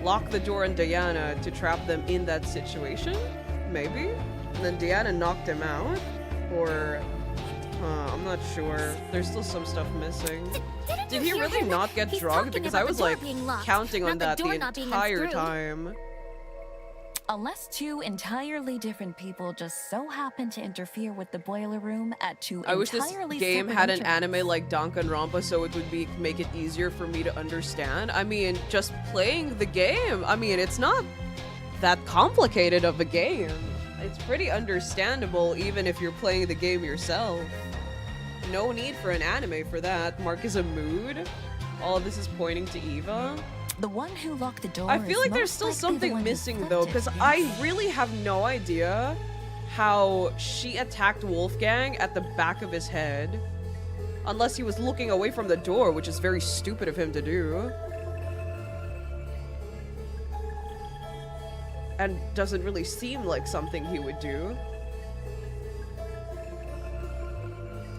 Locked the door on Diana to trap them in that situation? Maybe? And then Diana knocked him out? Or... I'm not sure. There's still some stuff missing. Did he really not get drugged? Because I was like counting on that the entire time. Unless two entirely different people just so happen to interfere with the boiler room at two I wish this entirely game separate had an intervals. anime like Danganronpa so it would make it easier for me to understand. I mean, just playing the game, I mean, it's not that complicated of a game. It's pretty understandable even if you're playing the game yourself. No need for an anime for that. Mark is a mood. All of this is pointing to Eva. The one who locked the door I feel is like there's most still likely the something one who missing flipped though, it, because yes. I really have no idea how she attacked Wolfgang at the back of his head. Unless he was looking away from the door, which is very stupid of him to do. And doesn't really seem like something he would do.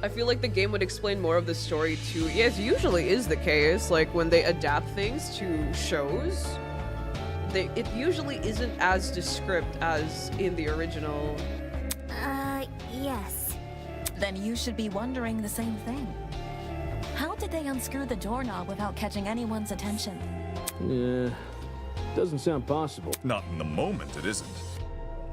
I feel like the game would explain more of the story too. Yes, usually is the case. Like when they adapt things to shows, it usually isn't as descript as in the original. Yes. Then you should be wondering the same thing. How did they unscrew the doorknob without catching anyone's attention? Yeah, doesn't sound possible. Not in the moment, it isn't.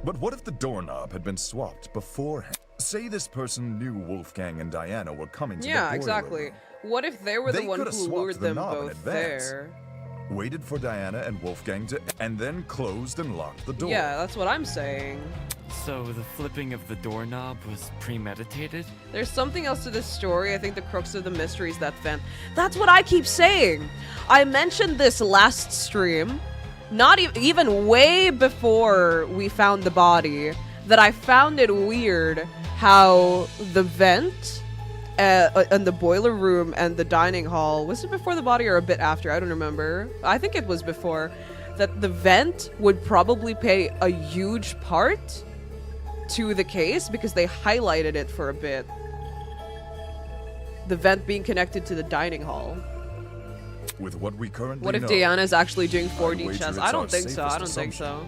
But what if the doorknob had been swapped beforehand? Say this person knew Wolfgang and Diana were coming to the Yeah, boiler exactly. room. What if they were the They one coulda who swapped lured the them knob in both advance. there? Waited for Diana and Wolfgang to... and then closed and locked the door. Yeah, that's what I'm saying. So the flipping of the doorknob was premeditated? There's something else to this story. I think the crux of the mystery is that fan. That's what I keep saying. I mentioned this last stream, not even way before we found the body, that I found it weird how the vent and the boiler room and the dining hall, was it before the body or a bit after? I don't remember. I think it was before. That the vent would probably play a huge part to the case because they highlighted it for a bit. The vent being connected to the dining hall. With what we currently What if know, Diana's actually doing 4D wager chess? it's I our don't think so. I don't safest think so.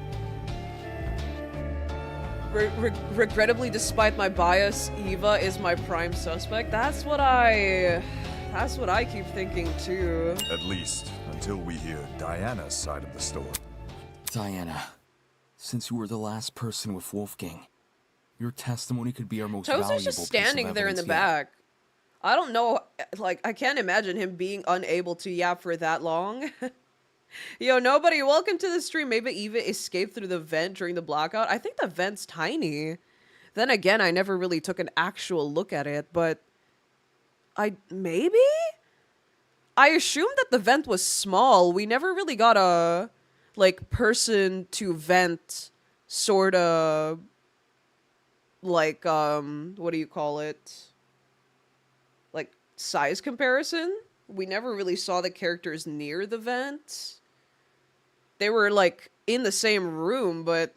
Regrettably, despite my bias, Eva is my prime suspect. That's what I keep thinking too. At least until we hear Diana's side of the story. Diana, since you were the last person with Wolfgang, your testimony could be our most Toast valuable is just piece of standing there in the evidence yet. back. I don't know, like, I can't imagine him being unable to yap for that long. Yo, nobody, welcome to the stream. Maybe Eva escaped through the vent during the blackout. I think the vent's tiny. Then again, I never really took an actual look at it, but maybe? I assumed that the vent was small. We never really got a, like, person to vent sort of, like, what do you call it? Like, size comparison? We never really saw the characters near the vent. They were, like, in the same room, but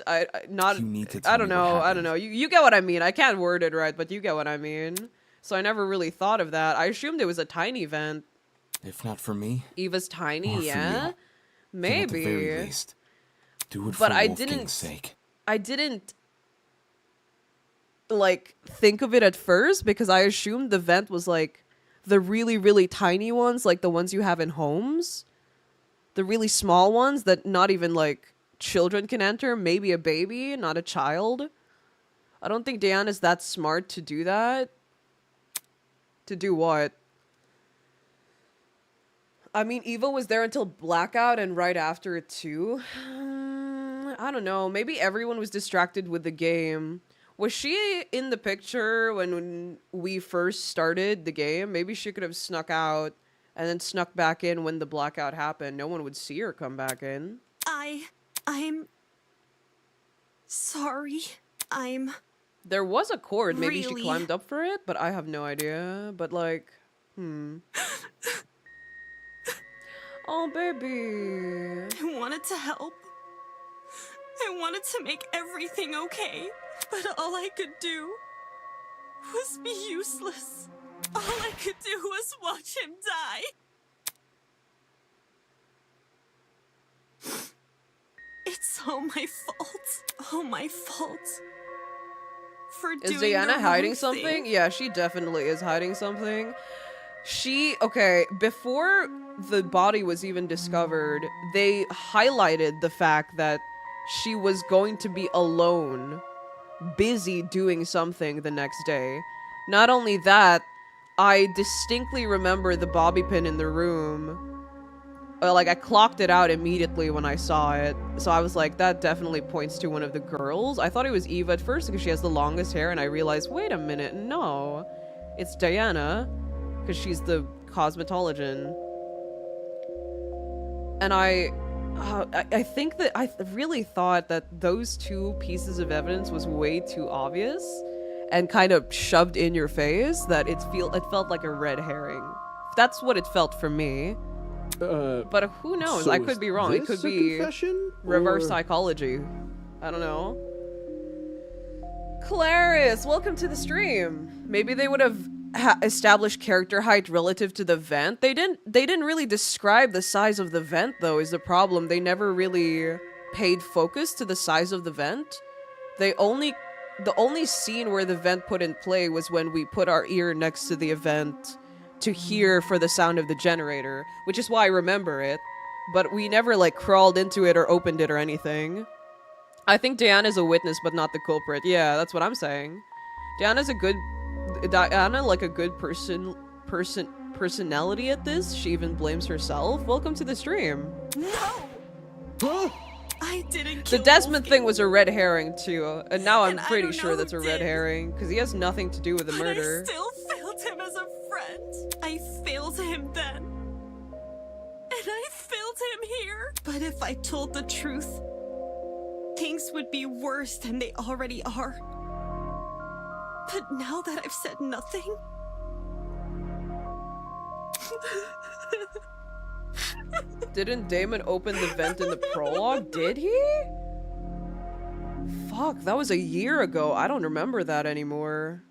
I don't know. You get what I mean. I can't word it right, but you get what I mean. So I never really thought of that. I assumed it was a tiny vent. If not for me, Eva's tiny, or for yeah? you, Maybe. then at the very least, do it But for I Wolfgang's didn't sake. I didn't like think of it at first because I assumed the vent was like the really, really tiny ones, like the ones you have in homes. The really small ones that not even like children can enter, maybe a baby, not a child. I don't think Diana's that smart to do that. To do what? I mean, Eva was there until blackout and right after it too. I don't know. Maybe everyone was distracted with the game. Was she in the picture when we first started the game? Maybe she could have snuck out and then snuck back in when the blackout happened. No one would see her come back in. I'm sorry. There was a cord. Maybe really... she climbed up for it, but I have no idea. But like, Oh, baby. I wanted to help. I wanted to make everything okay. But all I could do was be useless. All I could do was watch him die. It's all my fault. All my fault. For doing Is Diana the hiding wrong something? thing. Yeah, she definitely is hiding something. Okay, before the body was even discovered, they highlighted the fact that she was going to be alone, busy doing something the next day. Not only that, I distinctly remember the bobby pin in the room. Like, I clocked it out immediately when I saw it. So I was like, that definitely points to one of the girls. I thought it was Eva at first because she has the longest hair, and I realized, wait a minute, no. It's Diana, because she's the cosmetologist. And I think that I really thought that those two pieces of evidence was way too obvious and kind of shoved in your face that it felt like a red herring. That's what it felt for me. But who knows? So I could be wrong. It could is this a be confession, reverse or- psychology. I don't know. Clarice, welcome to the stream. Maybe they would have established character height relative to the vent. They didn't really describe the size of the vent though, is the problem. They never really paid focus to the size of the vent. The only scene where the vent put in play was when we put our ear next to the vent to hear for the sound of the generator, which is why I remember it, but we never like crawled into it or opened it or anything. I think Diana's a witness but not the culprit. Yeah, that's what I'm saying. Diana like a good personality at this. She even blames herself. Welcome to the stream. No! I didn't kill The Desmond thing was a red herring too, and now I'm pretty sure that's a red herring because he has nothing to do with the murder. I still failed him as a friend. I failed him then. and I failed him here. But if I told the truth, things would be worse than they already are. But now that I've said nothing... Didn't Damon open the vent in the prologue? Did he? Fuck, that was a year ago. I don't remember that anymore.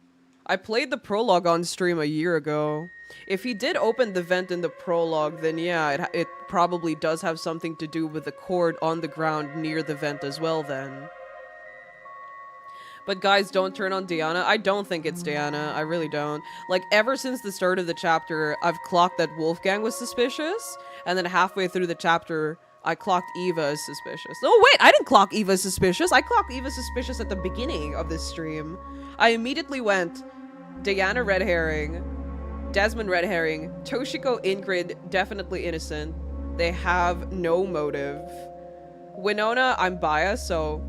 I played the prologue on stream a year ago. If he did open the vent in the prologue, then yeah, it probably does have something to do with the cord on the ground near the vent as well then. But guys, don't turn on Diana. I don't think it's Diana. I really don't. Like, ever since the start of the chapter, I've clocked that Wolfgang was suspicious, and then halfway through the chapter, I clocked Eva as suspicious. Oh wait, I didn't clock Eva as suspicious. I clocked Eva suspicious at the beginning of this stream. I immediately went, Diana red herring, Desmond red herring, Toshiko Ingrid definitely innocent. They have no motive. Winona, I'm biased, so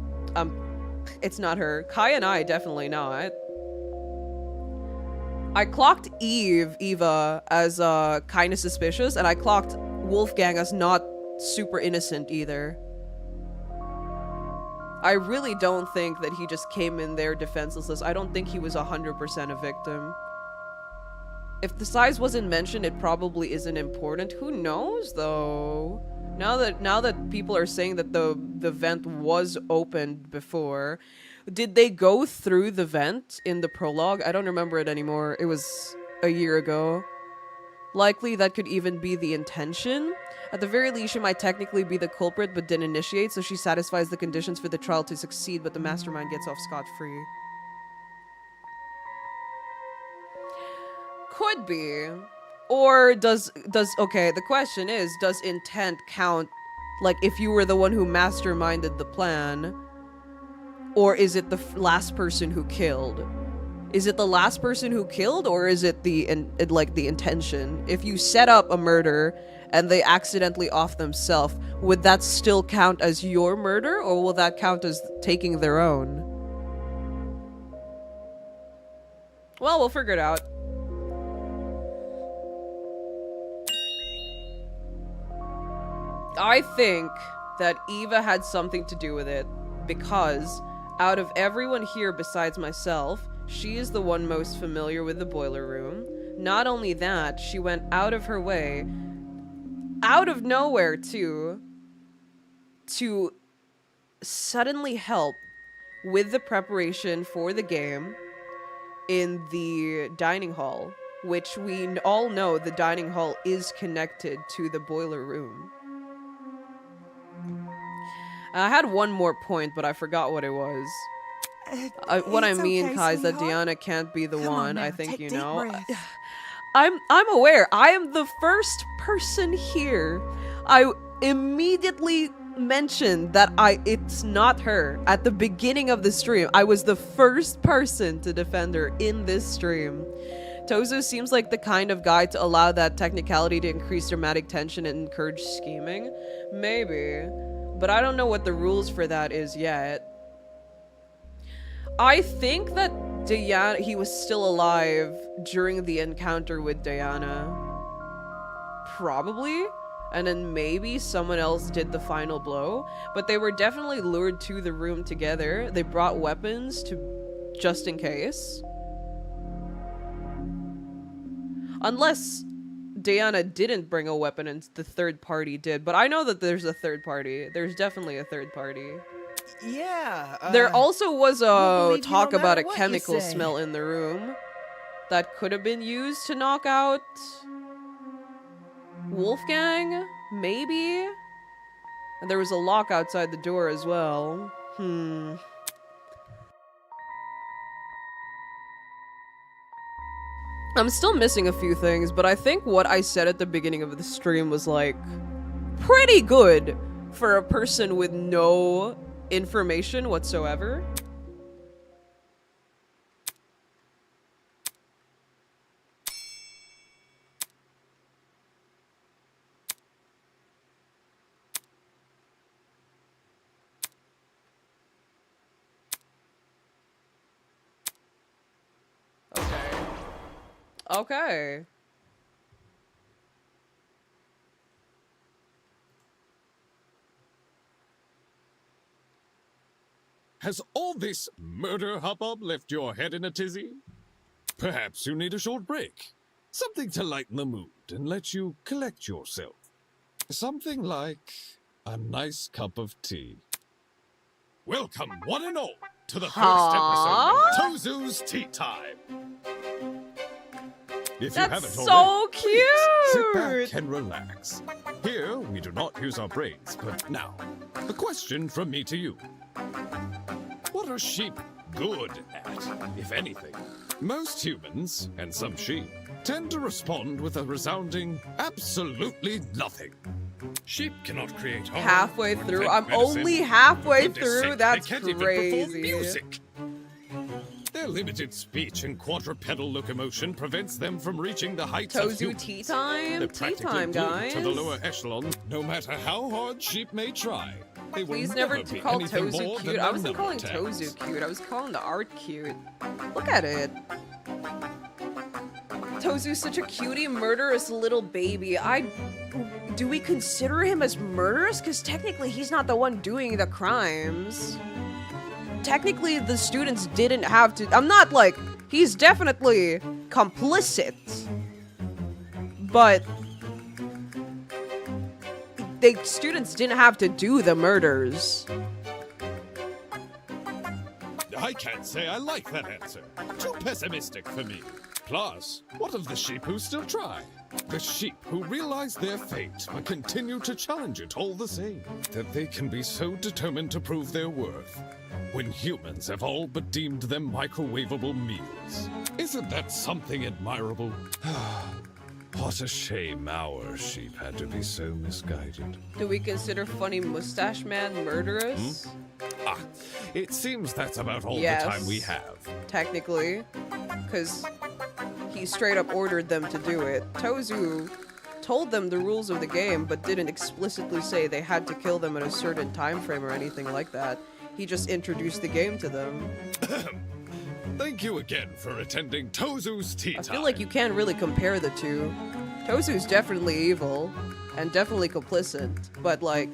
it's not her. Kai and I definitely not. I clocked Eva as kind of suspicious, and I clocked Wolfgang as not super innocent either. I really don't think that he just came in there defenseless. I don't think he was 100% a victim. If the size wasn't mentioned, it probably isn't important. Who knows, though? Now that people are saying that the vent was opened before, did they go through the vent in the prologue? I don't remember it anymore. It was a year ago. Likely that could even be the intention. At the very least, she might technically be the culprit but didn't initiate, so she satisfies the conditions for the trial to succeed, but the mastermind gets off scot-free. Could be. Or does okay, the question is, does intent count, like, if you were the one who masterminded the plan? Or is it the last person who killed? Is it the last person who killed, or is it the intention? If you set up a murder and they accidentally off themselves, would that still count as your murder, or will that count as taking their own? Well, we'll figure it out. I think that Eva had something to do with it, because out of everyone here besides myself, she is the one most familiar with the boiler room. Not only that, she went out of her way, out of nowhere too, to suddenly help with the preparation for the game in the dining hall, which we all know the dining hall is connected to the boiler room. I had one more point, but I forgot what it was. What I mean, okay, Kai, is that Diana can't be the one. Now, I think you know. I'm aware. I am the first person here. I immediately mentioned that it's not her at the beginning of the stream. I was the first person to defend her in this stream. Tozu seems like the kind of guy to allow that technicality to increase dramatic tension and encourage scheming. Maybe. But I don't know what the rules for that is yet. I think that he was still alive during the encounter with Diana. Probably. And then maybe someone else did the final blow. But they were definitely lured to the room together. They brought weapons just in case. Unless Diana didn't bring a weapon and the third party did. But I know that there's a third party. There's definitely a third party. Yeah. There also was a talk about a chemical smell in the room that could have been used to knock out Wolfgang, maybe? And there was a lock outside the door as well. I'm still missing a few things, but I think what I said at the beginning of the stream was, like, pretty good for a person with no information whatsoever. Okay. Has all this murder hubbub left your head in a tizzy? Perhaps you need a short break. Something to lighten the mood and let you collect yourself. Something like a nice cup of tea. Welcome, one and all, to the first episode of Tozu's Tea Time. If you haven't so already, cute! please sit back and relax. Here, we do not use our brains, but now, a question from me to you. What are sheep good at, if anything? Most humans, and some sheep, tend to respond with a resounding absolutely nothing. Sheep cannot create harm. Halfway or through? invent I'm medicine. only halfway For goodness through? sake, That's they can't even perform crazy. music. Their limited speech and quadrupedal locomotion prevents them from reaching the heights of Tozu humans. tea time? They're Tea practically time, glued guys. to the lower echelon, no matter how hard sheep may try. They will Please never never be call anything Tozu more cute. than I wasn't their calling number tags. Tozu cute. I was calling the art cute. Look at it. Tozu's such a cutie, murderous little baby. Do we consider him as murderous? Because technically he's not the one doing the crimes. Technically the students didn't have to. I'm not like, he's definitely complicit. But students didn't have to do the murders. I can't say I like that answer. Too pessimistic for me. Plus, what of the sheep who still try? The sheep who realize their fate but continue to challenge it all the same. That they can be so determined to prove their worth when humans have all but deemed them microwavable meals. Isn't that something admirable? What a shame our sheep had to be so misguided. Do we consider Funny Mustache Man murderous? Ah, it seems that's about all Yes. the time we have. Technically. Because he straight up ordered them to do it. Tozu told them the rules of the game, but didn't explicitly say they had to kill them in a certain time frame or anything like that. He just introduced the game to them. Thank you again for attending Tozu's Tea Time. I feel like you can't really compare the two. Tozu's definitely evil, and definitely complicit, but like...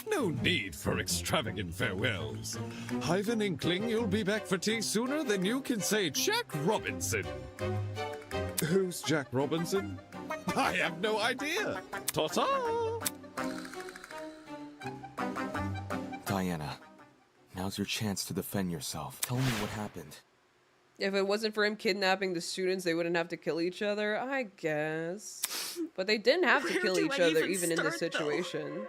No need for extravagant farewells. I've an inkling you'll be back for tea sooner than you can say Jack Robinson. Who's Jack Robinson? I have no idea. Ta-ta! Diana, now's your chance to defend yourself. Tell me what happened. If it wasn't for him kidnapping the students, they wouldn't have to kill each other, I guess. But they didn't have to Where kill do each I other, even even in this start, though? situation.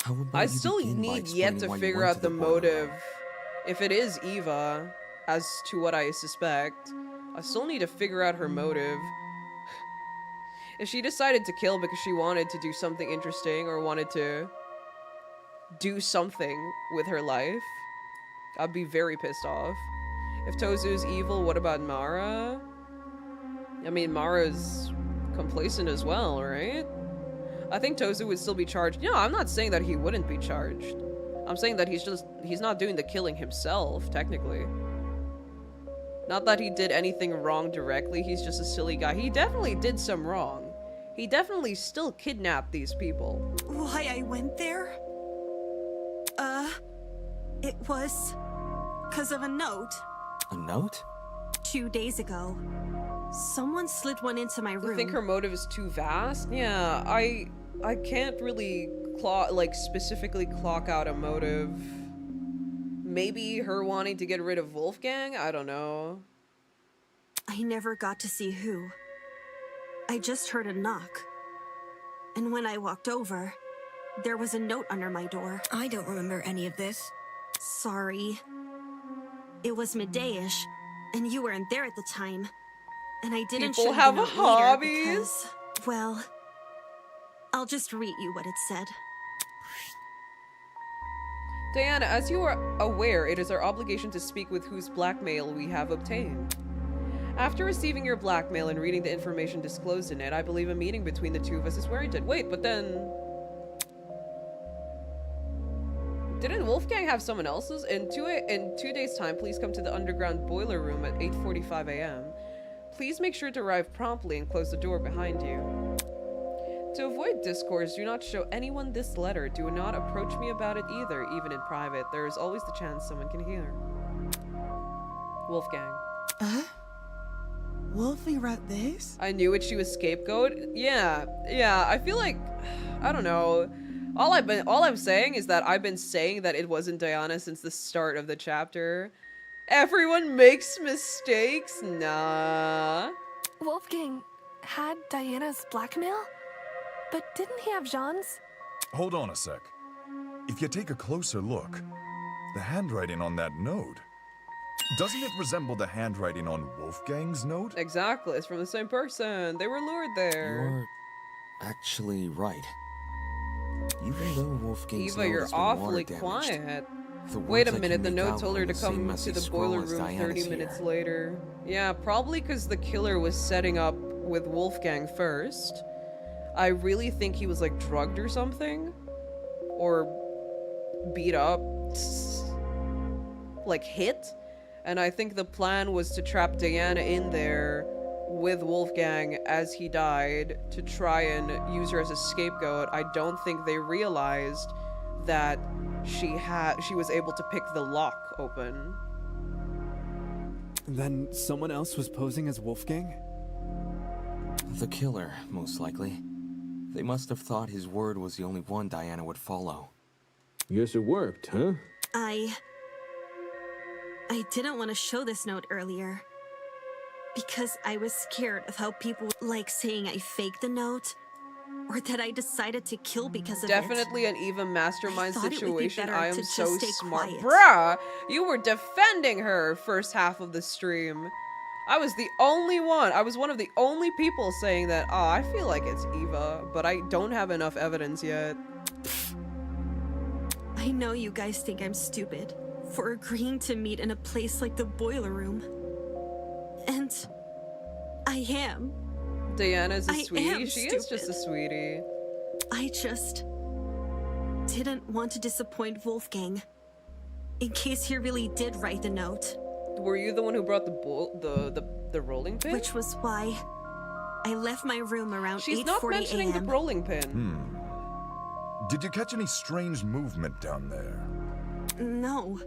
How about I you still begin by need yet explaining to why you figure went out to the boiler room? motive. If it is Eva, as to what I suspect, I still need to figure out her motive. If she decided to kill because she wanted to do something interesting or wanted to do something with her life, I'd be very pissed off. If Tozu's evil, what about Mara? I mean, Mara's complacent as well, right? I think Tozu would still be charged. No, I'm not saying that he wouldn't be charged. I'm saying that he's not doing the killing himself, technically. Not that he did anything wrong directly, he's just a silly guy. He definitely did some wrong. He definitely still kidnapped these people. Why I went there? It was 'cause of a note. A note? 2 days ago. Someone slid one into my room. You think her motive is too vast? Yeah, I can't really specifically clock out a motive. Maybe her wanting to get rid of Wolfgang? I don't know. I never got to see who. I just heard a knock. And when I walked over, there was a note under my door. I don't remember any of this. Sorry. It was midday-ish, and you weren't there at the time. And I didn't People show you have the note later hobbies? because, well, I'll just read you what it said. Diana, as you are aware, it is our obligation to speak with whose blackmail we have obtained. After receiving your blackmail and reading the information disclosed in it, I believe a meeting between the two of us is warranted. Wait, but then... Didn't Wolfgang have someone else's? In 2 days' time, please come to the underground boiler room at 8:45 a.m. Please make sure to arrive promptly and close the door behind you. To avoid discourse, do not show anyone this letter. Do not approach me about it either, even in private. There is always the chance someone can hear. Wolfgang. Wolfie wrote this? I knew it, she was scapegoat. Yeah, I feel like, I don't know. All I'm saying is that I've been saying that it wasn't Diana since the start of the chapter. Everyone makes mistakes? Nah. Wolfgang had Diana's blackmail? But didn't he have Jean's? Hold on a sec. If you take a closer look, the handwriting on that note, doesn't it resemble the handwriting on Wolfgang's note? Exactly, it's from the same person. They were lured there. You're actually right. Even though Wolfgang's Eva, note you're has been awfully water quiet. the Wait a words I minute, can the make note out told are her to the same come messy to the scroll boiler as room Diana's 30 here. minutes later. Yeah, probably because the killer was setting up with Wolfgang first. I really think he was like drugged or something. Or beat up. Like hit. And I think the plan was to trap Diana in there with Wolfgang as he died to try and use her as a scapegoat. I don't think they realized that she was able to pick the lock open. Then someone else was posing as Wolfgang? The killer, most likely. They must have thought his word was the only one Diana would follow. Guess it worked, huh? I didn't want to show this note earlier. Because I was scared of how people would like saying I faked the note. Or that I decided to kill because of Definitely an Eva mastermind situation. I am so smart. Quiet. Bruh! You were defending her first half of the stream. I was the only one. I was one of the only people saying that, oh, I feel like it's Eva, but I don't have enough evidence yet. I know you guys think I'm stupid for agreeing to meet in a place like the boiler room. And I am. Diana's a I sweetie. am She is just a stupid. sweetie. I just didn't want to disappoint Wolfgang. In case he really did write the note. Were you the one who brought the rolling pin? Which was why I left my room around 8:40 She's not mentioning the rolling pin. Did you catch any strange movement down there? No.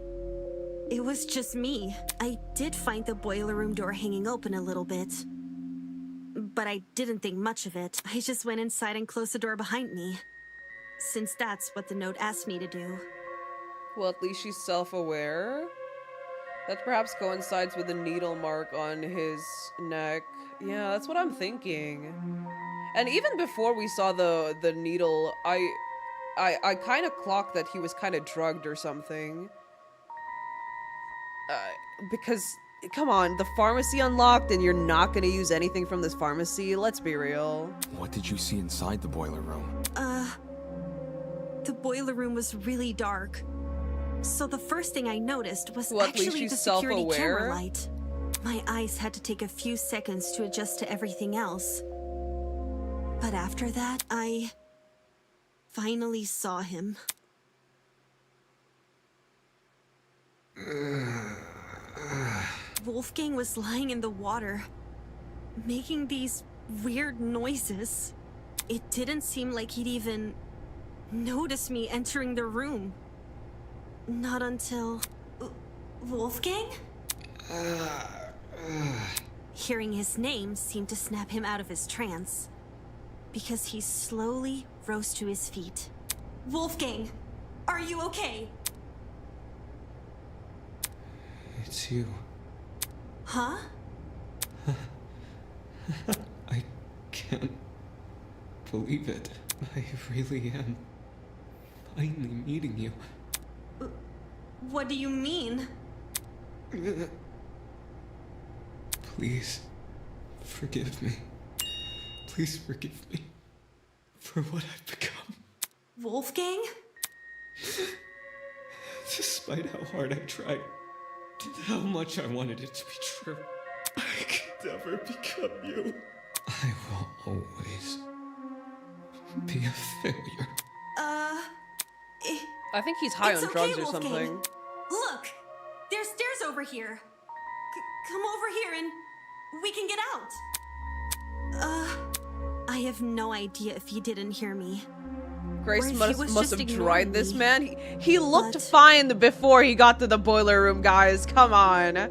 It was just me. I did find the boiler room door hanging open a little bit. But I didn't think much of it. I just went inside and closed the door behind me. Since that's what the note asked me to do. Well, at least she's self-aware. That perhaps coincides with the needle mark on his neck. Yeah, that's what I'm thinking. And even before we saw the needle, I kind of clocked that he was kind of drugged or something. Because, come on, the pharmacy unlocked and you're not going to use anything from this pharmacy? Let's be real. What did you see inside the boiler room? The boiler room was really dark. So the first thing I noticed was Well, at least actually she's the security camera self-aware. light. My eyes had to take a few seconds to adjust to everything else. But after that, I finally saw him. Wolfgang was lying in the water, making these weird noises. It didn't seem like he'd even notice me entering the room. Not until... Wolfgang? Hearing his name seemed to snap him out of his trance, because he slowly rose to his feet. Wolfgang, are you okay? It's you. Huh? I can't believe it. I really am finally meeting you. What do you mean? Please, forgive me. Please forgive me for what I've become. Wolfgang? Despite how hard I tried, how much I wanted it to be true, I could never become you. I will always be a failure. I think he's high It's on drugs okay, or Wolfgang. something. Look! There's stairs over here. Come over here and we can get out. I I have no idea if he didn't hear me. Grace Or if he must was have just tried ignoring this me. man. He looked fine before he got to the boiler room, guys. Come on.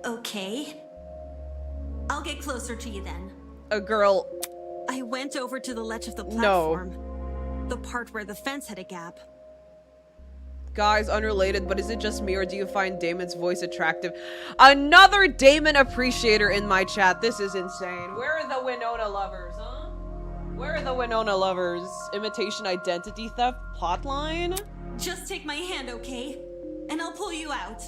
Okay. I'll get closer to you then. A girl. I went over to the ledge of the No. platform. The part where the fence had a gap. Guys, unrelated, but is it just me or do you find Damon's voice attractive? Another Damon appreciator in my chat. This is insane. Where are the Winona lovers, huh? Where are the Winona lovers? Imitation identity theft plotline? Just take my hand, okay? And I'll pull you out.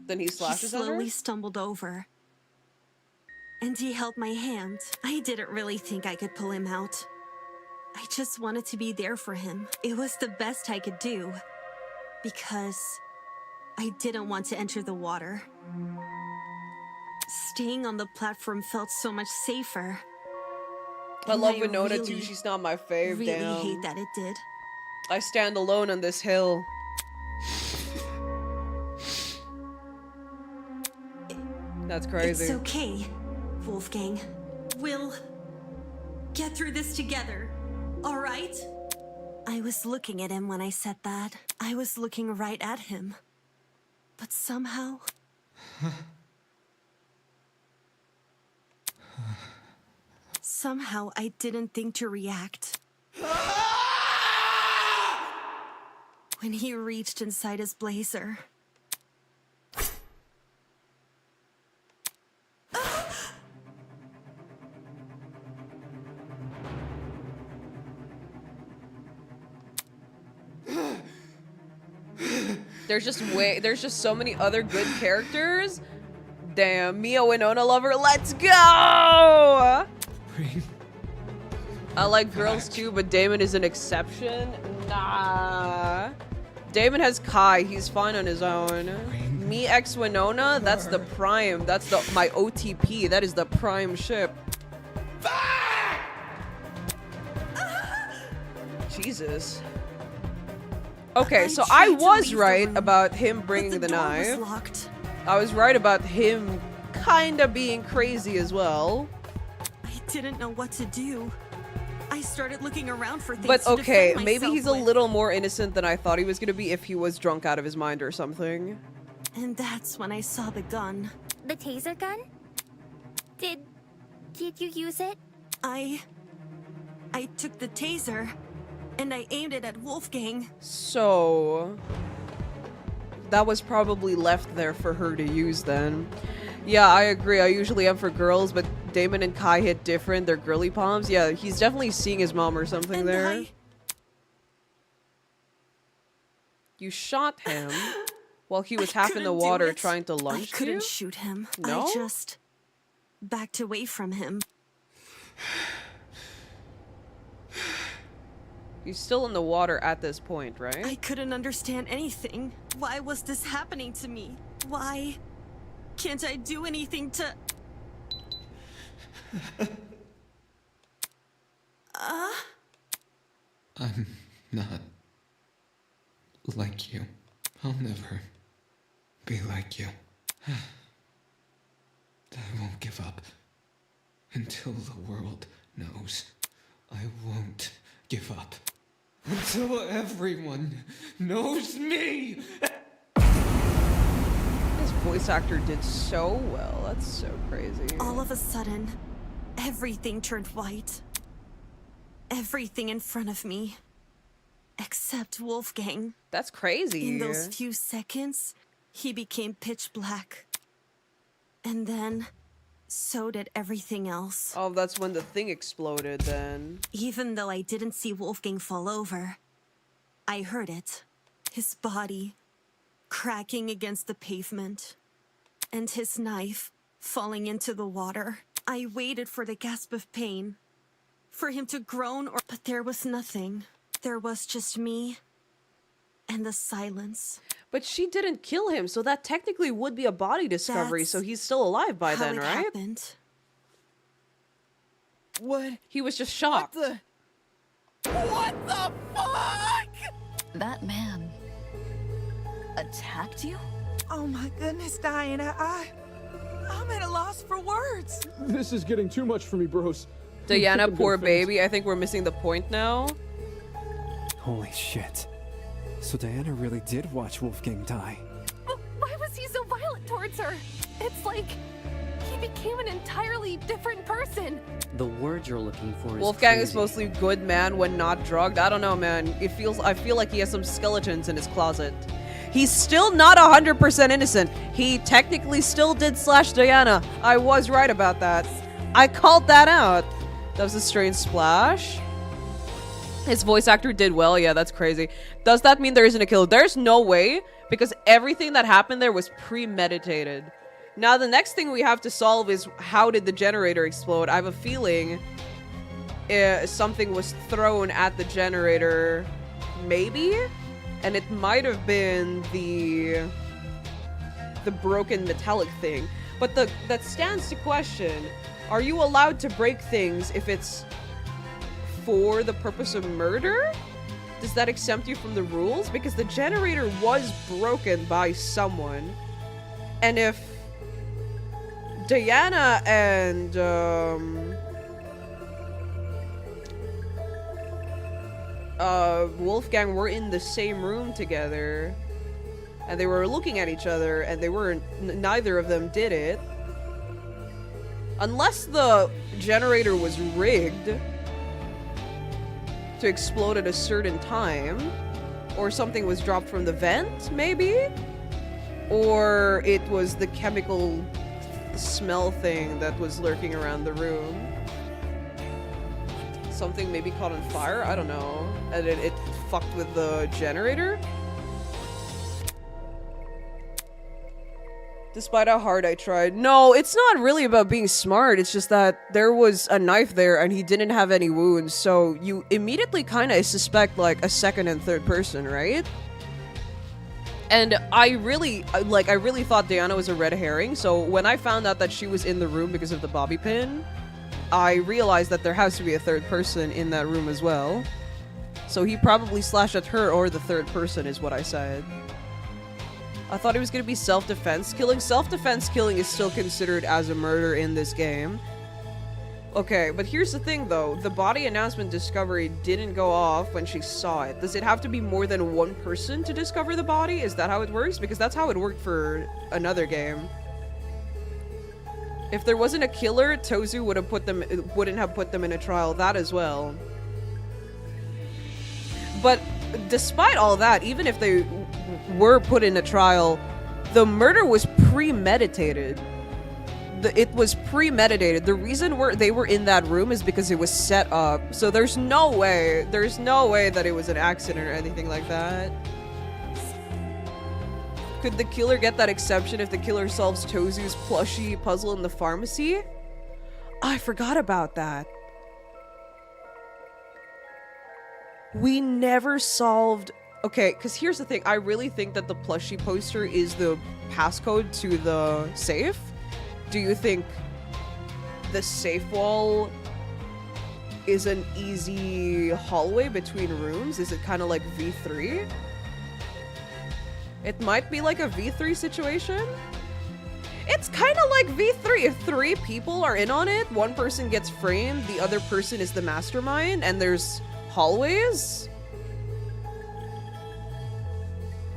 Then he slashes at her? slowly stumbled over. And he held my hand. I didn't really think I could pull him out. I just wanted to be there for him. It was the best I could do. Because I didn't want to enter the water. Staying on the platform felt so much safer. I And love Winona really, too. She's not my fave. really Damn. hate that it did. I stand alone on this hill. That's crazy. It's okay, Wolfgang. We'll get through this together, all right? I was looking at him when I said that. I was looking right at him. But somehow... somehow I didn't think to react. When he reached inside his blazer... There's just so many other good characters. Damn, Mia Winona lover, let's go! I like girls too, but Damon is an exception. Nah. Damon has Kai, he's fine on his own. Me ex Winona, that's the prime. That's my OTP. That is the prime ship. Jesus. Okay, so I was right about him bringing the knife. I was right about him kinda being crazy as well. I didn't know what to do. I started looking around for things But to okay, defend maybe he's a myself with. little more innocent than I thought he was gonna be if he was drunk out of his mind or something. And that's when I saw the gun. The taser gun? Did you use it? I took the taser and I aimed it at Wolfgang. So that was probably left there for her to use then. Yeah, I agree. I usually am for girls, but Damon and Kai hit different. They're girly palms. Yeah, he's definitely seeing his mom or something And there. You shot him while he was half in the couldn't do water it. trying to I lunge to couldn't you? shoot him. No? I just backed away from him. He's still in the water at this point, right? I couldn't understand anything. Why was this happening to me? Why can't I do anything to... I'm not like you. I'll never be like you. I won't give up until the world knows. I won't give up until everyone knows me. This voice actor did so well. That's so crazy. All of a sudden, everything turned white. Everything in front of me. Except Wolfgang. That's crazy. In those few seconds, he became pitch black. And then, so did everything else. Oh, that's when the thing exploded then. Even though I didn't see Wolfgang fall over, I heard it. His body cracking against the pavement. And his knife falling into the water. I waited for the gasp of pain. For him to groan but there was nothing. There was just me and the silence. But she didn't kill him, so that technically would be a body discovery, so he's still alive by then, right? Happened. What? He was just shocked. What the fuck? That man attacked you? Oh my goodness, Diana, I'm at a loss for words. This is getting too much for me, bros. Diana, I'm poor gonna faint. baby. I think we're missing the point now. Holy shit. So Diana really did watch Wolfgang die. But why was he so violent towards her? It's like he became an entirely different person. The word you're looking for is Wolfgang crazy. is mostly good man when not drugged. I don't know, man. I feel like he has some skeletons in his closet. He's still not 100% innocent. He technically still did slash Diana. I was right about that. I called that out. That was a strange splash. His voice actor did well. Yeah, that's crazy. Does that mean there isn't a kill? There's no way, because everything that happened there was premeditated. Now, the next thing we have to solve is how did the generator explode? I have a feeling something was thrown at the generator, maybe? And it might have been the broken metallic thing. But that stands to question, are you allowed to break things if it's for the purpose of murder? Does that exempt you from the rules? Because the generator was broken by someone. And if Diana and Wolfgang were in the same room together and they were looking at each other and they weren't, neither of them did it, unless the generator was rigged to explode at a certain time, or something was dropped from the vent, maybe? Or it was the chemical smell thing that was lurking around the room. Something maybe caught on fire? I don't know. And it fucked with the generator? Despite how hard I tried. No, it's not really about being smart. It's just that there was a knife there and he didn't have any wounds. So you immediately kind of suspect like a second and third person, right? And I really thought Diana was a red herring. So when I found out that she was in the room because of the bobby pin, I realized that there has to be a third person in that room as well. So he probably slashed at her or the third person is what I said. I thought it was going to be self-defense killing. Self-defense killing is still considered as a murder in this game. Okay, but here's the thing though. The body announcement discovery didn't go off when she saw it. Does it have to be more than one person to discover the body? Is that how it works? Because that's how it worked for another game. If there wasn't a killer, Tozu wouldn't have put them in a trial. That as well. But despite all that, even if they were put in a trial, the murder was premeditated. It was premeditated. The reason they were in that room is because it was set up. So there's no way that it was an accident or anything like that. Could the killer get that exception if the killer solves Tozu's plushie puzzle in the pharmacy? I forgot about that. We never solved... Okay, because here's the thing. I really think that the plushie poster is the passcode to the safe. Do you think the safe wall is an easy hallway between rooms? Is it kind of like V3? It might be like a V3 situation. It's kind of like V3. If 3 people are in on it, one person gets framed, the other person is the mastermind, and there's hallways.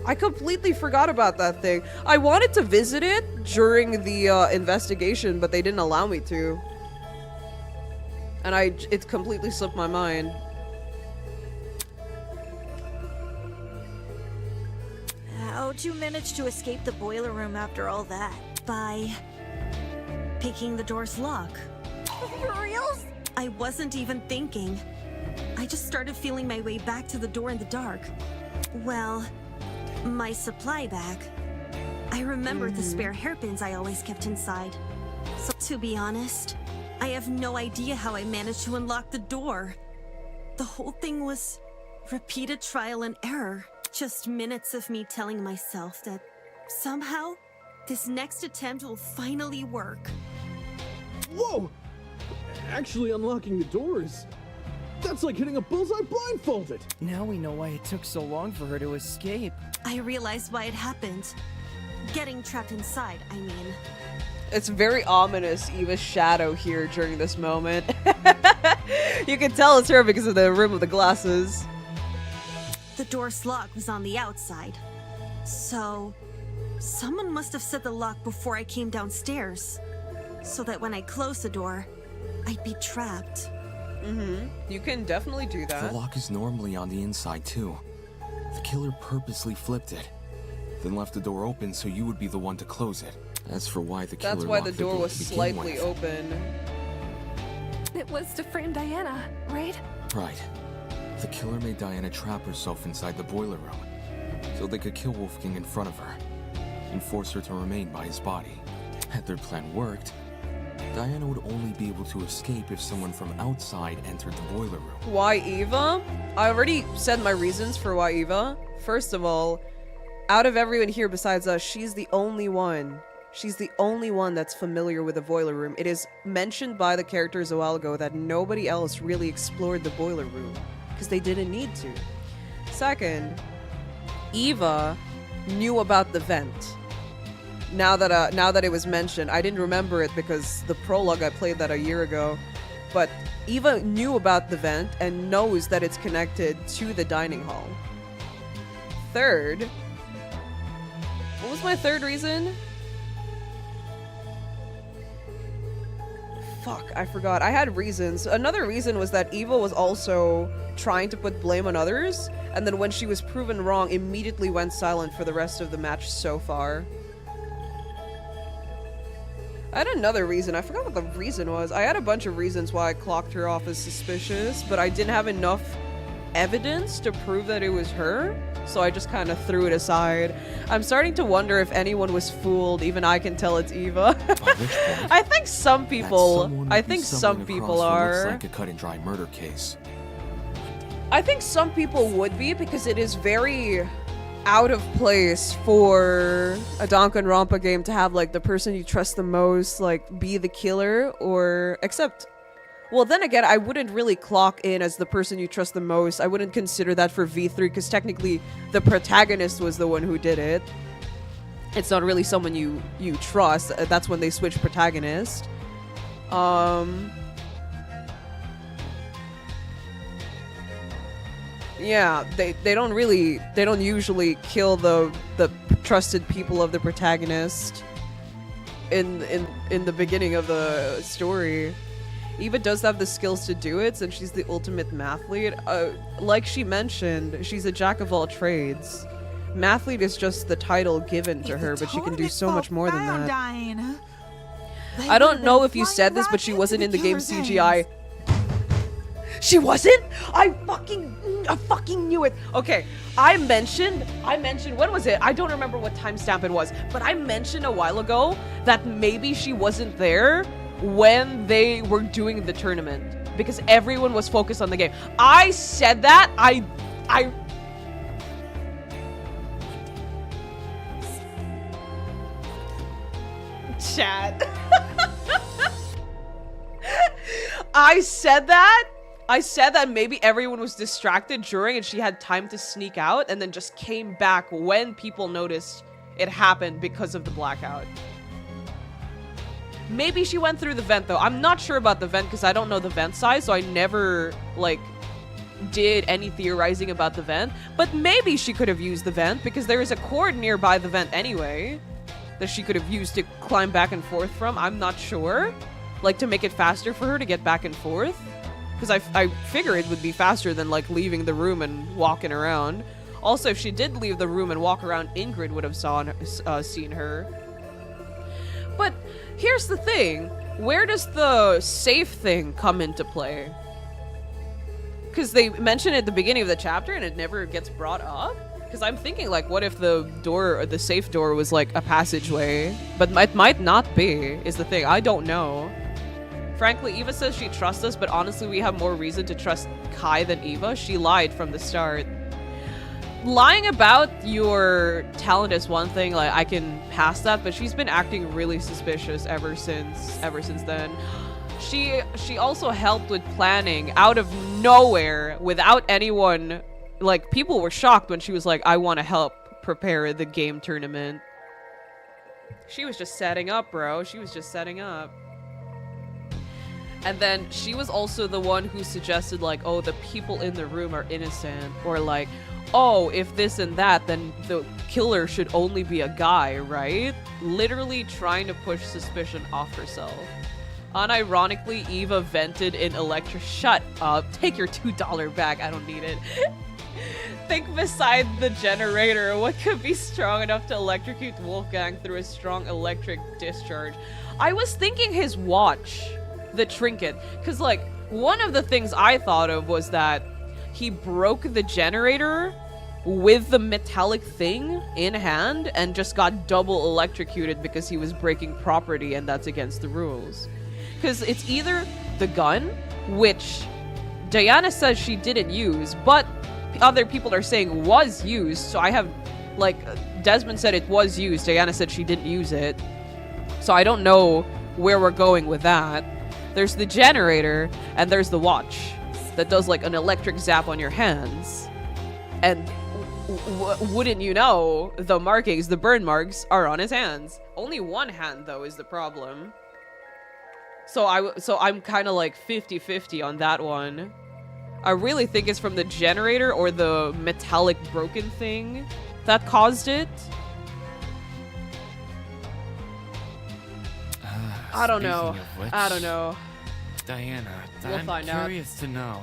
I completely forgot about that thing. I wanted to visit it during the investigation, but they didn't allow me to. And it completely slipped my mind. How'd you manage to escape the boiler room after all that? By picking the door's lock. For reals? I wasn't even thinking. I just started feeling my way back to the door in the dark. Well, my supply bag. I remembered the spare hairpins I always kept inside. So to be honest, I have no idea how I managed to unlock the door. The whole thing was repeated trial and error. Just minutes of me telling myself that somehow this next attempt will finally work. Whoa! Actually unlocking the doors. That's like hitting a bullseye blindfolded. Now we know why it took so long for her to escape. I realized why it happened. Getting trapped inside, I mean. It's very ominous, Eva's shadow here during this moment. You can tell it's her because of the rim of the glasses. The door's lock was on the outside. So, someone must have set the lock before I came downstairs. So that when I closed the door, I'd be trapped. You can definitely do that. The lock is normally on the inside too. The killer purposely flipped it, then left the door open so you would be the one to close it. As for why the killer That's why the locked door was to begin slightly with, open. It was to frame Diana, right? Right. The killer made Diana trap herself inside the boiler room, so they could kill Wolfgang in front of her, and force her to remain by his body. Had their plan worked, Diana would only be able to escape if someone from outside entered the boiler room. Why Eva? I already said my reasons for why Eva. First of all, out of everyone here besides us, she's the only one. She's the only one that's familiar with the boiler room. It is mentioned by the characters a while ago that nobody else really explored the boiler room because they didn't need to. Second, Eva knew about the vent. Now that it was mentioned, I didn't remember it because the prologue I played that a year ago, but Eva knew about the vent and knows that it's connected to the dining hall. Third, what was my third reason? Fuck, I forgot. I had reasons. Another reason was that Eva was also trying to put blame on others, and then when she was proven wrong, immediately went silent for the rest of the match so far. I had another reason. I forgot what the reason was. I had a bunch of reasons why I clocked her off as suspicious, but I didn't have enough evidence to prove that it was her, so I just kind of threw it aside. I'm starting to wonder if anyone was fooled. Even I can tell it's Eva. I think some people. I think some people are. Looks like a cut and dry murder case. I think some people would be because it is very out of place for a danganronpa game to have like the person you trust the most like be the killer, or except, well, then again, I wouldn't really clock in as the person you trust the most. I wouldn't consider that for V3 because technically the protagonist was the one who did it. It's not really someone you trust. That's when they switch protagonist. Yeah, they don't usually kill the trusted people of the protagonist in the beginning of the story. Eva does have the skills to do it, since she's the ultimate mathlete. Like she mentioned, she's a jack of all trades. Mathlete is just the title given to her, but she can do so much more than that. Diana, I don't know if you said this, but she wasn't in the game CGI. She wasn't? I fucking knew it. Okay, I mentioned, when was it? I don't remember what timestamp it was, but I mentioned a while ago that maybe she wasn't there when they were doing the tournament because everyone was focused on the game. I said that. Chat. I said that maybe everyone was distracted during and she had time to sneak out and then just came back when people noticed it happened because of the blackout. Maybe she went through the vent though. I'm not sure about the vent because I don't know the vent size, so I never like did any theorizing about the vent. But maybe she could have used the vent because there is a cord nearby the vent anyway that she could have used to climb back and forth from. I'm not sure. Like to make it faster for her to get back and forth. Because I figure it would be faster than like leaving the room and walking around. Also, if she did leave the room and walk around, Ingrid would have seen her. But here's the thing. Where does the safe thing come into play? Because they mention it at the beginning of the chapter and it never gets brought up. Because I'm thinking like, what if the door, or the safe door was like a passageway? But it might not be, is the thing. I don't know. Frankly, Eva says she trusts us, but honestly, we have more reason to trust Kai than Eva. She lied from the start. Lying about your talent is one thing, like I can pass that, but she's been acting really suspicious ever since then. She also helped with planning out of nowhere without anyone, like people were shocked when she was like, I want to help prepare the game tournament. She was just setting up, bro. She was just setting up. And then she was also the one who suggested, like, oh, the people in the room are innocent. Or like, oh, if this and that, then the killer should only be a guy, right? Literally trying to push suspicion off herself. Unironically, Eva vented in electric. Shut up. Take your $2 back. I don't need it. Think beside the generator. What could be strong enough to electrocute Wolfgang through a strong electric discharge? I was thinking his watch. The trinket. Because, like, one of the things I thought of was that he broke the generator with the metallic thing in hand and just got double electrocuted because he was breaking property, and that's against the rules. Because it's either the gun, which Diana says she didn't use, but other people are saying was used, so I have, like, Desmond said it was used, Diana said she didn't use it, so I don't know where we're going with that. There's the generator, and there's the watch that does, like, an electric zap on your hands. And wouldn't you know, the markings, the burn marks, are on his hands. Only one hand, though, is the problem. So I'm kind of like 50-50 on that one. I really think it's from the generator or the metallic broken thing that caused it. I don't know. I don't know. Diana, We'll I'm find out. curious to know.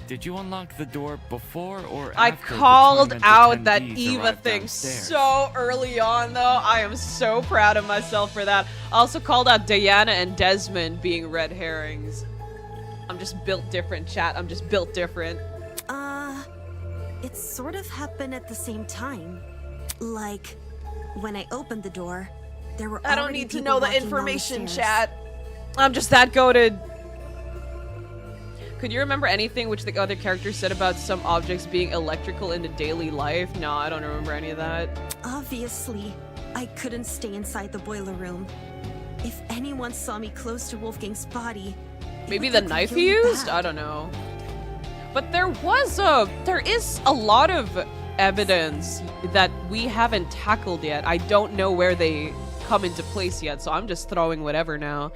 Did you unlock the door before or I after called the tournament out that attendees Eva arrived thing downstairs? so early on, though. I am so proud of myself for that. I also called out Diana and Desmond being red herrings. I'm just built different, chat. I'm just built different. It sort of happened at the same time. Like, when I opened the door, there were I don't already need to people know the walking down information, stairs. chat. I'm just that goated. Could you remember anything which the other characters said about some objects being electrical in the daily life? No, I don't remember any of that. Obviously, I couldn't stay inside the boiler room. If anyone saw me close to Wolfgang's body, Maybe the knife he used? I don't know. But there is a lot of evidence that we haven't tackled yet. I don't know where they come into place yet, so I'm just throwing whatever now.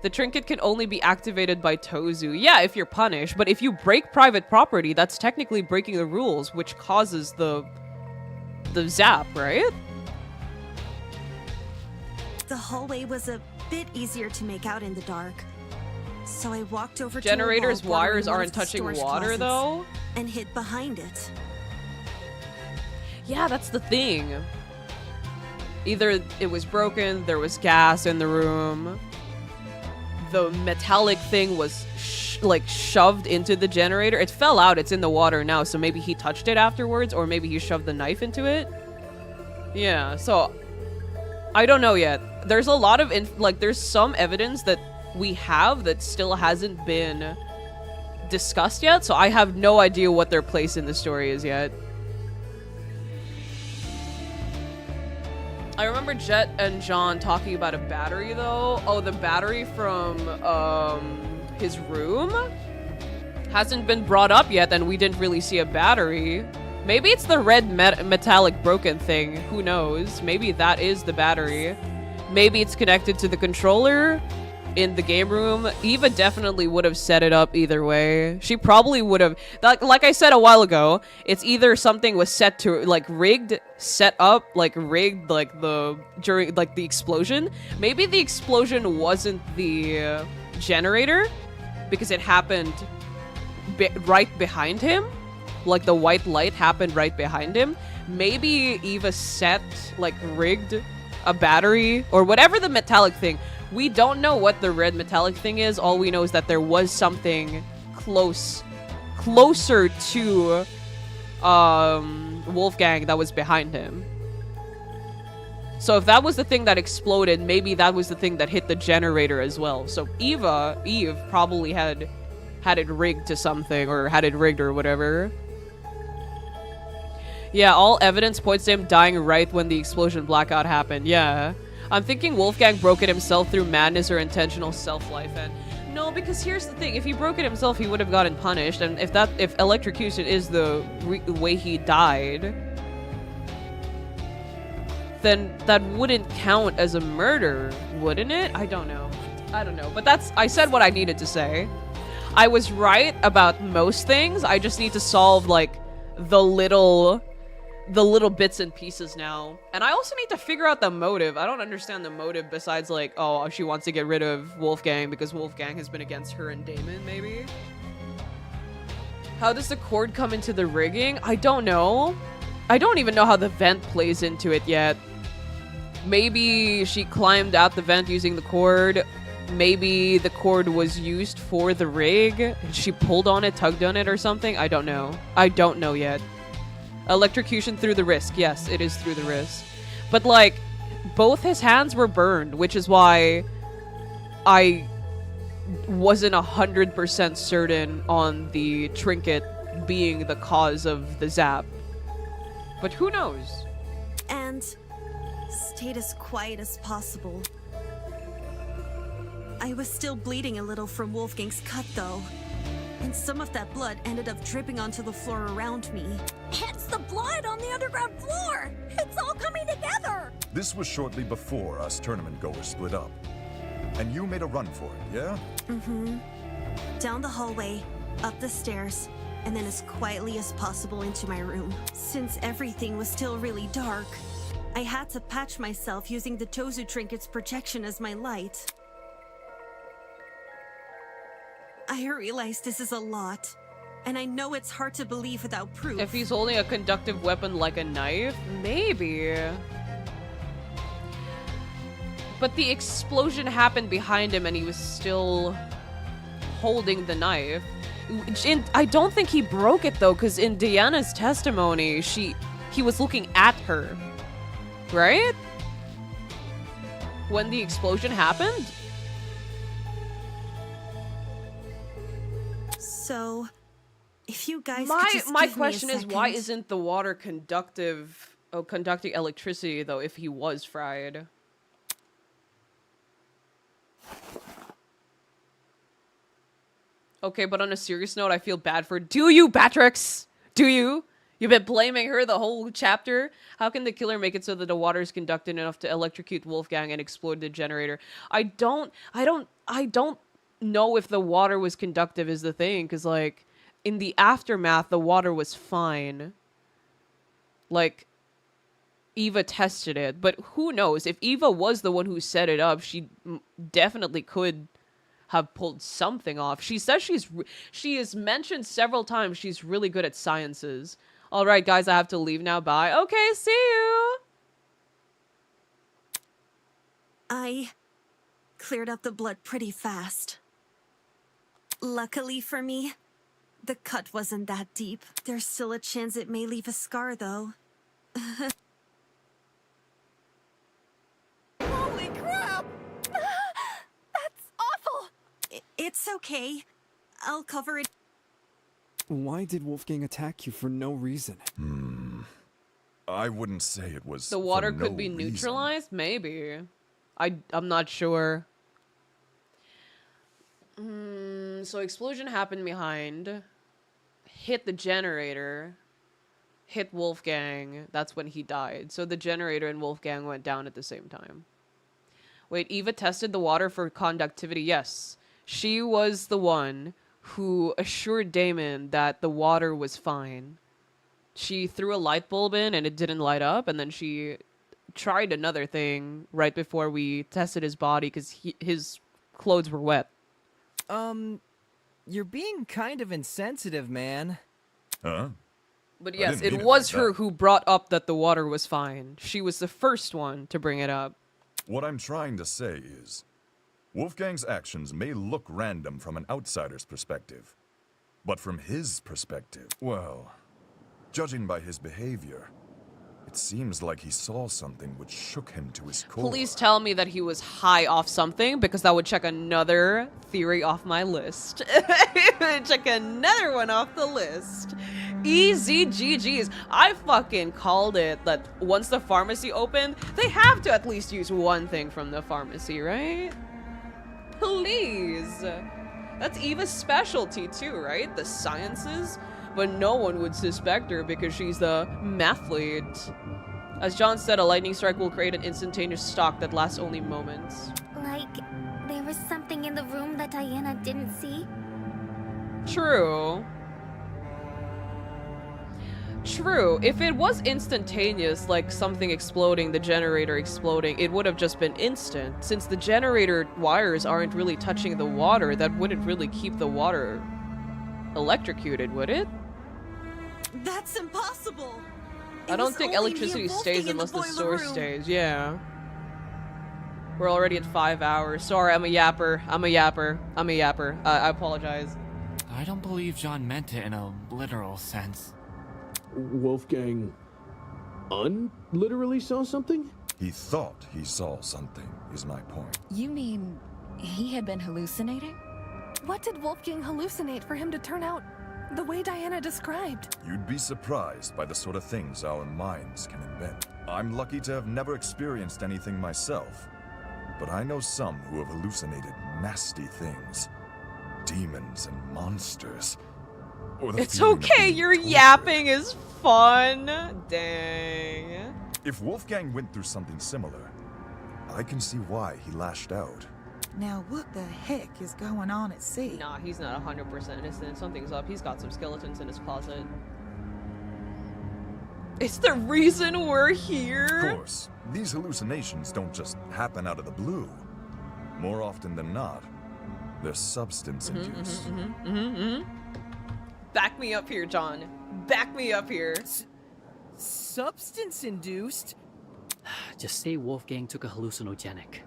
The trinket can only be activated by Tozu. Yeah, if you're punished, but if you break private property, that's technically breaking the rules, which causes the zap, right? the hallway was a bit easier to make out in the dark. So I walked over Generator's to a wall wires bordering one aren't of the touching storage water, closets though? and hid behind it. Yeah, that's the thing. Either it was broken, there was gas in the room, the metallic thing was shoved into the generator. It fell out, it's in the water now, so maybe he touched it afterwards, or maybe he shoved the knife into it. Yeah, so I don't know yet. There's a lot of, there's some evidence that we have that still hasn't been discussed yet, so I have no idea what their place in the story is yet. I remember Jet and John talking about a battery, though. Oh, the battery from his room hasn't been brought up yet, and we didn't really see a battery. Maybe it's the red metallic broken thing. Who knows? Maybe that is the battery. Maybe it's connected to the controller in the game room. Eva definitely would have set it up either way. She probably would have, like I said a while ago, it's either something was set to, rigged, set up, rigged, during, the explosion. Maybe the explosion wasn't the generator, because it happened right behind him. The white light happened right behind him. Maybe Eva set, rigged a battery, or whatever the metallic thing. We don't know what the red metallic thing is. All we know is that there was something closer to Wolfgang that was behind him. So if that was the thing that exploded, maybe that was the thing that hit the generator as well. So Eve probably had it rigged to something, or had it rigged or whatever. Yeah, all evidence points to him dying right when the explosion blackout happened. Yeah. I'm thinking Wolfgang broke it himself through madness or intentional self-life, and no, because here's the thing: if he broke it himself, he would have gotten punished, and if electrocution is the way he died, then that wouldn't count as a murder, wouldn't it? I don't know. I don't know. But that's, I said what I needed to say. I was right about most things. I just need to solve, like, the little bits and pieces now. And I also need to figure out the motive. I don't understand the motive besides, like, oh, she wants to get rid of Wolfgang because Wolfgang has been against her and Damon, maybe? How does the cord come into the rigging? I don't know. I don't even know how the vent plays into it yet. Maybe she climbed out the vent using the cord. Maybe the cord was used for the rig. She pulled on it, tugged on it or something. I don't know. I don't know yet. Electrocution through the wrist. Yes, it is through the wrist. But, like, both his hands were burned, which is why I wasn't 100% certain on the trinket being the cause of the zap. But who knows? And stayed as quiet as possible. I was still bleeding a little from Wolfgang's cut, though. And some of that blood ended up dripping onto the floor around me. It's the blood on the underground floor! It's all coming together! This was shortly before us tournament goers split up. And you made a run for it, yeah? Mm-hmm. Down the hallway, up the stairs, and then as quietly as possible into my room. Since everything was still really dark, I had to patch myself using the Tozu trinket's projection as my light. I realize this is a lot, and I know it's hard to believe without proof. If he's holding a conductive weapon like a knife, maybe. But the explosion happened behind him and he was still holding the knife. I don't think he broke it though, because in Diana's testimony, he was looking at her. Right? When the explosion happened? So, if you guys my could just my give question me a is, why second. isn't the water conducting electricity though if he was fried? Okay, but on a serious note, I feel bad for— Do you, Batrix? Do you? You've been blaming her the whole chapter? How can the killer make it so that the water is conducted enough to electrocute Wolfgang and explode the generator? I don't know if the water was conductive is the thing, because, like, in the aftermath, the water was fine. Like, Eva tested it, but who knows? If Eva was the one who set it up, she definitely could have pulled something off. She says she is mentioned several times she's really good at sciences. All right, guys, I have to leave now. Bye. Okay, see you. I cleared up the blood pretty fast. Luckily for me, the cut wasn't that deep. There's still a chance it may leave a scar, though. Holy crap! That's awful! It's okay. I'll cover it. Why did Wolfgang attack you for no reason? I wouldn't say it was The water for could no be reason. neutralized? Maybe. I'm not sure. So explosion happened behind. Hit the generator. Hit Wolfgang. That's when he died. So the generator and Wolfgang went down at the same time. Wait, Eva tested the water for conductivity. Yes. She was the one who assured Damon that the water was fine. She threw a light bulb in and it didn't light up, and then she tried another thing right before we tested his body because his clothes were wet. You're being kind of insensitive, man. Huh? But I yes, didn't it mean was like her that. who brought up that the water was fine. She was the first one to bring it up. What I'm trying to say is, Wolfgang's actions may look random from an outsider's perspective, but from his perspective, well, judging by his behavior, it seems like he saw something which shook him to his core. Please tell me that he was high off something, because that would check another theory off my list. Check another one off the list. Easy GG's. I fucking called it that once the pharmacy opened, they have to at least use one thing from the pharmacy, right? Please. That's Eva's specialty too, right? The sciences. But no one would suspect her because she's the mathlete. As John said, a lightning strike will create an instantaneous shock that lasts only moments. Like, there was something in the room that Diana didn't see? True. True. If it was instantaneous, like something exploding, the generator exploding, it would have just been instant. Since the generator wires aren't really touching the water, that wouldn't really keep the water electrocuted, would it? That's impossible. I don't think electricity stays unless the source stays. Yeah. We're already at 5 hours. Sorry, I'm a yapper. I apologize. I don't believe John meant it in a literal sense. Wolfgang literally saw something? He thought he saw something, is my point. You mean he had been hallucinating? What did Wolfgang hallucinate for him to turn out the way Diana described? You'd be surprised by the sort of things our minds can invent. I'm lucky to have never experienced anything myself, but I know some who have hallucinated nasty things. Demons and monsters. It's okay, your yapping is fun. Dang. If Wolfgang went through something similar, I can see why he lashed out. Now what the heck is going on at sea? Nah, he's not 100% innocent. Something's up. He's got some skeletons in his closet. It's the reason we're here. Of course, these hallucinations don't just happen out of the blue. More often than not, they're substance-induced. Back me up here, John. Back me up here. Substance-induced? Just say Wolfgang took a hallucinogenic.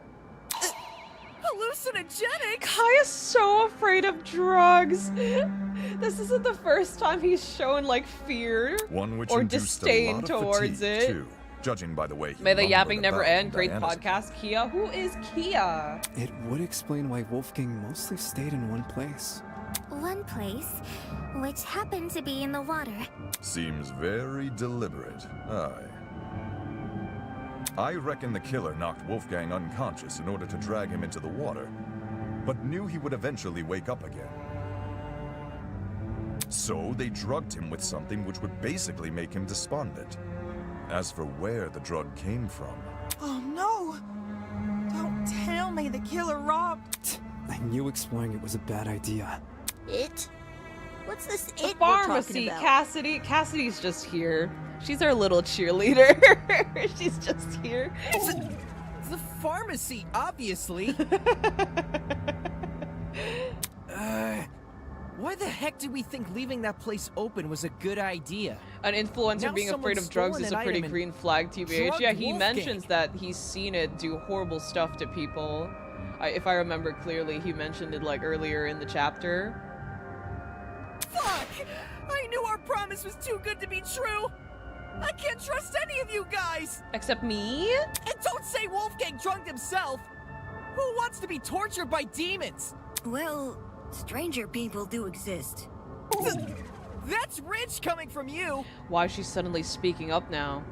Hallucinogenic? Kai is so afraid of drugs. This isn't the first time he's shown like fear or disdain towards it. Too, judging by the way May the yapping never end. Great podcast, Kia. Who is Kia? It would explain why Wolfgang mostly stayed in one place. One place, which happened to be in the water. Seems very deliberate. Aye. I reckon the killer knocked Wolfgang unconscious in order to drag him into the water, but knew he would eventually wake up again. So they drugged him with something which would basically make him despondent. As for where the drug came from... Oh no! Don't tell me the killer robbed... I knew exploring it was a bad idea. It? What's this The it pharmacy, we're talking about? Cassidy. Cassidy's just here. She's our little cheerleader. She's just here. It's the pharmacy, obviously. Why the heck did we think leaving that place open was a good idea? An influencer Now being afraid someone's of drugs stolen is a an pretty item and green flag, TBH. drugged Yeah, he Wolfgang. mentions that he's seen it do horrible stuff to people. If I remember clearly, he mentioned it like earlier in the chapter. Fuck! I knew our promise was too good to be true! I can't trust any of you guys! Except me? And don't say Wolfgang drugged himself! Who wants to be tortured by demons? Well, stranger people do exist. That's rich coming from you! Why is she suddenly speaking up now?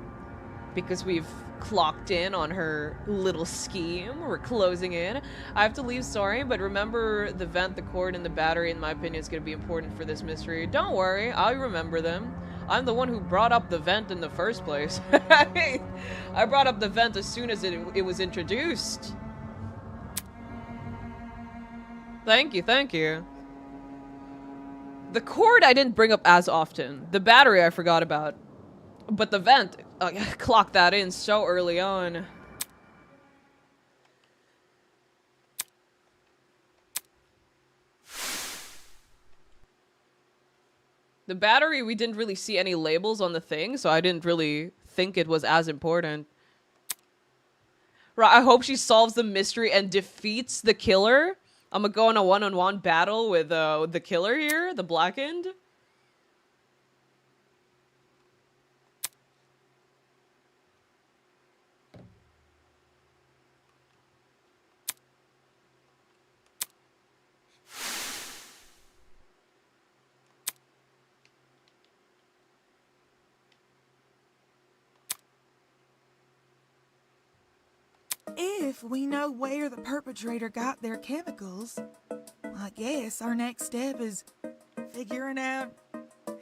Because we've clocked in on her little scheme. We're closing in. I have to leave, sorry, but remember the vent, the cord, and the battery, in my opinion, is going to be important for this mystery. Don't worry, I'll remember them. I'm the one who brought up the vent in the first place. I brought up the vent as soon as it was introduced. Thank you, thank you. The cord I didn't bring up as often. The battery I forgot about. But the vent, clocked that in so early on. The battery, we didn't really see any labels on the thing, so I didn't really think it was as important. Right, I hope she solves the mystery and defeats the killer. I'm gonna go on a one-on-one battle with the killer here, the Blackened. If we know where the perpetrator got their chemicals, I guess our next step is figuring out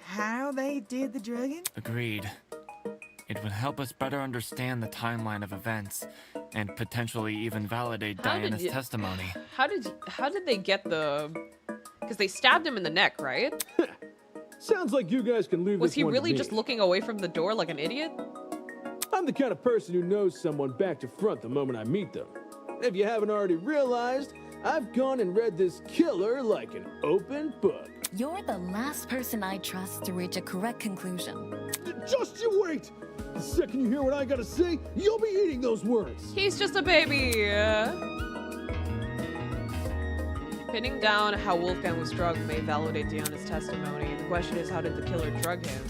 how they did the drugging. Agreed. It would help us better understand the timeline of events and potentially even validate Diana's testimony. How did they get the... Because they stabbed him in the neck, right? Sounds like you guys can leave Was this he one to really me. just looking away from the door like an idiot? I'm the kind of person who knows someone back to front the moment I meet them. If you haven't already realized, I've gone and read this killer like an open book. You're the last person I trust to reach a correct conclusion. Just you wait! The second you hear what I gotta say, you'll be eating those words. He's just a baby. Pinning down how Wolfgang was drugged may validate Diana's testimony. The question is, how did the killer drug him?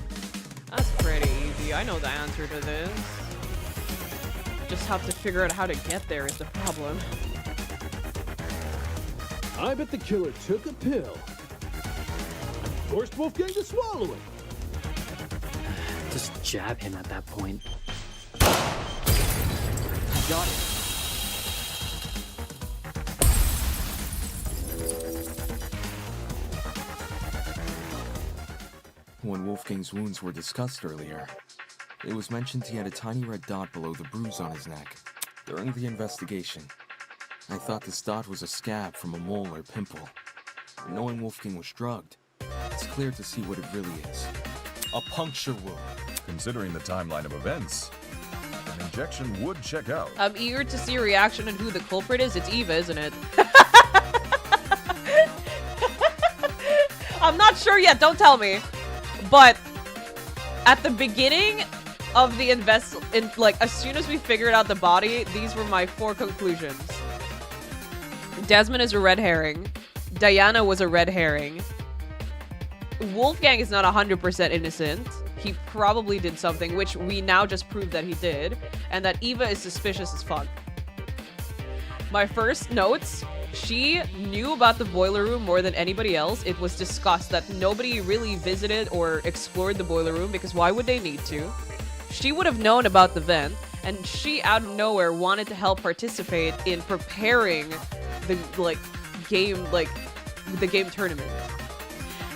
That's pretty easy. I know the answer to this. Just have to figure out how to get there is the problem. I bet the killer took a pill. Forced Wolfgang to swallow it. Just jab him at that point. I got it. When Wolfgang's wounds were discussed earlier, it was mentioned he had a tiny red dot below the bruise on his neck. During the investigation, I thought this dot was a scab from a mole or pimple. But knowing Wolfgang was drugged, it's clear to see what it really is. A puncture wound. Considering the timeline of events, an injection would check out. I'm eager to see a reaction on who the culprit is. It's Eva, isn't it? I'm not sure yet, don't tell me. But at the beginning of the like as soon as we figured out the body, these were my 4 conclusions. Desmond is a red herring. Diana was a red herring. Wolfgang is not 100% innocent. He probably did something, which we now just proved that he did. And that Eva is suspicious as fuck. My first notes, she knew about the boiler room more than anybody else. It was discussed that nobody really visited or explored the boiler room because why would they need to? She would have known about the vent, and she out of nowhere wanted to help participate in preparing the game tournament.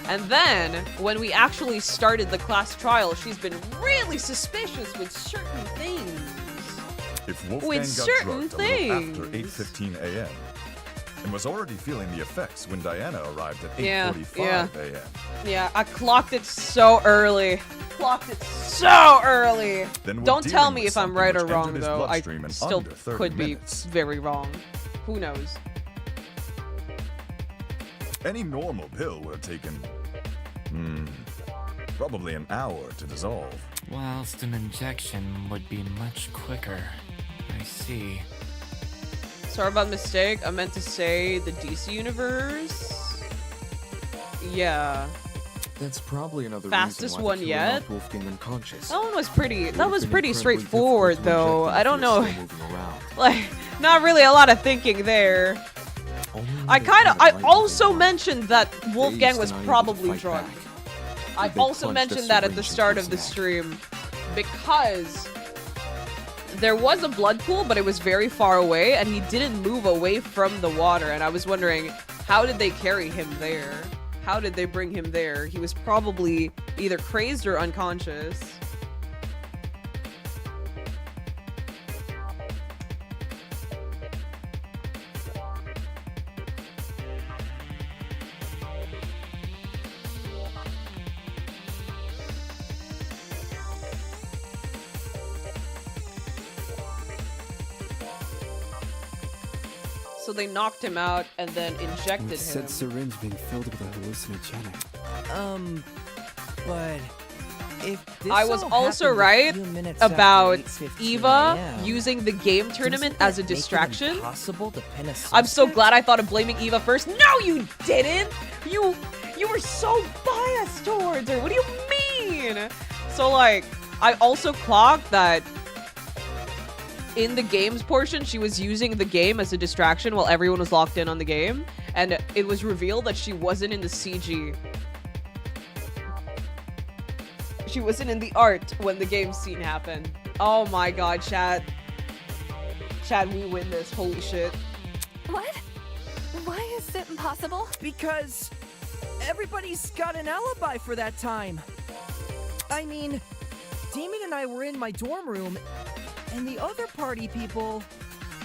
And then, when we actually started the class trial, she's been really suspicious with certain things. If Wolfgang With got certain drugged a little after things. 8:15 a.m. and was already feeling the effects when Diana arrived at Yeah, 8:45 a.m. Yeah, I clocked it so early. Clocked it so early. Then we're Don't tell dealing me with if I'm something right or which wrong, entered his though. I bloodstream in still under 30 could minutes. be very wrong. Who knows? Any normal pill would have taken, probably an hour to dissolve. Whilst an injection would be much quicker. I see. Sorry about mistake. I meant to say the DC universe. Yeah. That's probably another Fastest reason why one the killer yet. knocked Wolfgang unconscious. That one was pretty. That was Would've been pretty incredibly straightforward, difficult to though. inject I don't if you're know. still moving around. Like, not really a lot of thinking there. I also mentioned that Wolfgang was probably drunk. I They also plunged a mentioned that at the syringe start into of the his neck. stream because there was a blood pool, but it was very far away, and he didn't move away from the water. And I was wondering, how did they carry him there? How did they bring him there? He was probably either crazed or unconscious. So they knocked him out and then injected With him. said syringe being filled with a hallucinogenic. But if this I was all also happened a right few minutes after about 8:15 Eva a.m., using the game tournament doesn't as a that make it distraction. impossible to pin a I'm so suspect? glad I thought of blaming Eva first. No, you didn't! You were so biased towards her. What do you mean? So, like, I also clocked that in the games portion, she was using the game as a distraction while everyone was locked in on the game. And it was revealed that she wasn't in the CG. She wasn't in the art when the game scene happened. Oh my god, chat. Chat, we win this. Holy shit. What? Why is it impossible? Because everybody's got an alibi for that time. I mean, Damon and I were in my dorm room, and the other party people...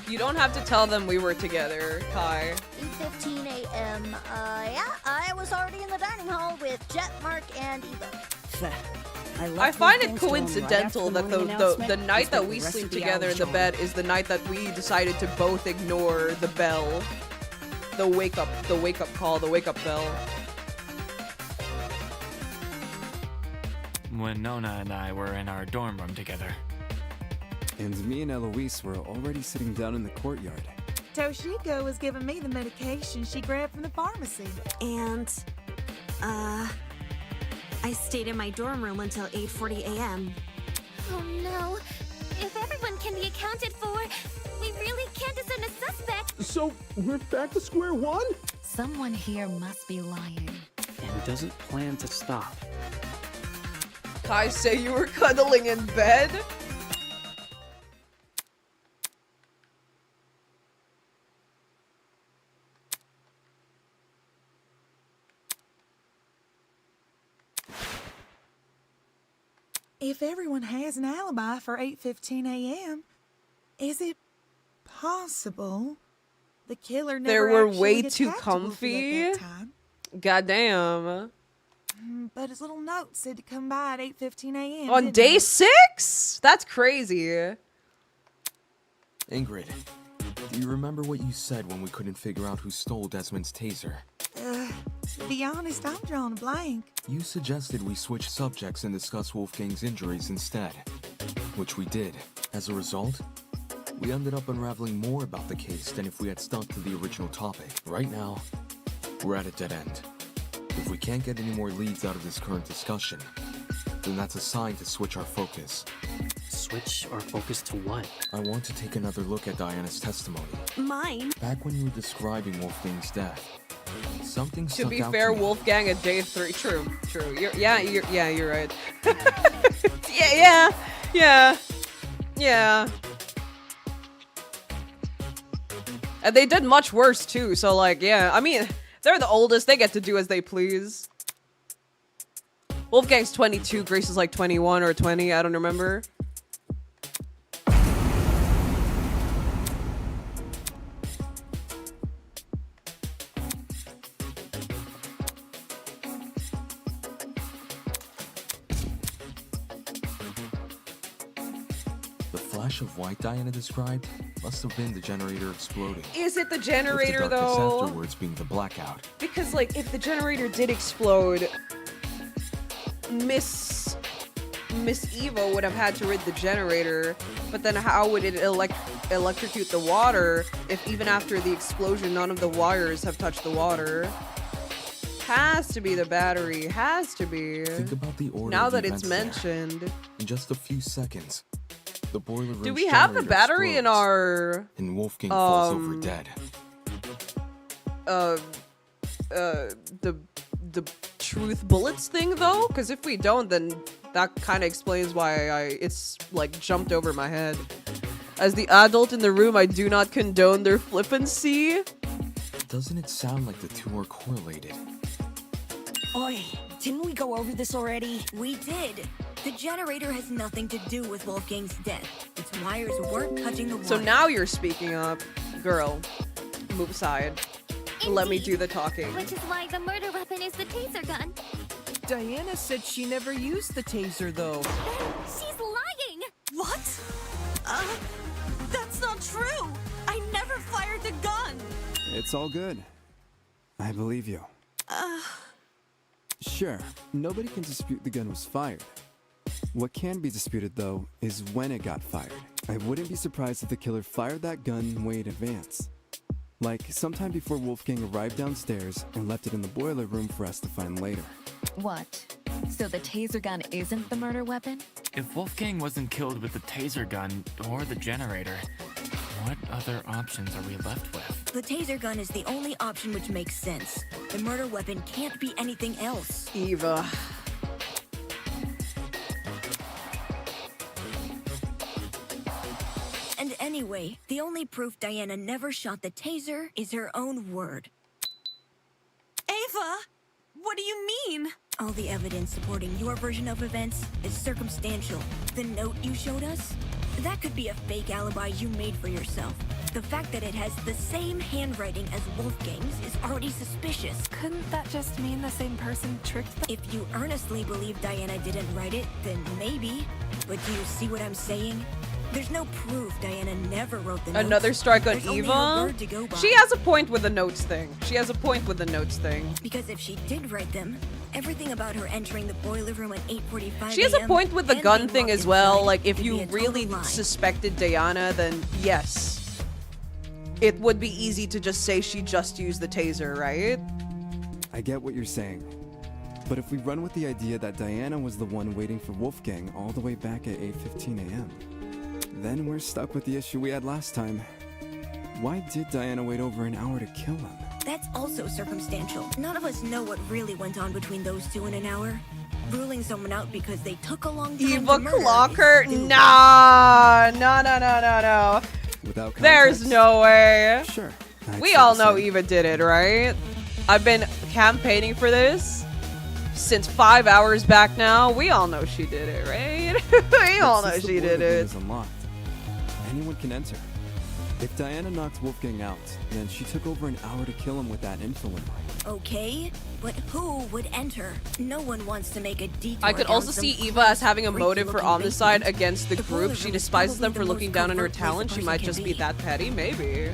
You don't have to tell them we were together, Kai. 8:15 a.m. Yeah, I was already in the dining hall with Jet, Mark, and Eva. I find it coincidental that the night that we sleep together in the bed is the night that we decided to both ignore the bell. The wake up call, the wake up bell. When Nona and I were in our dorm room together. And me and Eloise were already sitting down in the courtyard. Toshiko was giving me the medication she grabbed from the pharmacy. And, I stayed in my dorm room until 8:40 a.m. Oh no. If everyone can be accounted for, we really can't discern a suspect. So, we're back to square one? Someone here must be lying. And doesn't plan to stop. Kai, say you were cuddling in bed? If everyone has an alibi for 8:15 a.m., is it possible the killer never They were actually way too attacked comfy. Wolfie at that time? Goddamn. But his little note said to come by at 8:15 a.m. On didn't day it? 6? That's crazy. Ingrid, do you remember what you said when we couldn't figure out who stole Desmond's taser? To be honest, I'm drawing a blank. You suggested we switch subjects and discuss Wolfgang's injuries instead, which we did. As a result, we ended up unraveling more about the case than if we had stuck to the original topic. Right now, we're at a dead end. If we can't get any more leads out of this current discussion, then that's a sign to switch our focus. Switch our focus to what? I want to take another look at Diana's testimony. Mine? Back when you were describing Wolfgang's death, something To stuck be out fair, to me. Wolfgang at day 3. True. You're right. Yeah. And they did much worse too, so like, yeah. I mean, they're the oldest, they get to do as they please. Wolfgang's 22, Grace is like 21 or 20, I don't remember. The flash of white Diana described must have been the generator exploding. Is it the With generator the darkness though? afterwards being the blackout. Because like, if the generator did explode, Miss Eva would have had to rid the generator, but then how would it electrocute the water if even after the explosion none of the wires have touched the water? Has to be the battery, has to be. Think about the order Now of that it's events there. mentioned. In just a few seconds, the boiler room's Do we have the generator battery in explodes, our and Wolfgang falls over dead. The truth bullets thing though? Because if we don't, then that kind of explains why it's like jumped over my head. As the adult in the room, I do not condone their flippancy. Doesn't it sound like the two are correlated? Oi, didn't we go over this already? We did. The generator has nothing to do with Wolfgang's death. Its wires weren't touching the water. So now you're speaking up. Girl, move aside. Let me do the talking. Which is why the murder weapon is the taser gun. Diana said she never used the taser, though. She's lying! What? That's not true! I never fired the gun! It's all good. I believe you. Sure, nobody can dispute the gun was fired. What can be disputed, though, is when it got fired. I wouldn't be surprised if the killer fired that gun way in advance. Like, sometime before Wolfgang arrived downstairs and left it in the boiler room for us to find later. What? So the taser gun isn't the murder weapon? If Wolfgang wasn't killed with the taser gun or the generator, what other options are we left with? The taser gun is the only option which makes sense. The murder weapon can't be anything else. Eva. And anyway, the only proof Diana never shot the taser is her own word. Ava! What do you mean? All the evidence supporting your version of events is circumstantial. The note you showed us? That could be a fake alibi you made for yourself. The fact that it has the same handwriting as Wolfgang's is already suspicious. Couldn't that just mean the same person tricked them? If you earnestly believe Diana didn't write it, then maybe. But do you see what I'm saying? There's no proof Diana never wrote the notes. Another strike on There's only her Eva? word to go by. She has a point with the notes thing. She has a point with the notes thing. Because if she did write them, everything about her entering the boiler room at 8:45 She has a a.m. point with the and gun being thing locked as well. inside Like, if would be you a total really lie. suspected Diana, then yes. It would be easy to just say she just used the taser, right? I get what you're saying. But if we run with the idea that Diana was the one waiting for Wolfgang all the way back at 8:15 a.m., then we're stuck with the issue we had last time. Why did Diana wait over an hour to kill him? That's also circumstantial. None of us know what really went on between those two in an hour. Ruling someone out because they took a long time Eva to murder Clocker? is stupid. Nah. No. Without There's context? no way. Sure. We all know Eva did it, right? I've been campaigning for this since 5 hours back now. We all know she did it, right? We all know she did it. Is unlocked. Anyone can enter. If Diana knocked Wolfgang out, then she took over an hour to kill him with that info in mind. Okay, but who would enter? No one wants to make a detour. I could down also some see Eva as having a motive for creepy-looking omicide basement. against the The group. boiler She room is despises them probably for the looking most down on her covert place a talent. She person might can just be be. that petty, maybe.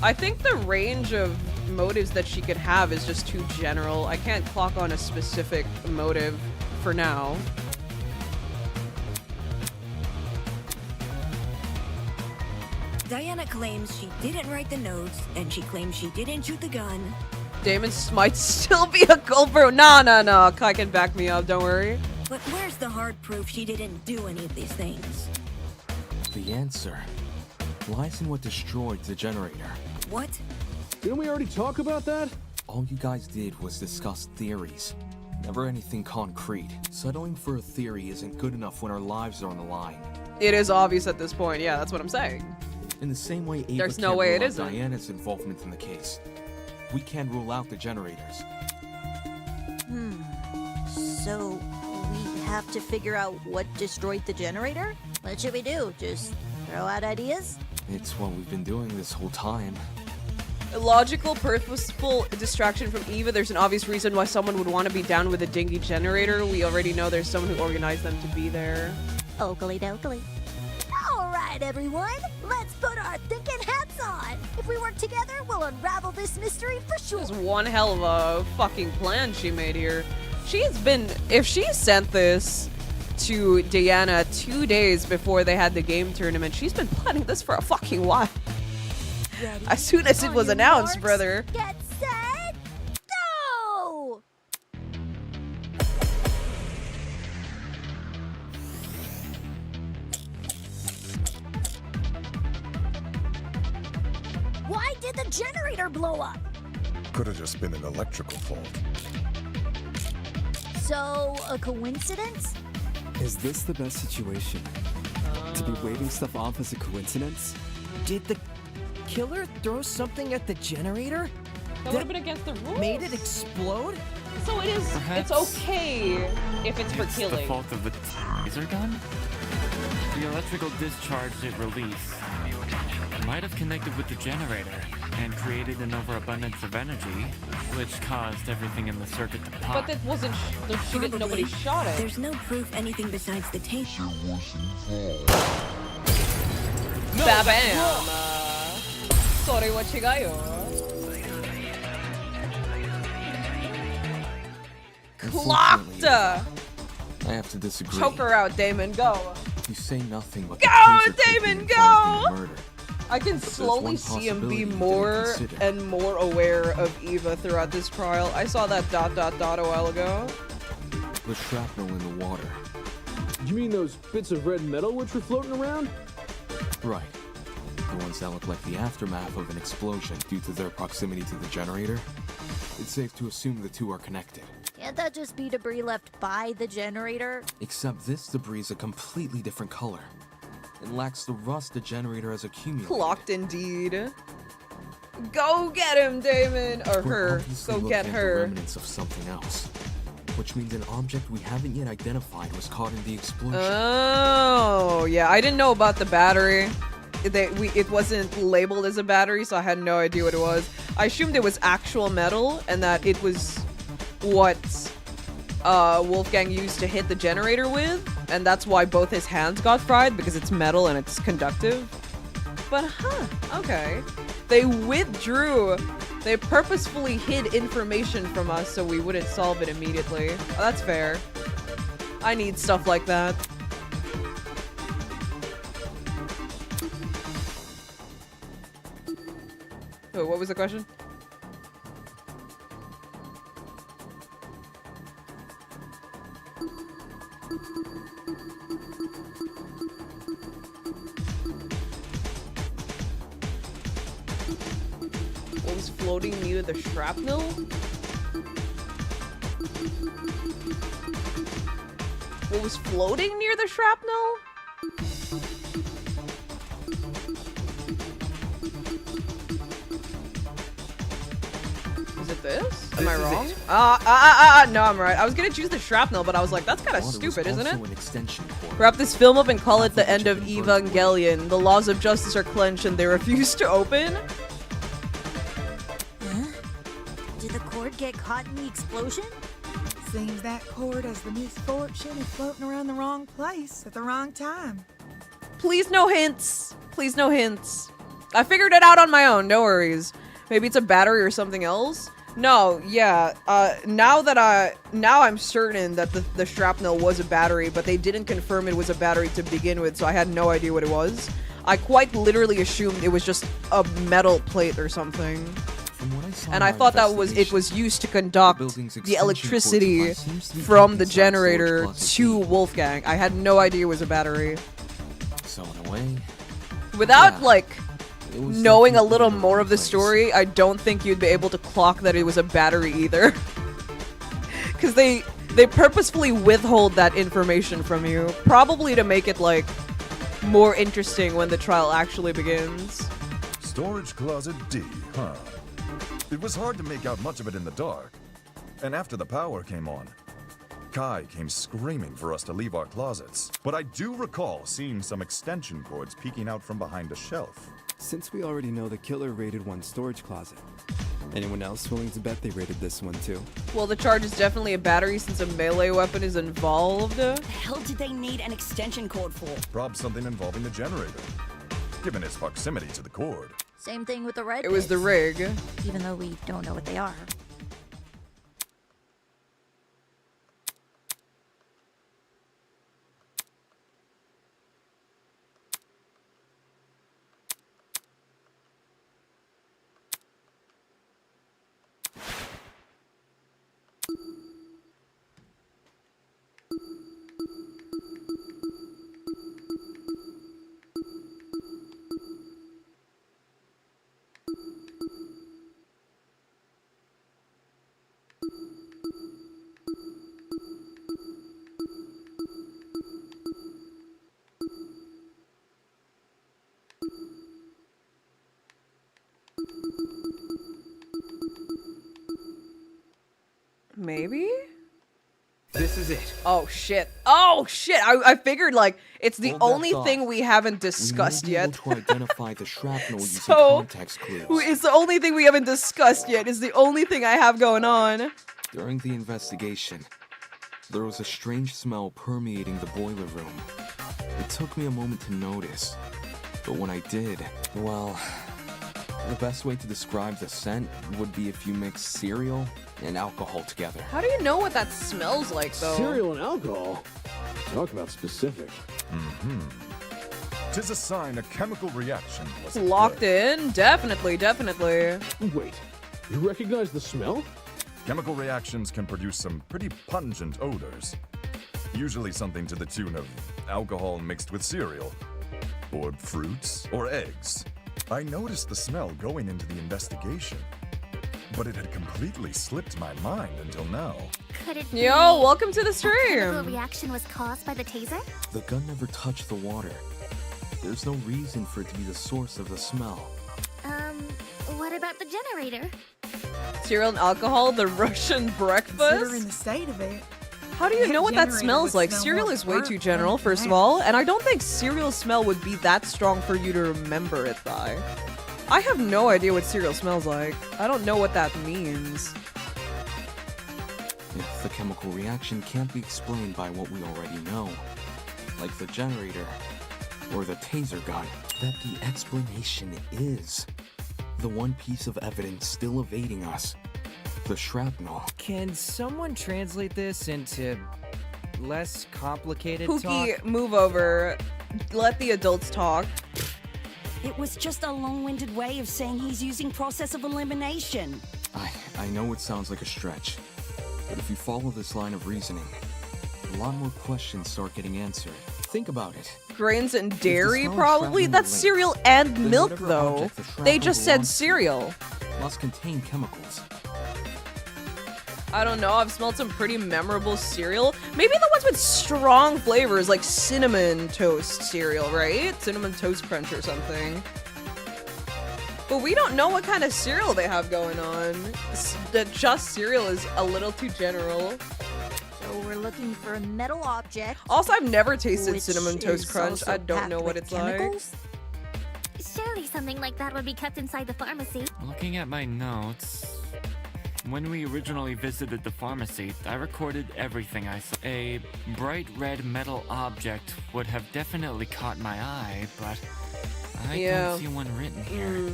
I think the range of motives that she could have is just too general. I can't clock on a specific motive for now. Diana claims she didn't write the notes, and she claims she didn't shoot the gun. Damon might still be a culprit. No. Kai can back me up, don't worry. But where's the hard proof she didn't do any of these things? The answer lies in what destroyed the generator. What? Didn't we already talk about that? All you guys did was discuss theories, never anything concrete. Settling for a theory isn't good enough when our lives are on the line. It is obvious at this point. Yeah, that's what I'm saying. In the same way Eva There's no can't way rule it out isn't. Diana's involvement in the case, we can't rule out the generators. So, we have to figure out what destroyed the generator? What should we do? Just throw out ideas? It's what we've been doing this whole time. A logical, purposeful distraction from Eva. There's an obvious reason why someone would want to be down with a dingy generator. We already know there's someone who organized them to be there. Oakley dokley. Alright, everyone. Let's put our thinking hats on. If we work together, we'll unravel this mystery for sure. There's one hell of a fucking plan she made here. If she sent this to Diana 2 days before they had the game tournament, she's been planning this for a fucking while. Ready? As soon as it On was your announced, marks, brother. Get set, go! Why did the generator blow up? Could have just been an electrical fault. So, a coincidence? Is this the best situation? To be waving stuff off as a coincidence? Did the killer throw something at the generator? That would have been against the rules. Made it explode? So it is. Perhaps It's okay if it's for the killing. fault of the taser gun? The electrical discharge it released might have connected with the generator and created an overabundance of energy, which caused everything in the circuit to pop. But that wasn't. She didn't. Nobody shot it. There's no proof anything besides the taser. Ba-bam! Sorry, what you got? Clocked! I have to disagree. Choke her out, Damon. Go. You say nothing but Go, the taser could be Damon, involved in go! the murder. I can But there's slowly one see him be possibility you more didn't consider. and more aware of Eva throughout this trial. I saw that ... a while ago. The shrapnel in the water. You mean those bits of red metal which were floating around? Right. The ones that look like the aftermath of an explosion due to their proximity to the generator. It's safe to assume the two are connected. Can't that just be debris left by the generator? Except this debris is a completely different color. It lacks the rust the generator has accumulated. Clocked indeed. Go get him, Damon! Or We're her. obviously Go looking get at her. the remnants of something else, which means an object we haven't yet identified was caught in the explosion. Oh, yeah. I didn't know about the battery. It wasn't labeled as a battery, so I had no idea what it was. I assumed it was actual metal, and that it was what Wolfgang used to hit the generator with, and that's why both his hands got fried, because it's metal and it's conductive. But okay. They withdrew. They purposefully hid information from us so we wouldn't solve it immediately. Oh, that's fair. I need stuff like that. Oh, what was the question? What was floating near the shrapnel? What was floating near the shrapnel? Is it this? Am I wrong? No, I'm right. I was gonna choose the shrapnel, but I was like, that's kind of stupid, isn't it? Wrap this film up and call it the end of Evangelion. The laws of justice are clenched and they refuse to open. Did the cord get caught in the explosion? Seems that cord has the misfortune of floating around the wrong place at the wrong time. Please no hints. Please no hints. I figured it out on my own, no worries. Maybe it's a battery or something else? No, yeah. Now I'm certain that the shrapnel was a battery, but they didn't confirm it was a battery to begin with, so I had no idea what it was. I quite literally assumed it was just a metal plate or something. And I thought that it was used to conduct the electricity from the generator to Wolfgang. I had no idea it was a battery. So in a way, without knowing a little more of the story, I don't think you'd be able to clock that it was a battery either. Because they purposefully withhold that information from you, probably to make it more interesting when the trial actually begins. Storage closet D, huh? It was hard to make out much of it in the dark. And after the power came on, Kai came screaming for us to leave our closets. But I do recall seeing some extension cords peeking out from behind a shelf. Since we already know the killer raided one storage closet, anyone else willing to bet they raided this one too? Well, the charge is definitely a battery since a melee weapon is involved. The hell did they need an extension cord for? Probably something involving the generator, given its proximity to the cord. Same thing with the red It was the bits, rig. even though we don't know what they are. Maybe? This is it. Oh shit. Oh shit. I figured it's the Hold that only thought. thing we haven't discussed we may be yet. able to identify the shrapnel using So, context clues. it's the only thing we haven't discussed yet. It's the only thing I have going on. During the investigation, there was a strange smell permeating the boiler room. It took me a moment to notice, but when I did, well, the best way to describe the scent would be if you mix cereal and alcohol together. How do you know what that smells like, though? Cereal and alcohol? Talk about specific. Mm-hmm. 'Tis a sign a chemical reaction was Locked in? Definitely, definitely. Wait, you recognize the smell? Chemical reactions can produce some pretty pungent odors. Usually something to the tune of alcohol mixed with cereal, or fruits, or eggs. I noticed the smell going into the investigation, but it had completely slipped my mind until now. Could it be Yo, welcome to the a chemical stream. reaction was caused by the taser? The gun never touched the water. There's no reason for it to be the source of the smell. What about the generator. Cereal and alcohol, the Russian breakfast. Considering the state of it. How do you know what that smells like? Cereal is way too general, first of all, and I don't think cereal smell would be that strong for you to remember it by. I have no idea what cereal smells like. I don't know what that means. If the chemical reaction can't be explained by what we already know, like the generator or the taser gun, that the explanation is the one piece of evidence still evading us. The shrapnel. Can someone translate this into less complicated Pookie, talk? move over. Let the adults talk. It was just a long-winded way of saying he's using process of elimination. I know it sounds like a stretch, but if you follow this line of reasoning, a lot more questions start getting answered. Think about it. Grains and If the dairy, smell of probably? shrapnel That's relates, cereal and then milk, whatever though. object the They shrapnel just said belongs to cereal. must contain chemicals. I don't know, I've smelled some pretty memorable cereal. Maybe the ones with strong flavors, like cinnamon toast cereal, right? Cinnamon Toast Crunch or something. But we don't know what kind of cereal they have going on. That just cereal is a little too general. So we're looking for a metal object. Also, I've never tasted which Cinnamon Toast is Crunch. also I don't know packed what with it's chemicals? Surely something like that would be kept inside the pharmacy. Looking at my notes, when we originally visited the pharmacy, I recorded everything I saw. A bright red metal object would have definitely caught my eye, but I don't see one written here.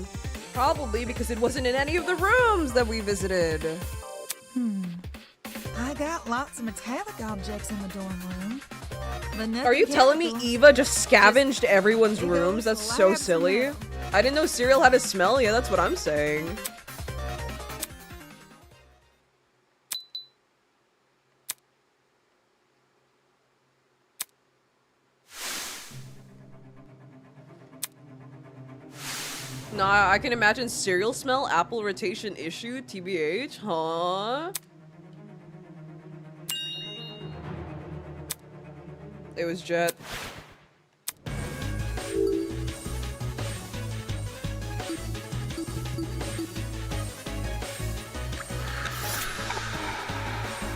Probably because it wasn't in any of the rooms that we visited. I got lots of metallic objects in the dorm room. But nothing Are you telling me chemical. Eva just scavenged everyone's it rooms? goes That's to so labs silly. now. I didn't know cereal had a smell. Yeah, that's what I'm saying. Nah, I can imagine cereal smell, apple rotation issue, TBH, huh? It was Jet.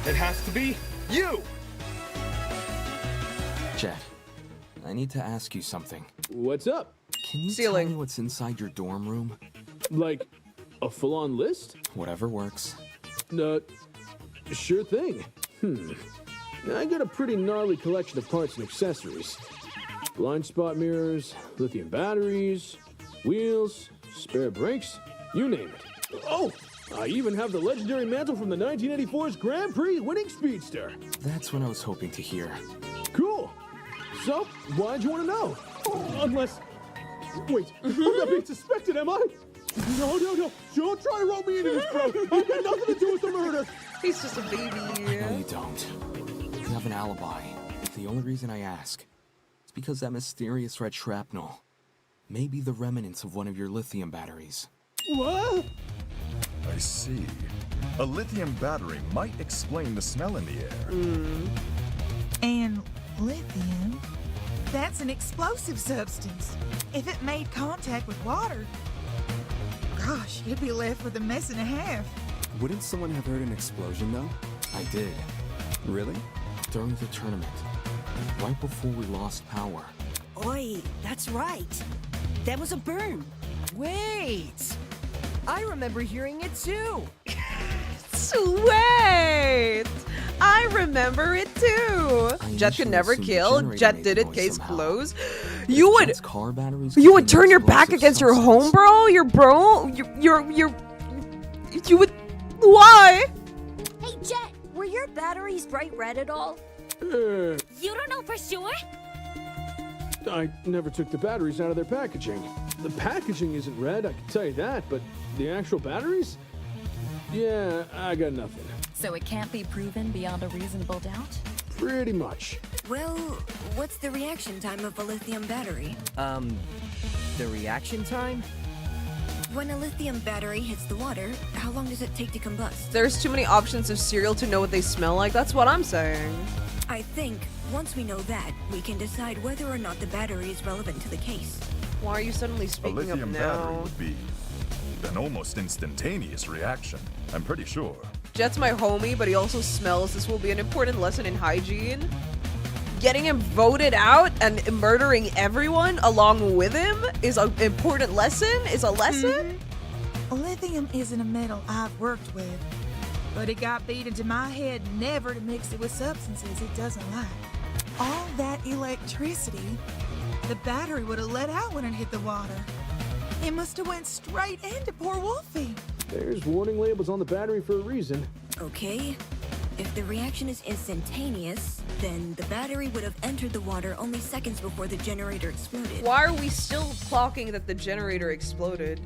It has to be you! Jet, I need to ask you something. What's up? Can you tell me what's inside your dorm room? Like, a full-on list? Whatever works. Sure thing. I got a pretty gnarly collection of parts and accessories. Blind spot mirrors, lithium batteries, wheels, spare brakes, you name it. Oh, I even have the legendary mantle from the 1984's Grand Prix winning speedster. That's what I was hoping to hear. Cool. So, why'd you want to know? Unless... Wait, I'm not being suspected, am I? No. Don't try to roll me into this, bro. I've got nothing to do with the murder. He's just a baby. No, you don't. You have an alibi. The only reason I ask is because that mysterious red shrapnel may be the remnants of one of your lithium batteries. What? I see. A lithium battery might explain the smell in the air. And lithium, that's an explosive substance. If it made contact with water, gosh, you'd be left with a mess and a half. Wouldn't someone have heard an explosion, though? I did. Really? During the tournament, right before we lost power. Oi, that's right. There was a boom. Wait! I remember hearing it too! Sweet! I remember it too. Jet could never kill. Jet did it. Case closed. You would turn your back against your home, bro. Your bro. You would. Why? Hey, Jet, were your batteries bright red at all? You don't know for sure? I never took the batteries out of their packaging. The packaging isn't red, I can tell you that, but the actual batteries? Yeah, I got nothing. So it can't be proven beyond a reasonable doubt? Pretty much. Well, what's the reaction time of a lithium battery? The reaction time? When a lithium battery hits the water, how long does it take to combust? There's too many options of cereal to know what they smell like. That's what I'm saying. I think once we know that, we can decide whether or not the battery is relevant to the case. Why are you suddenly A speaking up lithium battery now? would be An almost instantaneous reaction, I'm pretty sure. Jet's my homie, but he also smells. This will be an important lesson in hygiene. Getting him voted out and murdering everyone along with him is an important lesson? Is a lesson? Lithium isn't a metal I've worked with, but it got beat into my head never to mix it with substances it doesn't like. All that electricity, the battery would have let out when it hit the water. It must have went straight into poor Wolfie. There's warning labels on the battery for a reason. Okay. If the reaction is instantaneous, then the battery would have entered the water only seconds before the generator exploded. Why are we still clocking that the generator exploded?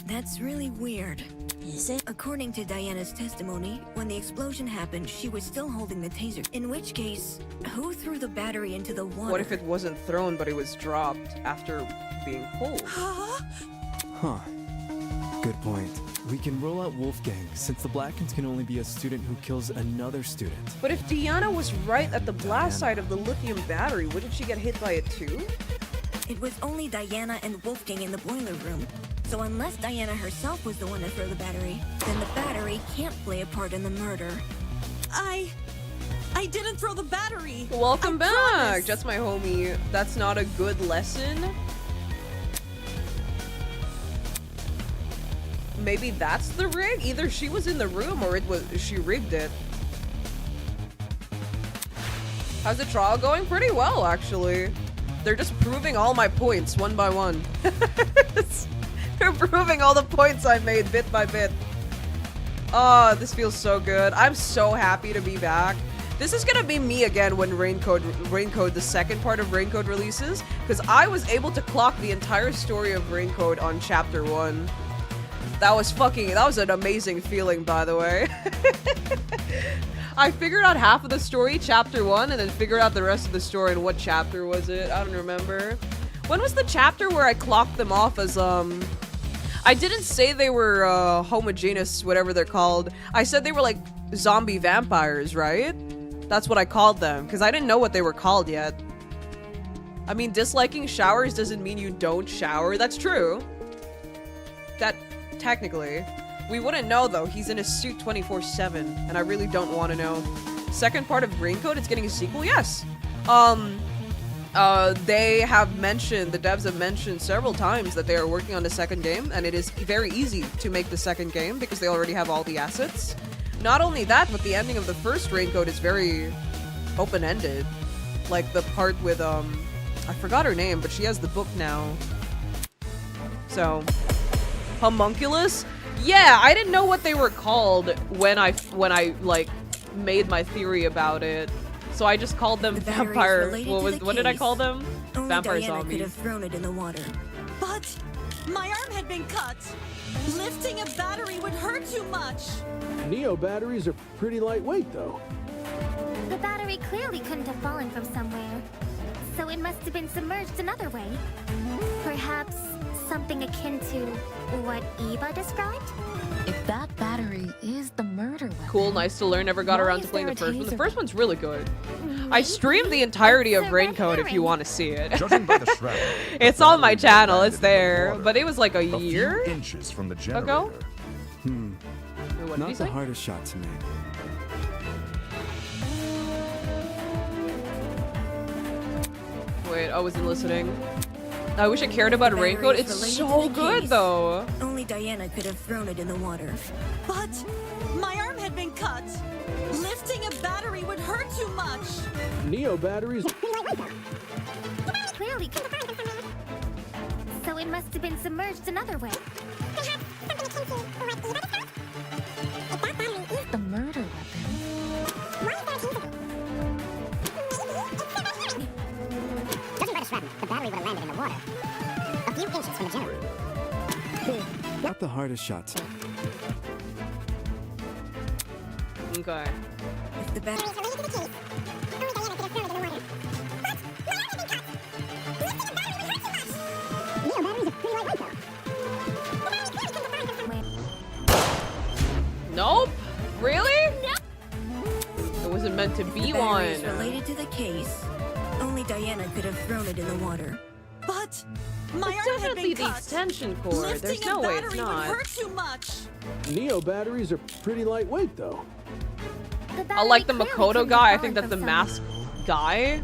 That's really weird. Is it? According to Diana's testimony, when the explosion happened, she was still holding the taser. In which case, who threw the battery into the water? What if it wasn't thrown, but it was dropped after being pulled? Huh. Good point. We can rule out Wolfgang, since the Blackens can only be a student who kills another student. But if Diana was right at the blast side of the lithium battery, wouldn't she get hit by it too? It was only Diana and Wolfgang in the boiler room. So unless Diana herself was the one to throw the battery, then the battery can't play a part in the murder. I didn't throw the battery. Welcome back. Jet's my homie. That's not a good lesson. Maybe that's the rig? Either she was in the room or she rigged it. How's the trial going? Pretty well, actually. They're just proving all my points one by one. They're proving all the points I made bit by bit. Oh, this feels so good. I'm so happy to be back. This is gonna be me again when Raincode, the second part of Raincode releases, because I was able to clock the entire story of Raincode on chapter 1. That was an amazing feeling, by the way. I figured out half of the story, chapter 1, and then figured out the rest of the story, and what chapter was it? I don't remember. When was the chapter where I clocked them off as, I didn't say they were, homogeneous, whatever they're called. I said they were, like, zombie vampires, right? That's what I called them, because I didn't know what they were called yet. I mean, disliking showers doesn't mean you don't shower. That's true. Technically. We wouldn't know, though. He's in a suit 24/7, and I really don't want to know. Second part of Raincode, it's getting a sequel? Yes. They have mentioned, the devs have mentioned several times that they are working on the second game, and it is very easy to make the second game because they already have all the assets. Not only that, but the ending of the first Raincode is very open-ended. Like the part with, I forgot her name, but she has the book now. So, homunculus? Yeah, I didn't know what they were called when I like made my theory about it. So I just called them vampire. What did I call them? Only Vampire Diana zombies. could have thrown it in the water. But my arm had been cut. Lifting a battery would hurt too much. Neo batteries are pretty lightweight, though. The battery clearly couldn't have fallen from somewhere, so it must have been submerged another way. Perhaps something akin to what Eva described? If that battery is the murder weapon... Cool, nice to learn. Never got around to playing the first one. The first one's really good. I streamed the entirety of Raincode if you want to see it. Judging by the shroud, It's on my channel, it's there. But it was like a year few inches from the generator. ago? Not What did he the say? hardest shot to make. Wait, I wasn't listening. I wish I cared about The battery Raincode. is It's related so to the good, case. though. Only Diana could have thrown it in the water. But my arm had been cut. Lifting a battery would hurt too much. Neo batteries. Clearly. So it must have been submerged another way. The murder weapon. Judging by the shrapnel, the battery would have landed in the water. A few inches from the generator. Not the hardest shot to Okay. If the battery is related to the case, only Diana could have thrown it in the water. But my arm had been cut. Lifting a battery would hurt too much. Neo batteries are pretty lightweight, though. The battery clearly couldn't have fallen from Nope. Really? It wasn't meant to be the battery one. is related to the case, only Diana could have thrown it in the water. But My It's arm had definitely been the cut. extension cord. Lifting There's a no way it's battery would not. hurt too much. Neo batteries are pretty lightweight, though. I like the Makoto guy. I think that's the masked guy.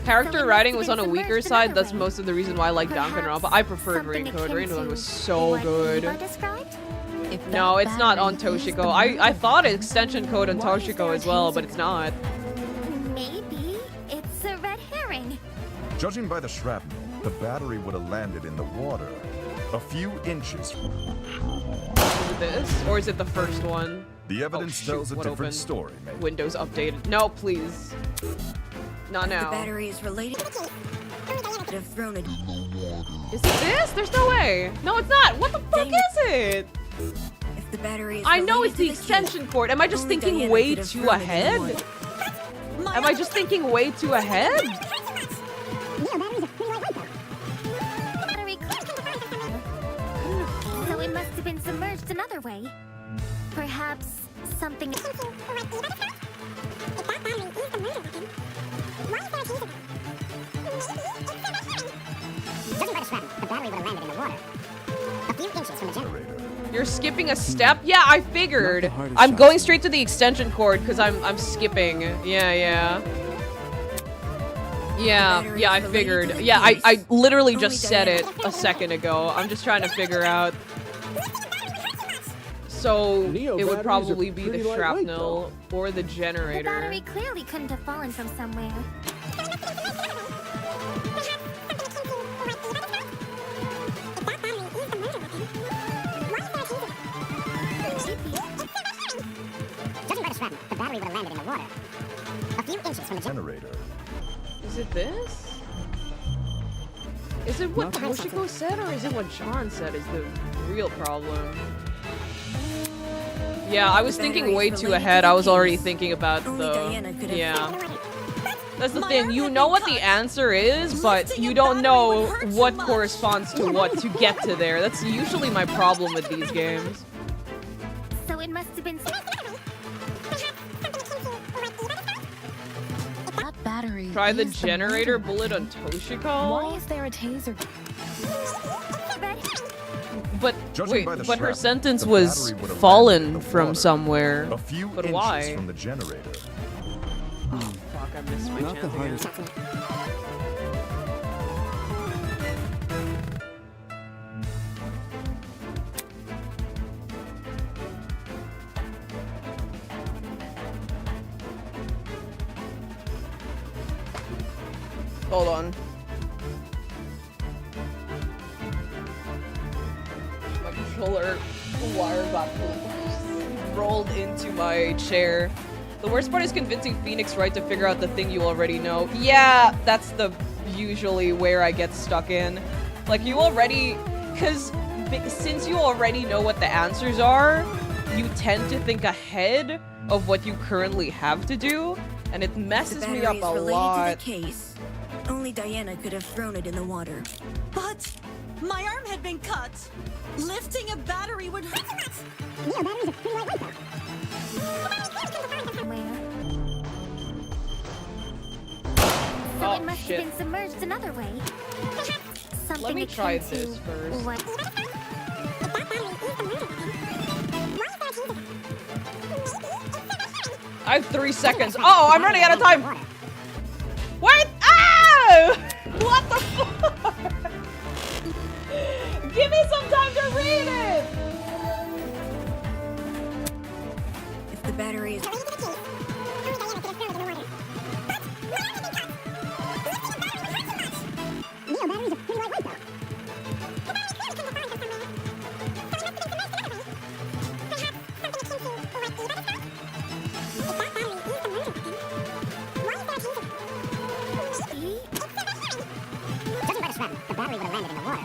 Character writing was on a weaker side. That's most of the reason why I like Danganronpa. I preferred Raincode. Raincode was so good. No, it's not on Toshiko. I thought extension code on Toshiko as well, but it's not. Maybe it's a red herring. Judging by the shrapnel, the battery would have landed in the water a few inches. Is it this? Or is it the first one? The evidence tells a what different opened? story, mate. Windows updated. No, please. Not The now. battery is related. Could have thrown it. Is it this? There's no way. No, it's not. What the fuck is it? If the battery is I know related it's the to extension cord. Am I just only thinking Diana way could have too thrown it in the ahead? water. Am I just thinking way too ahead? So it must have been submerged another way. Perhaps something. You're skipping a step? Yeah, I figured. I'm going straight to the extension cord because I'm skipping. Yeah. Yeah, I figured. Yeah, I literally just said it a second ago. I'm just trying to figure out. So it would probably be the shrapnel or the The generator. battery clearly couldn't have fallen from somewhere. The battery would have landed in the water a few inches from the generator. Is it this? Is it what Toshiko said or is it what John said is the real problem? Yeah, I was thinking way too ahead. I was already thinking about the... Yeah. That's the thing. You know what the answer is, but you don't know what corresponds to what to get to there. That's usually my problem with these games. So it must have been. That battery. Try the is generator murder bullet on weapon. Toshiko? Why is there a taser? But Judging wait, by the but her shrapnel, sentence the was battery would have landed in fallen the from water somewhere. a few But inches why? from the generator. Oh fuck, I missed my Not the chance again. hardest. Hold on. My controller wire got rolled into my chair. The worst part is convincing Phoenix Wright to figure out the thing you already know. Yeah, that's the usually where I get stuck in. Like you already, because since you already know what the answers are, you tend to think ahead of what you currently have to do, and it messes me up a lot. To the case. Only Diana could have thrown it in the water. But my arm had been cut. Lifting a battery would hurt. Neo batteries are pretty lightweight, though. So it Oh, must shit. have been submerged another way. Something Let me akin try to this first. What? I have 3 seconds. Oh, I'm running out of time. What? Ah! What the fuck? Give me some time to read it. If the battery is. Neo batteries are pretty lightweight, though. The battery would have landed in the water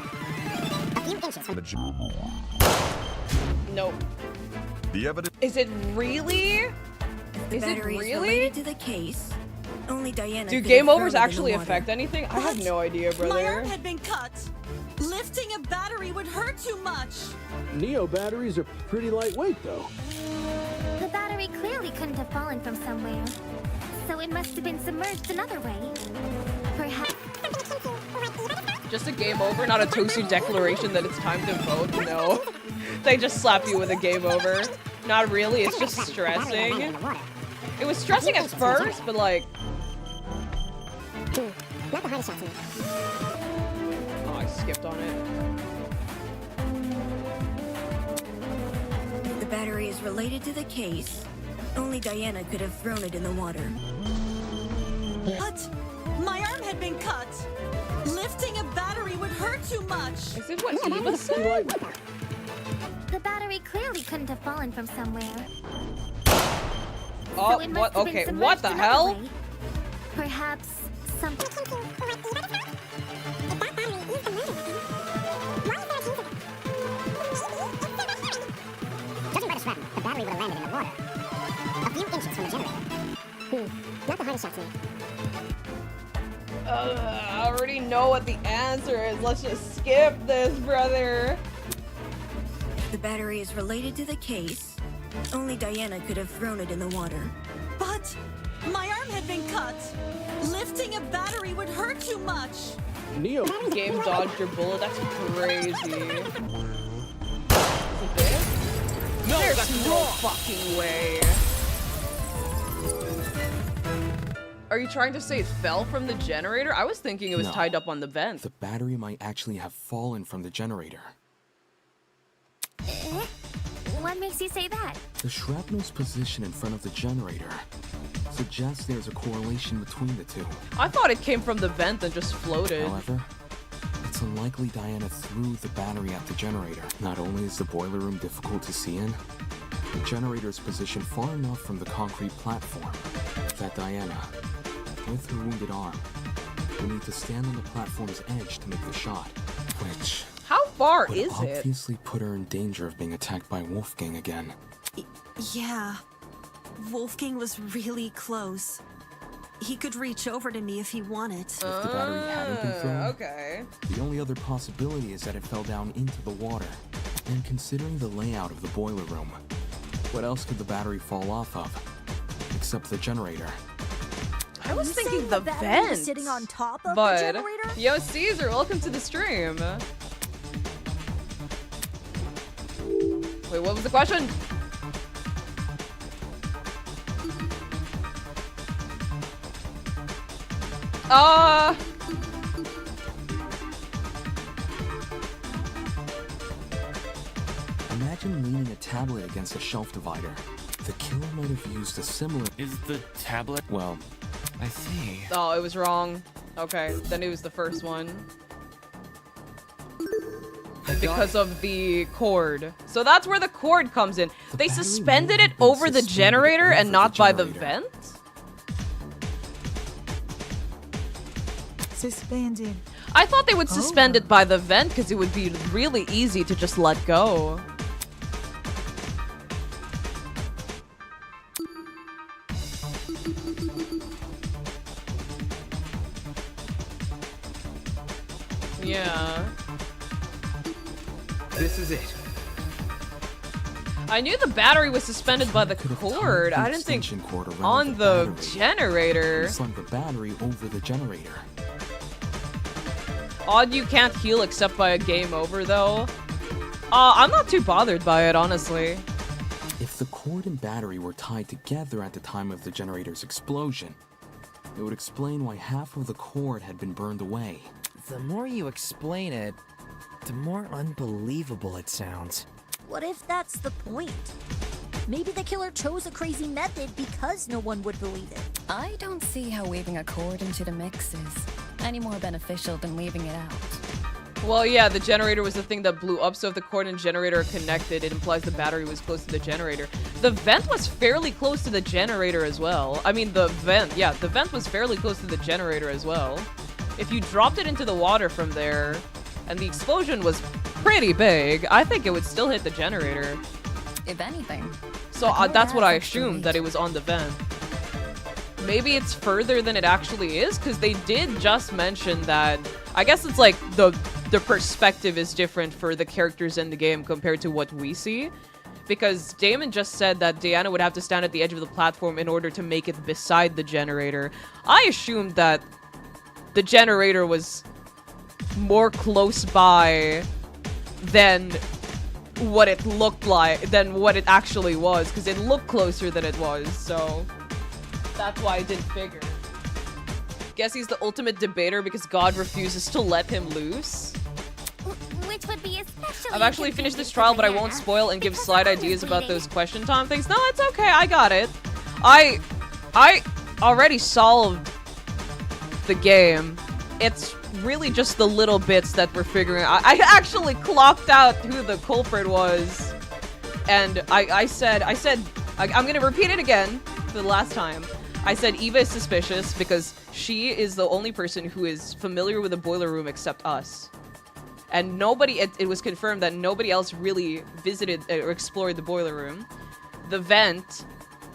a few inches from Nope. The evidence. Is it really? The Is it battery really? is related to the case. Only Diana. Do could game have overs thrown it in actually the water. affect anything? I have no idea, My brother. arm had been cut. Lifting a battery would hurt too much. Neo batteries are pretty lightweight, though. The battery clearly couldn't have fallen from somewhere. So it must have been submerged another way. Perhaps. Just a game over, not a Tosu declaration that it's time to vote. No. They just slap you with a game over. Not really, it's just stressing. It was stressing at first, but like... Not the hardest shot to me. Oh, I skipped on it. The battery is related to the case. Only Diana could have thrown it in the water. But my arm had been cut. Lifting a battery would hurt too much. Is it what Eva said? The battery clearly couldn't have fallen from somewhere. Oh, So it must what? have been Okay, what the submerged hell? another way. Perhaps something. Judging by the shrapnel, the battery would have landed in the water. A few inches from the generator. Not the hardest shot to me. I already know what the answer is. Let's just skip this, brother. The battery is related to the case. Only Diana could have thrown it in the water. But my arm had been cut. Lifting a battery would hurt too much. Neo. Game dodged your bullet. That's crazy. Is it this? No, There's that's no wrong. fucking way. Are you trying to say it fell from the generator? I was thinking it was No. tied up on the vent. The battery might actually have fallen from the generator. What makes you say that? The shrapnel's position in front of the generator suggests there's a correlation between the two. I thought it came from the vent and just floated. However, it's unlikely Diana threw the battery at the generator. Not only is the boiler room difficult to see in, the generator is positioned far enough from the concrete platform that Diana, with her wounded arm, will need to stand on the platform's edge to make the shot, which How far would is it? obviously put her in danger of being attacked by Wolfgang again. Yeah. Wolfgang was really close. He could reach over to me if he wanted. If the battery hadn't been thrown, Okay. the only other possibility is that it fell down into the water. And considering the layout of the boiler room, what else could the battery fall off of? Except the generator. I was thinking saying the battery was vent. sitting on top of the But generator? yo, Caesar, welcome to the stream. Wait, what was the question? Imagine leaning a tablet against a shelf divider. The killer might have used a similar... Is the tablet? Well, I see. Oh, it was wrong. Okay, then it was the first one. Because of the cord. So that's where the cord comes in. They suspended it over the generator and not by the vent? Suspended. I thought they would suspend it by the vent because it would be really easy to just let go. Yeah. This is it. I knew the battery was suspended by the cord. I didn't think on the generator. Slung the battery over the generator. Odd you can't heal except by a game over, though. I'm not too bothered by it, honestly. If the cord and battery were tied together at the time of the generator's explosion, it would explain why half of the cord had been burned away. The more you explain it, the more unbelievable it sounds. What if that's the point? Maybe the killer chose a crazy method because no one would believe it. I don't see how weaving a cord into the mix is any more beneficial than leaving it out. Well, yeah, the generator was the thing that blew up, so if the cord and generator are connected, it implies the battery was close to the generator. The vent was fairly close to the generator as well. I mean, the vent was fairly close to the generator as well. If you dropped it into the water from there, and the explosion was pretty big, I think it would still hit the generator. If anything. So that's what I assumed, that it was on the vent. Maybe it's further than it actually is, because they did just mention that... I guess it's like the perspective is different for the characters in the game compared to what we see. Because Damon just said that Diana would have to stand at the edge of the platform in order to make it beside the generator. I assumed that the generator was more close by than what it looked like, than what it actually was, because it looked closer than it was, so that's why I didn't figure. Guess he's the ultimate debater because God refuses to let him loose. Which would be especially I've actually finished this trial, but I won't spoil and give slide ideas about those question time things. No, it's okay, I got it. I already solved the game. It's really just the little bits that we're figuring out. I actually clocked out who the culprit was. And I'm gonna repeat it again for the last time. I said Eva is suspicious because she is the only person who is familiar with the boiler room except us. And nobody, it was confirmed that nobody else really visited or explored the boiler room. The vent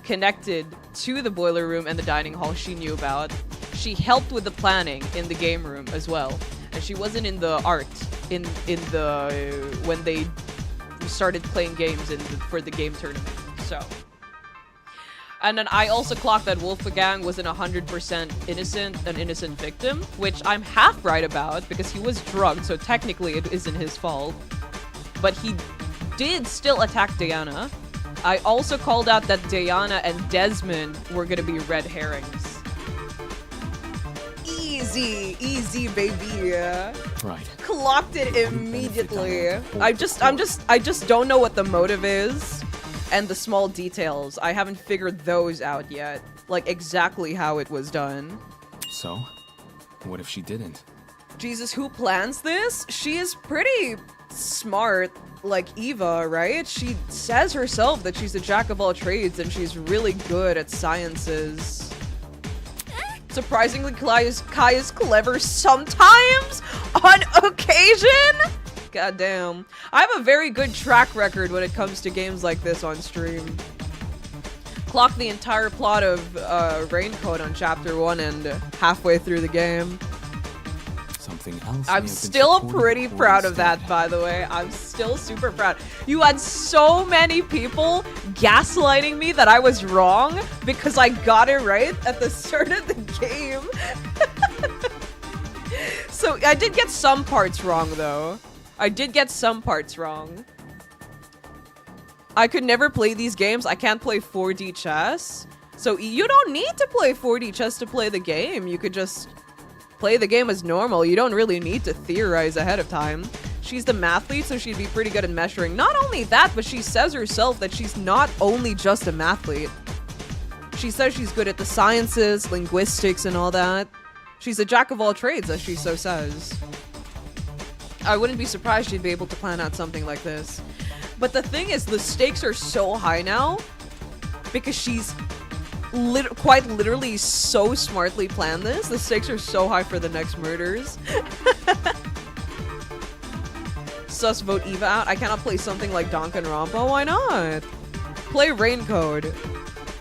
connected to the boiler room and the dining hall she knew about. She helped with the planning in the game room as well. And she wasn't in the art in the when they started playing games for the game tournament. So. And then I also clocked that Wolfgang wasn't 100% innocent, an innocent victim, which I'm half right about because he was drugged, so technically it isn't his fault. But he did still attack Diana. I also called out that Diana and Desmond were gonna be red herrings. Easy, baby. Right. Clocked it immediately. I just don't know what the motive is. And the small details, I haven't figured those out yet. Like, exactly how it was done. So, what if she didn't? Jesus, who plans this? She is pretty smart, like Eva, right? She says herself that she's a jack of all trades and she's really good at sciences. Surprisingly, Kai is clever sometimes, on occasion. God damn. I have a very good track record when it comes to games like this on stream. Clocked the entire plot of Raincoat on chapter 1 and halfway through the game. Something else. I'm still pretty proud of that, by the way. I'm still super proud. You had so many people gaslighting me that I was wrong because I got it right at the start of the game. So I did get some parts wrong, though. I did get some parts wrong. I could never play these games. I can't play 4D chess. So you don't need to play 4D chess to play the game. You could just play the game as normal. You don't really need to theorize ahead of time. She's the mathlete, so she'd be pretty good at measuring. Not only that, but she says herself that she's not only just a mathlete. She says she's good at the sciences, linguistics, and all that. She's a jack of all trades, as she so says. I wouldn't be surprised she'd be able to plan out something like this. But the thing is, the stakes are so high now because she's quite literally so smartly planned this. The stakes are so high for the next murders. Sus, vote Eva out. I cannot play something like danganronpa. Why not? Play Raincoat.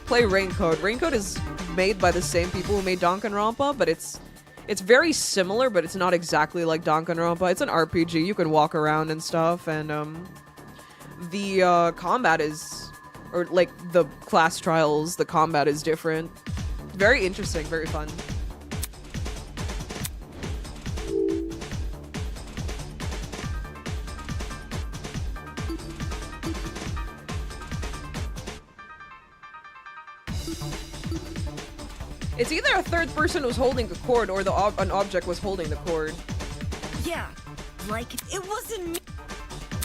Play Raincoat. Raincoat is made by the same people who made danganronpa, but it's very similar, but it's not exactly like danganronpa. It's an RPG. You can walk around and stuff, and the combat is, or like the class trials, the combat is different. Very interesting, very fun. It's either a third person was holding the cord or an object was holding the cord. Yeah, like it wasn't me.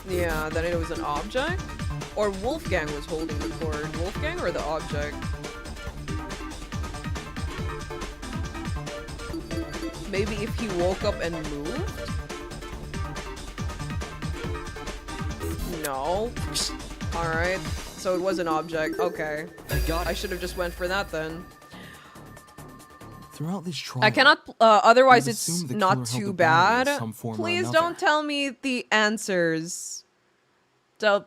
Yeah, then it was an object? Or Wolfgang was holding the cord. Wolfgang or the object? Maybe if he woke up and moved? No. Alright. So it was an object. Okay. I should have just went for that then. Throughout this trial, I cannot, otherwise it's assumed the not killer held too the battery in bad. some form or Please another. don't tell me the answers.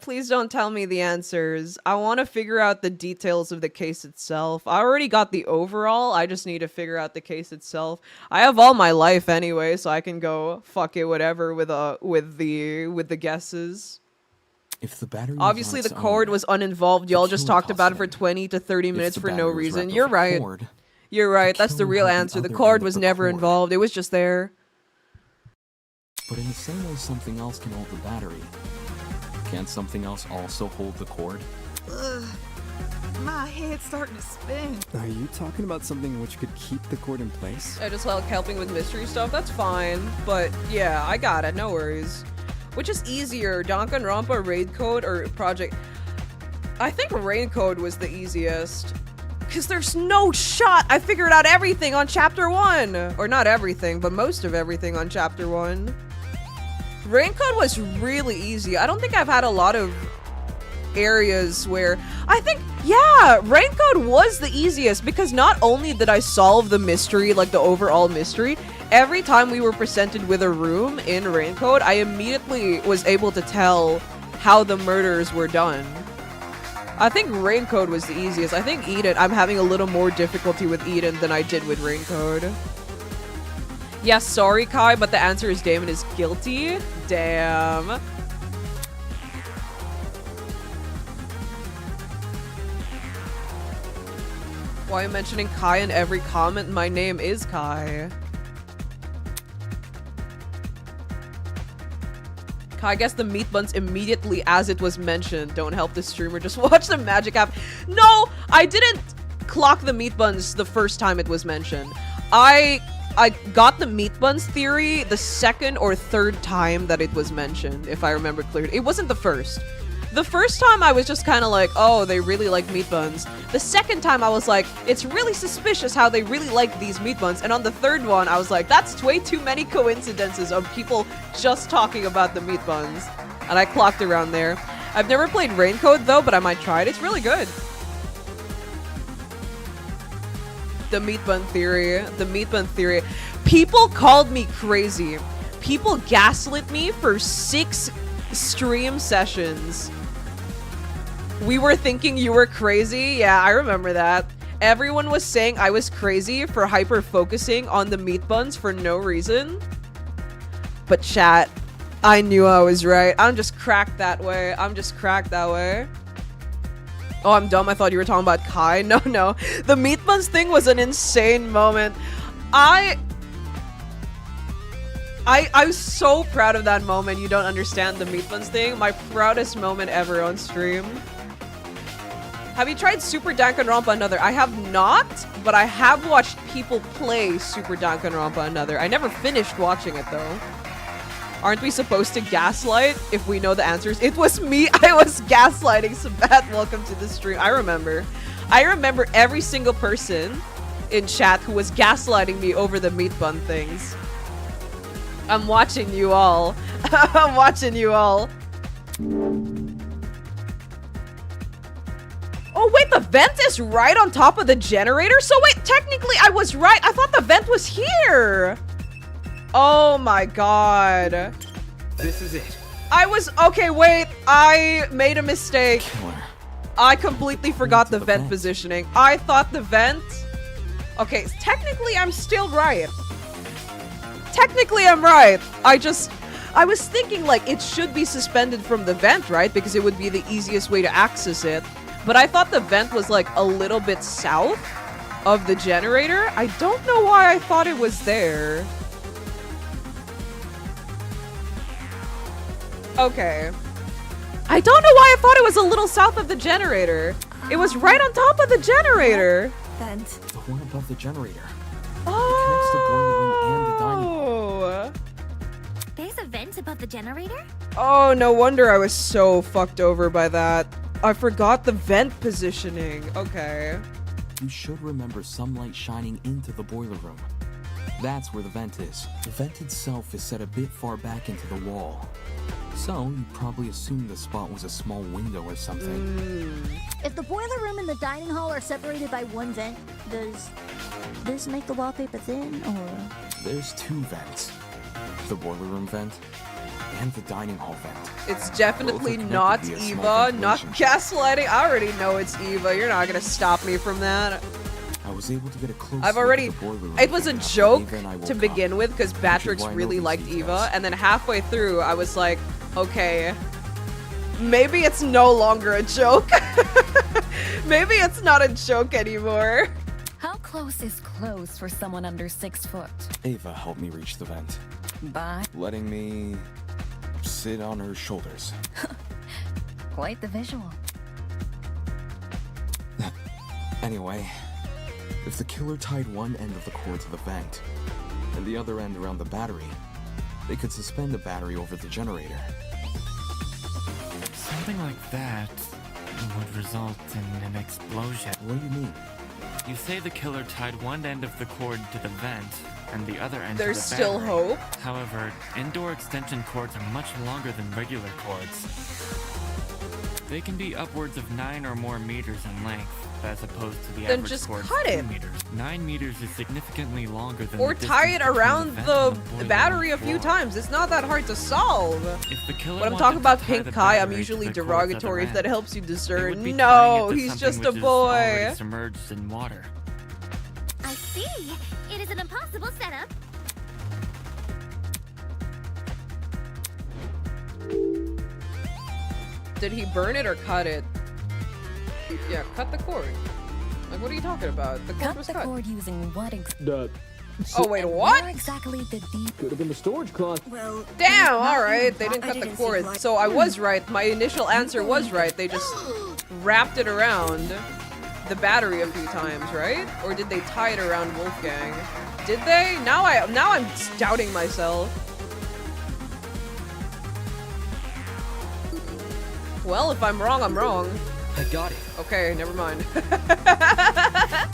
Please don't tell me the answers. I want to figure out the details of the case itself. I already got the overall. I just need to figure out the case itself. I have all my life anyway, so I can go fuck it whatever with the guesses. If the battery Obviously the cord was uninvolved. Y'all just talked about it for 20 to 30 minutes for no reason. You're right. You're right. That's the real answer. The cord was never involved. It was just there. But in the same way something else can hold the battery, can't something else also hold the cord? Ugh. My head's starting to spin. Are you talking about something which could keep the cord in place? I just like helping with mystery stuff, that's fine. But yeah, I got it, no worries. Which is easier, Danganronpa, Raid Code, or Project... I think Raid Code was the easiest. Because there's no shot I figured out everything on Chapter 1! Or not everything, but most of everything on Chapter 1. Raid Code was really easy. I don't think I've had a lot of areas where... I think, yeah, Raid Code was the easiest because not only did I solve the mystery, like the overall mystery, every time we were presented with a room in Raid Code, I immediately was able to tell how the murders were done. I think Raid Code was the easiest. I think Eden, I'm having a little more difficulty with Eden than I did with Raid Code. Yeah, sorry Kai, but the answer is Damon is guilty. Damn. Why am I mentioning Kai in every comment? My name is Kai. Kai guessed the meat buns immediately as it was mentioned. Don't help the streamer, just watch the magic app. No, I didn't clock the meat buns the first time it was mentioned. I got the meat buns theory the second or third time that it was mentioned, if I remember clearly. It wasn't the first. The first time I was just kind of like, oh, they really like meat buns. The second time I was like, it's really suspicious how they really like these meat buns. And on the third one, I was like, that's way too many coincidences of people just talking about the meat buns. And I clocked around there. I've never played Rain Code though, but I might try it. It's really good. The meat bun theory. The meat bun theory. People called me crazy. People gaslit me for 6 stream sessions. We were thinking you were crazy. Yeah, I remember that. Everyone was saying I was crazy for hyper-focusing on the meat buns for no reason. But chat, I knew I was right. I'm just cracked that way. I'm just cracked that way. Oh, I'm dumb. I thought you were talking about Kai. No, no. The meat buns thing was an insane moment. I was so proud of that moment. You don't understand the meat buns thing. My proudest moment ever on stream. Have you tried Super Danganronpa Another? I have not, but I have watched people play Super Danganronpa Another. I never finished watching it though. Aren't we supposed to gaslight if we know the answers? It was me. I was gaslighting Sabat. Welcome to the stream. I remember every single person in chat who was gaslighting me over the meat bun things. I'm watching you all. I'm watching you all. Oh wait, the vent is right on top of the generator? So wait, technically I was right. I thought the vent was here. Oh my god. This is it. Okay, wait. I made a mistake. I completely forgot the vent positioning. I thought the vent... Okay, technically I'm still right. Technically I'm right. I was thinking like it should be suspended from the vent, right? Because it would be the easiest way to access it. But I thought the vent was like a little bit south of the generator. I don't know why I thought it was there. Okay. I don't know why I thought it was a little south of the generator. It was right on top of the generator. Vent. The one above the generator. Oh. There's a vent above the generator? Oh, no wonder I was so fucked over by that. I forgot the vent positioning. Okay. You should remember some light shining into the boiler room. That's where the vent is. The vent itself is set a bit far back into the wall. So, you probably assumed the spot was a small window or something. If the boiler room and the dining hall are separated by one vent, does this make the wallpaper thin, or...? There's 2 vents. The boiler room vent and the dining hall vent. It's definitely not Eva, not gaslighting. I already know it's Eva. You're not gonna stop me from that. I was able to get a close it was a joke to begin with because Batrix really liked Eva, and then halfway through I was like, okay, maybe it's no longer a joke. Maybe it's not a joke anymore. How close is close for someone under 6 foot? Eva helped me reach the vent. By letting me sit on her shoulders. quite the visual. Anyway, if the killer tied one end of the cord to the vent and the other end around the battery, they could suspend the battery over the generator. Something like that would result in an explosion. What do you mean? You say the killer tied one end of the cord to the vent and the other end There's to the still battery. hope. However, indoor extension cords are much longer than regular cords. They can be upwards of 9 or more meters in length, as opposed to the Then average just cord cut 2 it. meters. 9 meters is significantly longer than Or the tie distance it between around vent the and boiler battery a room few floor. times. It's not that hard to solve. If the killer When I'm wanted talking to about tie Pink the Kai, I'm battery to usually the cord's derogatory other if that end, helps you they discern. would be No, tying it to he's something just a which is already boy. submerged in water. I see. It is an impossible setup. Did he burn it or cut it? Yeah, cut the cord. Like, what are you talking about? The cord Cut was the cut. cord using what Oh, wait, what? Where exactly did the... Could have been the storage closet. Well, Damn, not alright, they even- didn't I cut the didn't see cord. why- So I was right. My initial answer was right. They just wrapped it around the battery a few times, right? Or did they tie it around Wolfgang? Did they? Now I'm doubting myself. Well, if I'm wrong, I'm wrong. I got it. Okay, never mind. The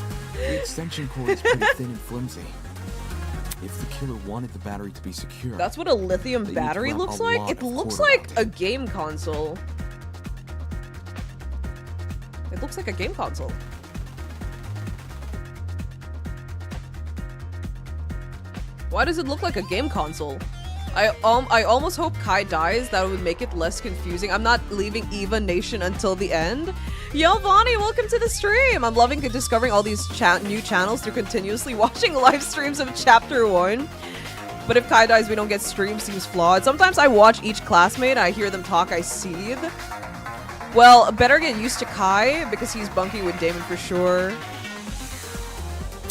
extension cord is pretty thin and flimsy. If the killer wanted the battery to be secure, That's what a lithium they need to battery wrap looks a like? lot It of looks cord like around a game console. It looks like a game console. Why does it look like a game console? I almost hope Kai dies. That would make it less confusing. I'm not leaving Eva Nation until the end. Yo, Vonnie, welcome to the stream. I'm loving discovering all these new channels through continuously watching live streams of Chapter 1. But if Kai dies, we don't get streams. Seems flawed. Sometimes I watch each classmate. I hear them talk. I seethe. Well, better get used to Kai because he's bunky with Damon for sure.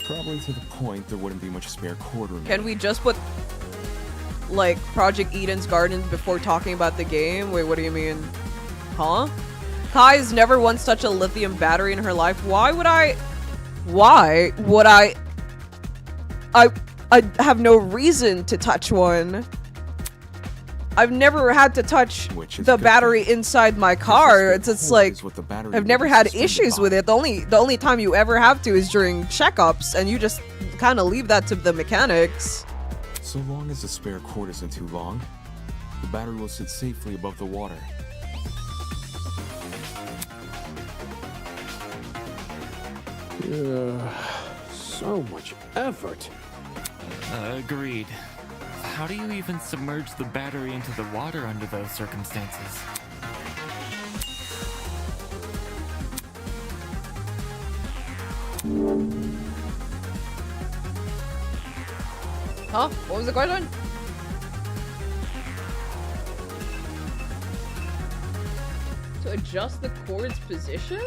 probably to the point there wouldn't be much spare cord remaining. Can we just put like Project Eden's Garden before talking about the game? Wait, what do you mean? Huh? Kai's never once touched a lithium battery in her life. Why would I have no reason to touch one. I've never had to touch the battery inside my car. It's like I've never had issues with it. The only time you ever have to is during checkups, and you just kind of leave that to the mechanics. So long as the spare cord isn't too long, the battery will sit safely above the water. So much effort. Agreed. How do you even submerge the battery into the water under those circumstances? Huh? What was the question? To adjust the cord's position?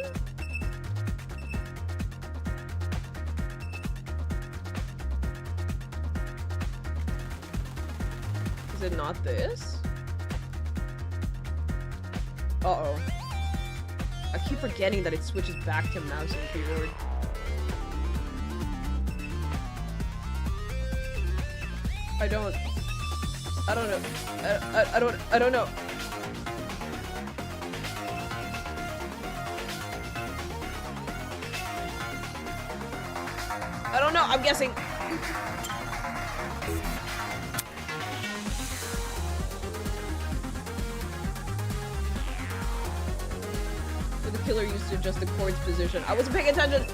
Is it not this? Uh-oh. I keep forgetting that it switches back to mouse and keyboard. I don't know. I don't know. I don't know, I'm guessing. The killer used to adjust the cord's position. I wasn't paying attention.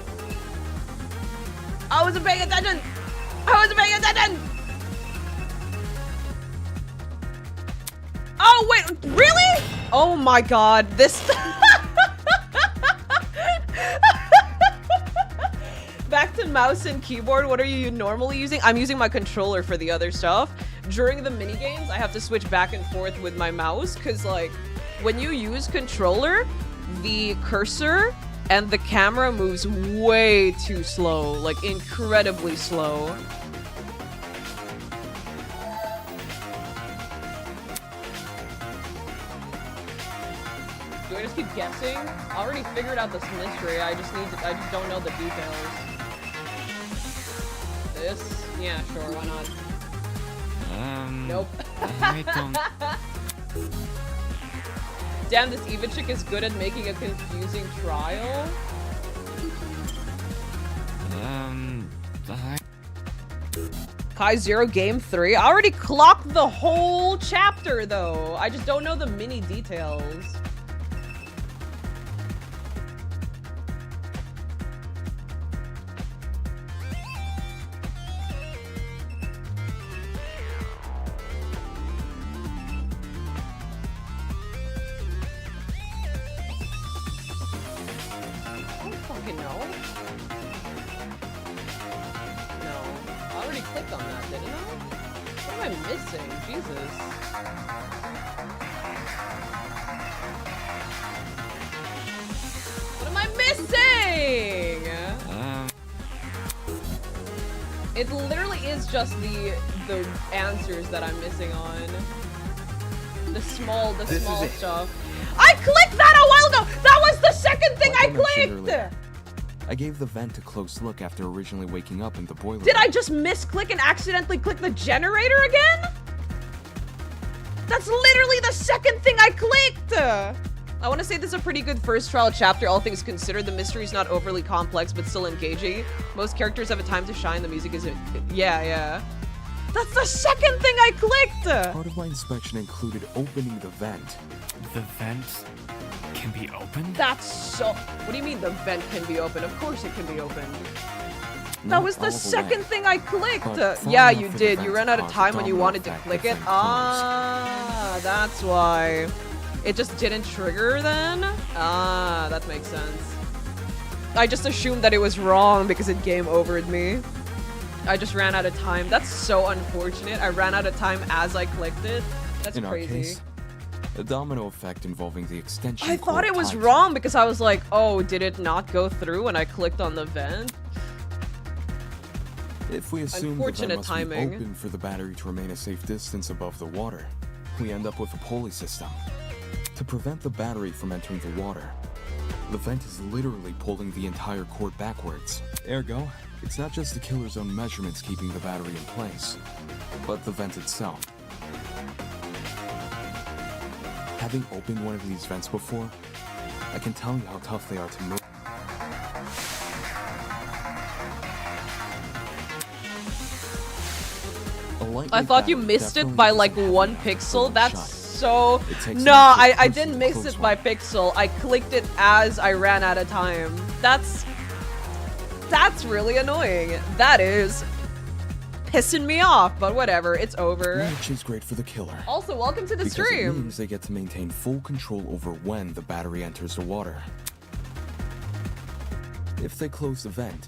I wasn't paying attention. Oh, wait, really? Oh my god, this... Back to mouse and keyboard, what are you normally using? I'm using my controller for the other stuff. During the minigames, I have to switch back and forth with my mouse, because, like, when you use controller, the cursor and the camera moves way too slow, like, incredibly slow. just keep guessing? I already figured out this mystery. I just don't know the details. This? Yeah, sure, why not? Nope. I don't. Damn, this Eva chick is good at making a confusing trial. Kai 0 game 3. I already clocked the whole chapter though. I just don't know the mini details. I don't fucking know. No. I already clicked on that, didn't I? What am I missing? Jesus. What am I missing? It literally is just the answers that I'm missing on. The small stuff. I clicked that a while ago! That was the second thing I clicked! I gave the vent a close look after originally waking up in the boiler. Did I just misclick and accidentally click the generator again? That's literally the second thing I clicked! I want to say this is a pretty good first trial chapter, all things considered. The mystery is not overly complex, but still engaging. Most characters have a time to shine. The music is... Yeah. That's the second thing I clicked! Part of my inspection included opening the vent. The vent can be opened? That's so... What do you mean the vent can be opened? Of course it can be opened. That was the second thing I clicked! Yeah, you did. You ran out of time when you wanted to click it. Ah, that's why. It just didn't trigger then? Ah, that makes sense. I just assumed that it was wrong because it game overed me. I just ran out of time. That's so unfortunate. I ran out of time as I clicked it. That's In crazy. our case, a domino effect involving the extension. I thought it was wrong because I was like, oh, did it not go through when I clicked on the vent? If we assume the Unfortunate vent must timing. be open for the battery to remain a safe distance above the water, we end up with a pulley system. To prevent the battery from entering the water, the vent is literally pulling the entire cord backwards. Ergo, it's not just the killer's own measurements keeping the battery in place, but the vent itself. Having opened one of these vents before, I can tell you how tough they are to move. I thought you missed it by like 1 pixel. That's so... No, I didn't miss it by pixel. I clicked it as I ran out of time. That's really annoying. That is pissing me off, but whatever, it's over. Which is great for the killer. Also, welcome to the Because stream. it means they get to maintain full control over when the battery enters the water. If they close the vent,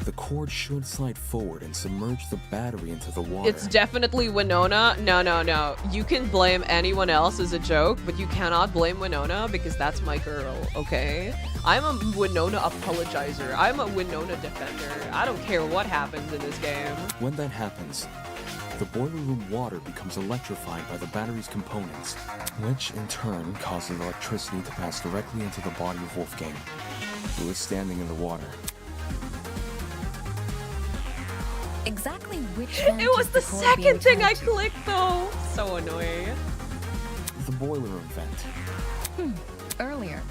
the cord should slide forward and submerge the battery into the water. It's definitely Winona. No. You can blame anyone else as a joke, but you cannot blame Winona because that's my girl, okay? I'm a Winona apologizer. I'm a Winona defender. I don't care what happens in this game. When that happens, the boiler room water becomes electrified by the battery's components, which in turn causes electricity to pass directly into the body of Wolfgang, who is standing in the water. Exactly which vent It was is the cord second being thing I tied to? clicked though. So annoying. The boiler room vent. Earlier,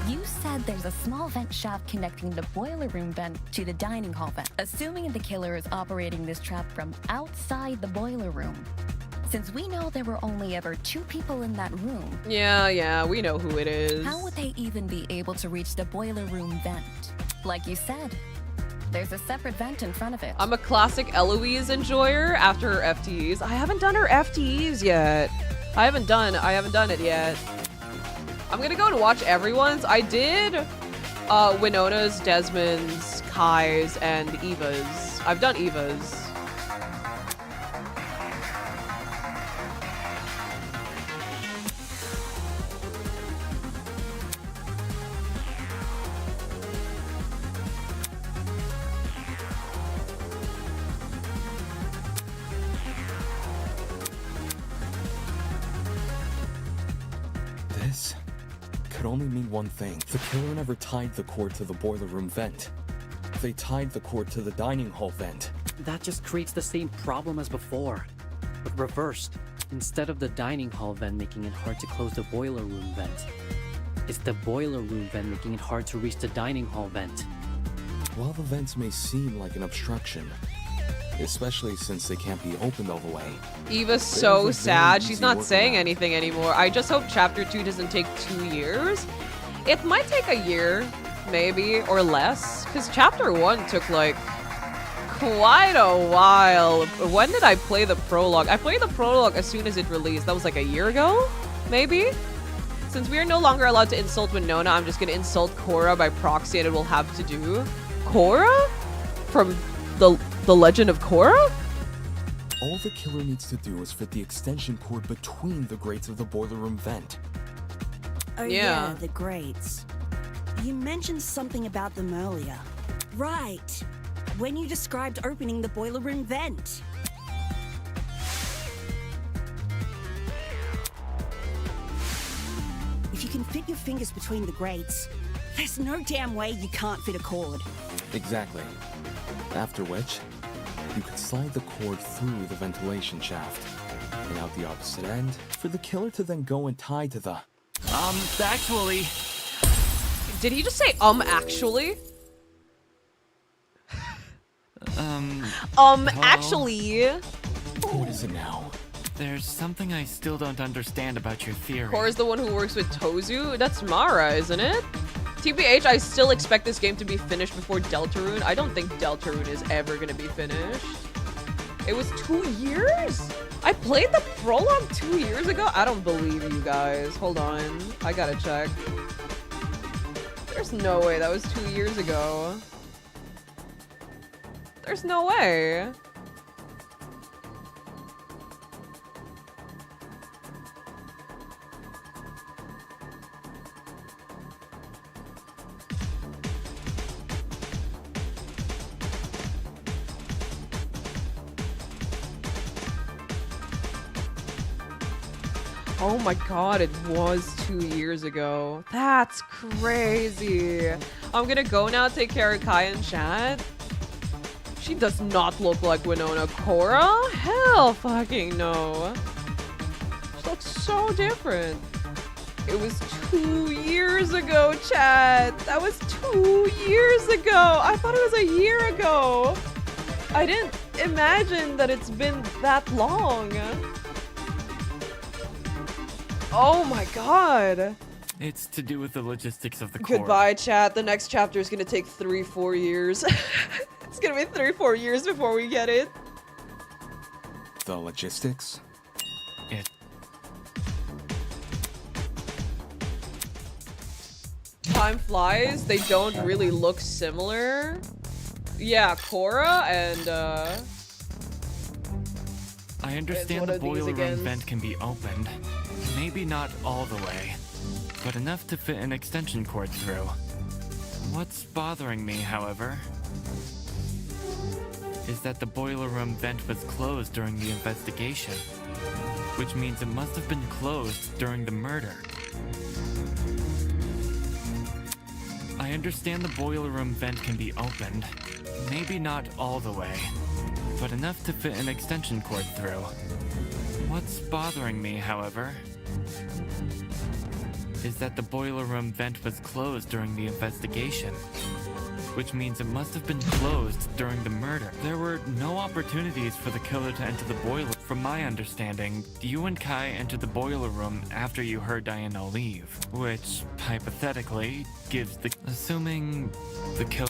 you said there's a small vent shaft connecting the boiler room vent to the dining hall vent. Assuming the killer is operating this trap from outside the boiler room. Since we know there were only ever 2 people in that room. Yeah, we know who it is. How would they even be able to reach the boiler room vent? Like you said, there's a separate vent in front of it. I'm a classic Eloise enjoyer after her FTEs. I haven't done her FTEs yet. I haven't done it yet. I'm gonna go and watch everyone's. I did Winona's, Desmond's, Kai's, and Eva's. I've done Eva's. could only mean one thing. The killer never tied the cord to the boiler room vent. They tied the cord to the dining hall vent. That just creates the same problem as before, but reversed. Instead of the dining hall vent making it hard to close the boiler room vent, it's the boiler room vent making it hard to reach the dining hall vent. While the vents may seem like an obstruction, especially since they can't be opened all the way. Eva's so sad. She's not saying anything anymore. I just hope chapter 2 doesn't take 2 years. It might take a year, maybe, or less, because chapter 1 took like quite a while. When did I play the prologue? I played the prologue as soon as it released. That was like a year ago, maybe? Since we are no longer allowed to insult Winona, I'm just gonna insult Korra by proxy and it will have to do. Korra? From the Legend of Korra? All the killer needs to do is fit the extension cord between the grates of the boiler room vent. Oh yeah, the grates. You mentioned something about them earlier. Right. When you described opening the boiler room vent. If you can fit your fingers between the grates, there's no damn way you can't fit a cord. Exactly. After which, you could slide the cord through the ventilation shaft and out the opposite end for the killer to then go and tie to the... Actually... Did he just say, actually? Actually... What is it now? There's something I still don't understand about your theory. Korra's the one who works with Tozu? That's Mara, isn't it? TBH, I still expect this game to be finished before Deltarune. I don't think Deltarune is ever gonna be finished. It was 2 years? I played the prologue 2 years ago? I don't believe you guys. Hold on. I gotta check. There's no way that was 2 years ago. There's no way. Oh my god, it was 2 years ago. That's crazy. I'm gonna go now take care of Kai in chat. She does not look like Winona. Korra? Hell fucking no. She looks so different. It was 2 years ago, chat. That was 2 years ago. I thought it was a year ago. I didn't imagine that it's been that long. Oh my god. It's to do with the logistics of the core. Goodbye, chat. The next chapter is gonna take 3-4 years. It's gonna be 3-4 years before we get it. The logistics? Time flies. They don't really look similar. Yeah, Korra and I understand the boiler room vent can be opened. Maybe not all the way, but enough to fit an extension cord through. What's bothering me, however, is that the boiler room vent was closed during the investigation, which means it must have been closed during the murder. I understand the boiler room vent can be opened, maybe not all the way, but enough to fit an extension cord through. What's bothering me, however, is that the boiler room vent was closed during the investigation, which means it must have been closed during the murder. There were no opportunities for the killer to enter the boiler. From my understanding, you and Kai entered the boiler room after you heard Diana leave, which, hypothetically, gives the... Assuming the killer...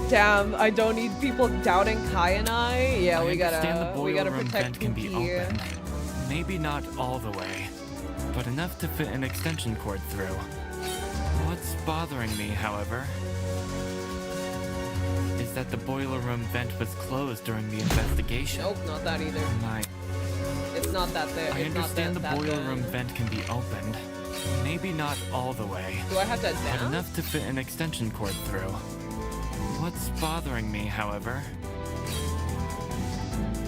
Damn, I don't need people doubting Kai and I. Yeah, we understand gotta the boiler room protect vent can be Pookie. opened. Maybe not all the way, but enough to fit an extension cord through. What's bothering me, however, is that the boiler room vent was closed during the investigation. Nope, not that either. It's not that there. I understand the boiler room vent can be opened. Maybe not all the way. Do I have to but advance? enough to fit an extension cord through. What's bothering me, however,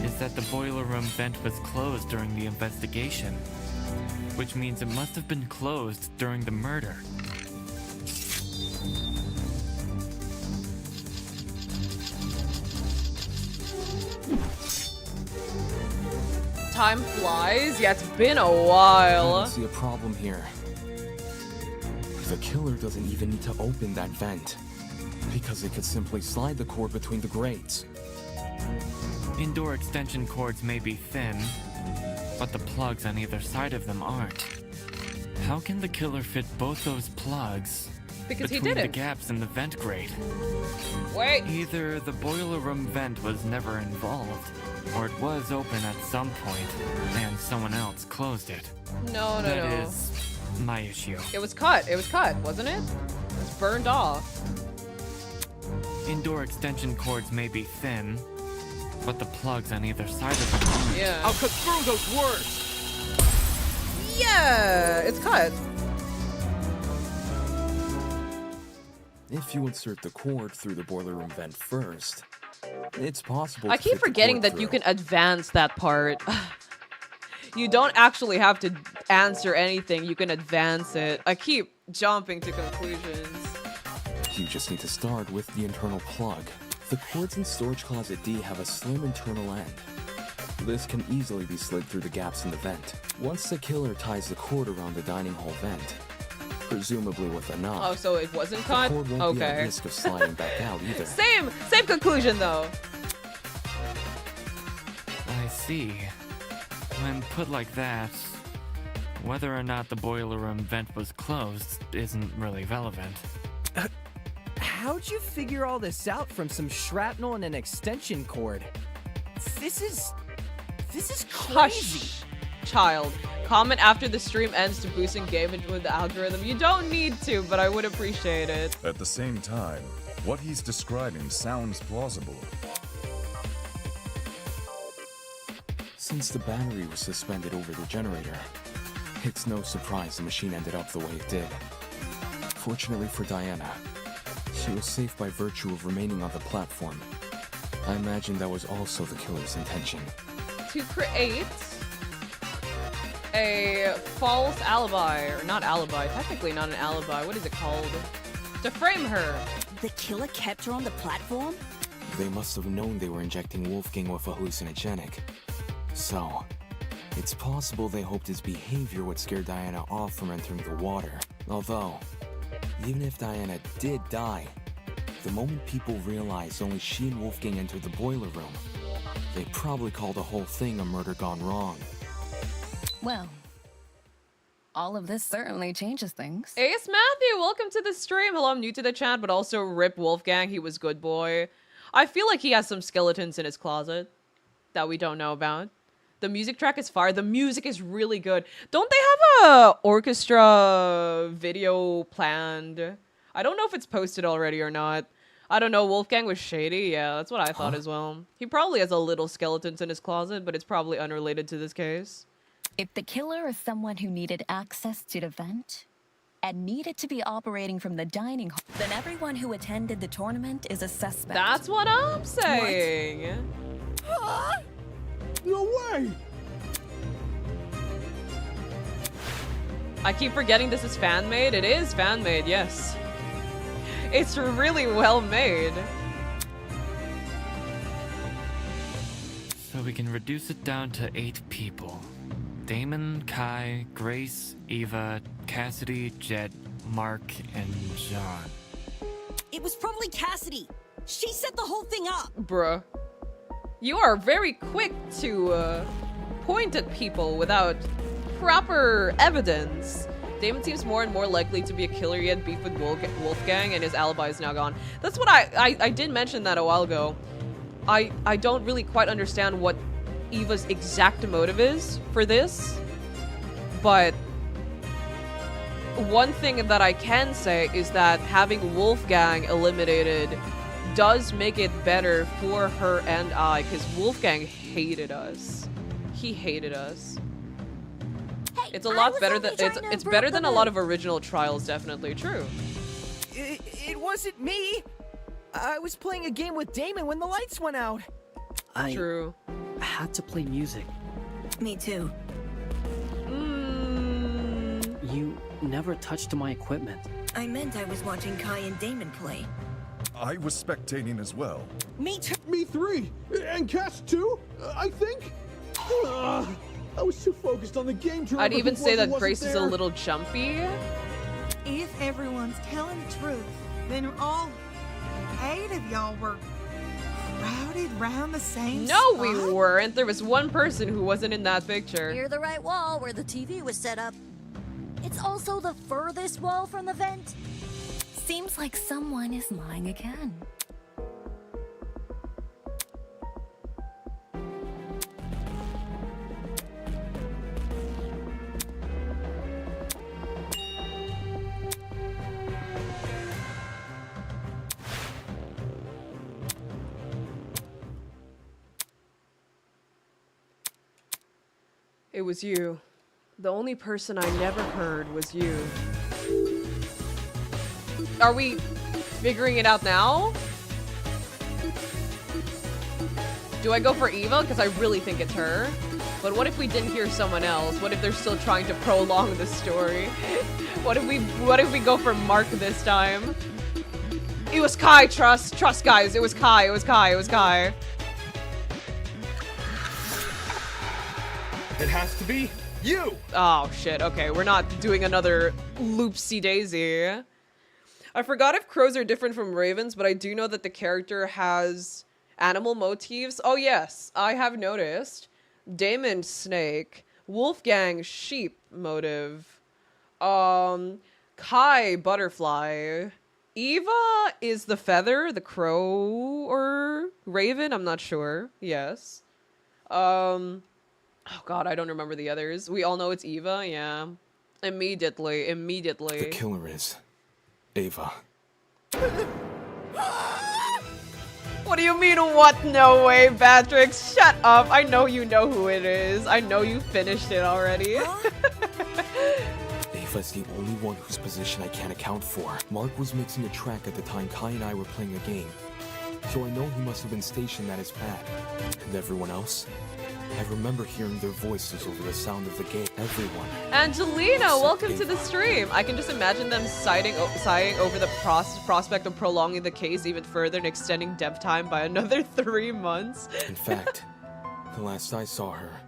is that the boiler room vent was closed during the investigation, which means it must have been closed during the murder. Time flies. Yeah, it's been a I while. don't see a problem here. The killer doesn't even need to open that vent, because it could simply slide the cord between the grates. Indoor extension cords may be thin, but the plugs on either side of them aren't. How can the killer fit both those plugs Because he between the didn't. gaps in the vent grate? Wait. Either the boiler room vent was never involved, or it was open at some point, and someone else closed it. No. That is my issue. It was cut. It was cut, wasn't it? It was burned off. Indoor extension cords may be thin, but the plugs on either side of them aren't. Yeah. I'll cut through those words! Yeah, it's cut. If you insert the cord through the boiler room vent first, it's possible I to keep fit the forgetting cord that you through. can advance that part. You don't actually have to answer anything. You can advance it. I keep jumping to conclusions. You just need to start with the internal plug. The cords in storage closet D have a slim internal end. This can easily be slid through the gaps in the vent. Once the killer ties the cord around the dining hall vent, presumably with a knot, Oh, so it wasn't the cut? cord won't be at Okay. risk of sliding back out either. Same conclusion though. I see. When put like that, whether or not the boiler room vent was closed isn't really relevant. How'd you figure all this out from some shrapnel and an extension cord? This is crazy. Hush, child. Comment after the stream ends to boost engagement with the algorithm. You don't need to, but I would appreciate it. At the same time, what he's describing sounds plausible. Since the battery was suspended over the generator, it's no surprise the machine ended up the way it did. Fortunately for Diana, she was safe by virtue of remaining on the platform. I imagine that was also the killer's intention. To create a false alibi, or not alibi, technically not an alibi, what is it called? To frame her. The killer kept her on the platform? They must have known they were injecting Wolfgang with a hallucinogenic. So, it's possible they hoped his behavior would scare Diana off from entering the water. Although, even if Diana did die, the moment people realized only she and Wolfgang entered the boiler room, they'd probably call the whole thing a murder gone wrong. Well, all of this certainly changes things. Ace Matthew, welcome to the stream. Hello, I'm new to the chat, but also rip Wolfgang, he was good boy. I feel like he has some skeletons in his closet that we don't know about. The music track is fire. The music is really good. Don't they have a orchestra video planned? I don't know if it's posted already or not. I don't know. Wolfgang was shady. Yeah, that's what I thought as well. He probably has a little skeletons in his closet, but it's probably unrelated to this case. If the killer is someone who needed access to the vent and needed to be operating from the dining hall, then everyone who attended the tournament is a suspect. That's what I'm saying. No way! I keep forgetting this is fan-made. It is fan-made, yes. It's really well made. So we can reduce it down to 8 people. Damon, Kai, Grace, Eva, Cassidy, Jet, Mark, and John. It was probably Cassidy. She set the whole thing up. Bruh. You are very quick to point at people without proper evidence. Damon seems more and more likely to be a killer. He had beef with Wolfgang and his alibi is now gone. That's what I did mention that a while ago. I don't really quite understand what Eva's exact motive is for this, but one thing that I can say is that having Wolfgang eliminated does make it better for her and I, because Wolfgang hated us. He hated us. Hey, it's a lot better than it's better than a lot of original trials, definitely. True. It wasn't me. I was playing a game with Damon when the lights went out. True. had to play music. Me too. You never touched my equipment. I meant I was watching Kai and Damon play. I was spectating as well. Me too. Me 3! And Cass 2, I think? I was too focused on the game to I'd remember even who say was or that wasn't Grace is a there. little jumpy. If everyone's telling the truth, then all 8 of y'all were crowded round the same No, spot? we weren't. There was one person who wasn't in that picture. Near the right wall where the TV was set up. It's also the furthest wall from the vent. Seems like someone is lying again. It was you. The only person I never heard was you. Are we figuring it out now? Do I go for Eva? Because I really think it's her. But what if we didn't hear someone else? What if they're still trying to prolong the story? What if we go for Mark this time? It was Kai, trust guys. It was Kai, it was Kai, it was Kai. It has to be you! Oh shit, okay, we're not doing another loopsie daisy. I forgot if crows are different from ravens, but I do know that the character has animal motifs. Oh yes, I have noticed. Damon snake, Wolfgang sheep motive, Kai butterfly, Eva is the feather, the crow or raven, I'm not sure. Yes. Oh god, I don't remember the others. We all know it's Eva, yeah. Immediately. The killer is Eva. What do you mean, what? No way, Patrick. Shut up. I know you know who it is. I know you finished it already. Eva's the only one whose position I can't account for. Mark was mixing a track at the time Kai and I were playing a game. So I know he must have been stationed at his pad. And everyone else? I remember hearing their voices over the sound of the game. Everyone. Angelina, welcome to the stream. I can just imagine them sighing over the prospect of prolonging the case even further and extending dev time by another 3 months. In fact, the last I saw her,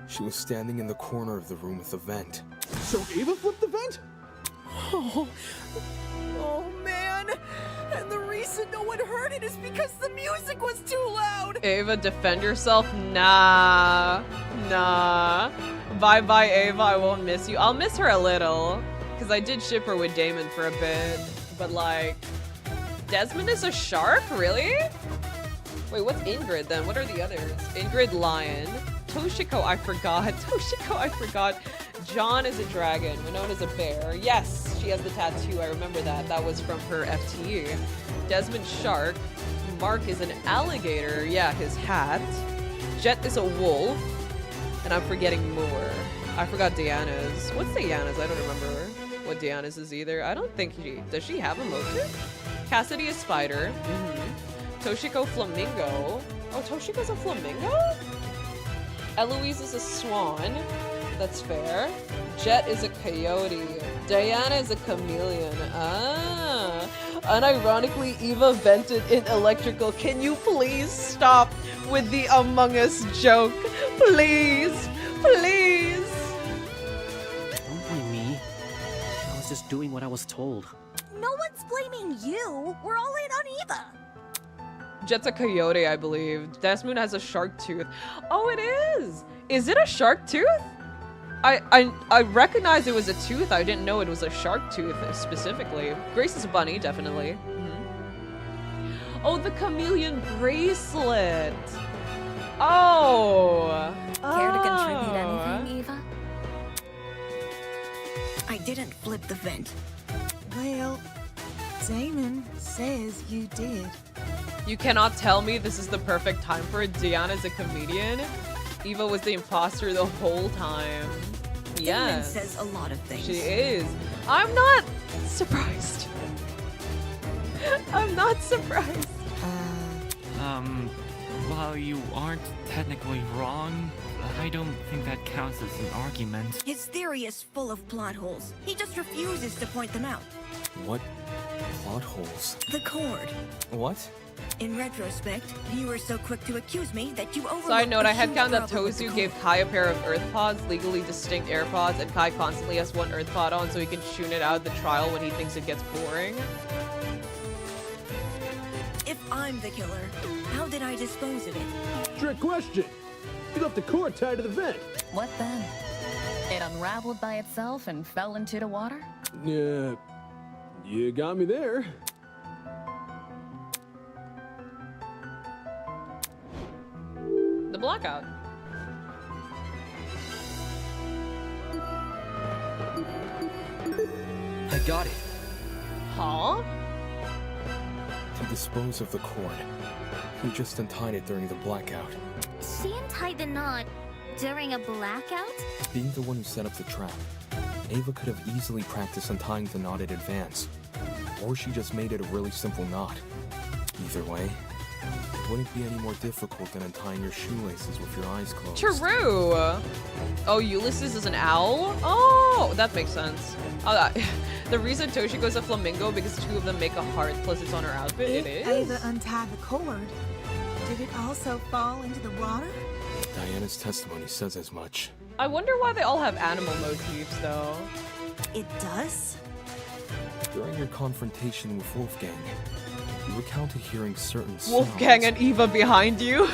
she was standing in the corner of the room with the vent. So Eva flipped the vent? Oh man! And the reason no one heard it is because the music was too loud! Ava, defend yourself? Nah. Bye-bye, Ava. I won't miss you. I'll miss her a little. Because I did ship her with Damon for a bit. But, like, Desmond is a shark? Really? Wait, what's Ingrid, then? What are the others? Ingrid, lion. Toshiko, I forgot. John is a dragon. Winona's a bear. Yes, she has the tattoo. I remember that. That was from her FTE. Desmond, shark. Mark is an alligator. Yeah, his hat. Jet is a wolf. And I'm forgetting more. I forgot Diana's. What's Diana's? I don't remember what Diana's is either. I don't think does she have a motive? Cassidy is spider. Toshiko, flamingo. Oh, Toshiko's a flamingo? Eloise is a swan. That's fair. Jet is a coyote. Diana is a chameleon. Ah. Unironically, Eva vented in electrical. Can you please stop with the Among Us joke? Please. Please. Don't blame me. I was just doing what I was told. No one's blaming you. We're all in on Eva. Jet's a coyote, I believe. Desmond has a shark tooth. Oh, it is. Is it a shark tooth? I recognized it was a tooth. I didn't know it was a shark tooth specifically. Grace is a bunny, definitely. Oh, the chameleon bracelet. Oh. Care to contribute anything, Eva? I didn't flip the vent. Well, Damon says you did. You cannot tell me this is the perfect time for it. Diana's a comedian. Eva was the imposter the whole time. Yes. Damon says a lot of things. She is. I'm not surprised. I'm not surprised. While you aren't technically wrong, I don't think that counts as an argument. His theory is full of plot holes. He just refuses to point them out. What plot holes? The cord. What? In retrospect, you were so quick to accuse me that you overlooked Side note, a I had huge found that problem with the Tozu cord. gave Kai a pair of Earth Pods, legally distinct air pods, and Kai constantly has one Earth Pod on so he can tune it out at the trial when he thinks it gets boring. If I'm the killer, how did I dispose of it? Trick question. You left the cord tied to the vent. What then? It unraveled by itself and fell into the water? Yeah, you got me there. The blackout. I got it. Huh? To dispose of the cord. He just untied it during the blackout. She untied the knot during a blackout? Being the one who set up the trap, Eva could have easily practiced untying the knot in advance. Or she just made it a really simple knot. Either way, it wouldn't be any more difficult than untying your shoelaces with your eyes closed. True. Oh, Ulysses is an owl? Oh, that makes sense. The reason Toshiko's a flamingo because two of them make a heart plus it's on her outfit. If It is. Ava untied the cord, did it also fall into the water? Diana's testimony says as much. I wonder why they all have animal motifs though. It does? During your confrontation with Wolfgang, you recounted hearing certain sounds. Wolfgang and Eva behind you.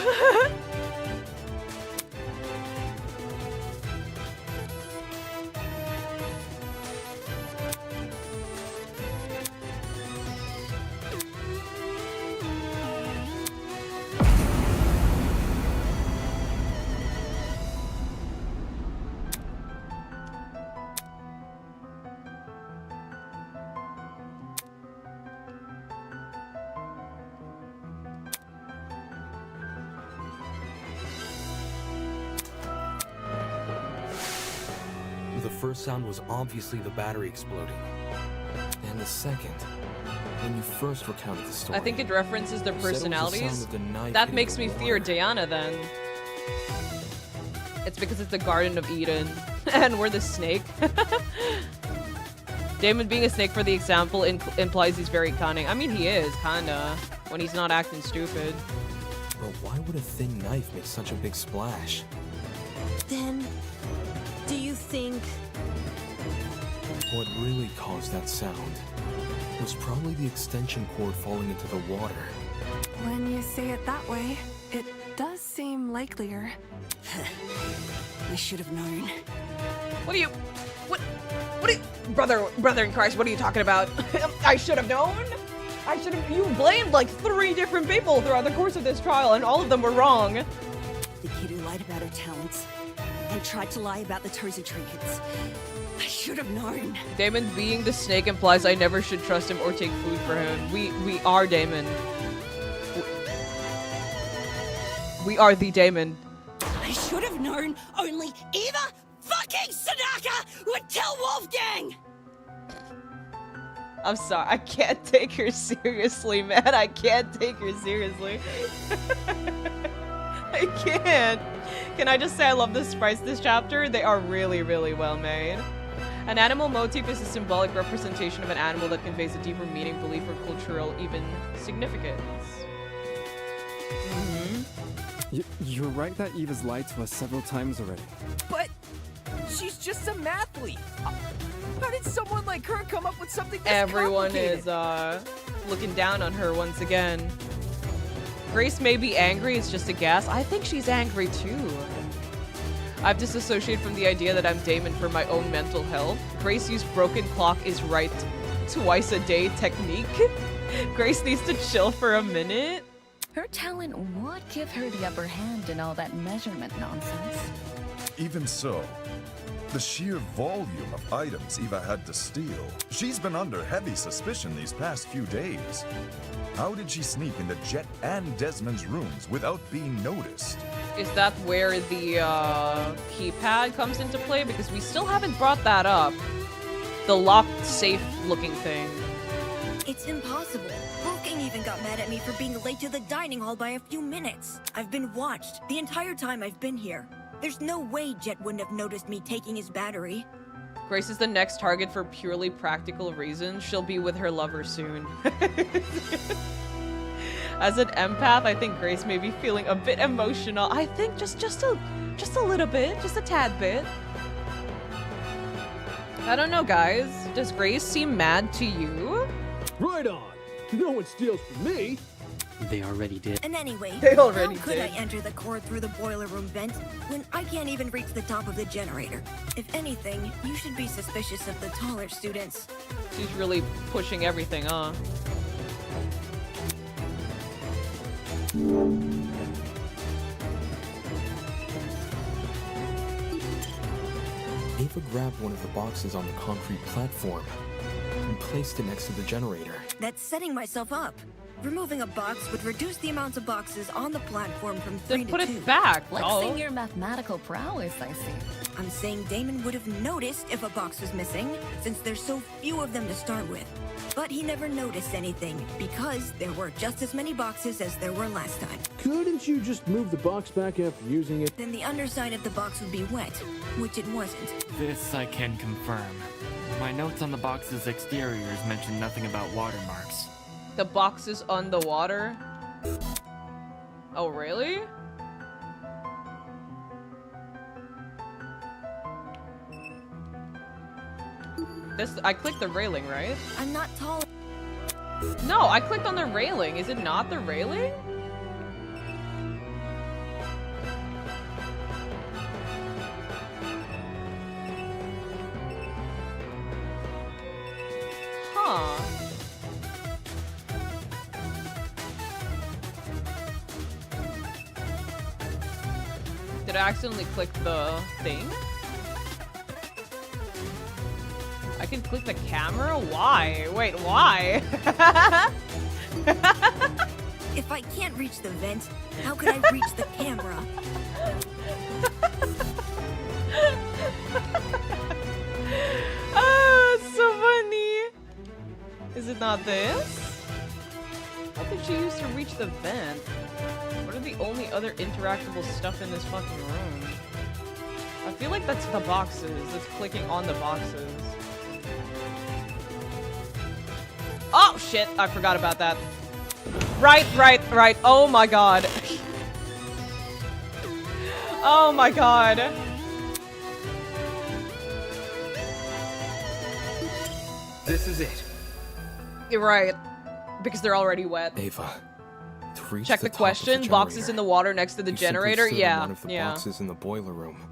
The first sound was obviously the battery exploding. And the second, when you first recounted the story. I think it references their you said it was the sound personalities. of the knife That hitting makes the me water. fear Diana then. It's because it's the Garden of Eden. And we're the snake. Damon being a snake, for the example, implies he's very cunning. I mean, he is, kinda. When he's not acting stupid. But why would a thin knife make such a big splash? Then, do you think... What really caused that sound was probably the extension cord falling into the water. When you say it that way, it does seem likelier. I should have known. What are you... What are you... Brother in Christ, what are you talking about? I should have known? I should have... You blamed like 3 different people throughout the course of this trial, and all of them were wrong. The kid who lied about her talents and tried to lie about the Tozu trinkets. I should have known. Damon being the snake implies I never should trust him or take food for him. We are Damon. We are the Damon. I should have known only Eva fucking Sadaka would tell Wolfgang! I'm sorry, I can't take her seriously, man. I can't take her seriously. I can't. Can I just say I love the sprites this chapter? They are really, really well made. An animal motif is a symbolic representation of an animal that conveys a deeper meaning, belief, or cultural even significance. You're right that Eva's lied to us several times already. But she's just a mathlete. How did someone like her come up with something this Everyone complicated? is looking down on her once again. Grace may be angry, it's just a guess. I think she's angry too. I've disassociated from the idea that I'm Damon for my own mental health. Grace used broken clock is right twice a day technique. Grace needs to chill for a minute. Her talent would give her the upper hand in all that measurement nonsense. Even so, the sheer volume of items Eva had to steal, she's been under heavy suspicion these past few days. How did she sneak into Jet and Desmond's rooms without being noticed? Is that where the keypad comes into play? Because we still haven't brought that up. The locked safe looking thing. It's impossible. Wolfgang even got mad at me for being late to the dining hall by a few minutes. I've been watched the entire time I've been here. There's no way Jet wouldn't have noticed me taking his battery. Grace is the next target for purely practical reasons. She'll be with her lover soon. As an empath, I think Grace may be feeling a bit emotional. I think just a little bit, just a tad bit. I don't know, guys. Does Grace seem mad to you? Right on. No one steals from me. They already did. And anyway, They already how could did. I enter the core through the boiler room vent when I can't even reach the top of the generator? If anything, you should be suspicious of the taller students. She's really pushing everything, huh? Eva grabbed one of the boxes on the concrete platform and placed it next to the generator. That's setting myself up. Removing a box would reduce the amount of boxes on the platform from 3 to 2. Put it back, Flexing your mathematical prowess, I see. I'm saying Damon would have noticed if a box was missing, since there's so few of them to start with. But he never noticed anything, because there were just as many boxes as there were last time. Couldn't you just move the box back after using it? Then the underside of the box would be wet, which it wasn't. This I can confirm. My notes on the box's exteriors mention nothing about watermarks. The boxes on the water? Oh, really? I clicked the railing, right? I'm not tall. No, I clicked on the railing. Is it not the railing? Huh. Did I accidentally click the thing? I can click the camera? Why? Wait, why? If I can't reach the vent, how could I reach the camera? Oh, it's so funny. Is it not this? What did she use to reach the vent? What are the only other interactable stuff in this fucking room? I feel like that's the boxes. It's clicking on the boxes. Oh, shit. I forgot about that. Right. Oh my god. Oh my god. This is it. You're right. Because they're already wet. Ava. To reach Check the top of question. Boxes in the water next to the you simply generator. stood on Yeah. one of the Yeah. boxes in the boiler room.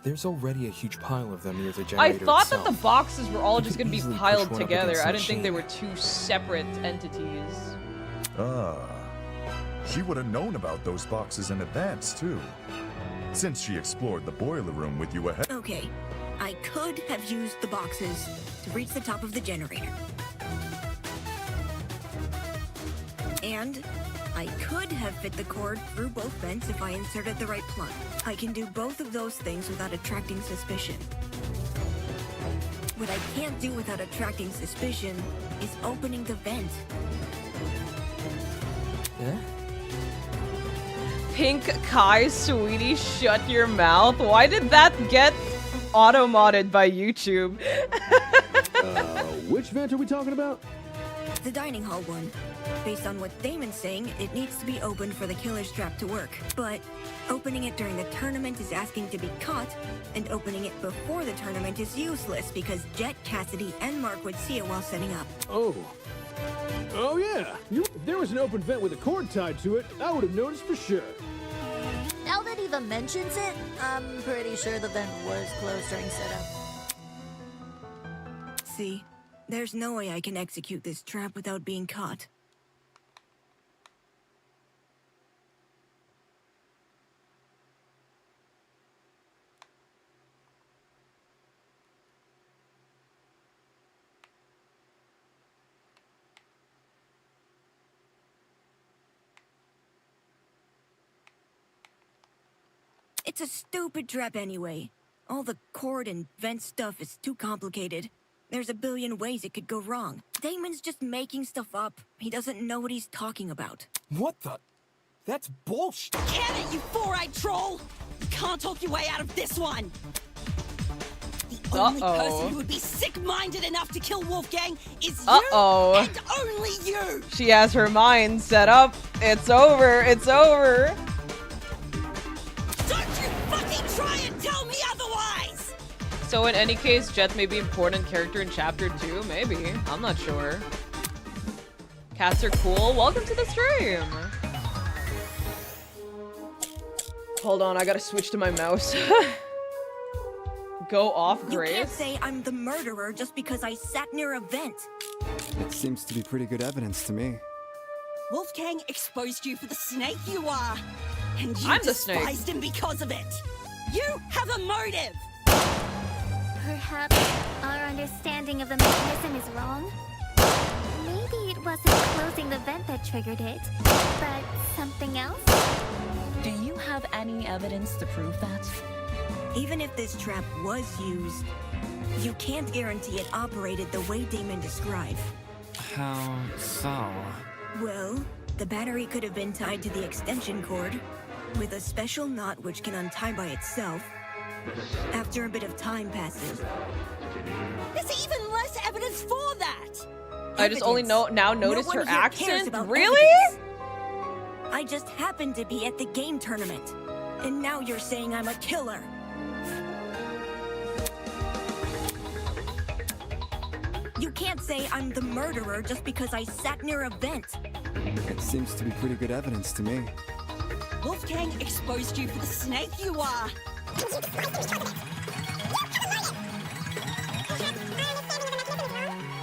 There's already a huge pile of them near the I generator thought itself. that the boxes were all You just could gonna be easily push piled one up together. against I the didn't think they were machine. two separate entities. Ah. She would have known about those boxes in advance, too. Since she explored the boiler room with you ahead. Okay, I could have used the boxes to reach the top of the generator. And I could have fit the cord through both vents if I inserted the right plug. I can do both of those things without attracting suspicion. What I can't do without attracting suspicion is opening the vent. Yeah? Pink Kai, sweetie, shut your mouth. Why did that get auto-modded by YouTube? Which vent are we talking about? The dining hall one. Based on what Damon's saying, it needs to be opened for the killer's trap to work. But opening it during the tournament is asking to be caught, and opening it before the tournament is useless because Jet, Cassidy, and Mark would see it while setting up. Oh yeah. If there was an open vent with a cord tied to it, I would have noticed for sure. Now that Eva mentions it, I'm pretty sure the vent was closed during setup. See, there's no way I can execute this trap without being caught. It's a stupid trap anyway. All the cord and vent stuff is too complicated. There's a billion ways it could go wrong. Damon's just making stuff up. He doesn't know what he's talking about. What the? That's bullshit. Get it, you four-eyed troll! You can't talk your way out of this one! The only person who would be sick-minded enough to kill Wolfgang is you and only you! She has her mind set up. It's over. It's over. Don't you fucking try and tell me otherwise! So in any case, Jet may be an important character in chapter 2, maybe. I'm not sure. Cats are cool. Welcome to the stream. Hold on, I gotta switch to my mouse. Go off, Grace. You can't say I'm the murderer just because I sat near a vent. It seems to be pretty good evidence to me. Wolfgang exposed you for the snake you are, and you I'm the snake. despised him because of it. You have a motive. Perhaps our understanding of the mechanism is wrong? Maybe it wasn't closing the vent that triggered it, but something else? Do you have any evidence to prove that? Even if this trap was used, you can't guarantee it operated the way Damon described. How so? Well, the battery could have been tied to the extension cord, with a special knot which can untie by itself. After a bit of time passes. There's even less evidence for that! I just only now noticed her accent. Really? Evidence. I just happened to be at the game tournament, and now you're saying I'm a killer. You can't say I'm the murderer just because I sat near a vent. It seems to be pretty good evidence to me. Wolfgang exposed you for the snake you are.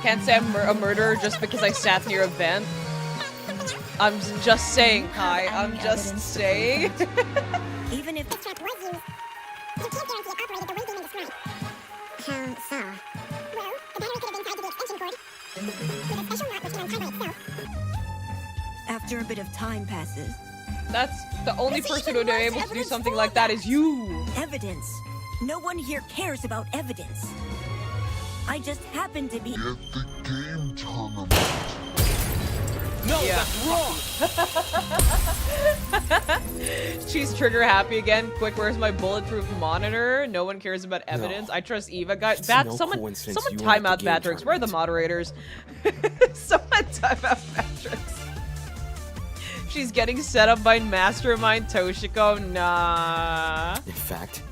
Can't say I'm a murderer just because I sat near a vent. I'm just saying, Kai. I'm just saying. Even if this trap was used, you can't guarantee it operated the way Damon described. How so? Well, the battery could have been tied to the extension cord, with a special knot which can untie by itself. after a bit of time passes. That's the only person who would be able to do something like that is you. Evidence. No one here cares about evidence. I just happen to be at the game tournament. No, yeah. That's wrong! She's trigger happy again. Quick, where's my bulletproof monitor? No one cares about evidence. No. I trust Eva. Guys, someone time out Batrix. Where are the moderators? Someone time out Batrix. She's getting set up by Mastermind Toshiko. Nah. In fact,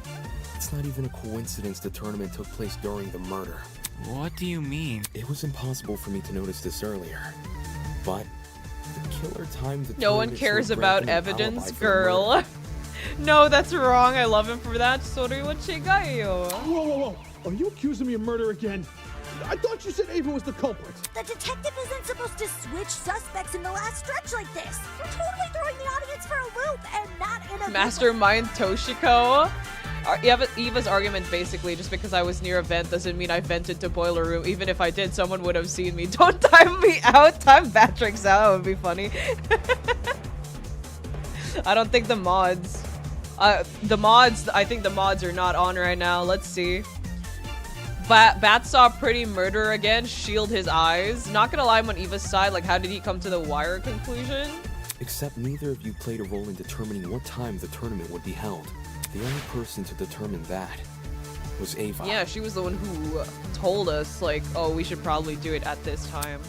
it's not even a coincidence the tournament took place during the murder. What do you mean? It was impossible for me to notice this earlier, but the killer timed the No one cares about evidence, girl. No, that's wrong. I love him for that. Sorry, what she got you? Whoa. Are you accusing me of murder again? I thought you said Eva was the culprit. The detective isn't supposed to switch suspects in the last stretch like this. You're totally throwing the audience for a loop, and not in a Mastermind Toshiko. Eva's argument basically, just because I was near a vent doesn't mean I vented to boiler room. Even if I did, someone would have seen me. Don't time me out. Time Batrix out. That would be funny. I don't think the mods. I think the mods are not on right now. Let's see. Bat saw pretty murder again. Shield his eyes. Not gonna lie, I'm on Eva's side. Like, how did he come to the wire conclusion? Except neither of you played a role in determining what time the tournament would be held. The only person to determine that was Eva. Yeah, she was the one who told us, like, oh, we should probably do it at this time.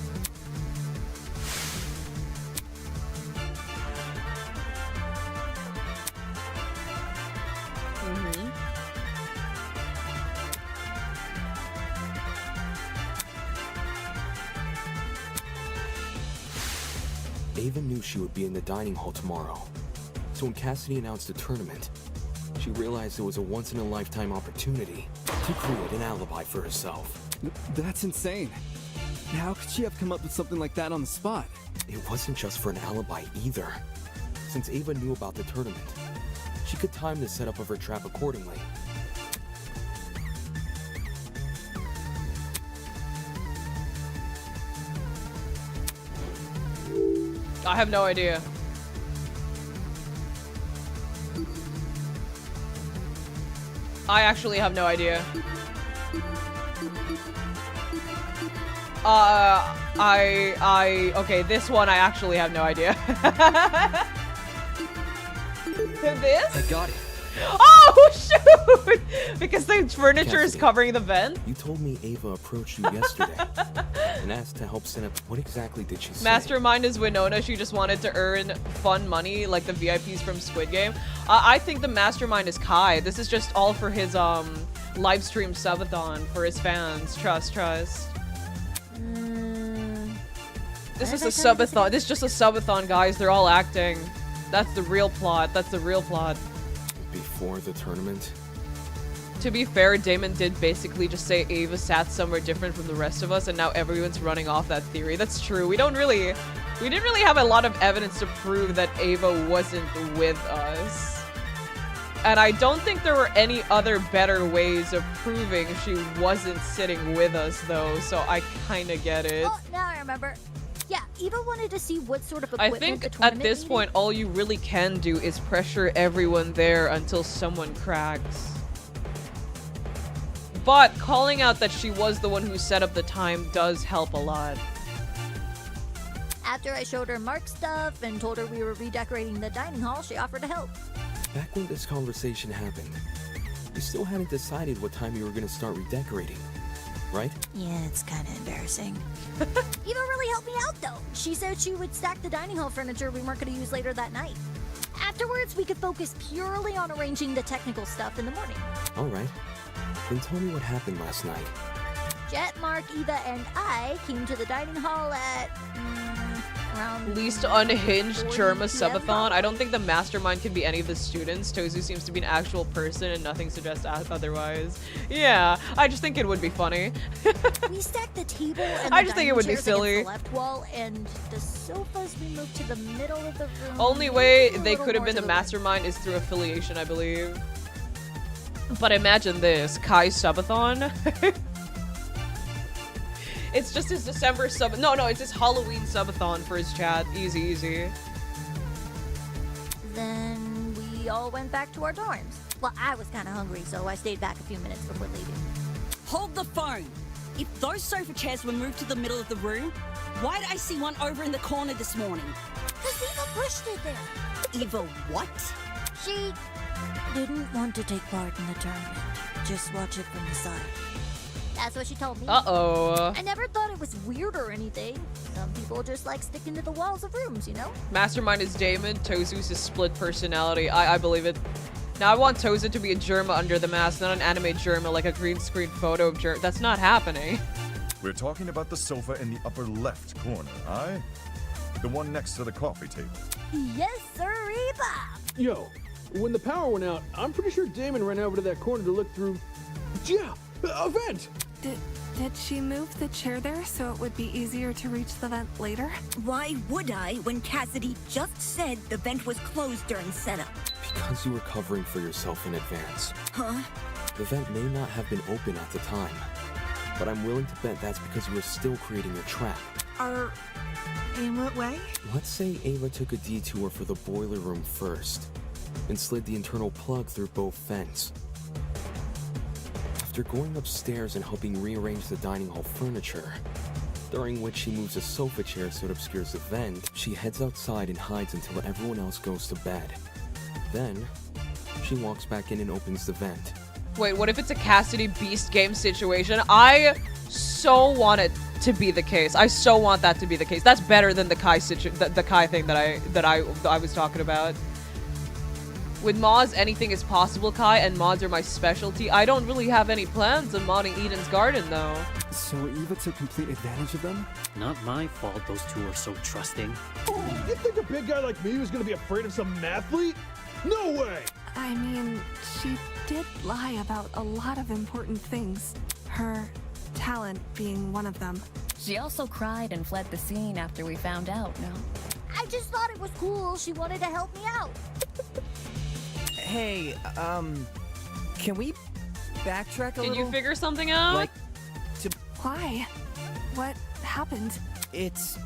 Eva knew she would be in the dining hall tomorrow. So when Cassidy announced the tournament, she realized it was a once-in-a-lifetime opportunity to create an alibi for herself. That's insane. How could she have come up with something like that on the spot? It wasn't just for an alibi either. Since Eva knew about the tournament, she could time the setup of her trap accordingly. I have no idea. I actually have no idea. Okay, this one I actually have no idea. This? I got it. Oh, shoot! Because the furniture is Cassidy, covering the vent? You told me Ava approached you yesterday and asked to help set up. What exactly did she say? Mastermind is Winona. She just wanted to earn fun money, like the VIPs from Squid Game. I think the mastermind is Kai. This is just all for his live stream subathon for his fans. Trust. This is a subathon. This is just a subathon, guys. They're all acting. That's the real plot. Before the tournament? To be fair, Damon did basically just say Ava sat somewhere different from the rest of us, and now everyone's running off that theory. That's true. We didn't really have a lot of evidence to prove that Ava wasn't with us. And I don't think there were any other better ways of proving she wasn't sitting with us, though, so I kinda get it. Oh, now I remember. Yeah, Eva wanted to see what sort of I equipment the think tournament at this needed. point, all you really can do is pressure everyone there until someone cracks. But calling out that she was the one who set up the time does help a lot. After I showed her Mark's stuff and told her we were redecorating the dining hall, she offered to help. Back when this conversation happened, you still hadn't decided what time you were going to start redecorating, right? Yeah, it's kind of embarrassing. Eva really helped me out, though. She said she would stack the dining hall furniture we weren't going to use later that night. Afterwards, we could focus purely on arranging the technical stuff in the morning. All right. Then tell me what happened last night. Jet, Mark, Eva, and I came to the dining hall at around Least unhinged 40 Germa PM. subathon. I don't think the mastermind can be any of the students. Tozu seems to be an actual person and nothing suggests otherwise. Yeah, I just think it would be funny. We stacked the table and I the just think dining it would be chairs against silly. the left wall, and the sofas we moved to the middle of the room. Only way a they little could have more been to the left. mastermind is through affiliation, I believe. But imagine this, Kai subathon. It's just his December sub. No, it's his Halloween subathon for his chat. Easy. Then we all went back to our dorms. Well, I was kind of hungry, so I stayed back a few minutes before leaving. Hold the phone. If those sofa chairs were moved to the middle of the room, why did I see one over in the corner this morning? Because Eva pushed it there. Eva what? She didn't want to take part in the tournament. Just watch it from the side. That's what she told me. Uh-oh. I never thought it was weird or anything. Some people just like sticking to the walls of rooms, you know? Mastermind is Damon, Tozu's his split personality. I believe it. Now I want Tozu to be a Germa under the mask, not an anime Germa like a green screen photo of Germa. That's not happening. We're talking about the sofa in the upper left corner, aye? The one next to the coffee table. Yes, sir, Eva! Yo, when the power went out, I'm pretty sure Damon ran over to that corner to look through. Yeah, a vent! Did she move the chair there so it would be easier to reach the vent later? Why would I when Cassidy just said the vent was closed during setup? Because you were covering for yourself in advance. Huh? The vent may not have been open at the time, but I'm willing to bet that's because you were still creating a trap. In what way? Let's say Ava took a detour for the boiler room first, and slid the internal plug through both vents. After going upstairs and helping rearrange the dining hall furniture, during which she moves a sofa chair so it obscures the vent, she heads outside and hides until everyone else goes to bed. Then, she walks back in and opens the vent. Wait, what if it's a Cassidy Beast game situation? I so want it to be the case. I so want that to be the case. That's better than the Kai the Kai thing that I was talking about. With mods, anything is possible, Kai, and mods are my specialty. I don't really have any plans on modding Eden's Garden, though. So Eva took complete advantage of them? Not my fault those two are so trusting. You think a big guy like me was gonna be afraid of some mathlete? No way! I mean, she did lie about a lot of important things. Her talent being one of them. She also cried and fled the scene after we found out, no? I just thought it was cool. She wanted to help me out. Hey, can we backtrack a little? Can you figure something out? Like, Why? What happened? it's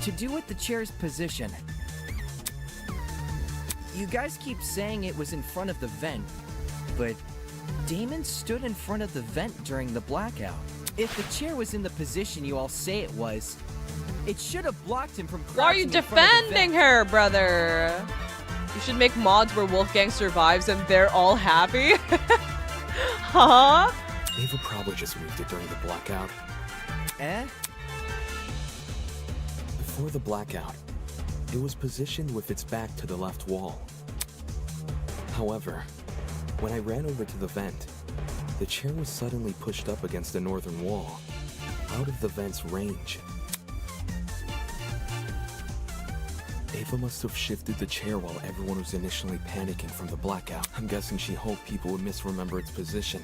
to do with the chair's position. You guys keep saying it was in front of the vent, but Damon stood in front of the vent during the blackout. If the chair was in the position you all say it was, it should have blocked him from Why are you crouching in front of the defending vent. her, brother? You should make mods where Wolfgang survives and they're all happy. Huh? Eva probably just moved it during the blackout. Eh? Before the blackout, it was positioned with its back to the left wall. However, when I ran over to the vent, the chair was suddenly pushed up against the northern wall, out of the vent's range. Eva must have shifted the chair while everyone was initially panicking from the blackout. I'm guessing she hoped people would misremember its position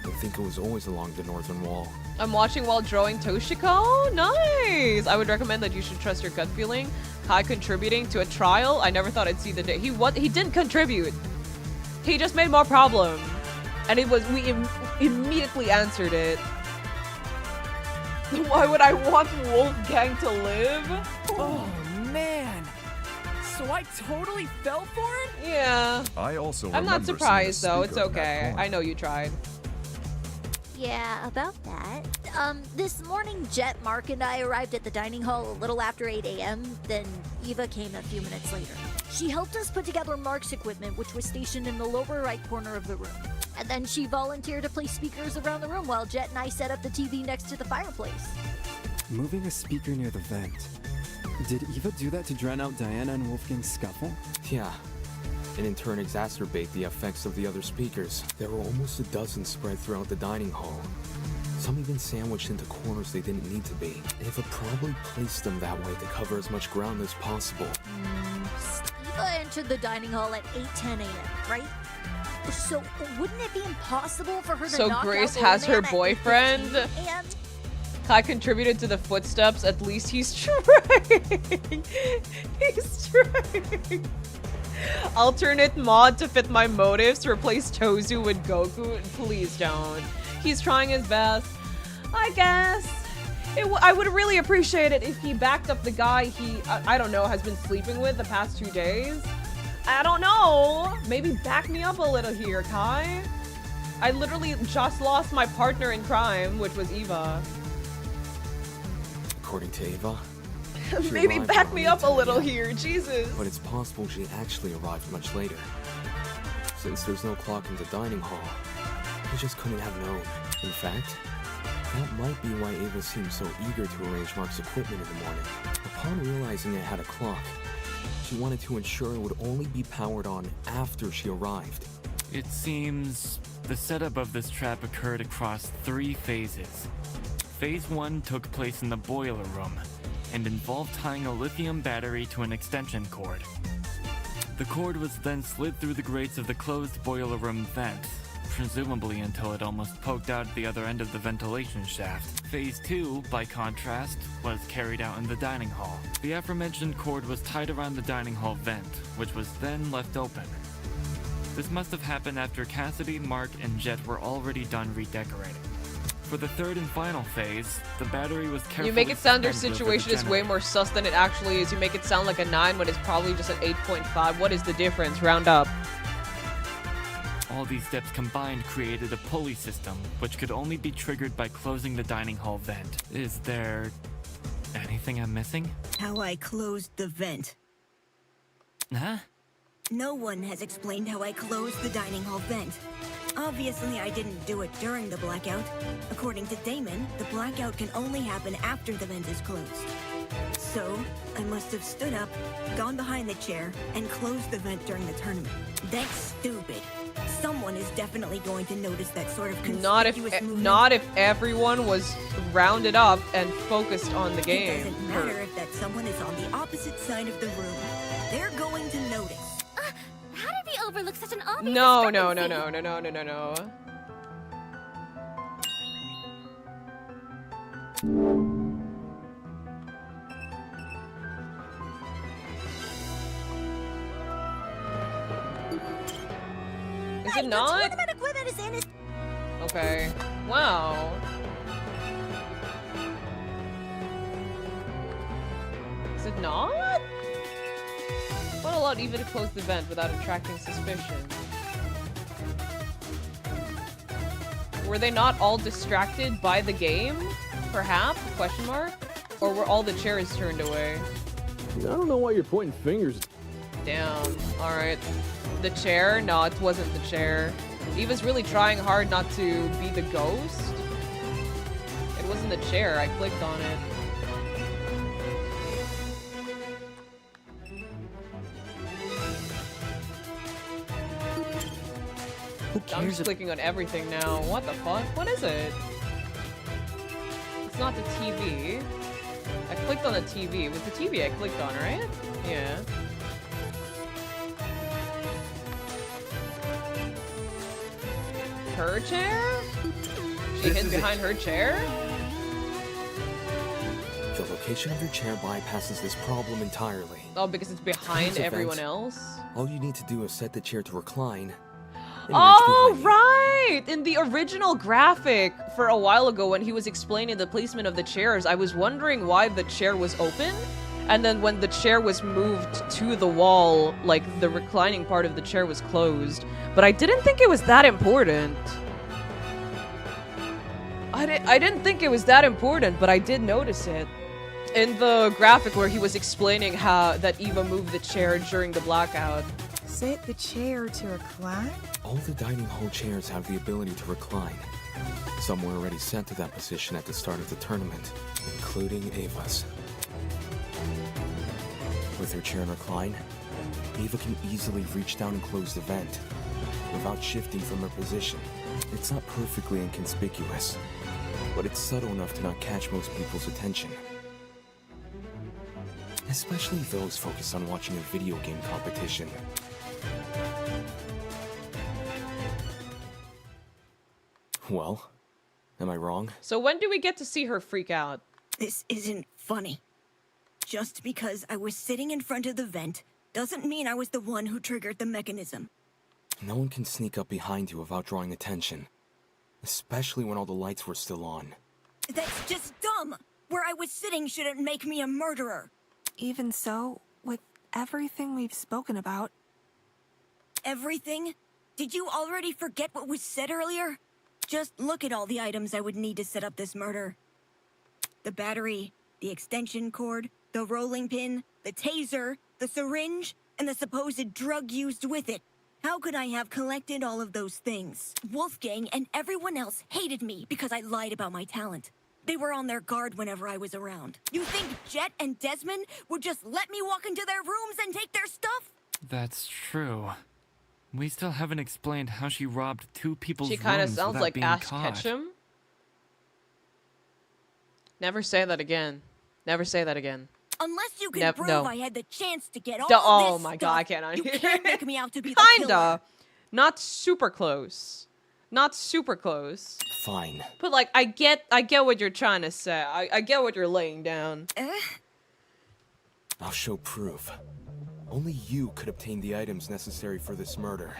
and think it was always along the northern wall. I'm watching while drawing Toshiko? Nice! I would recommend that you should trust your gut feeling. Kai contributing to a trial? I never thought I'd see the day. He didn't contribute. He just made more problems. And we immediately answered it. Why would I want Wolfgang to live? Oh man! So I totally fell for it? Yeah. I also I'm not remember seeing a surprised though, it's speaker in that okay. corner. I know you tried. Yeah, about that. This morning, Jet, Mark, and I arrived at the dining hall a little after 8 a.m. Then Eva came a few minutes later. She helped us put together Mark's equipment, which was stationed in the lower right corner of the room. And then she volunteered to place speakers around the room while Jet and I set up the TV next to the fireplace. Moving a speaker near the vent. Did Eva do that to drown out Diana and Wolfgang's scuffle? Yeah, and in turn exacerbate the effects of the other speakers. There were almost a dozen spread throughout the dining hall. Some even sandwiched into corners they didn't need to be. Eva probably placed them that way to cover as much ground as possible. Eva entered the dining hall at 8:10 a.m., right? So wouldn't it be impossible for her to So knock Grace out has her Wolfman at boyfriend. 8:15 a.m.? Kai contributed to the footsteps. At least he's trying. He's trying. Alternate mod to fit my motives. Replace Tozu with Goku. Please don't. He's trying his best. I guess. I would really appreciate it if he backed up the guy he, I don't know, has been sleeping with the past 2 days. I don't know. Maybe back me up a little here, Kai. I literally just lost my partner in crime, which was Eva. According to Eva, she Maybe arrived back around me up a 8:10 little a.m., here, Jesus. But it's possible she actually arrived much later. Since there's no clock in the dining hall, he just couldn't have known. In fact, that might be why Eva seemed so eager to arrange Mark's equipment in the morning. Upon realizing it had a clock, she wanted to ensure it would only be powered on after she arrived. It seems the setup of this trap occurred across 3 phases. Phase 1 took place in the boiler room and involved tying a lithium battery to an extension cord. The cord was then slid through the grates of the closed boiler room vent, presumably until it almost poked out at the other end of the ventilation shaft. Phase 2, by contrast, was carried out in the dining hall. The aforementioned cord was tied around the dining hall vent, which was then left open. This must have happened after Cassidy, Mark, and Jet were already done redecorating. For the third and final phase, the battery was carefully You make it sound your suspended over the situation is way generator. more sus than it actually is. You make it sound like a 9 when it's probably just an 8.5. What is the difference? Round up. All these steps combined created a pulley system, which could only be triggered by closing the dining hall vent. Is there anything I'm missing? How I closed the vent. Huh? No one has explained how I closed the dining hall vent. Obviously, I didn't do it during the blackout. According to Damon, the blackout can only happen after the vent is closed. So, I must have stood up, gone behind the chair, and closed the vent during the tournament. That's stupid. Someone is definitely going to notice that sort of conspicuous movement. Not if everyone was rounded up and focused on the It game. doesn't matter if that someone is on the opposite side of the room. They're going to notice. How did we overlook such an obvious No. Is it not? Tournament equipment is in his... Okay. Wow. Is it not? What allowed Eva to close the vent without attracting suspicion? Were they not all distracted by the game? Perhaps? Question mark? Or were all the chairs turned away? I don't know why you're pointing fingers. Damn. Alright. The chair? No, it wasn't the chair. Eva's really trying hard not to be the ghost. It wasn't the chair. I clicked on it. I'm just clicking on everything now. What the fuck? What is it? It's not the TV. I clicked on the TV. It was the TV I clicked on, right? Yeah. Her chair? She hid behind her chair? The location of your chair bypasses this problem entirely. Oh, because it's behind everyone else? All you need to do is set the chair to recline. Oh, right! In the original graphic for a while ago when he was explaining the placement of the chairs, I was wondering why the chair was open. And then when the chair was moved to the wall, like, the reclining part of the chair was closed. But I didn't think it was that important. I didn't think it was that important, but I did notice it. In the graphic where he was explaining how that Eva moved the chair during the blackout. Set the chair to recline? All the dining hall chairs have the ability to recline. Some were already set to that position at the start of the tournament, including Eva's. With her chair in recline, Eva can easily reach down and close the vent without shifting from her position. It's not perfectly inconspicuous, but it's subtle enough to not catch most people's attention. Especially those focused on watching a video game competition. Well, am I wrong? So when do we get to see her freak out? This isn't funny. Just because I was sitting in front of the vent doesn't mean I was the one who triggered the mechanism. No one can sneak up behind you without drawing attention. Especially when all the lights were still on. That's just dumb! Where I was sitting shouldn't make me a murderer. Even so, with everything we've spoken about... Everything? Did you already forget what was said earlier? Just look at all the items I would need to set up this murder. The battery, the extension cord, the rolling pin, the taser, the syringe, and the supposed drug used with it. How could I have collected all of those things? Wolfgang and everyone else hated me because I lied about my talent. They were on their guard whenever I was around. You think Jet and Desmond would just let me walk into their rooms and take their stuff? That's true. We still haven't explained how she robbed two people's She rooms kind of sounds without like being Ash caught. Ketchum. Never say that again. Never say that again. Unless you can prove I had the chance to get all Oh this my stuff, god, I can't. you can't make me out to be the killer. Kinda. Not super close. Not super close. Fine. But like, I get what you're trying to say. I get what you're laying down. I'll show proof. Only you could obtain the items necessary for this murder.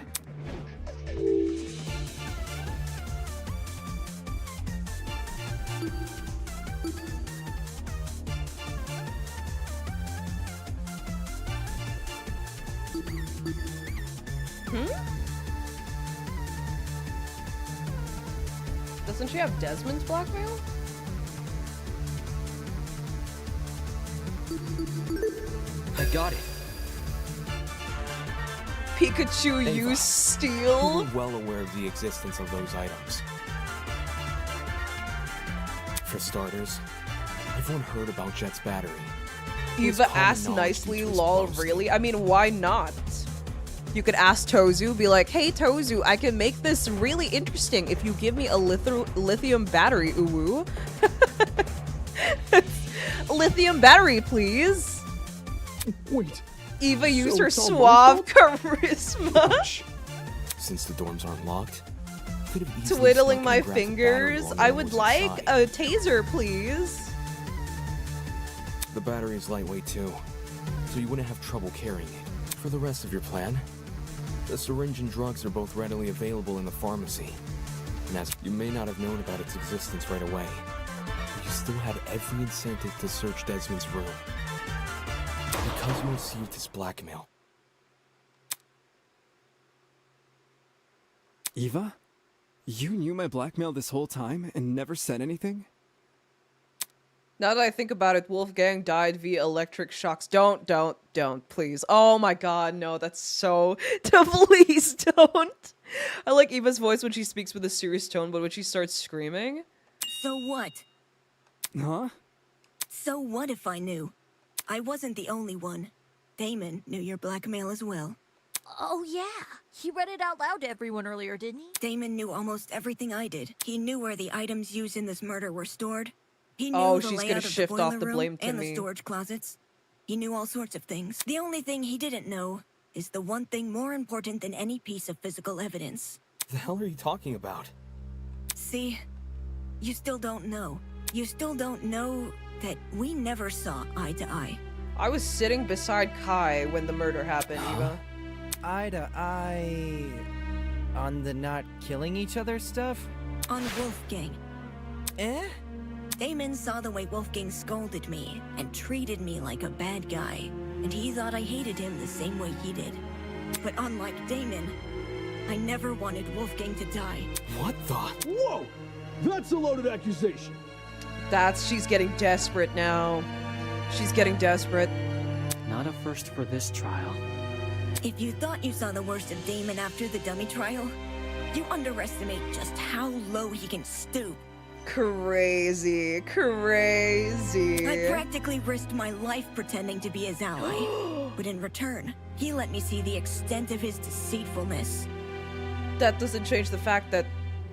Doesn't she have Desmond's blackmail? I got it. Pikachu, Eva, you steal? You were well aware of the existence of those items. For starters, everyone heard about Jet's battery. Eva asked nicely, lol, really? I mean, why not? You could ask Tozu, be like, hey Tozu, I can make this really interesting if you give me a lithium battery, uwu. Lithium battery, please. Wait. Eva used her suave charisma. Since the dorms aren't locked, could have easily Twiddling snuck my and grabbed the battery fingers. while no I one would was like inside. a taser, please. The battery is lightweight too, so you wouldn't have trouble carrying it. For the rest of your plan, the syringe and drugs are both readily available in the pharmacy. And as you may not have known about its existence right away, you still had every incentive to search Desmond's room. Because you received his blackmail. Eva? You knew my blackmail this whole time and never said anything? Now that I think about it, Wolfgang died via electric shocks. Don't, please. Oh my god, no, that's so... Please don't. I like Eva's voice when she speaks with a serious tone, but when she starts screaming... So what? Huh? So what if I knew? I wasn't the only one. Damon knew your blackmail as well. Oh yeah, he read it out loud to everyone earlier, didn't he? Damon knew almost everything I did. He knew where the items used in this murder were stored. He knew the she's layout gonna of shift the off boiler the room blame to and me. the storage closets. He knew all sorts of things. The only thing he didn't know is the one thing more important than any piece of physical evidence. The hell are you talking about? See, you still don't know. You still don't know that we never saw eye to eye. I was sitting beside Kai when the murder happened, Eva. Eye to eye... on the not killing each other stuff? On Wolfgang. Eh? Damon saw the way Wolfgang scolded me and treated me like a bad guy, and he thought I hated him the same way he did. But unlike Damon, I never wanted Wolfgang to die. What the? Whoa! That's a loaded accusation. She's getting desperate now. She's getting desperate. Not a first for this trial. If you thought you saw the worst of Damon after the dummy trial, you underestimate just how low he can stoop. Crazy. I practically risked my life pretending to be his ally. But in return, he let me see the extent of his deceitfulness. That doesn't change the fact that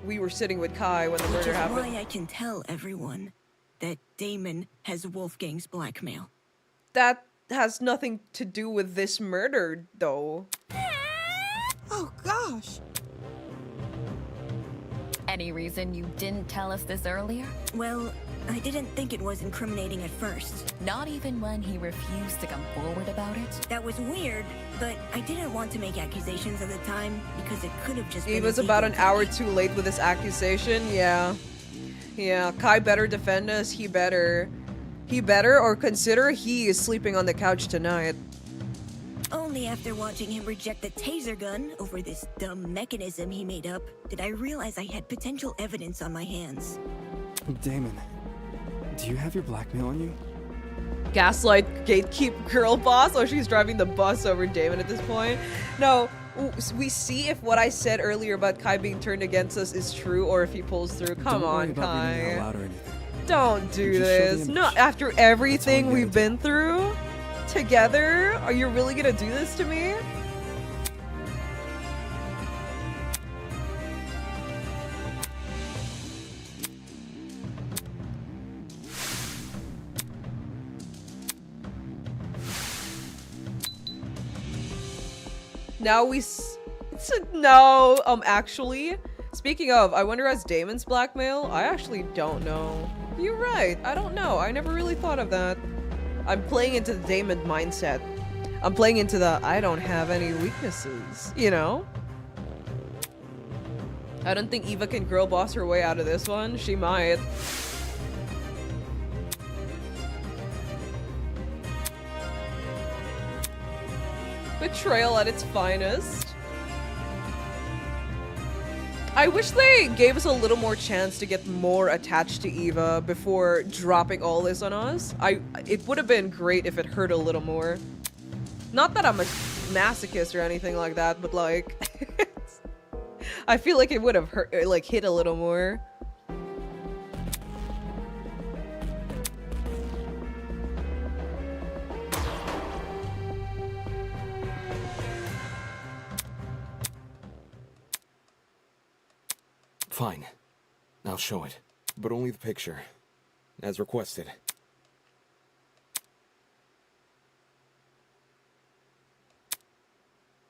we were sitting with Kai when the murder happened. Which is why I can tell everyone that Damon has Wolfgang's blackmail. That has nothing to do with this murder, though. Oh gosh. Any reason you didn't tell us this earlier? Well, I didn't think it was incriminating at first. Not even when he refused to come forward about it? That was weird, but I didn't want to make accusations at the time because it could have just been... Eva's about an hour too late with this accusation, yeah. Yeah, Kai better defend us, he better or consider he is sleeping on the couch tonight. Only after watching him reject the taser gun over this dumb mechanism he made up did I realize I had potential evidence on my hands. Damon, do you have your blackmail on you? Gaslight gatekeep girl boss? Oh, she's driving the bus over Damon at this point. No, we see if what I said earlier about Kai being turned against us is true or if he pulls through. Come on, Kai. Don't do this. Not after everything we've been through together. Are you really gonna do this to me? Now no, actually, speaking of, I wonder as Damon's blackmail, I actually don't know. You're right, I don't know. I never really thought of that. I'm playing into the Damon mindset. I'm playing into the I don't have any weaknesses, you know? I don't think Eva can girl boss her way out of this one. She might. Betrayal at its finest. I wish they gave us a little more chance to get more attached to Eva before dropping all this on us. It would have been great if it hurt a little more. Not that I'm a masochist or anything like that, but like I feel like it would have hurt, like hit a little more. Fine. I'll show it. But only the picture. As requested.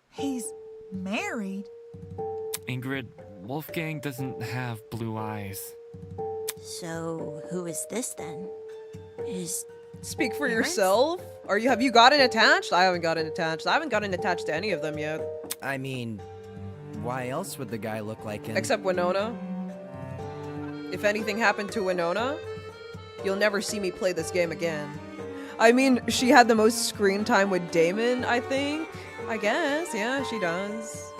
He's married? Ingrid, Wolfgang doesn't have blue eyes. So, who is this then? Speak for yourself? Have you gotten attached? I haven't gotten attached. I haven't gotten attached to any of them yet. I mean, why else would the guy look like him? Except Winona. If anything happened to Winona, you'll never see me play this game again. I mean, she had the most screen time with Damon, I think. I guess, yeah, she does.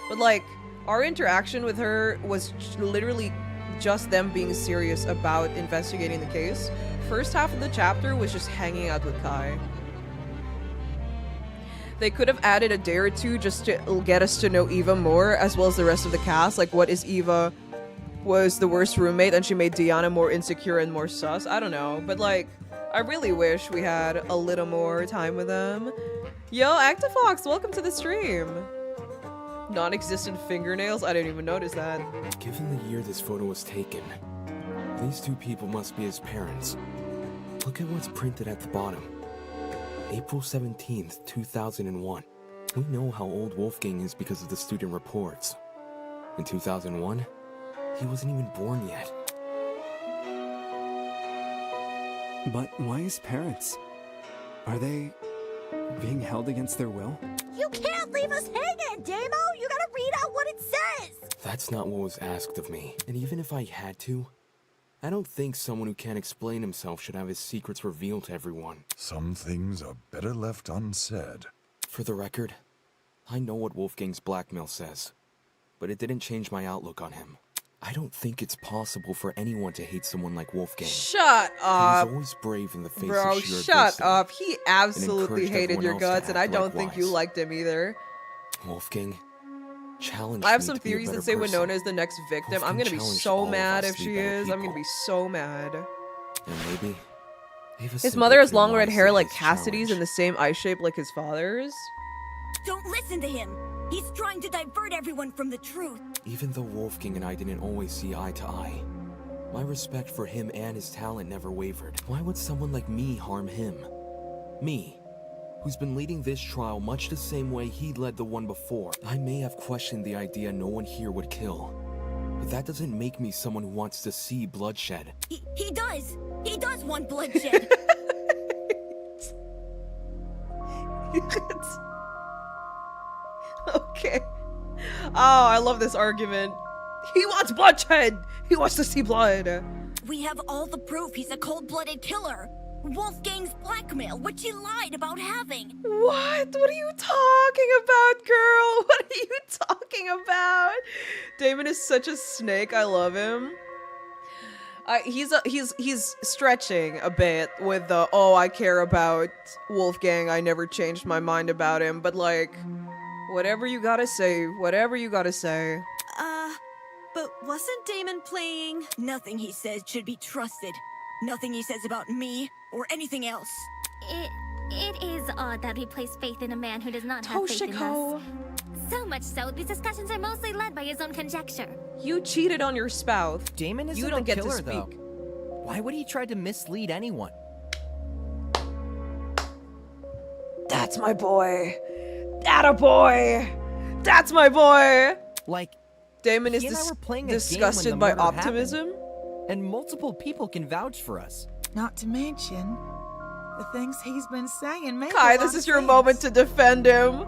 But like, Our interaction with her was literally just them being serious about investigating the case. First half of the chapter was just hanging out with Kai. They could have added a day or two just to get us to know Eva more, as well as the rest of the cast. Like, what is Eva was the worst roommate and she made Diana more insecure and more sus? I don't know, but like, I really wish we had a little more time with them. Yo, Actifox, welcome to the stream. Non-existent fingernails? I didn't even notice that. Given the year this photo was taken, these two people must be his parents. Look at what's printed at the bottom. April 17th, 2001. We know how old Wolfgang is because of the student reports. In 2001, he wasn't even born yet. But why his parents? Are they being held against their will? You can't leave us hanging, Damo! You gotta read out what it says! That's not what was asked of me. And even if I had to, I don't think someone who can't explain himself should have his secrets revealed to everyone. Some things are better left unsaid. For the record, I know what Wolfgang's blackmail says, but it didn't change my outlook on him. I don't think it's possible for anyone to hate someone like Wolfgang. Shut up. He was always brave in the face Bro, of sheer shut adversity, up. He absolutely encouraged hated everyone your else to guts, and I act don't think you likewise. liked him either. Wolfgang challenged I have me some to be a theories that better say person. Winona is the next victim. I'm Wolfgang gonna be challenged so all of mad us if to be she better is. I'm gonna people. be so mad. And maybe Eva His simply mother has couldn't long red rise hair to like his Cassidy's challenge. and the same eye shape like his father's. Don't listen to him. He's trying to divert everyone from the truth. Even though Wolfgang and I didn't always see eye to eye, my respect for him and his talent never wavered. Why would someone like me harm him? Me, who's been leading this trial much the same way he led the one before. I may have questioned the idea no one here would kill, but that doesn't make me someone who wants to see bloodshed. He does. He does want bloodshed. Okay. Oh, I love this argument. He wants bloodshed. He wants to see blood. We have all the proof he's a cold-blooded killer. Wolfgang's blackmail, which he lied about having. What? What are you talking about, girl? What are you talking about? Damon is such a snake. I love him. He's stretching a bit with the, oh, I care about Wolfgang. I never changed my mind about him. But like, whatever you gotta say. Whatever you gotta say. But wasn't Damon playing? Nothing he says should be trusted. Nothing he says about me or anything else. It is odd that he placed faith in a man who does not have faith in Toshiko. us. So much so, these discussions are mostly led by his own conjecture. You cheated on your spouse. Damon isn't You don't the get killer, to speak. though. Why would he try to mislead anyone? That's my boy. Atta boy. That's my boy. Like, Damon is he and I were playing a game when disgusted the by murder optimism. happened, and multiple people can vouch for us. Not to mention the things he's been saying. Make Kai, a lot this of is your sense. moment to defend him.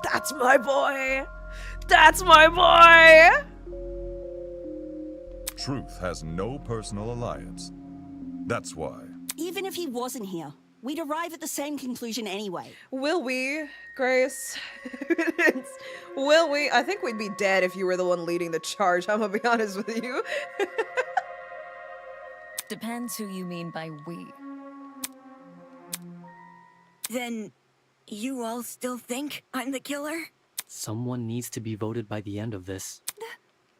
That's my boy. That's my boy. Truth has no personal alliance. That's why. Even if he wasn't here, we'd arrive at the same conclusion anyway. Will we, Grace? Will we? I think we'd be dead if you were the one leading the charge. I'm gonna be honest with you. Depends who you mean by we. Then, you all still think I'm the killer? Someone needs to be voted by the end of this.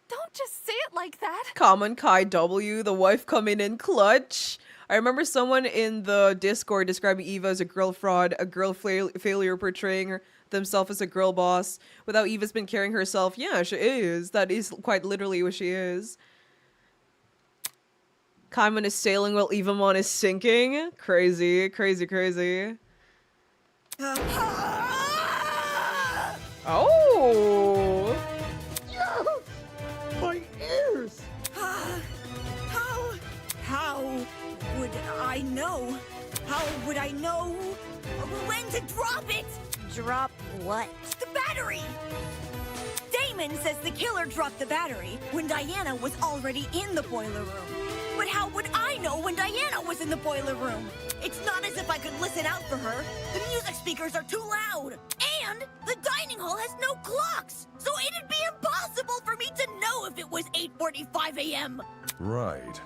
Don't just say it like that. Common Kai W, the wife coming in clutch. I remember someone in the Discord describing Eva as a girl fraud, a girl failure portraying themselves as a girl boss. Without Eva's been carrying herself, yeah, she is. That is quite literally what she is. Kaiman is sailing while Evamon is sinking. Crazy, crazy, crazy. Oh! My ears! How would I know? How would I know when to drop it? Drop what? The battery! Damon says the killer dropped the battery when Diana was already in the boiler room. But how would I know when Diana was in the boiler room? It's not as if I could listen out for her. The music speakers are too loud. And the dining hall has no clocks, so it'd be impossible. 5 a.m. Right.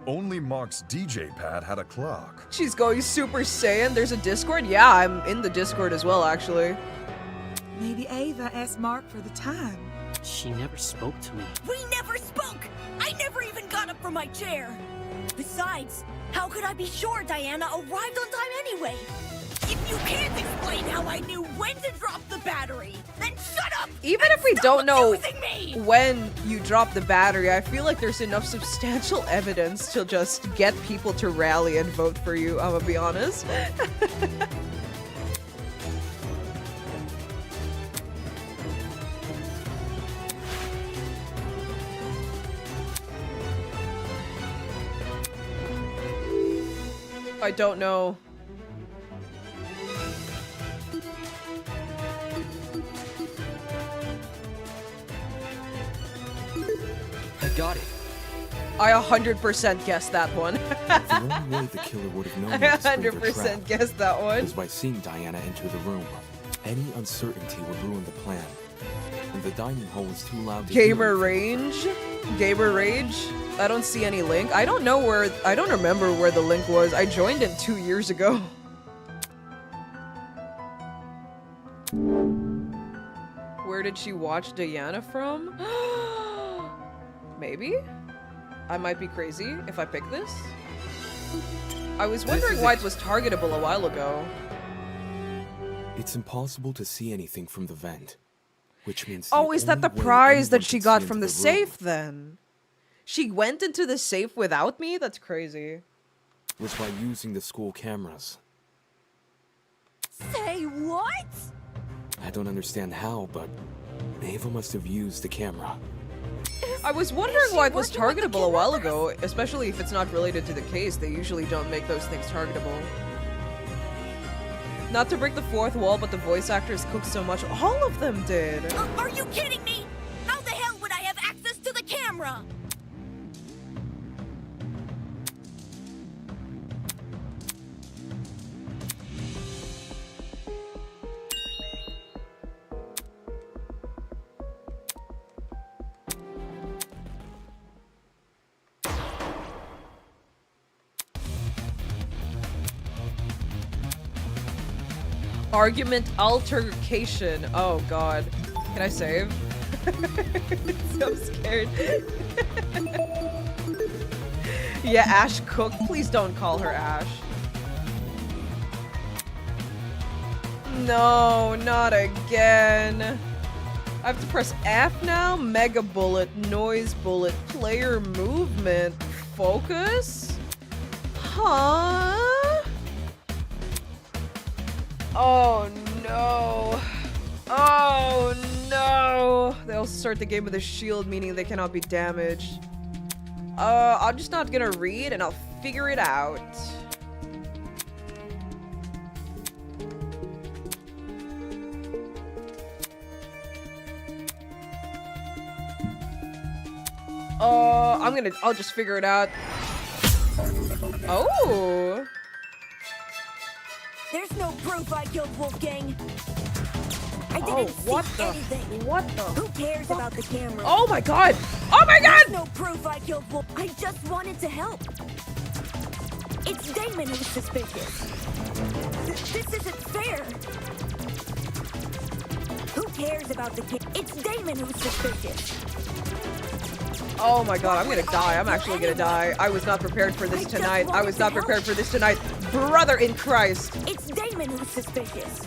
Only Mark's DJ pad had a clock. She's going Super Saiyan. There's a Discord? Yeah, I'm in the Discord as well, actually. Maybe Ava asked Mark for the time. She never spoke to me. We never spoke! I never even got up from my chair! Besides, how could I be sure Diana arrived on time anyway? If you can't explain how I knew when to drop the battery, then shut up! Even if we don't know when you drop the battery, I feel like there's enough substantial evidence to just get people to rally and vote for you, I'm gonna be honest. I don't know. I got it. I 100% guessed that one. The only way the killer would have known I to spring their 100% trap guessed that one. is by seeing Diana enter the room. Any uncertainty would ruin the plan. And the dining hall is too loud to Gamer range? Gamer rage? I don't see any link. I don't remember where the link was. I joined it 2 years ago. Where did she watch Diana from? Maybe? I might be crazy if I pick this. I was wondering why it was targetable a while ago. It's impossible to see anything from the vent. Which means Oh, is that the prize that she got from the safe then? She went into the safe without me? That's crazy. was by using the school cameras. Say what? I don't understand how, but Eva must have used the camera. I was wondering why it was targetable a while ago, especially if it's not related to the case. They usually don't make those things targetable. Not to break the fourth wall, but the voice actors cooked so much. All of them did. Are you kidding me? How the hell would I have access to the camera? Argument altercation. Oh god. Can I save? So scared. Yeah, Ash Cook. Please don't call her Ash. No, not again. I have to press F now? Mega bullet, noise bullet, player movement, focus? Huh? Oh no. Oh no. They'll start the game with a shield, meaning they cannot be damaged. I'm just not gonna read and I'll figure it out. I'll just figure it out. Oh. There's no proof I killed Wolfgang. I didn't see anything. What the? Who cares about the camera? Oh my god! Oh my god! There's no proof I killed Wolf. I just wanted to help. It's Damon who's suspicious. This isn't fair. Who cares about the camera? It's Damon who's suspicious. Oh my god, I'm gonna die. I'm actually gonna die. I was not prepared for this tonight. I was not prepared for this tonight. Brother in Christ. It's Damon who's suspicious.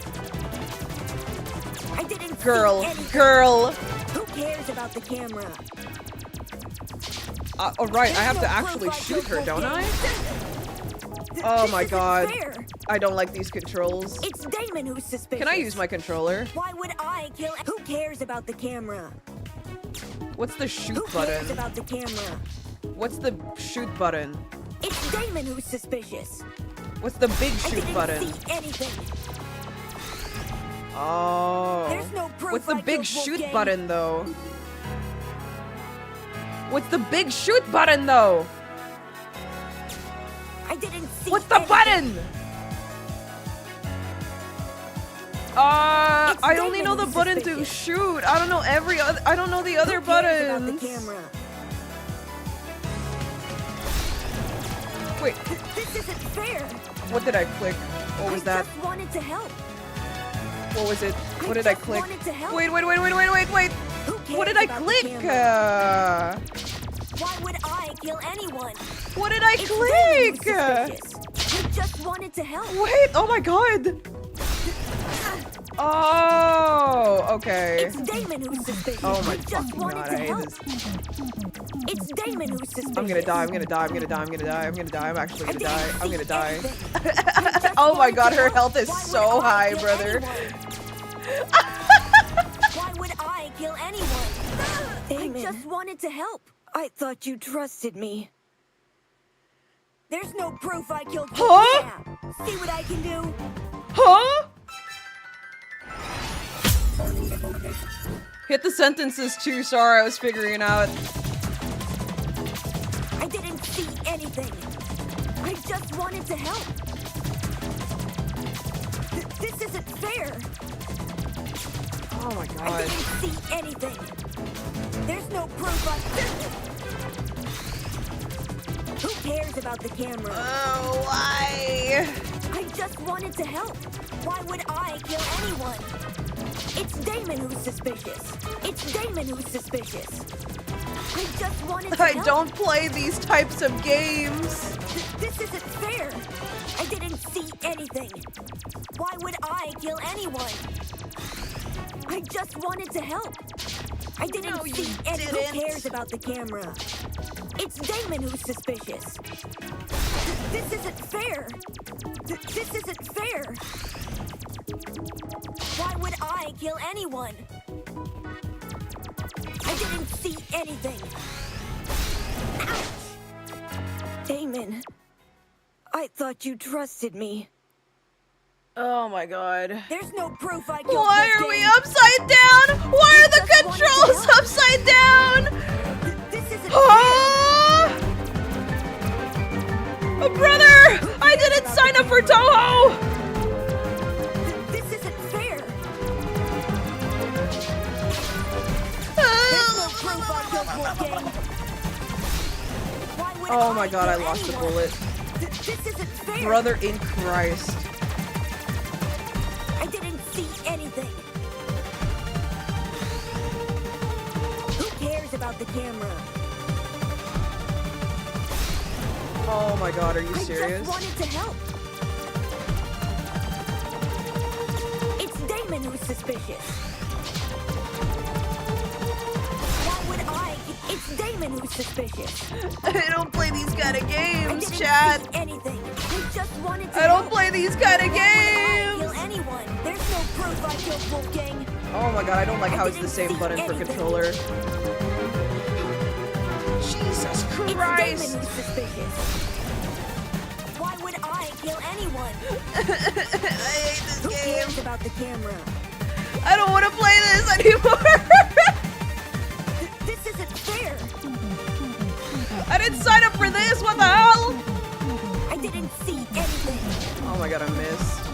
I didn't Girl. see anything. Girl. Who cares about the camera? Alright, I have to actually shoot her, don't I? Oh my god. I don't like these controls. It's Damon who's suspicious. Can I use my controller? Why would I kill? Who cares about the camera? What's the shoot Who button? cares about the camera? What's the shoot button? It's Damon who's suspicious. What's the big I shoot didn't button? see anything. Oh. There's no proof What's the I big killed shoot Wolfgang. button though? What's the big shoot button though? I didn't see What's the anything. button? I only know the button to shoot. I don't know I don't know the other Who cares about the buttons. camera? Wait. This isn't fair. What did I click? What was that? I just wanted to help. What was it? What did I click? wanted to help. Wait. What did I click? Why would I kill anyone? What did I click? I just wanted to help. Wait, oh my god. Oh, okay. It's Damon who's suspicious. Oh my just fucking wanted god, to I hate help. this. It's Damon who's suspicious. I'm gonna die, I'm actually gonna die. I'm gonna die. Oh my god, her health is so high, brother. Why would I kill anyone? Damon. I just wanted to help. I thought you trusted me. There's no proof I killed you. Huh? See what I can do? Huh? Hit the sentences too, sorry, I was figuring it out. I didn't see anything. I just wanted to help. This isn't fair. Oh my I god. didn't see anything. There's no proof Who cares about the camera? Oh, why? I just wanted to help. Why would I kill anyone? It's Damon who's suspicious. It's Damon who's suspicious. I just wanted to I help. don't play these types of games. This isn't fair. I didn't see anything. Why would I kill anyone? I just wanted to help. I didn't see anything. Who cares about the camera? It's Damon who's suspicious. This isn't fair. This isn't fair. Why would I kill anyone? I didn't see anything. Ouch! Damon, I thought you trusted me. Oh my god. There's no proof I killed Why are Wolfgang. we upside down? Why are the controls upside down? This isn't Oh, brother! I didn't sign up for Toho! This isn't fair. Oh my god, I lost a bullet. This isn't fair. Brother in Christ. I didn't see anything. Who cares about the camera? Oh my god, are you I serious? just wanted to help. It's Damon who's suspicious. Why would I? It's Damon who's suspicious. I don't play these kind of I games, didn't chat. see anything. I just wanted to I don't help. play these kind of Why would I games. kill anyone? There's no proof I killed Wolfgang. Oh my god, I don't like how it's the same button for controller. Jesus It's Christ. Damon who's suspicious. Why would I kill anyone? I hate this Who game. cares about the camera? I don't want to play this anymore. This isn't fair. I didn't sign up for this. What the hell? I didn't see anything. Oh my god, I missed.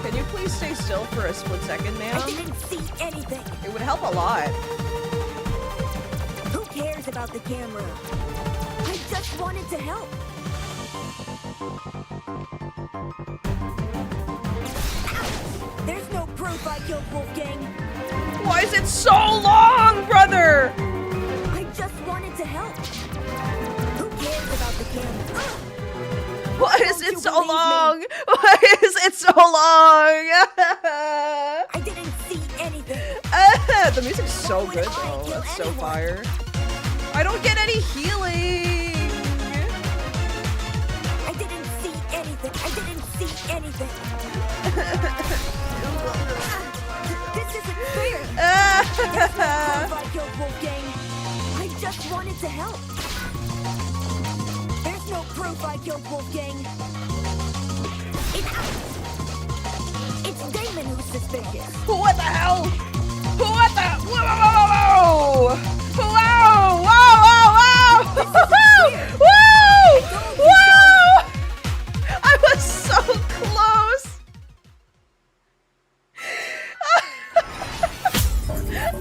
Can you please stay still for a split second, ma'am? I didn't see anything. It would help a lot. Who cares about the camera? I just wanted to help. Ouch! There's no proof I killed Wolfgang. Why is it so long, brother? I just wanted to help. Who cares about the camera? Why is it so long? Why is it so long? I didn't see anything. The music's so good though. That's so fire. I don't get any healing. I didn't see anything. I didn't see anything. This isn't fair. There's no proof I killed Wolfgang. I just wanted to help. There's no proof I killed Wolfgang. It's Damon who's suspicious. What the hell? What the? Whoa! Whoa! Whoa! Whoa! Whoa! Whoa! I was so close.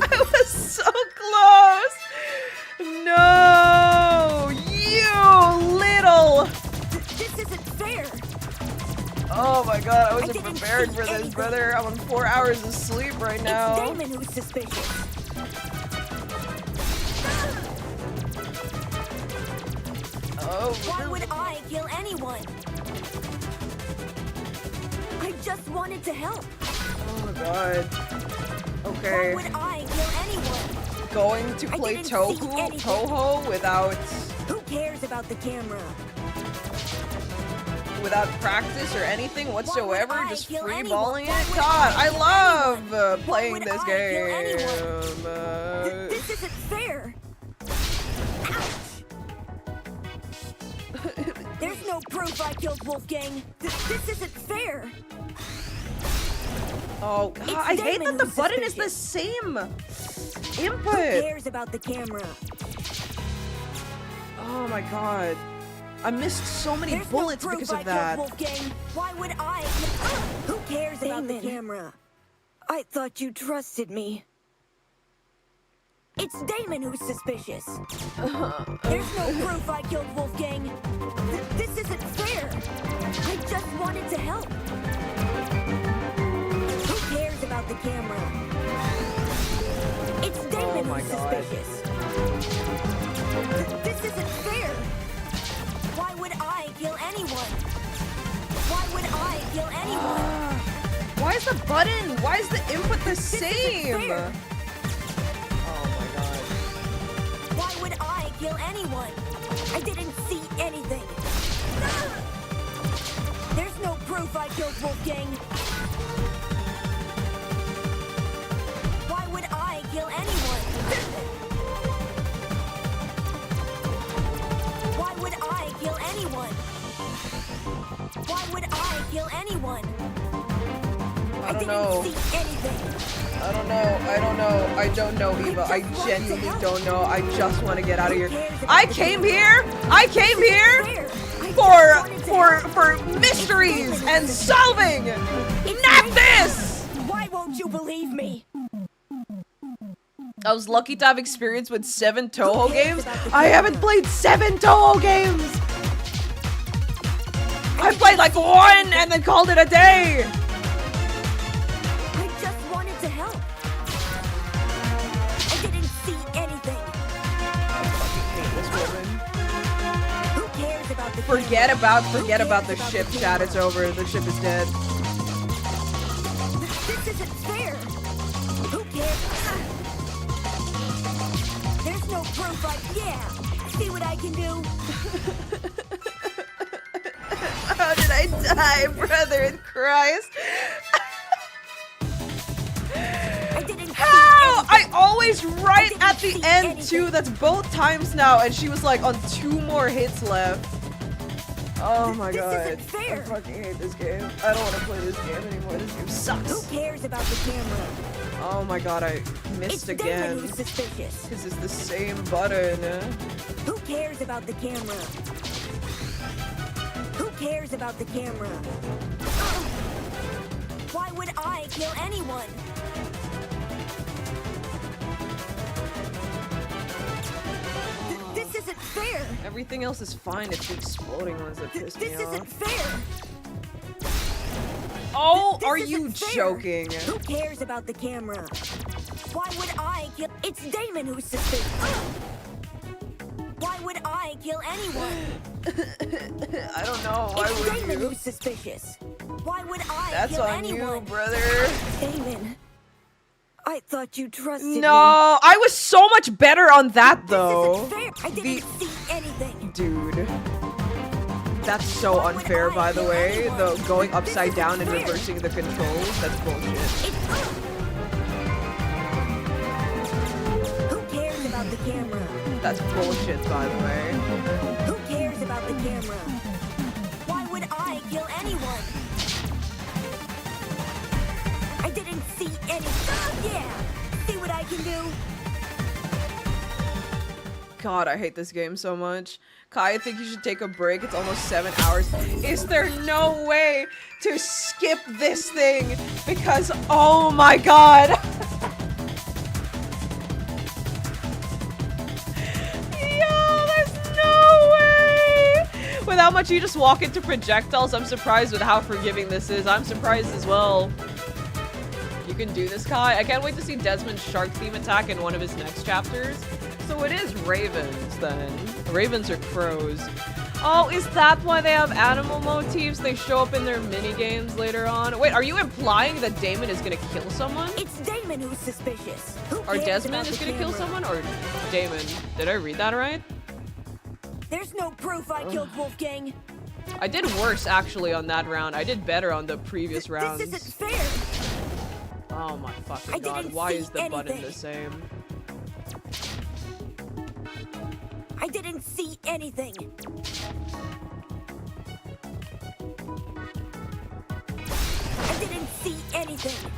I was so close. No, you Oh my god, I wasn't prepared for this, brother. I'm on 4 hours of sleep right now. It's Damon who's suspicious. Oh. Why would I kill anyone? I just wanted to help. Oh my god. Okay. Why would I kill anyone? Going to play Toho without... Who cares about the camera? Without practice or anything whatsoever, just free balling it. God, I love playing this game. This isn't fair. There's no proof I killed Wolfgang. This isn't fair. Oh god, I hate that the button is the same input. Who cares about the camera? Oh my god. I missed so many bullets because of that. Why would I? Who cares about the camera? I thought you trusted me. It's Damon who's suspicious. There's no proof I killed Wolfgang. This isn't fair. I just wanted to help. Who cares about the camera? It's Damon who's suspicious. This isn't fair. Why would I kill anyone? Why would I kill anyone? Why is the button? Why is the input the same? Why would I kill anyone? I didn't see anything. There's no proof I killed Wolfgang. Why would I kill anyone? Why would I kill anyone? Why would I kill anyone? I don't know. Didn't see anything. I don't know, Eva. I genuinely don't know. I just want to get out of here. I came here for mysteries and solving! Not this! Why won't you believe me? I was lucky to have experience with 7 Toho games. I haven't played 7 Toho games! I played like 1 and then called it a day! I just wanted to help. I didn't see anything. I fucking hate this woman. Who cares about the Forget about the ship, chat. It's over. The ship is dead. This isn't fair. Who cares? There's no proof. Yeah. See what I can do. How did I die, brother in Christ? How? I always right at the end too. That's both times now, and she was like on 2 more hits left. Oh my god. I fucking hate this game. I don't want to play this game anymore. This game sucks. Who cares about the camera? Oh my god, I missed again. Because it's the same button. Who cares about the camera? Who cares about the camera? Why would I kill anyone? This isn't fair. Everything else is fine. It's the exploding ones that piss me off. This isn't fair. Oh, are you joking? Who cares about the camera? Why would I kill? It's Damon who's suspicious. Why would I kill anyone? I don't know. Why it's would Damon you? who's suspicious. Why would I That's kill on anyone? you, brother. Damon, I thought you trusted me. No, I was so much better on that though. This isn't fair. I didn't see anything. Dude. That's so unfair, by the way. The going upside down and reversing the controls. That's bullshit. Who cares about the camera? That's bullshit, by the way. Who cares about the camera? Why would I kill anyone? I didn't see any. Yeah! See what I can do? God, I hate this game so much. Kai, I think you should take a break. It's almost 7 hours. Is there no way to skip this thing? Because, oh my god. that much? You just walk into projectiles? I'm surprised with how forgiving this is. I'm surprised as well. You can do this, Kai. I can't wait to see Desmond's shark theme attack in one of his next chapters. So it is ravens, then. Ravens are crows. Oh, is that why they have animal motifs? They show up in their mini-games later on. Wait, are you implying that Damon is gonna kill someone? It's Damon who's suspicious. Or Desmond is gonna kill someone? Or Damon? Did I read that right? There's no proof I killed Wolfgang. I did worse, actually, on that round. I did better on the previous rounds. This isn't fair. Oh my fucking god, why is the button the same? I didn't see anything. I didn't see anything.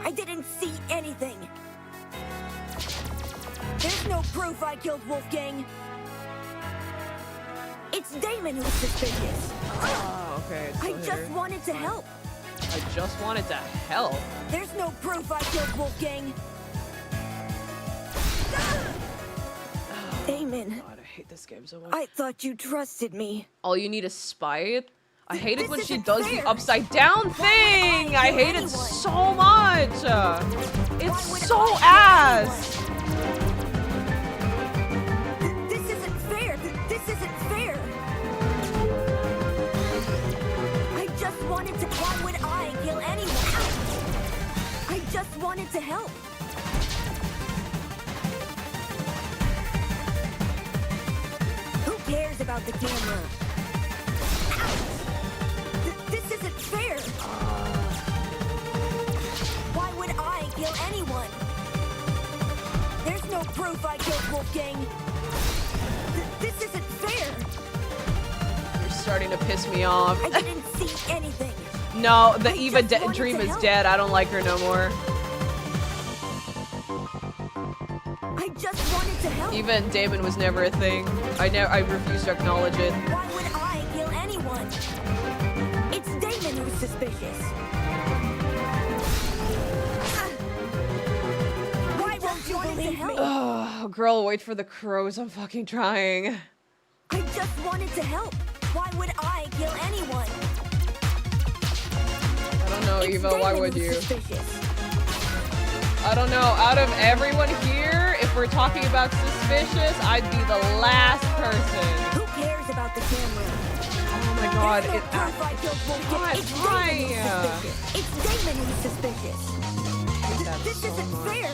I didn't see anything. There's no proof I killed Wolfgang. It's Damon who's suspicious. Oh, okay. I just wanted to help. I just wanted to help? There's no proof I killed Wolfgang. Damon. God, I hate this game so much. I thought you trusted me. All you need is spite. I hate it when she does the upside down thing! I hate it so much! It's so ass! This isn't fair! This isn't fair! I just wanted to... Why would I kill anyone? I just wanted to help. Who cares about the camera? This isn't fair! Why would I kill anyone? There's no proof I killed Wolfgang. This isn't fair! You're starting to piss me off. I didn't see anything. No, the Eva dream is dead. I don't like her no more. I just wanted to help. Eva and Damon was never a thing. I refuse to acknowledge it. Why would I kill anyone? It's Damon who's suspicious. Why won't you believe me? Oh, girl, wait for the crows. I'm fucking trying. I just wanted to help. Why would I kill anyone? I don't know, Eva. Damon Why would who's you? Suspicious. I don't know. Out of everyone here, if we're talking about suspicious, I'd be the last person. Who cares about the camera? Oh my god, There's no proof I killed Wolfgang. It's Damon who's suspicious. This isn't fair.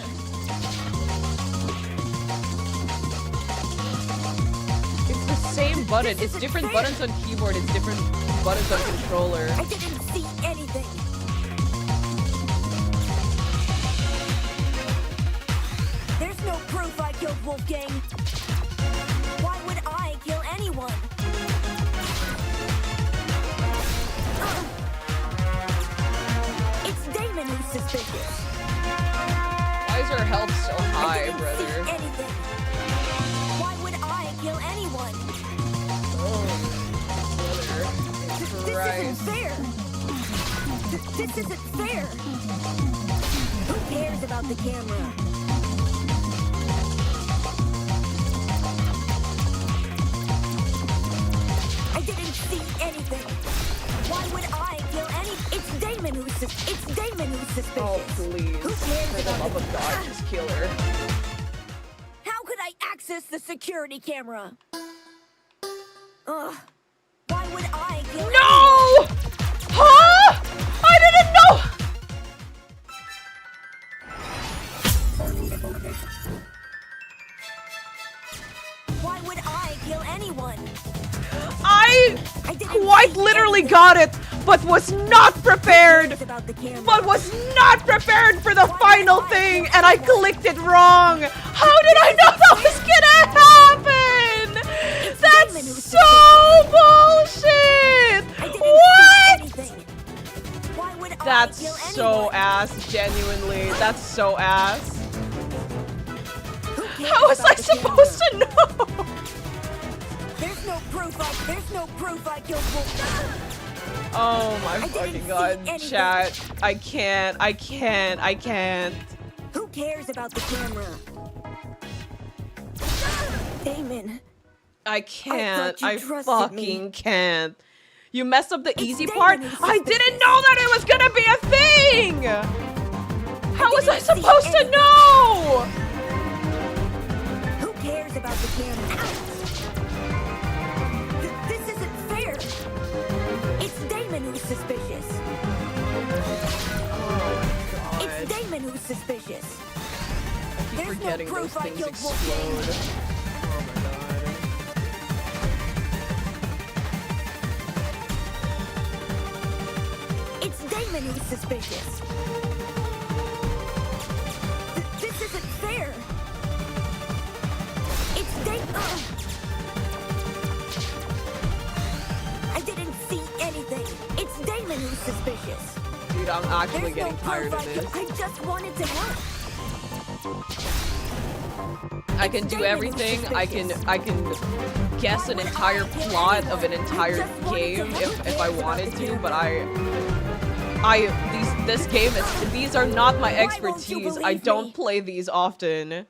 It's the same button. It's different buttons on keyboard. It's different buttons on controller. I didn't see anything. There's no proof I killed Wolfgang. Why would I kill anyone? It's Damon who's suspicious. Why is her health so high, brother? See anything. Why would I kill anyone? This isn't fair. This isn't fair. Who cares about the camera? I didn't see anything. Why would I kill any? It's Damon who's suspicious. Oh, please. Who cares For the love of God, just kill her. How could I access the security camera? Ugh. Why would I kill No! Huh? I didn't know! Why would I kill anyone? I quite literally got it, but was not prepared. But was not prepared for the final thing, and I clicked it wrong. How did I know that was gonna happen? That's so bullshit. What? That's so ass. Genuinely, that's so ass. How was I supposed to know? There's no proof I killed Wolfgang. Oh my fucking god, chat. I can't. Who cares about the camera? Damon, I can't. you I trusted fucking me. can't. You messed up the easy part? I didn't know that it was gonna be a thing! How was I supposed to know? Who cares about the camera? This isn't fair. It's Damon who's suspicious. It's Damon who's suspicious. There's Forgetting no those proof I things killed Wolfgang. explode. It's Damon who's suspicious. This isn't fair. It's Damon. I didn't see anything. It's Damon who's suspicious. Dude, I'm actually There's getting no tired proof of this. I just wanted to help. I can do everything. I can guess an entire plot of an entire game if I wanted to, but this game these are not my expertise. I don't play these often.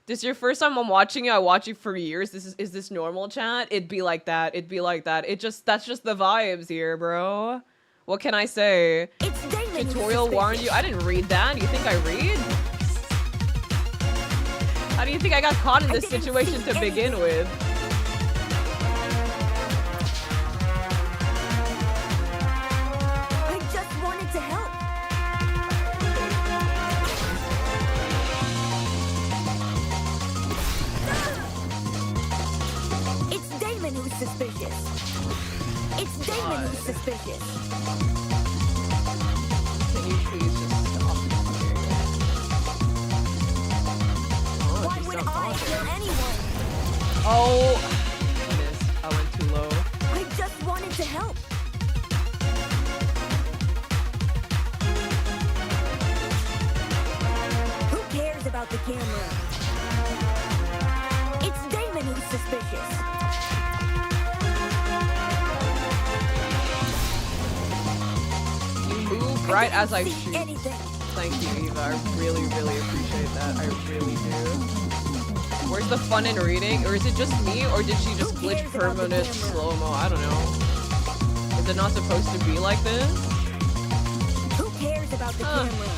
This is your first time I'm watching you. I watch you for years. Is this normal, chat? It'd be like that. It'd be like that. That's just the vibes here, bro. What can I say? Tutorial warned you. I didn't read that. You think I read? How do you think I got caught in this situation to begin with? I just wanted to help. It's Damon who's suspicious. It's Damon who's suspicious. Can you please just stop? Why would I kill anyone? Oh, goodness, I went too low. I just wanted to help. Who cares about the camera? It's Damon who's suspicious. You move right as I shoot. Thank you, Eva. I really, really appreciate that. I really do. Where's the fun in reading? Or is it just me? Or did she just glitch permanent slow-mo? I don't know. Is it not supposed to be like this? Who cares about the camera?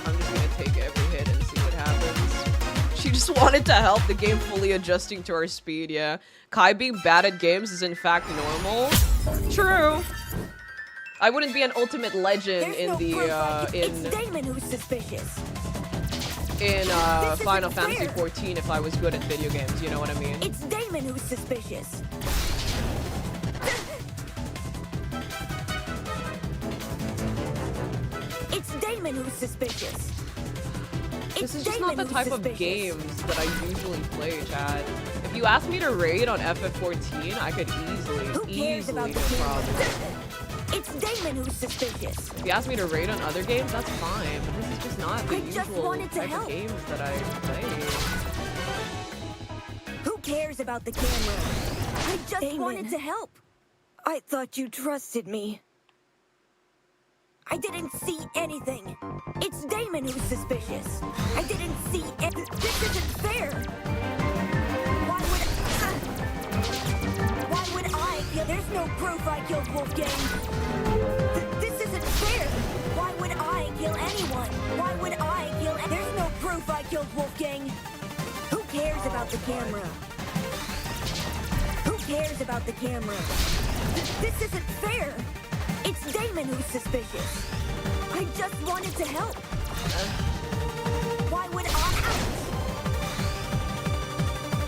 I'm just gonna take every hit and see what happens. She just wanted to help, the game fully adjusting to our speed, yeah. Kai being bad at games is in fact normal. True. I wouldn't be an ultimate legend in It's Damon who's suspicious. in Final Fantasy 14 if I was good at video games, you know what I mean? It's Damon who's suspicious. It's Damon who's suspicious. This is just not the type of games that I usually play, Chad. If you asked me to raid on FF14, I could easily no problem. It's Damon who's suspicious. If you ask me to raid on other games, that's fine. But this is just not the I just usual wanted to type help. of games that I play. Who cares about the camera? I just wanted to help. I thought you trusted me. I didn't see anything. It's Damon who's suspicious. I didn't see anything. This isn't fair. Why would I kill? There's no proof I killed Wolfgang. This isn't fair. Why would I kill anyone? Why would I kill? There's no proof I killed Wolfgang. Who cares about the camera? Who cares about the camera? This isn't fair. It's Damon who's suspicious. I just wanted to help. Why would I?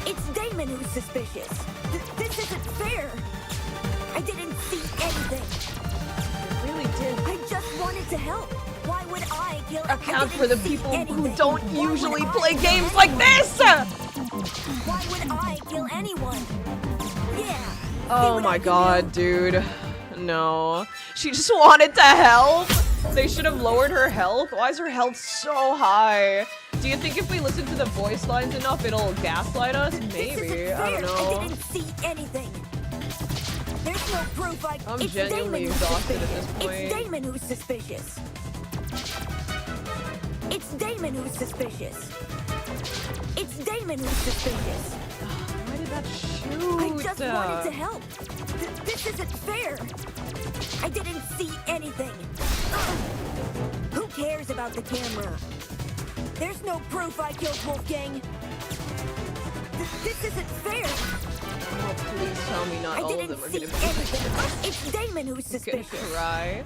It's Damon who's suspicious. This isn't fair. I didn't see anything. I really did. I just wanted to help. Why would I kill? Account for the people who don't usually play games like this! Why would I kill anyone? Yeah. Oh my god, dude. No. She just wanted to help? They should have lowered her health? Why is her health so high? Do you think if we listen to the voice lines enough, it'll gaslight us? Maybe. I don't know. I didn't see anything. There's no proof I'm it's genuinely Damon exhausted at this It's point. Damon who's suspicious. It's Damon who's suspicious. It's It's Damon who's suspicious. Why did that shoot? I just wanted to help. This isn't fair. I didn't see anything. Who cares about the camera? There's no proof I killed Wolfgang. This isn't fair. Oh, please tell me not I all of didn't them are see gonna be anything. It's Damon who's suspicious. gonna cry.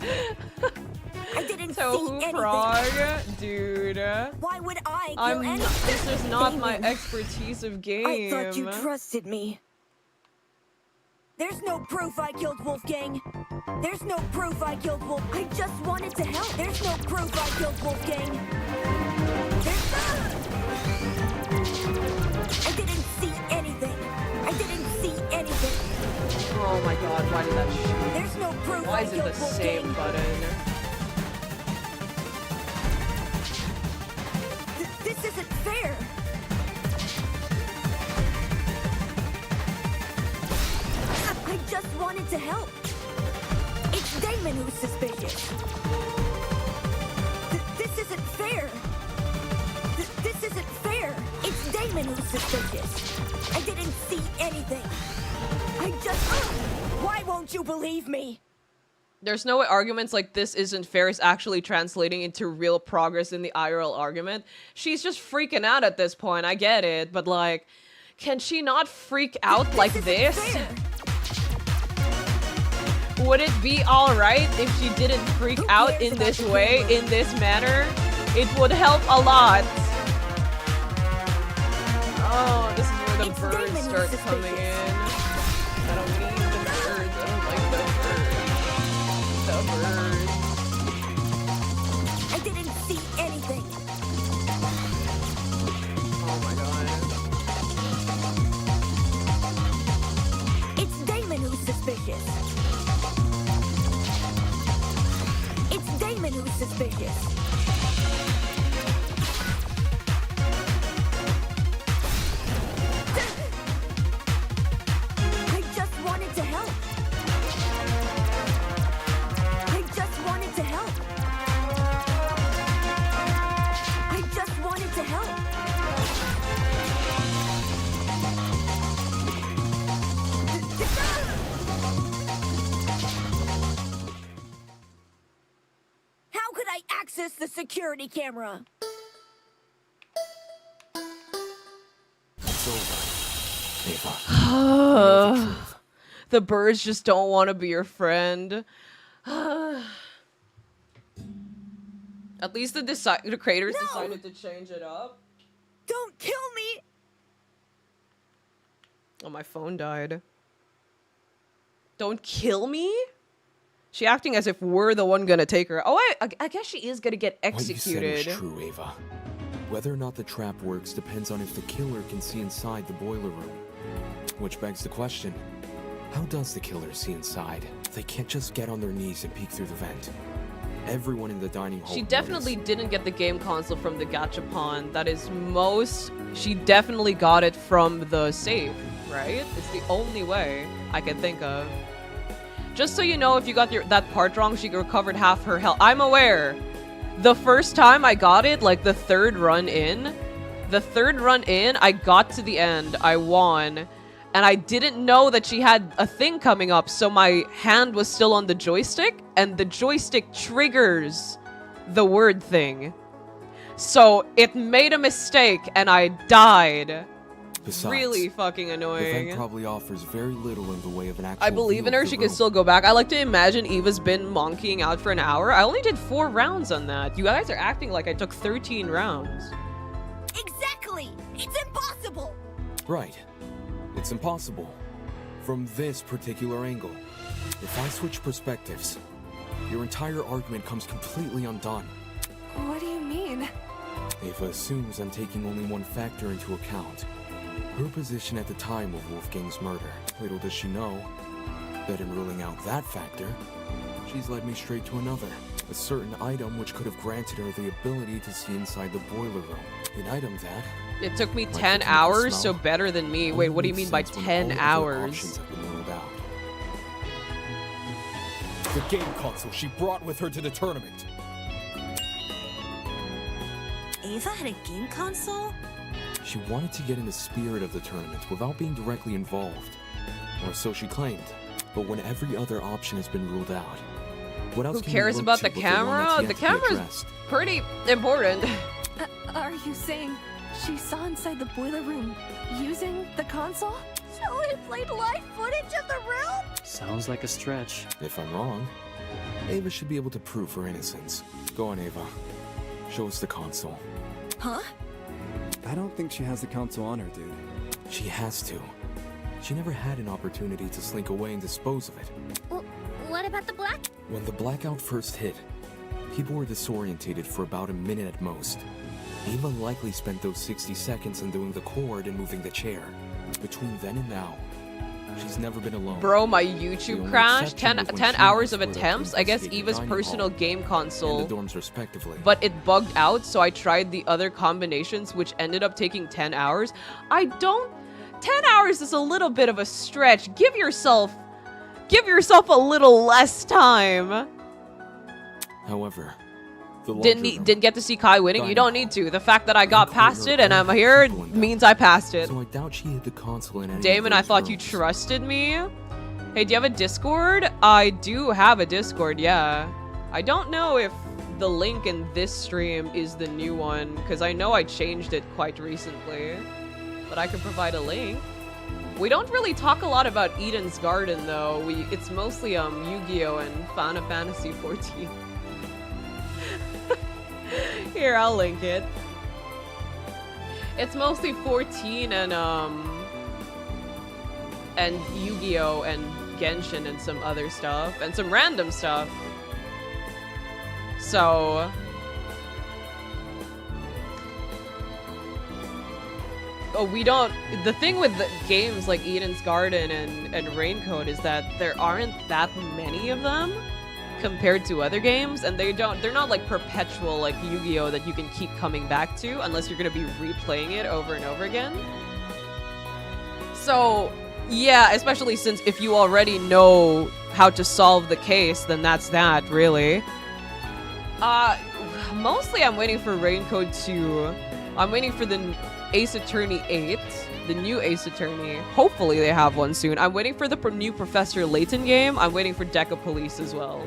I didn't see Tohu anything. Frog, dude. Why would I kill I'm anything? not, this is not my Damon, expertise of game. I thought you trusted me. There's no proof I killed Wolfgang. There's no proof I killed Wolf. I just wanted to help. There's no proof I killed Wolfgang. I didn't see anything. I didn't see anything. Oh my god, why did that shoot? There's no proof Why I is it killed the Wolfgang. same button? This isn't fair. I just wanted to help. It's Damon who's suspicious. This isn't fair. This isn't fair. It's Damon who's suspicious. I didn't see anything. I just... Why won't you believe me? There's no way arguments like this isn't fair is actually translating into real progress in the IRL argument. She's just freaking out at this point, I get it, but like, can she not freak out like this? Would it be alright if she didn't freak out in this way, in this manner? It would help a lot. Oh, this is where the birds start coming in. I don't need the birds, I don't like the birds. The birds. I didn't see anything. Oh my god. It's Damon who's suspicious. It's Damon who's suspicious. I just wanted to help. I just wanted to help. I just wanted to help. How could I access the security camera? It's over, Eva. The birds just don't want to be your friend. At least the creators decided to change it up. Don't kill me! Oh, my phone died. Don't kill me? She acting as if we're the one gonna take her. Oh, I guess she is gonna get executed. What you said is true, Eva. Whether or not the trap works depends on if the killer can see inside the boiler room. Which begs the question, how does the killer see inside? They can't just get on their knees and peek through the vent. Everyone in the dining hall. She definitely didn't get the game console from the gachapon. That is she definitely got it from the safe, right? It's the only way I can think of. Just so you know, if you got that part wrong, she recovered half her health. I'm aware. The first time I got it, like the third run in, I got to the end. I won. And I didn't know that she had a thing coming up, so my hand was still on the joystick, and the joystick triggers the word thing. So it made a mistake, and I died. Besides, really fucking the annoying. vent probably offers very little in the way of an actual I believe in view her, of she the can room. still go back. I like to imagine Eva's been monkeying out for an hour. I only did 4 rounds on that. You guys are acting like I took 13 rounds. Exactly! It's impossible! Right. It's impossible. From this particular angle. If I switch perspectives, your entire argument comes completely undone. What do you mean? Eva assumes I'm taking only one factor into account. Her position at the time of Wolfgang's murder. Little does she know that in ruling out that factor, she's led me straight to another. A certain item which could have granted her the ability to see inside the boiler room. An item that... It took me 10 hours, so better than me. Wait, what do you mean by 10 hours? The game console she brought with her to the Eva had a game console? She wanted to get in the spirit of the tournament without being directly involved. Or so she claimed. But when every other option has been ruled out, what else Who can you cares look about to the but one camera? that's yet The to be camera's addressed? pretty important. Are you saying she saw inside the boiler room using the console? So it played live footage of the room? Sounds like a stretch. If I'm wrong, Ava should be able to prove her innocence. Go on, Ava. Show us the console. Huh? I don't think she has the console on her, dude. She has to. She never had an opportunity to slink away and dispose of it. What about the black? When the blackout first hit, people were disorientated for about a minute at most. Eva likely spent those 60 seconds undoing the cord and moving the chair. Between then and now, she's never been alone. Bro, my The YouTube only crashed. exception 10 was when she hours of was put up to attempts. I guess investigate Eva's dining personal hall game console. and the dorms respectively. But it bugged out, so I tried the other combinations, which ended up taking 10 hours. 10 hours is a little bit of a stretch. Give yourself a little less time. However, the Didn't get to see Kai winning. You don't need to. The fact that I got past it and I'm here means I passed it. So I doubt she hit the console in any Damon, of I those thought you rooms. trusted me. Hey, do you have a Discord? I do have a Discord, yeah. I don't know if the link in this stream is the new one, because I know I changed it quite recently. But I could provide a link. We don't really talk a lot about Eden's Garden, though. It's mostly Yu-Gi-Oh! And Final Fantasy 14. Here, I'll link it. It's mostly 14 and Yu-Gi-Oh! And Genshin and some other stuff. And some random stuff. So... Oh, we don't... The thing with the games like Eden's Garden and Raincoat is that there aren't that many of them compared to other games, and they're not like perpetual like Yu-Gi-Oh! That you can keep coming back to unless you're gonna be replaying it over and over again. So, yeah, especially since if you already know how to solve the case, then that's that, really. Mostly I'm waiting for Raincoat 2. I'm waiting for the Ace Attorney 8, the new Ace Attorney. Hopefully they have one soon. I'm waiting for the new Professor Layton game. I'm waiting for Deca Police as well.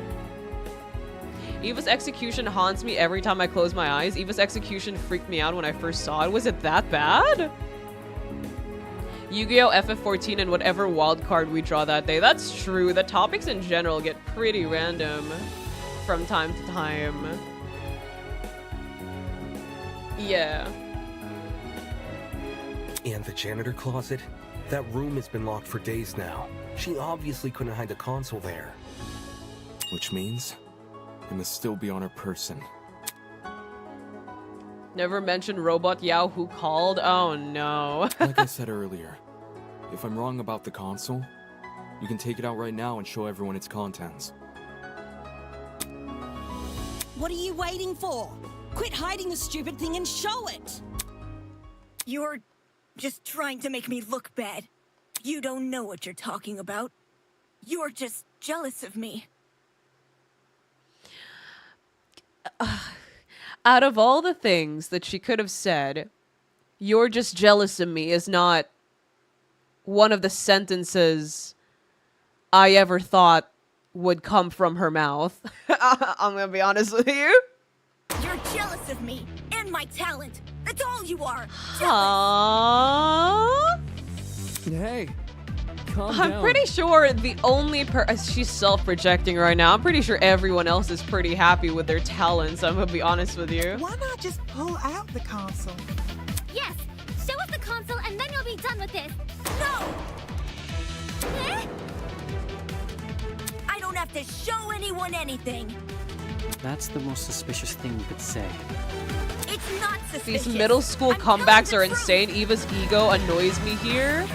Eva's execution haunts me every time I close my eyes. Eva's execution freaked me out when I first saw it. Was it that bad? Yu-Gi-Oh! FF14 and whatever wild card we draw that day. That's true. The topics in general get pretty random from time to time. Yeah. And the janitor closet? That room has been locked for days now. She obviously couldn't hide the console there. Which means it must still be on her person. Never mentioned Robot Yao who called? Oh no. Like I said earlier, if I'm wrong about the console, you can take it out right now and show everyone its contents. What are you waiting for? Quit hiding the stupid thing and show it! You're just trying to make me look bad. You don't know what you're talking about. You're just jealous of me. Out of all the things that she could have said, "You're just jealous of me" is not one of the sentences I ever thought would come from her mouth. I'm gonna be honest with you. You're jealous of me and my talent. That's all you are. Aww. Hey, calm I'm down. pretty sure the only she's self-projecting right now. I'm pretty sure everyone else is pretty happy with their talents. I'm gonna be honest with you. Why not just pull out the console? Yes! Show us the console and then you'll be done with this! No! I don't have to show anyone anything. That's the most suspicious thing you could say. It's not suspicious. These middle school comebacks are insane. Eva's ego annoys me here.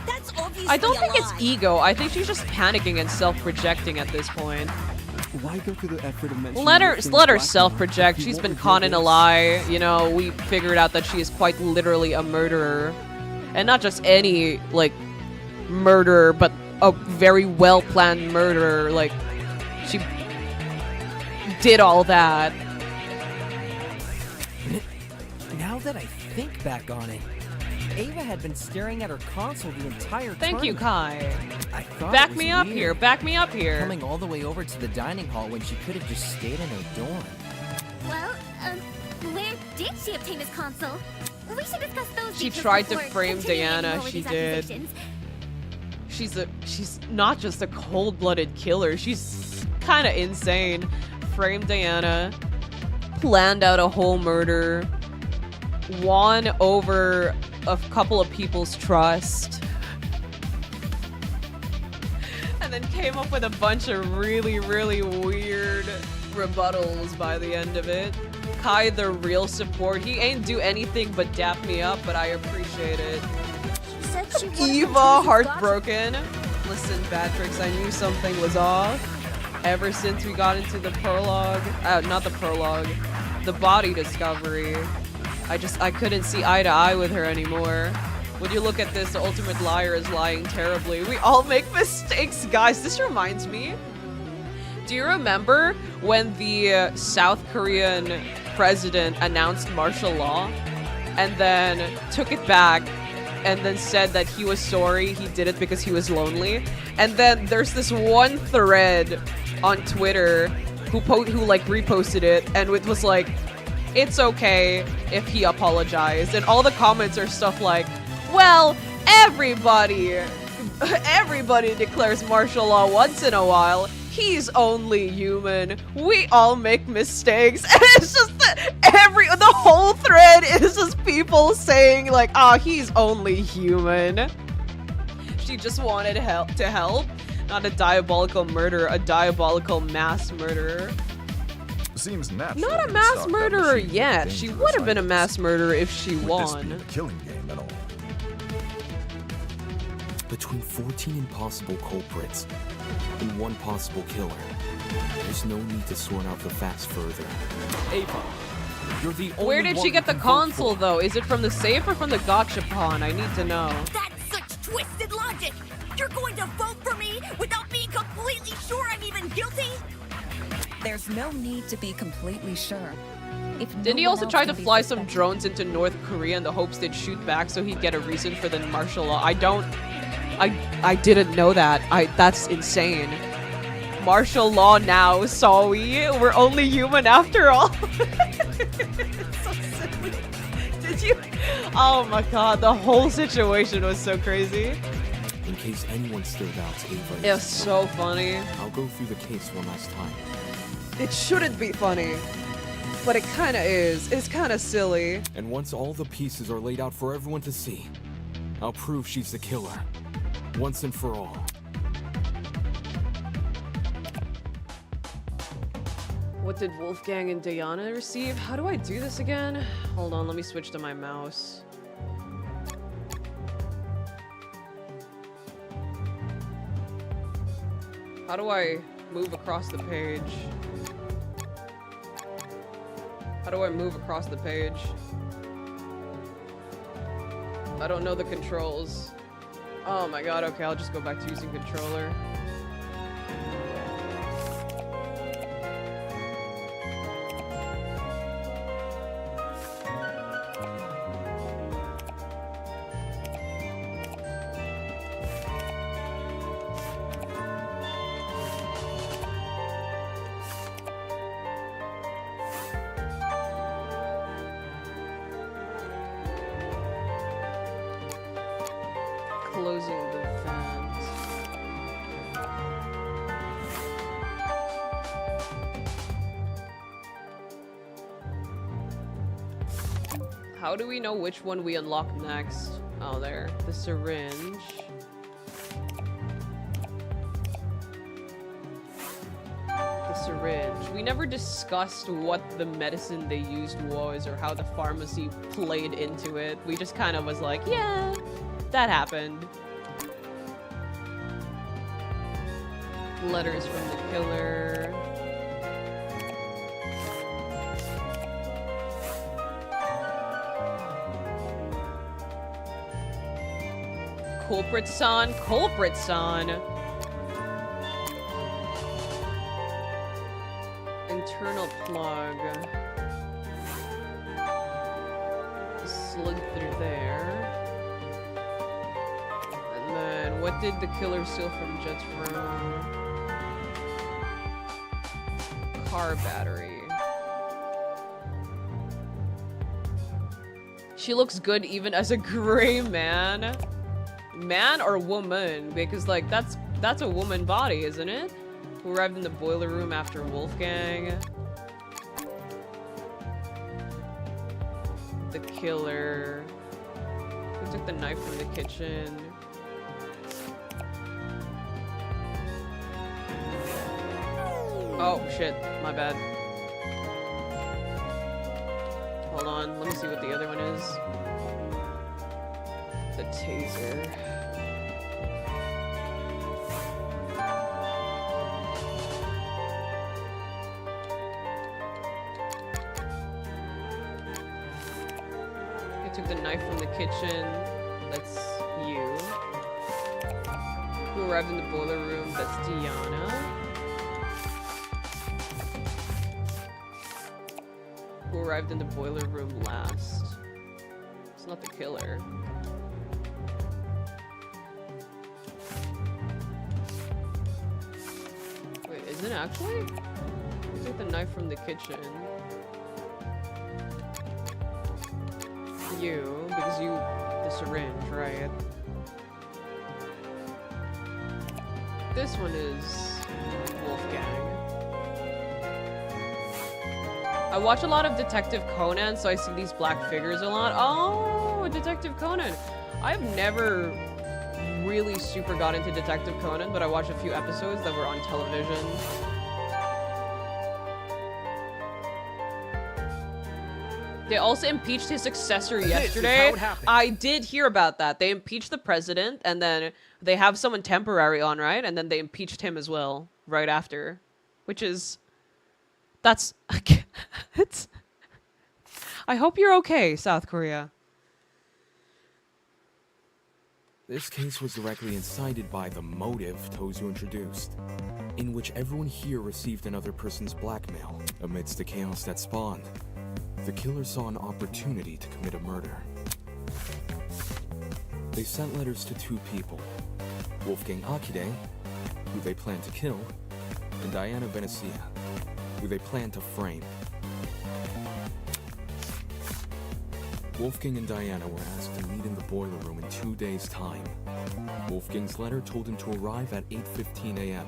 That's obviously I don't think a it's lie. ego. I think she's just panicking and self-projecting at this point. Why go through the effort of mentioning Let her things let her black self-project. if you She's won't been reveal caught in a this? lie. You know, we figured out that she is quite literally a murderer. And not just any, like, murderer, but a very well-planned murderer. Like, she did all that. Now that I think back on it, Ava had been staring at her console the entire time. Thank you, Kai. I thought Back it was me up weird, here. Back me up here. coming all the way over to the dining hall when she could have just stayed in her dorm. Well, where did she obtain this console? We should discuss those She details tried to before frame continuing Diana. anymore with She these did. accusations. She's not just a cold-blooded killer. She's kind of insane. Framed Diana, planned out a whole murder, won over a couple of people's trust, and then came up with a bunch of really, really weird rebuttals by the end of it. Kai, the real support. He ain't do anything but dap me up, but I appreciate it. Eva, heartbroken. Listen, Patrick, I knew something was off ever since we got into the prologue. Not the prologue. The body discovery. I couldn't see eye to eye with her anymore. When you look at this, the ultimate liar is lying terribly. We all make mistakes, guys. This reminds me. Do you remember when the South Korean president announced martial law and then took it back and then said that he was sorry he did it because he was lonely? And then there's this one thread on Twitter who like reposted it, and it was like, it's okay if he apologized, and all the comments are stuff like, well, everybody declares martial law once in a while. He's only human. We all make mistakes. And it's just the whole thread is just people saying like, he's only human. She just wanted to help. Not a diabolical murderer, a diabolical mass murderer. Seems natural. Not a mass murderer yet. She would have been a mass murderer if she won. This be a killing game at all? Between 14 impossible culprits and one possible killer, there's no need to sort out the facts further. Ava, you're the only Where did one she get who the can vote console for. though? Is it from the safe or from the gachapon? I need to know. That's such twisted logic! You're going to vote for me without being completely sure I'm even guilty? There's no need to be completely sure. If Didn't he no one also else try to can be fly some suspected- drones into North Korea in the hopes they'd shoot back so he'd get a reason for the martial law? I didn't know that. That's insane. Martial law now, saw we? We're only human after all. It's so silly. Did you? Oh my god, the whole situation was so crazy. In case anyone still doubts Ava is It was so funny. I'll go through the case one last time. It shouldn't be funny, but it kind of is. It's kind of silly. And once all the pieces are laid out for everyone to see, I'll prove she's the killer. Once and for all. What did Wolfgang and Diana receive? How do I do this again? Hold on, let me switch to my mouse. How do I move across the page? How do I move across the page? I don't know the controls. Oh my god, okay, I'll just go back to using controller. Closing the vent. How do we know which one we unlock next? Oh, there. The syringe. The syringe. We never discussed what the medicine they used was or how the pharmacy played into it. We just kind of was like, yeah, that happened. Letters from the killer. Culprit-san, culprit-san. Internal plug. through there. And then, what did the killer steal from Jet's room? Car battery. She looks good even as a gray man. Man or woman? Because, like, that's a woman body, isn't it? Who arrived in the boiler room after Wolfgang. The killer. Who took the knife from the kitchen? Oh, shit. My bad. Hold on. Let me see what the other one is. The taser. Took the knife from the kitchen. That's you. Who arrived in the boiler room? That's Diana. Who arrived in the boiler room last? It's not the killer. Wait, is it actually? Who took the knife from the kitchen? You, because you, the syringe, right? This one is Wolfgang. I watch a lot of Detective Conan, so I see these black figures a lot. Oh, Detective Conan. I've never really super got into Detective Conan, but I watched a few episodes that were on television. They also impeached his successor yesterday. I did hear about that. They impeached the president, and then they have someone temporary on, right? And then they impeached him as well right after. Which is... That's... it's... I hope you're okay, South Korea. This case was directly incited by the motive Tozu introduced, in which everyone here received another person's blackmail. Amidst the chaos that spawned, the killer saw an opportunity to commit a murder. They sent letters to two people, Wolfgang Akide, who they planned to kill, and Diana Venecia, who they planned to frame. Wolfgang and Diana were asked to meet in the boiler room in 2 days' time. Wolfgang's letter told him to arrive at 8:15 a.m.,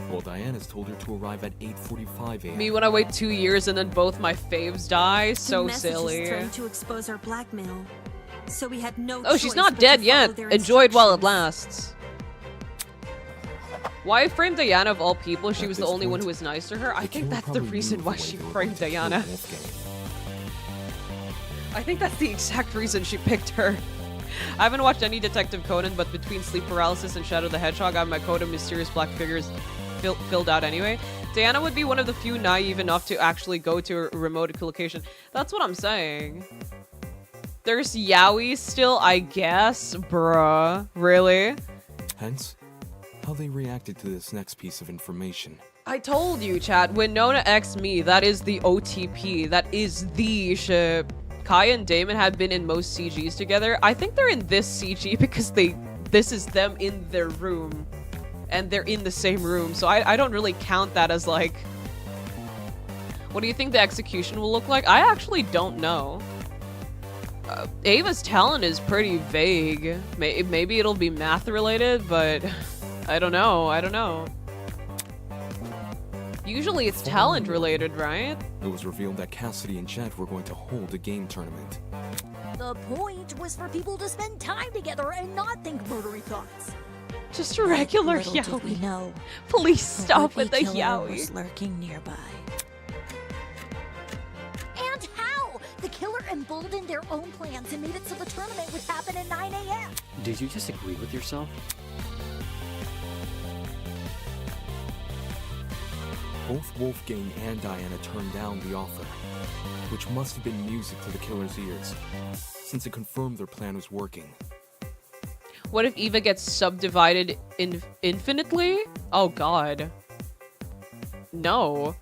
while Diana's told her to arrive at 8:45 a.m. Me when I wait 2 years and then both my faves die. So the silly. message is trying to expose our blackmail, so we had no Oh, she's choice not but dead to yet. follow their Enjoy it while it instructions. lasts. Why frame Diana of all people? She was the only one who was nice to her. I think that's the reason why she framed Diana. I think that's the exact reason she picked her. I haven't watched any Detective Conan, but between Sleep Paralysis and Shadow the Hedgehog, I have my code of mysterious black figures filled out anyway. Diana would be one of the few naive enough to actually go to a remote location. That's what I'm saying. There's yaoi still, I guess. Bruh. Really? Hence, how they reacted to this next piece of information. I told you, chat. When Nona X me, that is the OTP. That is the ship. Kai and Damon had been in most CGs together. I think they're in this CG because this is them in their room. And they're in the same room. So I don't really count that as like... What do you think the execution will look like? I actually don't know. Ava's talent is pretty vague. Maybe it'll be math related, but I don't know. I don't know. Usually it's talent related, right? It was revealed that Cassidy and Jet were going to hold a game tournament. The point was for people to spend time together and not think murdery thoughts. Just a regular Little did we yaoi. know, Please stop with the would-be killer yaoi. was lurking nearby. And how? The killer emboldened their own plans and made it so the tournament would happen at 9 a.m. Did you just agree with yourself? Both Wolfgang and Diana turned down the offer, which must have been music to the killer's ears, since it confirmed their plan was working. What if Eva gets subdivided infinitely? Oh god. No.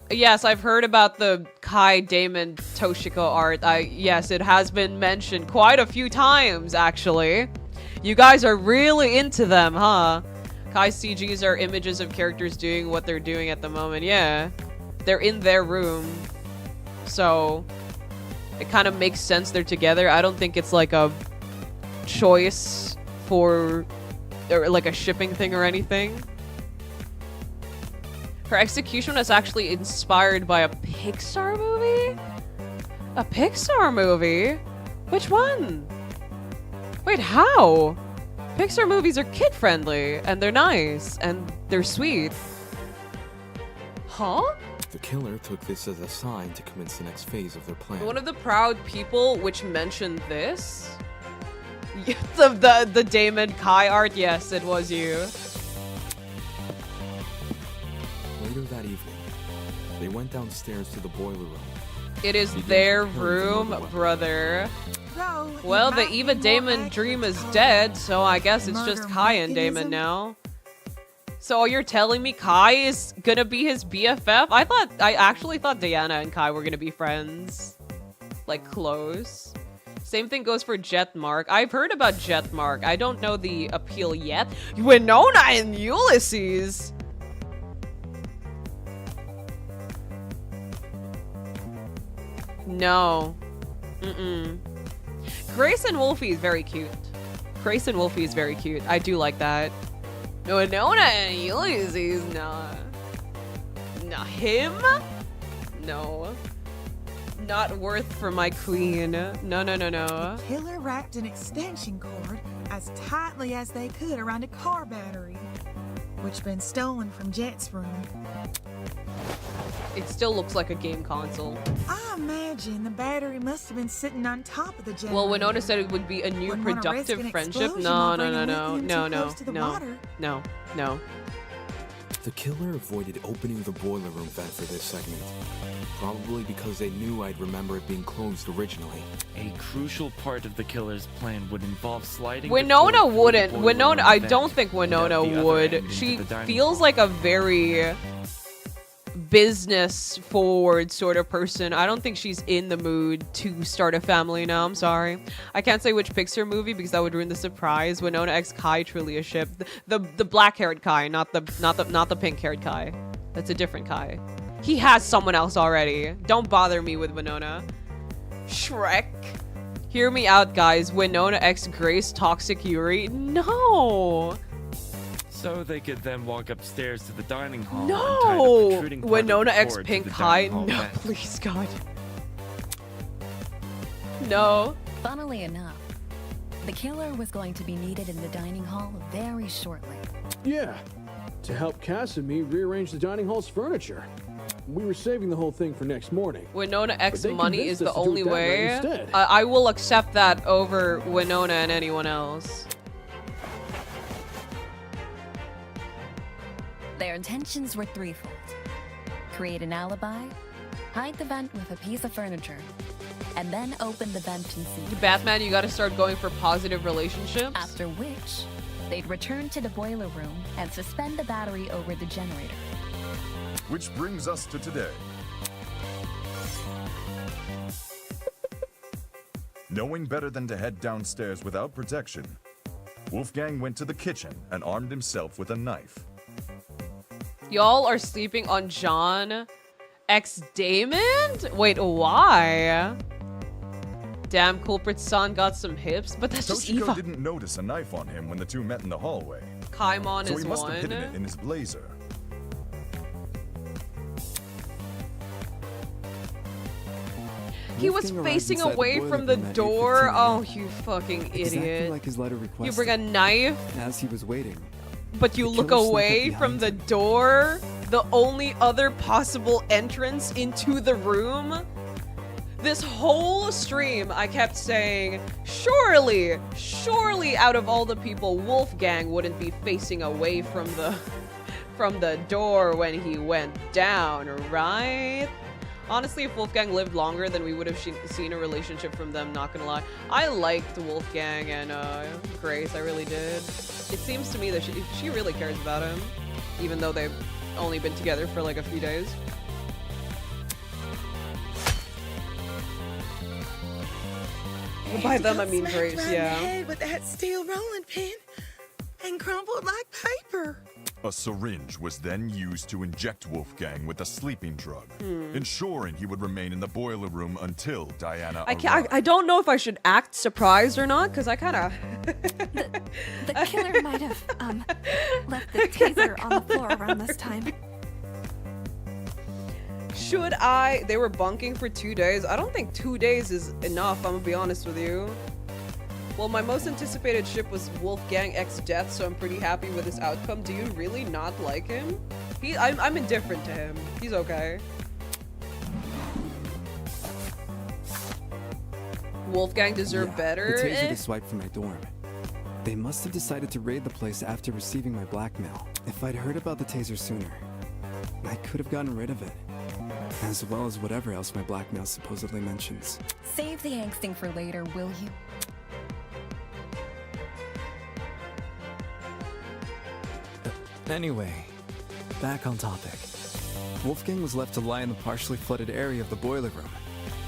Yes, I've heard about the Kai, Damon, Toshiko art. Yes, it has been mentioned quite a few times, actually. You guys are really into them, huh? Kai's CGs are images of characters doing what they're doing at the moment. Yeah, they're in their room. So, it kind of makes sense they're together. I don't think it's like a choice or like a shipping thing or anything. Her execution was actually inspired by a Pixar movie? A Pixar movie? Which one? Wait, how? Pixar movies are kid-friendly, and they're nice, and they're sweet. Huh? The killer took this as a sign to commence the next phase of their plan. One of the proud people which mentioned this? the Damon Kai art? Yes, it was you. Later that evening, they went downstairs to the boiler room. It is their room, brother. Well, the Eva Damon dream is dead, so I guess it's just Kai and Damon now. So you're telling me Kai is gonna be his BFF? I actually thought Diana and Kai were gonna be friends. Like, close. Same thing goes for Jetmark. I've heard about Jetmark. I don't know the appeal yet. Winona and Ulysses! No. Grace and Wolfie is very cute. Grace and Wolfie is very cute. I do like that. No, Winona and Ulysses, nah. Nah, him? No. Not worth for my queen. No, no, no, no. The killer wrapped an extension cord as tightly as they could around a car battery, which had been stolen from Jet's room. It still looks like a game console. I imagine the battery must have been sitting on top of the generator. Well, Winona said it would be a new productive friendship. No, no, no, no, no, no, no, no. The killer avoided opening the boiler room vent for this segment. Probably because they knew I'd remember it being closed originally. A crucial part of the killer's plan would involve sliding. Winona wouldn't. Winona, I don't think Winona would. She feels like a very business forward sort of person. I don't think she's in the mood to start a family now. I'm sorry. I can't say which Pixar movie because that would ruin the surprise. Winona x Kai truly a ship. The black-haired Kai, not the pink-haired Kai. That's a different Kai. He has someone else already. Don't bother me with Winona. Shrek. Hear me out, guys. Winona x Grace Toxic Yuri. No. So they could then walk upstairs to the dining hall. No! Winona x Pink Kai. No, please, God. No. Funnily enough, the killer was going to be needed in the dining hall very shortly. Yeah, to help Cass and me rearrange the dining hall's furniture. We were saving the whole thing for next morning. Winona x money is the only way. I will accept that over Winona and anyone else. Their intentions were threefold. Create an alibi, hide the vent with a piece of furniture, and then open the vent and see. Batman, you gotta start going for positive relationships. After which, they'd return to the boiler room and suspend the battery over the generator. Which brings us to today. Knowing better than to head downstairs without protection, Wolfgang went to the kitchen and armed himself with a knife. Y'all are sleeping on John X Damon? Wait, why? Damn, culprit's son got some hips, but that's just Eva. Toshiko didn't notice a knife on him when the two met in the hallway. Kaimon so is he must one. have hidden it in his blazer. He was facing away from the door. Oh, you fucking idiot. Exactly like his letter requested. You bring a knife. As he was waiting. But you look away from the door, the only other possible entrance into the room. This whole stream, I kept saying, surely out of all the people, Wolfgang wouldn't be facing away from the door when he went down, right? Honestly, if Wolfgang lived longer, then we would have seen a relationship from them, not gonna lie. I liked Wolfgang and Grace, I really did. It seems to me that she really cares about him, even though they've only been together for like a few days. By Had to them, go I mean smacked Grace, right in the yeah. head with that steel rolling pin and crumpled like paper. A syringe was then used to inject Wolfgang with a sleeping drug, ensuring he would remain in the boiler room until Diana arrived. I don't know if I should act surprised or not, because I kind of... The killer might have, left the taser on the floor around this time. Should I? They were bunking for 2 days. I don't think 2 days is enough, I'm gonna be honest with you. Well, my most anticipated ship was Wolfgang X Death, so I'm pretty happy with this outcome. Do you really not like him? I'm indifferent to him. He's okay. Wolfgang deserved better. The taser they swiped from my dorm. They must have decided to raid the place after receiving my blackmail. If I'd heard about the taser sooner, I could have gotten rid of it. As well as whatever else my blackmail supposedly mentions. Save the angsting for later, will you? Anyway, back on topic. Wolfgang was left to lie in the partially flooded area of the boiler room,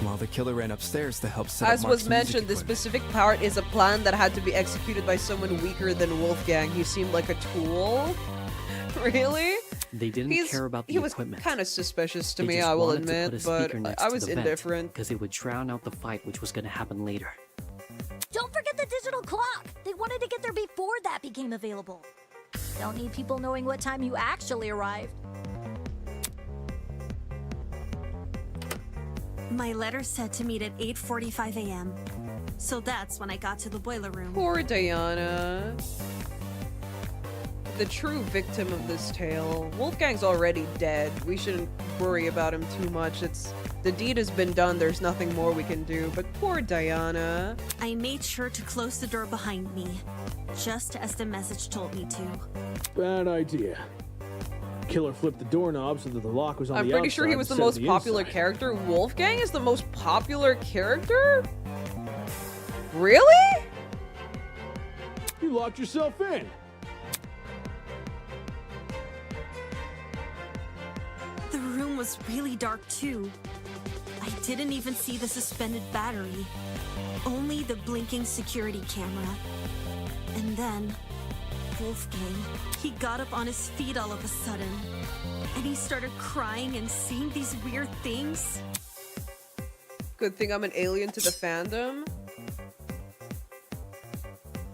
while the killer ran upstairs to help set up As Mark's was mentioned, the music equipment. specific part is a plan that had to be executed by someone weaker than Wolfgang. He seemed like a tool. Really? They didn't care about the He was equipment. kind of suspicious to They me, just I will wanted to admit, put a but speaker next I to was the vent, indifferent. because it would drown out the fight which was going to happen later. Don't forget the digital clock! They wanted to get there before that became available. Don't need people knowing what time you actually arrived. My letter said to meet at 8:45 a.m. So that's when I got to the boiler room. Poor Diana. The true victim of this tale. Wolfgang's already dead. We shouldn't worry about him too much. The deed has been done. There's nothing more we can do. But poor Diana. I made sure to close the door behind me, just as the message told me to. Bad idea. Killer flipped the doorknob so that the lock was on I'm the pretty outside sure he was the instead of most popular inside. character. Wolfgang is the most popular character? Really? You locked yourself in. The room was really dark too. I didn't even see the suspended battery, only the blinking security camera. And then, Wolfgang, he got up on his feet all of a sudden, and he started crying and saying these weird things. Good thing I'm an alien to the fandom.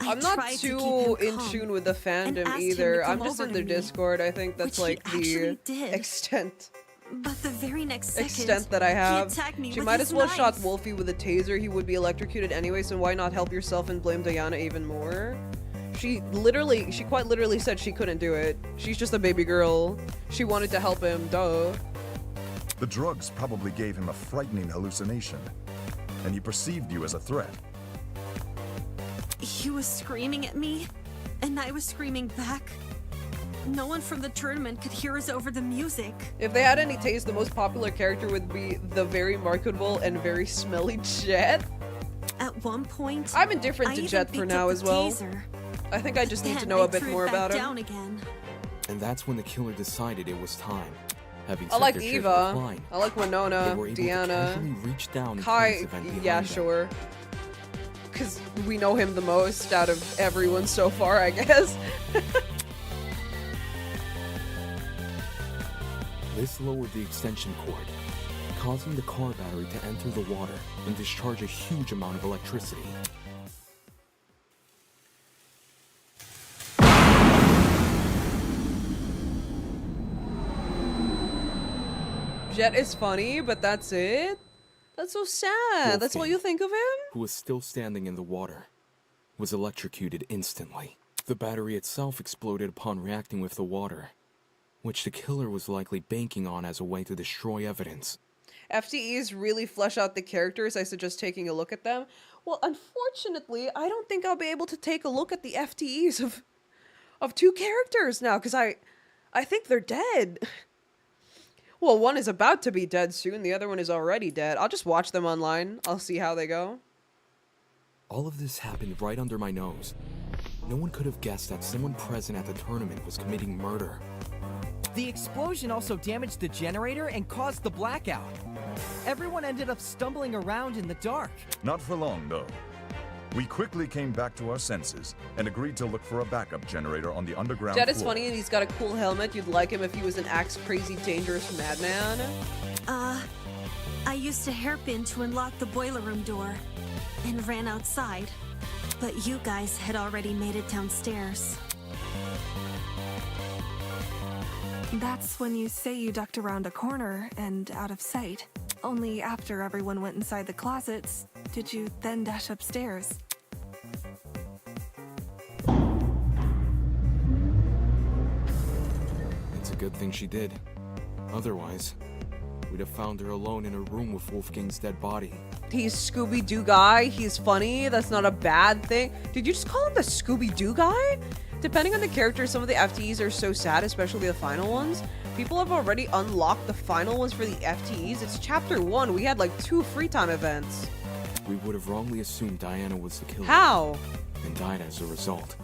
I'm tried not to too keep him in calm tune with the and fandom asked him either. to I'm come just over in their to me, Discord. I think that's which he like the actually did. extent But the very next second, extent that I have. he attacked me She with might his as well knife. shot Wolfie with a taser. He would be electrocuted anyway, so why not help yourself and blame Diana even more? She quite literally said she couldn't do it. She's just a baby girl. She wanted to help him, duh. The drugs probably gave him a frightening hallucination, and he perceived you as a threat. He was screaming at me, and I was screaming back. No one from the tournament could hear us over the music. If they had any taste, the most popular character would be the very marketable and very smelly Jet. At one point, I'm indifferent to I Jet even for picked now up as the well. taser. I think I just need to Then know I a bit threw it more back about him. down again. And that's when the killer decided it was time. Having I set like their shift Eva. reclined, I like they Winona, were able to Deanna, casually reach down and Kai. place the vent behind Yeah, them. sure. Because we know him the most out of everyone so far, I guess. This lowered the extension cord, causing the car battery to enter the water and discharge a huge amount of electricity. Jet is funny, but that's it? That's so sad. That's all you think of him? Who was still standing in the water, was electrocuted instantly. The battery itself exploded upon reacting with the water, which the killer was likely banking on as a way to destroy evidence. FTEs really flesh out the characters. I suggest taking a look at them. Well, unfortunately, I don't think I'll be able to take a look at the FTEs of two characters now, because I think they're dead. Well, one is about to be dead soon, the other one is already dead. I'll just watch them online. I'll see how they go. All of this happened right under my nose. No one could have guessed that someone present at the tournament was committing murder. The explosion also damaged the generator and caused the blackout. Everyone ended up stumbling around in the dark. Not for long, though. We quickly came back to our senses and agreed to look for a backup generator on the underground Jet floor. is funny and he's got a cool helmet. You'd like him if he was an axe-crazy, dangerous madman. I used a hairpin to unlock the boiler room door and ran outside, but you guys had already made it downstairs. That's when you say you ducked around a corner and out of sight. Only after everyone went inside the closets did you then dash upstairs. It's a good thing she did. Otherwise, we'd have found her alone in a room with Wolfgang's dead body. He's Scooby-Doo guy. He's funny. That's not a bad thing. Did you just call him the Scooby-Doo guy? Depending on the character, some of the FTEs are so sad, especially the final ones. People have already unlocked the final ones for the FTEs. It's chapter 1. We had like 2 free time events. We would have wrongly assumed Diana was the killer. How? And died as a result.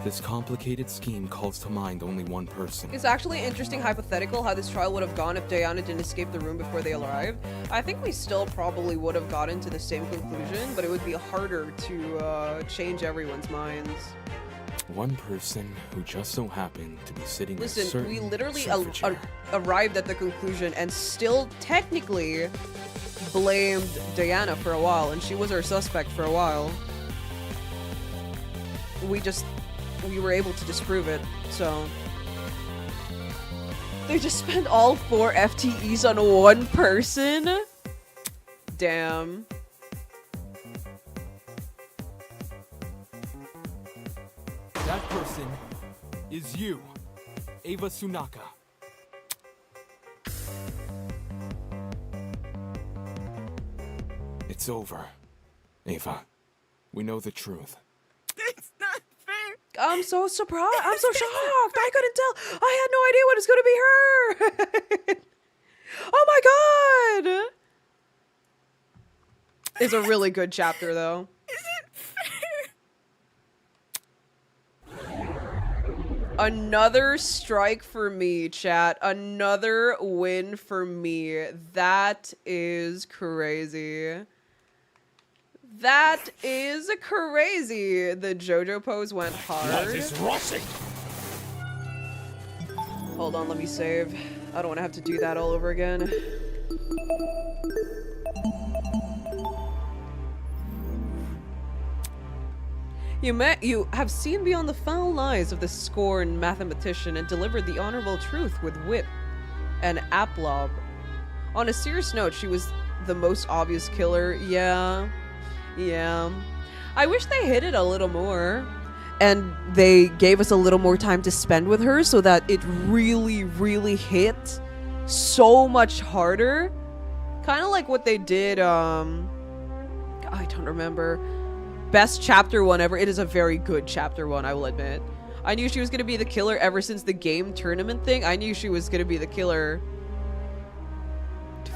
This complicated scheme calls to mind only one person. It's actually interesting hypothetical how this trial would have gone if Diana didn't escape the room before they arrived. I think we still probably would have gotten to the same conclusion, but it would be harder to change everyone's minds. One person who just so happened to be sitting in a Listen, certain we literally sofa chair. arrived at the conclusion and still technically blamed Diana for a while, and she was our suspect for a while. We were able to disprove it, so... They just spent all 4 FTEs on one person? Damn. That person is you, Eva Tsunaka. It's over, Eva. We know the truth. It's not fair. I'm so surprised. I'm so shocked. I couldn't tell. I had no idea what was going to be her. Oh my god. It's a really good chapter, though. Another strike for me, chat. Another win for me. That is crazy. That is crazy. The JoJo pose went hard. What is Rossi? Hold on, let me save. I don't want to have to do that all over again. You have seen beyond the foul lies of the scorned mathematician and delivered the honorable truth with wit and aplomb. On a serious note, she was the most obvious killer. Yeah. I wish they hit it a little more and they gave us a little more time to spend with her so that it really, really hit so much harder. Kind of like what they did, I don't remember. Best chapter 1 ever. It is a very good chapter 1, I will admit. I knew she was going to be the killer ever since the game tournament thing. I knew she was going to be the killer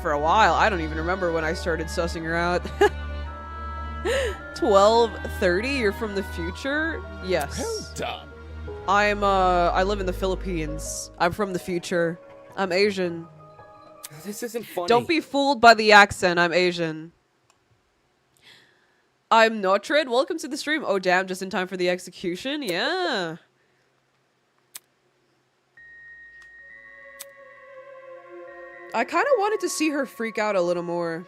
for a while. I don't even remember when I started sussing her out. 12:30, you're from the future? Yes. Well done. I live in the Philippines. I'm from the future. I'm Asian. This isn't funny. Don't be fooled by the accent. I'm Asian. I'm Notred. Welcome to the stream. Oh, damn. Just in time for the execution? Yeah. I kind of wanted to see her freak out a little more.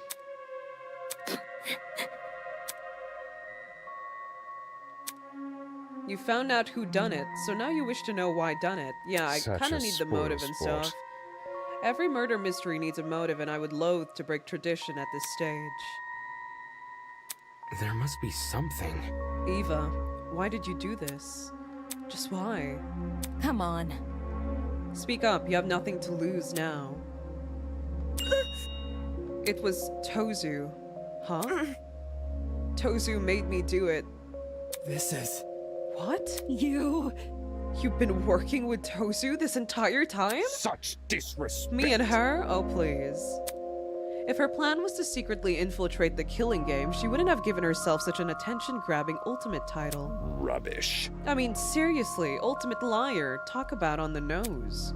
You found out who done it, so now you wish to know why done it. Yeah, I kind of need the motive and stuff. Every murder mystery needs a motive, and I would loathe to break tradition at this stage. There must be something. Eva, why did you do this? Just why? Come on. Speak up, you have nothing to lose now. It was Tozu. Huh? Tozu made me do it. This is... What? You've been working with Tozu this entire time? Such disrespect. Me and her? Oh, please. If her plan was to secretly infiltrate the killing game, she wouldn't have given herself such an attention-grabbing ultimate title. Rubbish. I mean, seriously, ultimate liar. Talk about on the nose.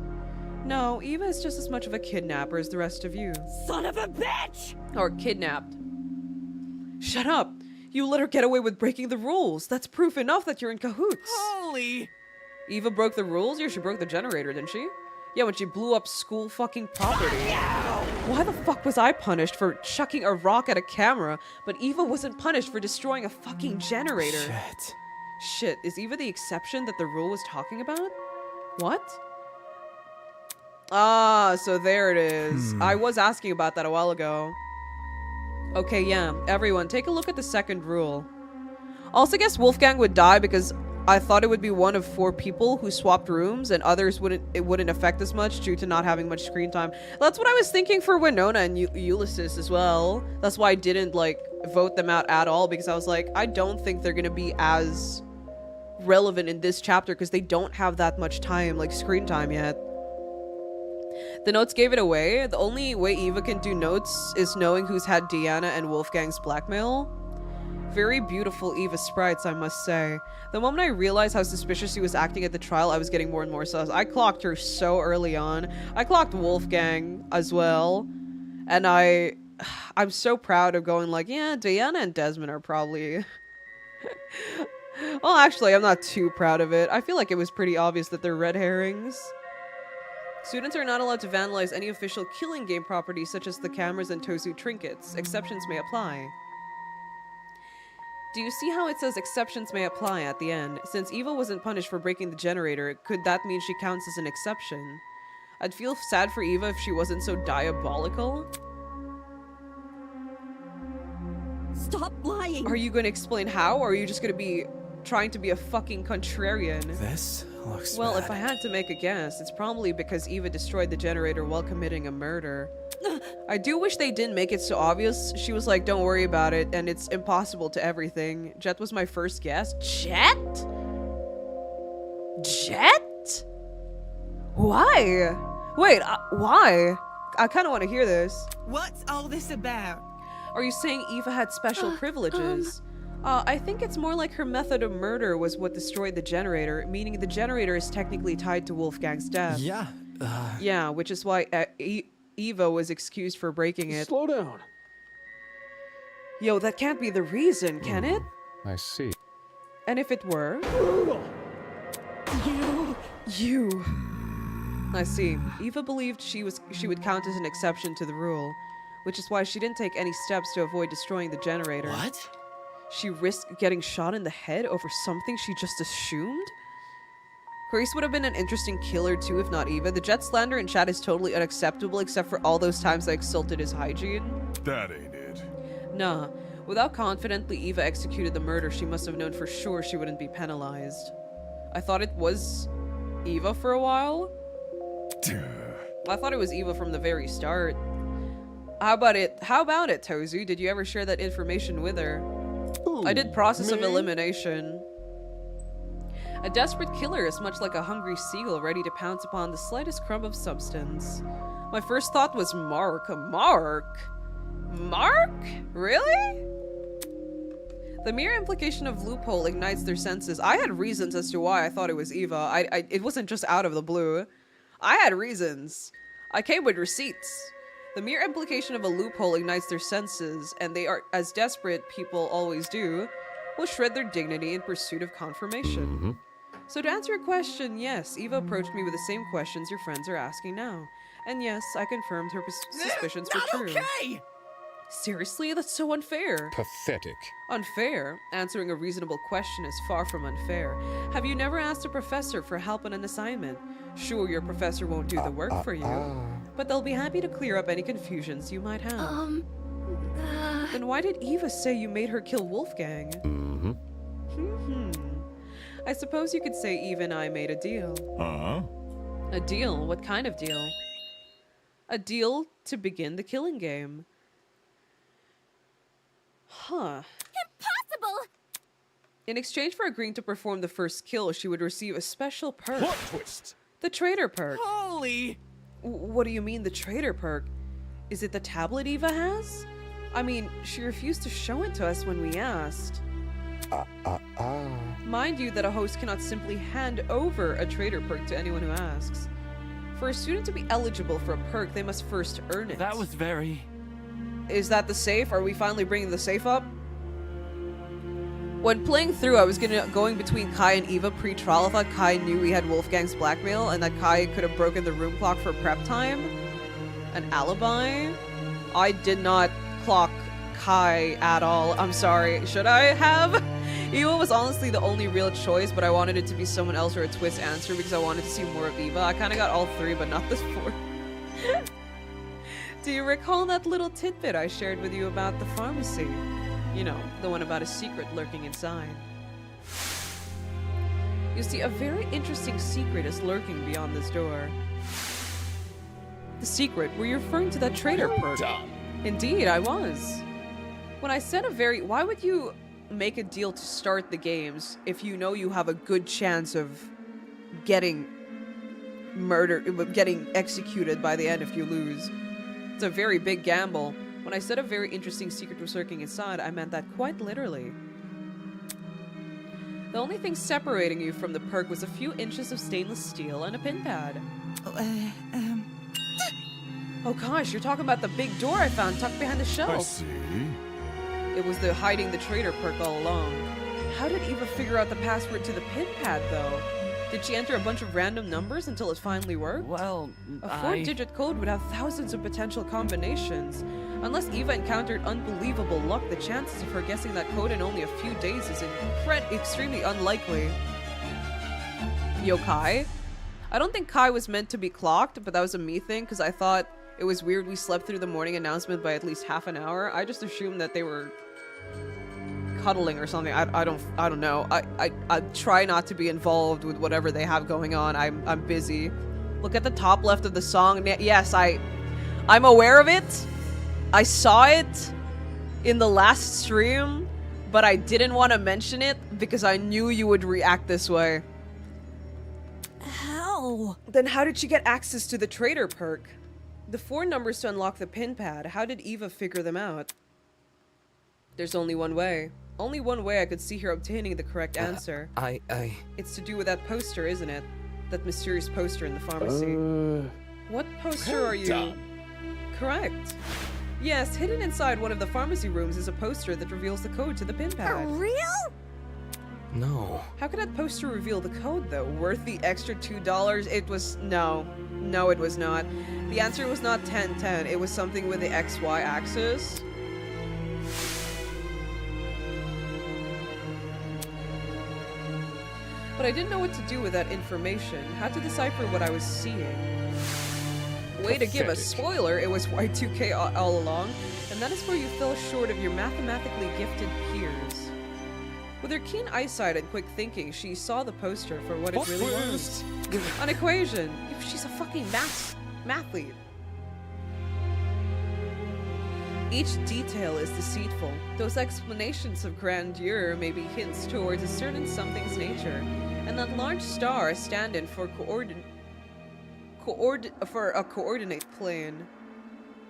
No, Eva is just as much of a kidnapper as the rest of you. Son of a bitch! Or kidnapped. Shut up! You let her get away with breaking the rules. That's proof enough that you're in cahoots. Holy! Eva broke the rules? Yeah, she broke the generator, didn't she? Yeah, when she blew up school fucking property. Why the fuck was I punished for chucking a rock at a camera, but Eva wasn't punished for destroying a fucking generator? Shit. Shit, is Eva the exception that the rule was talking about? What? Ah, so there it is. I was asking about that a while ago. Okay, yeah. Everyone, take a look at the second rule. Also, guess Wolfgang would die because I thought it would be one of 4 people who swapped rooms and others it wouldn't affect as much due to not having much screen time. That's what I was thinking for Winona and Ulysses as well. That's why I didn't, like, vote them out at all, because I was like, I don't think they're gonna be as relevant in this chapter because they don't have that much time, like, screen time yet. The notes gave it away. The only way Eva can do notes is knowing who's had Deanna and Wolfgang's blackmail. Very beautiful Eva sprites, I must say. The moment I realized how suspicious he was acting at the trial, I was getting more and more sus. I clocked her so early on. I clocked Wolfgang as well. And I'm so proud of going like, yeah, Deanna and Desmond are probably... Well, actually, I'm not too proud of it. I feel like it was pretty obvious that they're red herrings. Students are not allowed to vandalize any official killing game properties such as the cameras and Tosu trinkets. Exceptions may apply. Do you see how it says exceptions may apply at the end? Since Eva wasn't punished for breaking the generator, could that mean she counts as an exception? I'd feel sad for Eva if she wasn't so diabolical. Stop lying! Are you going to explain how, or are you just going to be trying to be a fucking contrarian? This looks Well, bad. if I had to make a guess, it's probably because Eva destroyed the generator while committing a murder. I do wish they didn't make it so obvious. She was like, don't worry about it, and it's impossible to everything. Jet was my first guess. Jet? Jet? Why? Wait, why? I kind of want to hear this. What's all this about? Are you saying Eva had special privileges? I think it's more like her method of murder was what destroyed the generator, meaning the generator is technically tied to Wolfgang's death. Yeah. Yeah, which is why Eva was excused for breaking it. Slow down. Yo, that can't be the reason, can it? I see. And if it were? You. I see. Eva believed she would count as an exception to the rule, which is why she didn't take any steps to avoid destroying the generator. What? She risked getting shot in the head over something she just assumed? Grace would have been an interesting killer too if not Eva. The Jet slander in chat is totally unacceptable except for all those times I exalted his hygiene. That ain't it. Nah. Without confidently Eva executed the murder, she must have known for sure she wouldn't be penalized. I thought it was Eva for a while. I thought it was Eva from the very start. How about it, Tozu? Did you ever share that information with her? I did process of elimination. A desperate killer is much like a hungry seagull ready to pounce upon the slightest crumb of substance. My first thought was Mark. Mark? Mark? Really? The mere implication of loophole ignites their senses. I had reasons as to why I thought it was Eva. It wasn't just out of the blue. I had reasons. I came with receipts. The mere implication of a loophole ignites their senses, and they are, as desperate people always do, will shred their dignity in pursuit of confirmation. So to answer your question, yes, Eva approached me with the same questions your friends are asking now. And yes, I confirmed her suspicions were true. Okay! Seriously? That's so unfair. Pathetic. Unfair? Answering a reasonable question is far from unfair. Have you never asked a professor for help on an assignment? Sure, your professor won't do the work for you, but they'll be happy to clear up any confusions you might have. Then why did Eva say you made her kill Wolfgang? I suppose you could say Eva and I made a deal. A deal? What kind of deal? A deal to begin the killing game. Huh. Impossible! In exchange for agreeing to perform the first kill, she would receive a special perk. Plot twist! The traitor perk. Holy! What do you mean, the traitor perk? Is it the tablet Eva has? I mean, she refused to show it to us when we asked. Mind you that a host cannot simply hand over a traitor perk to anyone who asks. For a student to be eligible for a perk, they must first earn it. That was very... Is that the safe? Are we finally bringing the safe up? When playing through, I was going between Kai and Eva pre-trial. I thought Kai knew we had Wolfgang's blackmail and that Kai could have broken the room clock for prep time. An alibi? I did not clock Kai at all. I'm sorry. Should I have? Eva was honestly the only real choice, but I wanted it to be someone else or a twist answer because I wanted to see more of Eva. I kind of got all three, but not this fourth. Do you recall that little tidbit I shared with you about the pharmacy? You know, the one about a secret lurking inside. You see, a very interesting secret is lurking beyond this door. The secret? Were you referring to that traitor perk? Indeed, I was. When I said why would you make a deal to start the games if you know you have a good chance of getting getting executed by the end if you lose? It's a very big gamble. When I said a very interesting secret was lurking inside, I meant that quite literally. The only thing separating you from the perk was a few inches of stainless steel and a pin pad. Oh gosh, you're talking about the big door I found tucked behind the shelf. I see. It was the hiding the traitor perk all along. How did Eva figure out the password to the pin pad, though? Did she enter a bunch of random numbers until it finally worked? Well, a 4-digit code would have thousands of potential combinations. Unless Eva encountered unbelievable luck, the chances of her guessing that code in only a few days is extremely unlikely. Yo, Kai? I don't think Kai was meant to be clocked, but that was a me thing, because I thought it was weird we slept through the morning announcement by at least half an hour. I just assumed that they were cuddling or something. I don't know. I try not to be involved with whatever they have going on. I'm busy. Look at the top left of the song. Yes, I'm aware of it. I saw it in the last stream, but I didn't want to mention it because I knew you would react this way. How? Then how did she get access to the traitor perk? The 4 numbers to unlock the pin pad. How did Eva figure them out? There's only one way. Only one way I could see her obtaining the correct answer. It's to do with that poster, isn't it? That mysterious poster in the pharmacy. What poster are you? Correct. Yes, hidden inside one of the pharmacy rooms is a poster that reveals the code to the pin pad. For real? No. How could that poster reveal the code, though? Worth the extra $2? It was... No. No, it was not. The answer was not 1010. It was something with the XY axis. But I didn't know what to do with that information. How to decipher what I was seeing. Way to give a spoiler, it was Y2K all along, and that is where you fell short of your mathematically gifted peers. With her keen eyesight and quick thinking, she saw the poster for what it really was. An equation! She's a fucking mathlete. Each detail is deceitful. Those explanations of grandeur may be hints towards a certain something's nature, and that large star a stand-in for a coordinate plane.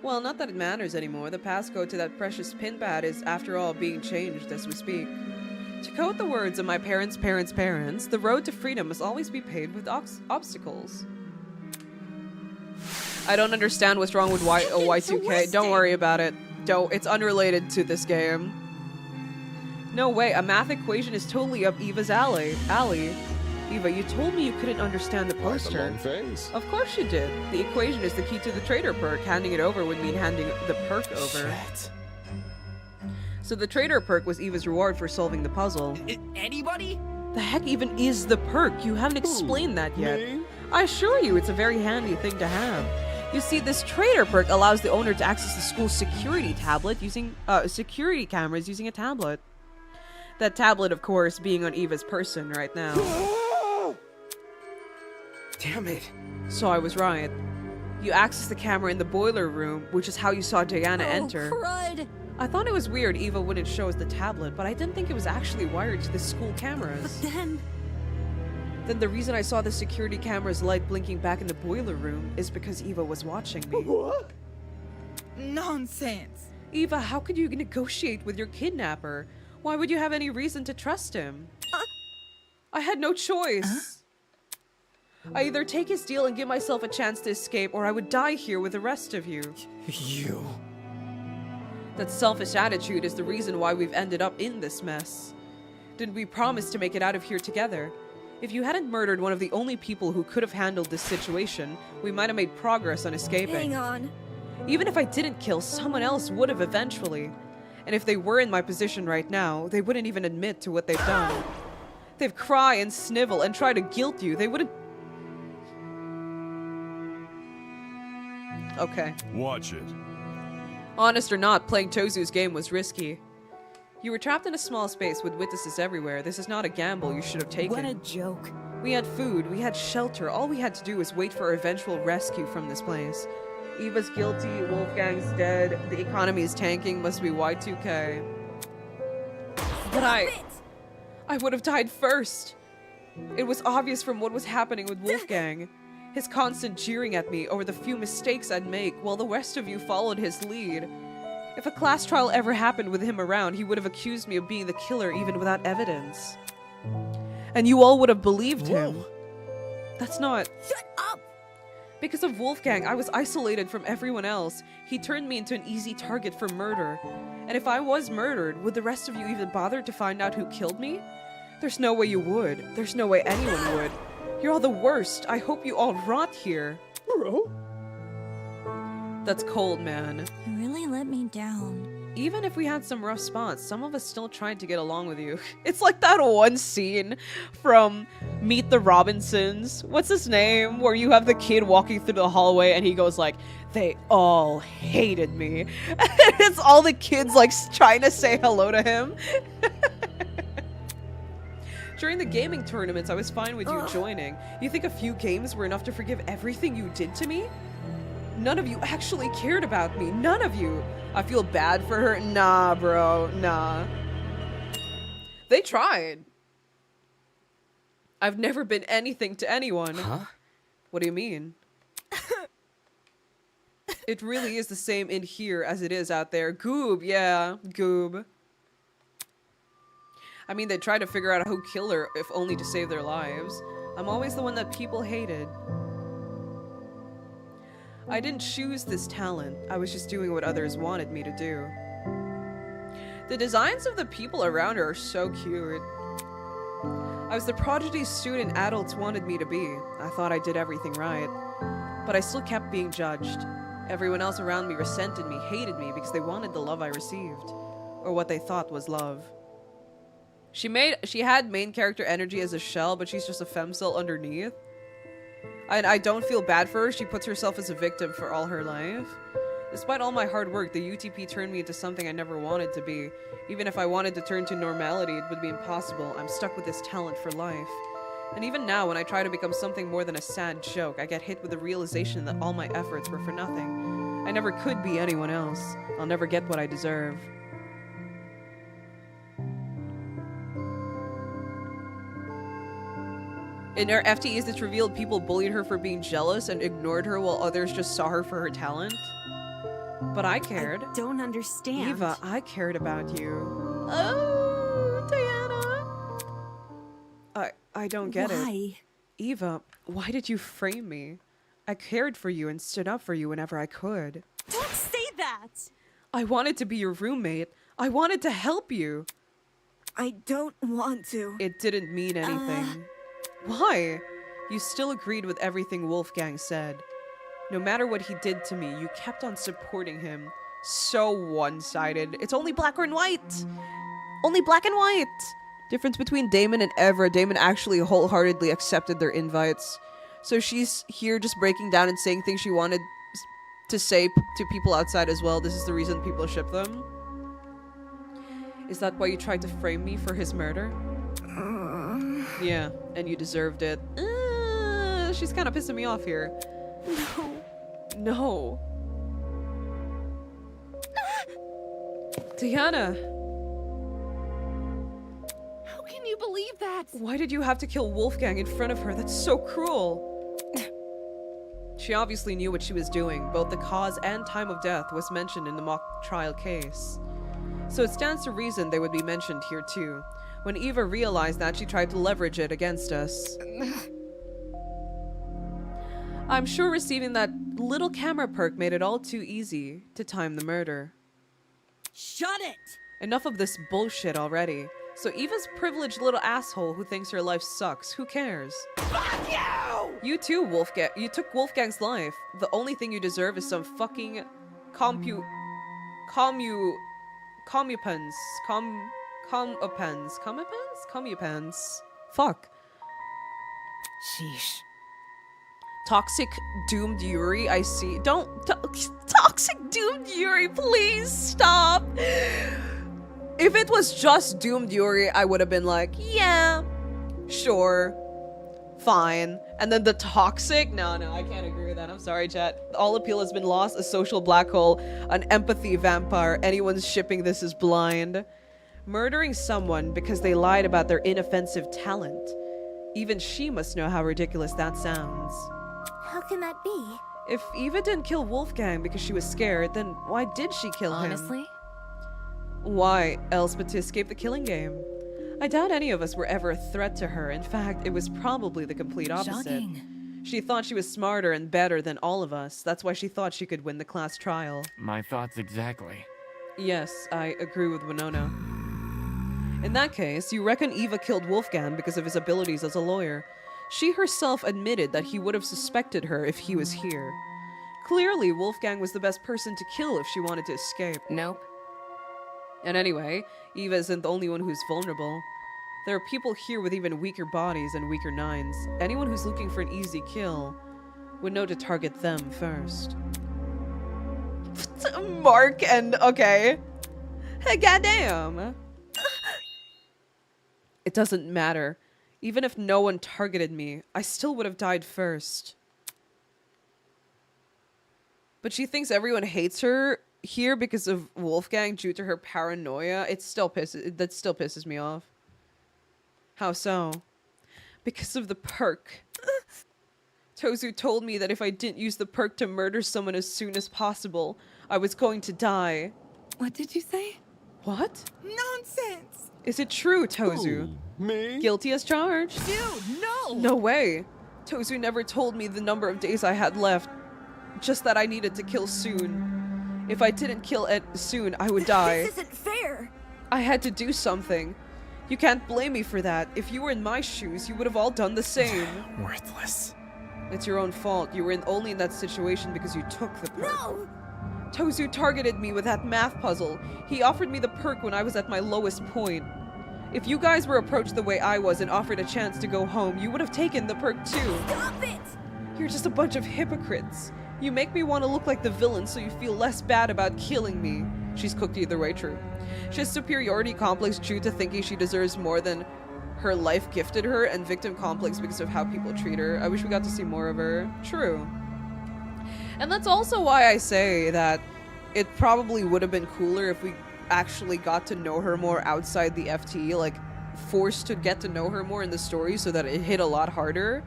Well, not that it matters anymore. The passcode to that precious pin pad is, after all, being changed as we speak. To quote the words of my parents' parents, the road to freedom must always be paved with obstacles. I don't understand what's wrong with Y2K. Don't worry about it. It's unrelated to this game. No way, a math equation is totally up Eva's alley. Eva, you told me you couldn't understand the poster. Of course you did. The equation is the key to the traitor perk. Handing it over would mean handing the perk over. Shit. So the traitor perk was Eva's reward for solving the puzzle. Anybody? The heck even is the perk? You haven't explained that yet. Me? I assure you, it's a very handy thing to have. You see, this traitor perk allows the owner to access the school's security tablet using security cameras using a tablet. That tablet, of course, being on Eva's person right now. Damn it. So I was right. You access the camera in the boiler room, which is how you saw Diana enter. Crud. I thought it was weird Eva wouldn't show us the tablet, but I didn't think it was actually wired to the school cameras. But Then the reason I saw the security camera's light blinking back in the boiler room is because Eva was watching me. What? Nonsense. Eva, how could you negotiate with your kidnapper? Why would you have any reason to trust him? I had no choice. I either take his deal and give myself a chance to escape, or I would die here with the rest of you. You. That selfish attitude is the reason why we've ended up in this mess. Didn't we promise to make it out of here together? If you hadn't murdered one of the only people who could have handled this situation, we might have made progress on escaping. Hang on. Even if I didn't kill, someone else would have eventually. And if they were in my position right now, they wouldn't even admit to what they've done. They'd cry and snivel and try to guilt you. They wouldn't... Okay. Watch it. Honest or not, playing Tozu's game was risky. You were trapped in a small space with witnesses everywhere. This is not a gamble you should have taken. What a joke. We had food, we had shelter. All we had to do was wait for our eventual rescue from this place. Eva's guilty, Wolfgang's dead, the economy is tanking, must be Y2K. But I would have died first. It was obvious from what was happening with Wolfgang. His constant jeering at me over the few mistakes I'd make while the rest of you followed his lead. If a class trial ever happened with him around, he would have accused me of being the killer even without evidence. And you all would have believed him. That's not... Shut up! Because of Wolfgang, I was isolated from everyone else. He turned me into an easy target for murder. And if I was murdered, would the rest of you even bother to find out who killed me? There's no way you would. There's no way anyone would. You're all the worst. I hope you all rot here. Bro? That's cold, man. You really let me down. Even if we had some rough spots, some of us still tried to get along with you. It's like that one scene from Meet the Robinsons. What's his name? Where you have the kid walking through the hallway and he goes like, they all hated me. It's all the kids like trying to say hello to him. During the gaming tournaments, I was fine with you joining. You think a few games were enough to forgive everything you did to me? None of you actually cared about me. None of you. I feel bad for her. Nah, bro. Nah. They tried. I've never been anything to anyone. Huh? What do you mean? It really is the same in here as it is out there. Goob, yeah. Goob. I mean, they tried to figure out who killed her, if only to save their lives. I'm always the one that people hated. I didn't choose this talent. I was just doing what others wanted me to do. The designs of the people around her are so cute. I was the prodigy student adults wanted me to be. I thought I did everything right. But I still kept being judged. Everyone else around me resented me, hated me because they wanted the love I received. Or what they thought was love. She had main character energy as a shell, but she's just a femcel underneath. And I don't feel bad for her. She puts herself as a victim for all her life. Despite all my hard work, the UTP turned me into something I never wanted to be. Even if I wanted to turn to normality, it would be impossible. I'm stuck with this talent for life. And even now, when I try to become something more than a sad joke, I get hit with the realization that all my efforts were for nothing. I never could be anyone else. I'll never get what I deserve. In her FTEs, it's revealed people bullied her for being jealous and ignored her while others just saw her for her talent. But I cared. I don't understand. Eva, I cared about you. Oh, Diana. I don't get it. Why? Eva, why did you frame me? I cared for you and stood up for you whenever I could. Don't say that! I wanted to be your roommate. I wanted to help you. I don't want to. It didn't mean anything. Why? You still agreed with everything Wolfgang said. No matter what he did to me, you kept on supporting him. So one-sided. It's only black and white. Only black and white. Difference between Damon and Evra. Damon actually wholeheartedly accepted their invites. So she's here just breaking down and saying things she wanted to say to people outside as well. This is the reason people ship them. Is that why you tried to frame me for his murder? Yeah, and you deserved it. She's kind of pissing me off here. No. Diana. How can you believe that? Why did you have to kill Wolfgang in front of her? That's so cruel. She obviously knew what she was doing. Both the cause and time of death was mentioned in the mock trial case. So it stands to reason they would be mentioned here too. When Eva realized that, she tried to leverage it against us. I'm sure receiving that little camera perk made it all too easy to time the murder. Shut it! Enough of this bullshit already. So Eva's privileged little asshole who thinks her life sucks. Who cares? Fuck you! You too, Wolfgang. You took Wolfgang's life. The only thing you deserve is some fucking compupens. Fuck. Sheesh. Toxic doomed Yuri, I see. Toxic doomed Yuri, please stop. If it was just doomed Yuri, I would have been like, yeah, sure, fine. And then the toxic, no, I can't agree with that. I'm sorry, chat. All appeal has been lost. A social black hole, an empathy vampire. Anyone's shipping this is blind. Murdering someone because they lied about their inoffensive talent. Even she must know how ridiculous that sounds. How can that be? If Eva didn't kill Wolfgang because she was scared, then why did she kill him? Honestly? Why else but to escape the killing game? I doubt any of us were ever a threat to her. In fact, it was probably the complete opposite. Shocking. She thought she was smarter and better than all of us. That's why she thought she could win the class trial. My thoughts exactly. Yes, I agree with Winona. In that case, you reckon Eva killed Wolfgang because of his abilities as a lawyer. She herself admitted that he would have suspected her if he was here. Clearly, Wolfgang was the best person to kill if she wanted to escape. Nope. And anyway, Eva isn't the only one who's vulnerable. There are people here with even weaker bodies and weaker nines. Anyone who's looking for an easy kill would know to target them first. Mark and... okay. Goddamn. It doesn't matter. Even if no one targeted me, I still would have died first. But she thinks everyone hates her here because of Wolfgang due to her paranoia. That still pisses me off. How so? Because of the perk. Tozu told me that if I didn't use the perk to murder someone as soon as possible, I was going to die. What did you say? What? Nonsense! Is it true, Tozu? Me? Guilty as charged? Dude, no! No way. Tozu never told me the number of days I had left. Just that I needed to kill soon. If I didn't kill it soon, I would die. This isn't fair! I had to do something. You can't blame me for that. If you were in my shoes, you would have all done the same. Worthless. It's your own fault. You were only in that situation because you took the perk. No! Tozu targeted me with that math puzzle. He offered me the perk when I was at my lowest point. If you guys were approached the way I was and offered a chance to go home, you would have taken the perk too. Stop it! You're just a bunch of hypocrites. You make me want to look like the villain so you feel less bad about killing me. She's cooked either way, true. She has superiority complex due to thinking she deserves more than her life gifted her, and victim complex because of how people treat her. I wish we got to see more of her. True. And that's also why I say that it probably would have been cooler if we actually got to know her more outside the FT, like forced to get to know her more in the story so that it hit a lot harder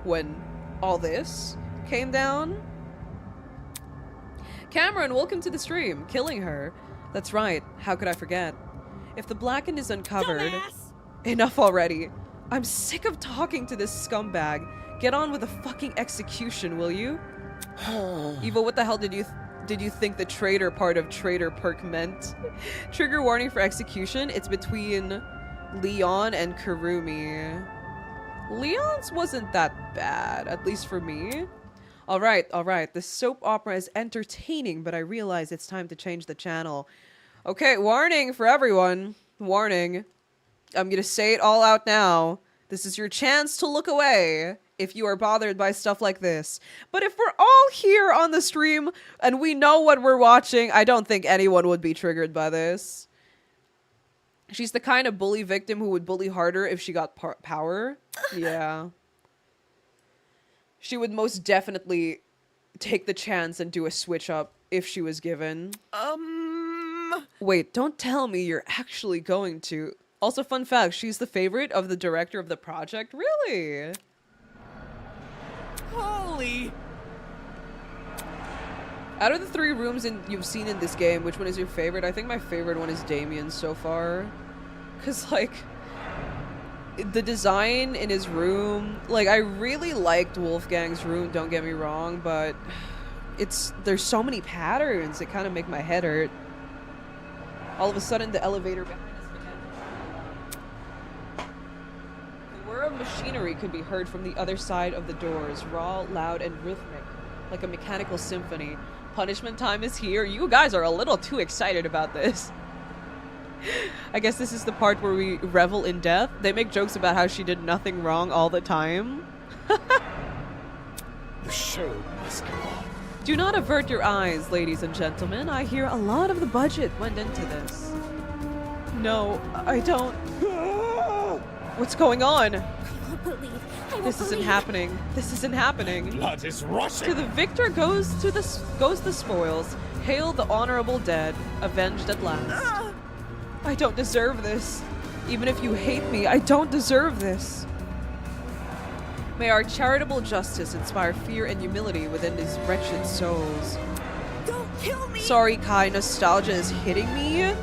when all this came down. Cameron, welcome to the stream. Killing her. That's right. How could I forget? If the blackened is uncovered... Dumbass! Enough already. I'm sick of talking to this scumbag. Get on with the fucking execution, will you? Eva, what the hell did you think the traitor part of traitor perk meant? Trigger warning for execution. It's between Leon and Kurumi. Leon's wasn't that bad, at least for me. Alright. This soap opera is entertaining, but I realize it's time to change the channel. Okay, warning for everyone. Warning. I'm gonna say it all out now. This is your chance to look away if you are bothered by stuff like this. But if we're all here on the stream and we know what we're watching, I don't think anyone would be triggered by this. She's the kind of bully victim who would bully harder if she got power. Yeah. She would most definitely take the chance and do a switch up if she was given. Wait, don't tell me you're actually going to. Also, fun fact, she's the favorite of the director of the project. Really? Holy! Out of the 3 rooms you've seen in this game, which one is your favorite? I think my favorite one is Damien's so far. Because, like, the design in his room... Like, I really liked Wolfgang's room, don't get me wrong, but... There's so many patterns, it kind of make my head hurt. All of a sudden, the elevator behind us began. machinery could be heard from the other side of the doors, raw, loud, and rhythmic, like a mechanical symphony. Punishment time is here. You guys are a little too excited about this. I guess this is the part where we revel in death. They make jokes about how she did nothing wrong all the time. The show must go on. Do not avert your eyes, ladies and gentlemen. I hear a lot of the budget went into this. No, I don't. What's going on? I won't This isn't happening. This isn't happening. Blood is rushing. To the victor goes the spoils. Hail the honorable dead, avenged at last. I don't deserve this. Even if you hate me, I don't deserve this. May our charitable justice inspire fear and humility within these wretched souls. Don't kill me! Sorry, Kai, nostalgia is hitting me.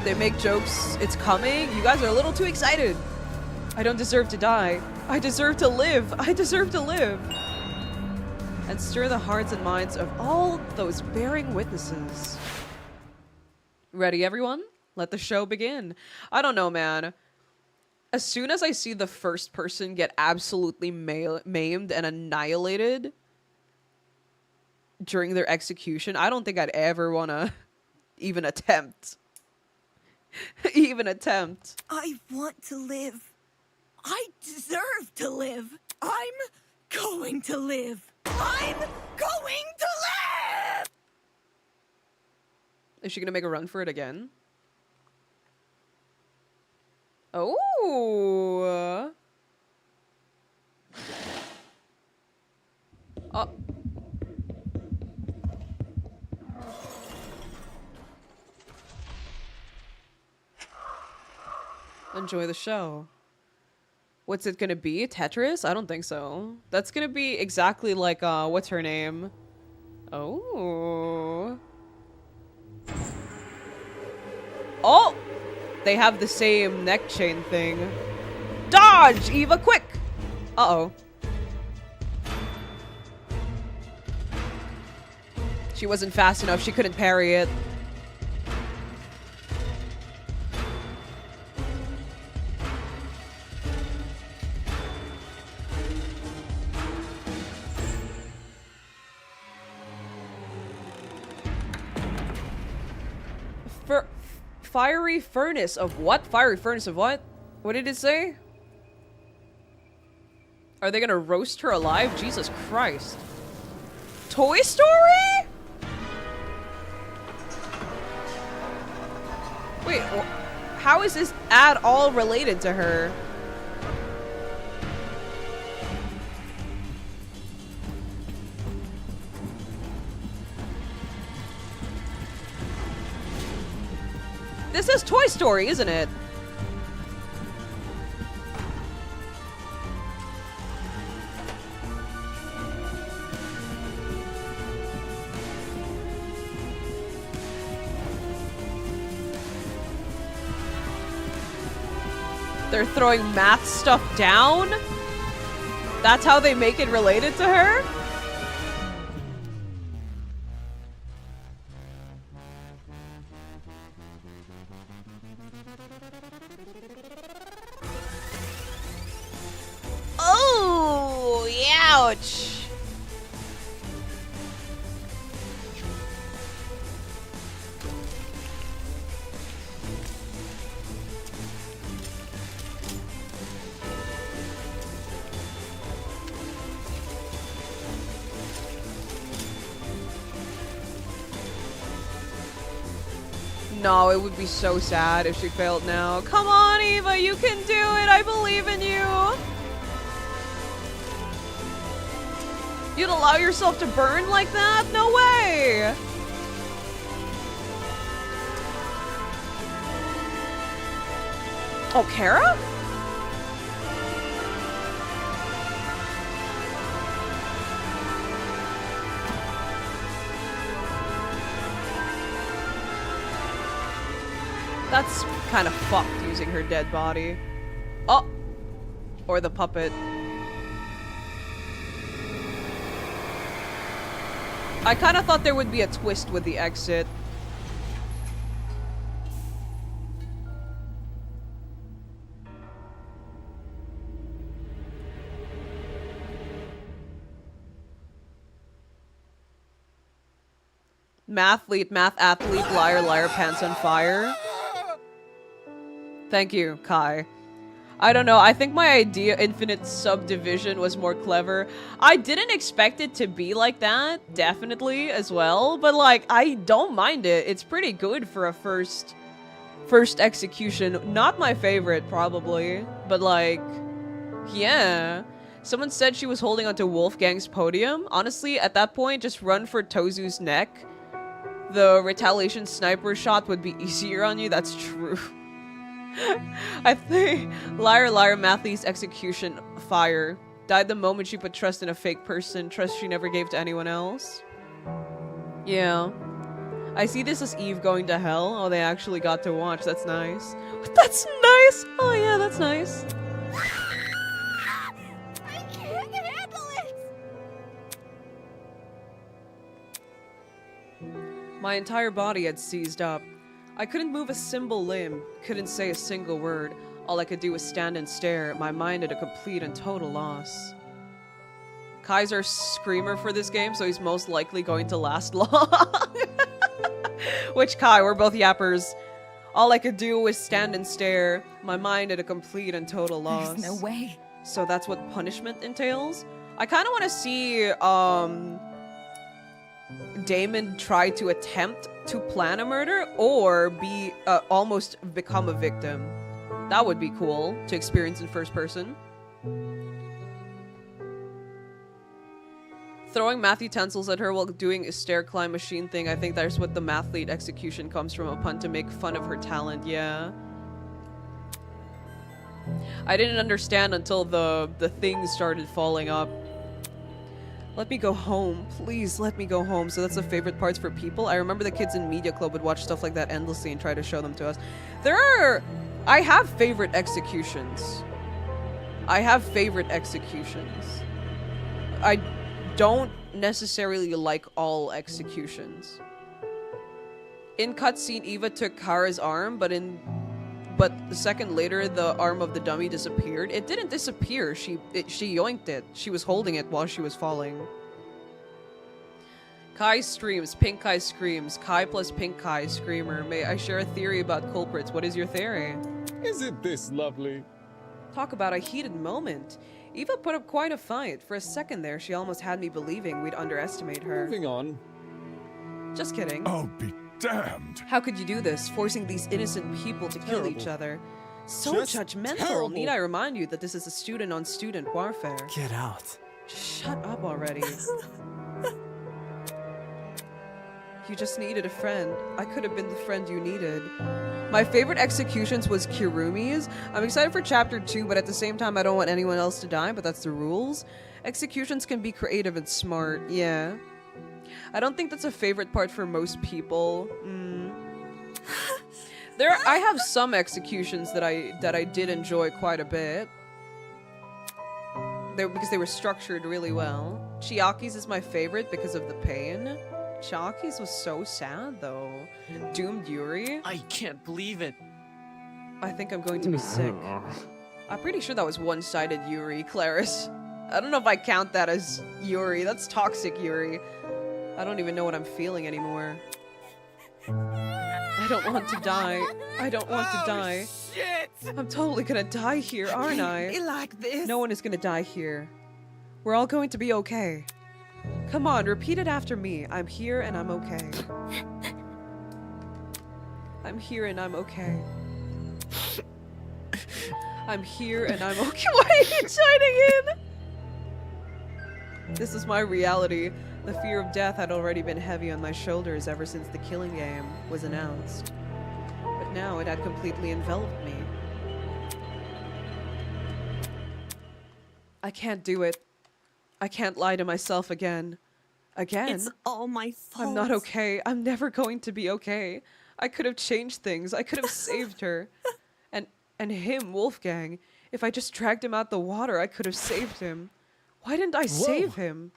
They make jokes, it's coming. You guys are a little too excited. I don't deserve to die. I deserve to live. I deserve to live. And stir the hearts and minds of all those bearing witnesses. Ready, everyone? Let the show begin. I don't know, man. As soon as I see the first person get absolutely maimed and annihilated during their execution, I don't think I'd ever want to even attempt. Even attempt. I want to live. I deserve to live. I'm going to live. I'm going to live! Is she gonna make a run for it again? Oh. Oh. Enjoy the show. What's it gonna be? Tetris? I don't think so. That's gonna be exactly like, what's her name? Oh. Oh! They have the same neck chain thing. Dodge, Eva, quick! Uh-oh. She wasn't fast enough. She couldn't parry it. Fiery furnace of what? Fiery furnace of what? What did it say? Are they gonna roast her alive? Jesus Christ. Toy Story? Wait, how is this at all related to her? This is Toy Story, isn't it? They're throwing math stuff down? That's how they make it related to her? Oh, ouch. No, it would be so sad if she failed now. Come on, Eva, you can do it. I believe in you. You'd allow yourself to burn like that? No way. Oh, Kara? That's kind of fucked using her dead body. Oh! Or the puppet. I kind of thought there would be a twist with the exit. Mathlete, math athlete, liar, liar, pants on fire. Thank you, Kai. I don't know, I think my idea infinite subdivision was more clever. I didn't expect it to be like that, definitely, as well. But, like, I don't mind it. It's pretty good for a first execution. Not my favorite, probably. But, like, yeah. Someone said she was holding onto Wolfgang's podium. Honestly, at that point, just run for Tozu's neck. The retaliation sniper shot would be easier on you, that's true. I think liar liar Matthew's execution fire died the moment she put trust in a fake person, trust she never gave to anyone else. Yeah. I see this as Eve going to hell. Oh, they actually got to watch. That's nice. That's nice! Oh yeah, that's nice. I can't handle it! My entire body had seized up. I couldn't move a single limb, couldn't say a single word. All I could do was stand and stare, my mind at a complete and total loss. Kai's our screamer for this game, so he's most likely going to last long. Which Kai, we're both yappers. All I could do was stand and stare, my mind at a complete and total loss. There's no way. So that's what punishment entails? I kind of want to see, Damon try to attempt to plan a murder or be almost become a victim. That would be cool to experience in first person. Throwing math utensils at her while doing a stair climb machine thing. I think that's what the mathlete execution comes from, a pun to make fun of her talent. Yeah. I didn't understand until the things started falling up. Let me go home. Please let me go home. So that's the favorite parts for people. I remember the kids in media club would watch stuff like that endlessly and try to show them to us. I have favorite executions. I don't necessarily like all executions. In cutscene, Eva took Kara's arm, but the second later, the arm of the dummy disappeared. It didn't disappear. She yoinked it. She was holding it while she was falling. Kai streams. Pink Kai screams. Kai plus Pink Kai screamer. May I share a theory about culprits? What is your theory? Isn't this lovely? Talk about a heated moment. Eva put up quite a fight. For a second there, she almost had me believing we'd underestimate her. Moving on. Just kidding. Oh, be damned. How could you do this, forcing these innocent people to kill each other? So Just judgmental. terrible. Need I remind you that this is a student-on-student warfare? Get out. Shut up already. You just needed a friend. I could have been the friend you needed. My favorite executions was Kirumi's. I'm excited for chapter 2, but at the same time I don't want anyone else to die, but that's the rules. Executions can be creative and smart, yeah. I don't think that's a favorite part for most people. I have some executions that I did enjoy quite a bit. Because they were structured really well. Chiaki's is my favorite because of the pain. Chiaki's was so sad though. Doomed Yuri. I can't believe it. I think I'm going to be sick. I'm pretty sure that was one-sided Yuri, Claris. I don't know if I count that as Yuri. That's toxic Yuri. I don't even know what I'm feeling anymore. I don't want to die. I don't want to die. Shit! I'm totally gonna die here, aren't I? Like this. No one is gonna die here. We're all going to be okay. Come on, repeat it after me. I'm here and I'm okay. I'm here and I'm okay. I'm here and I'm okay. Why are you chiming in? This is my reality. The fear of death had already been heavy on my shoulders ever since the Killing Game was announced. But now it had completely enveloped me. I can't do it. I can't lie to myself again. Again? It's all my fault. I'm not okay. I'm never going to be okay. I could have changed things. I could have saved her. And him, Wolfgang. If I just dragged him out the water, I could have saved him. Why didn't I save him?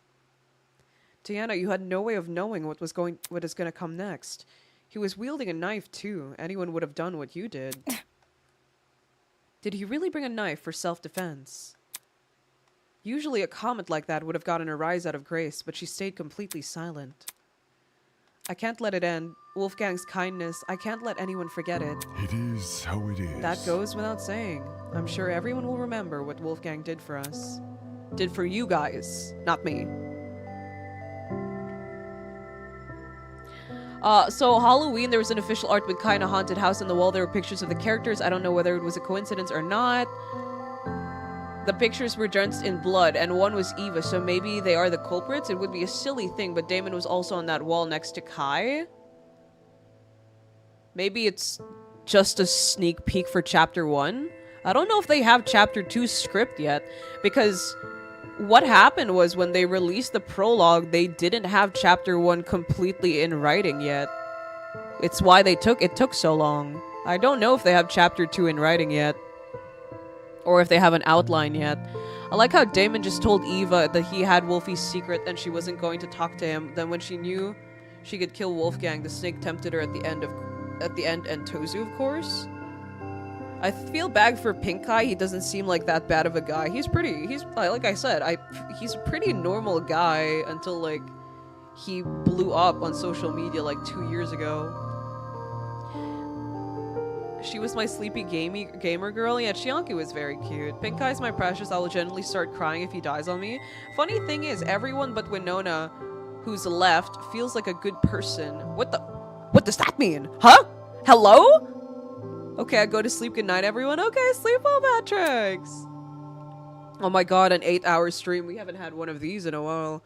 Diana, you had no way of knowing what is going to come next. He was wielding a knife too. Anyone would have done what you did. Did he really bring a knife for self-defense? Usually a comment like that would have gotten a rise out of Grace, but she stayed completely silent. I can't let it end. Wolfgang's kindness, I can't let anyone forget it. It is how it is. That goes without saying. I'm sure everyone will remember what Wolfgang did for us. Did for you guys, not me. So Halloween, there was an official art with Kai in a haunted house on the wall. There were pictures of the characters. I don't know whether it was a coincidence or not. The pictures were drenched in blood, and one was Eva, so maybe they are the culprits. It would be a silly thing, but Damon was also on that wall next to Kai. Maybe it's just a sneak peek for Chapter 1. I don't know if they have Chapter 2 script yet, because what happened was when they released the prologue, they didn't have Chapter 1 completely in writing yet. It's why it took so long. I don't know if they have Chapter 2 in writing yet. Or if they have an outline yet. I like how Damon just told Eva that he had Wolfie's secret and she wasn't going to talk to him. Then when she knew she could kill Wolfgang, the snake tempted her at the end, and Tozu, of course. I feel bad for Pink Eye. He doesn't seem like that bad of a guy. He's like I said, he's a pretty normal guy until like he blew up on social media like 2 years ago. She was my sleepy gamer girl. Yeah, Chianki was very cute. Pink Eye's my precious. I will generally start crying if he dies on me. Funny thing is, everyone but Winona, who's left, feels like a good person. What does that mean? Huh? Hello? Okay, I go to sleep. Good night, everyone. Okay, sleep well, Patrix. Oh my god, an 8-hour stream. We haven't had one of these in a while.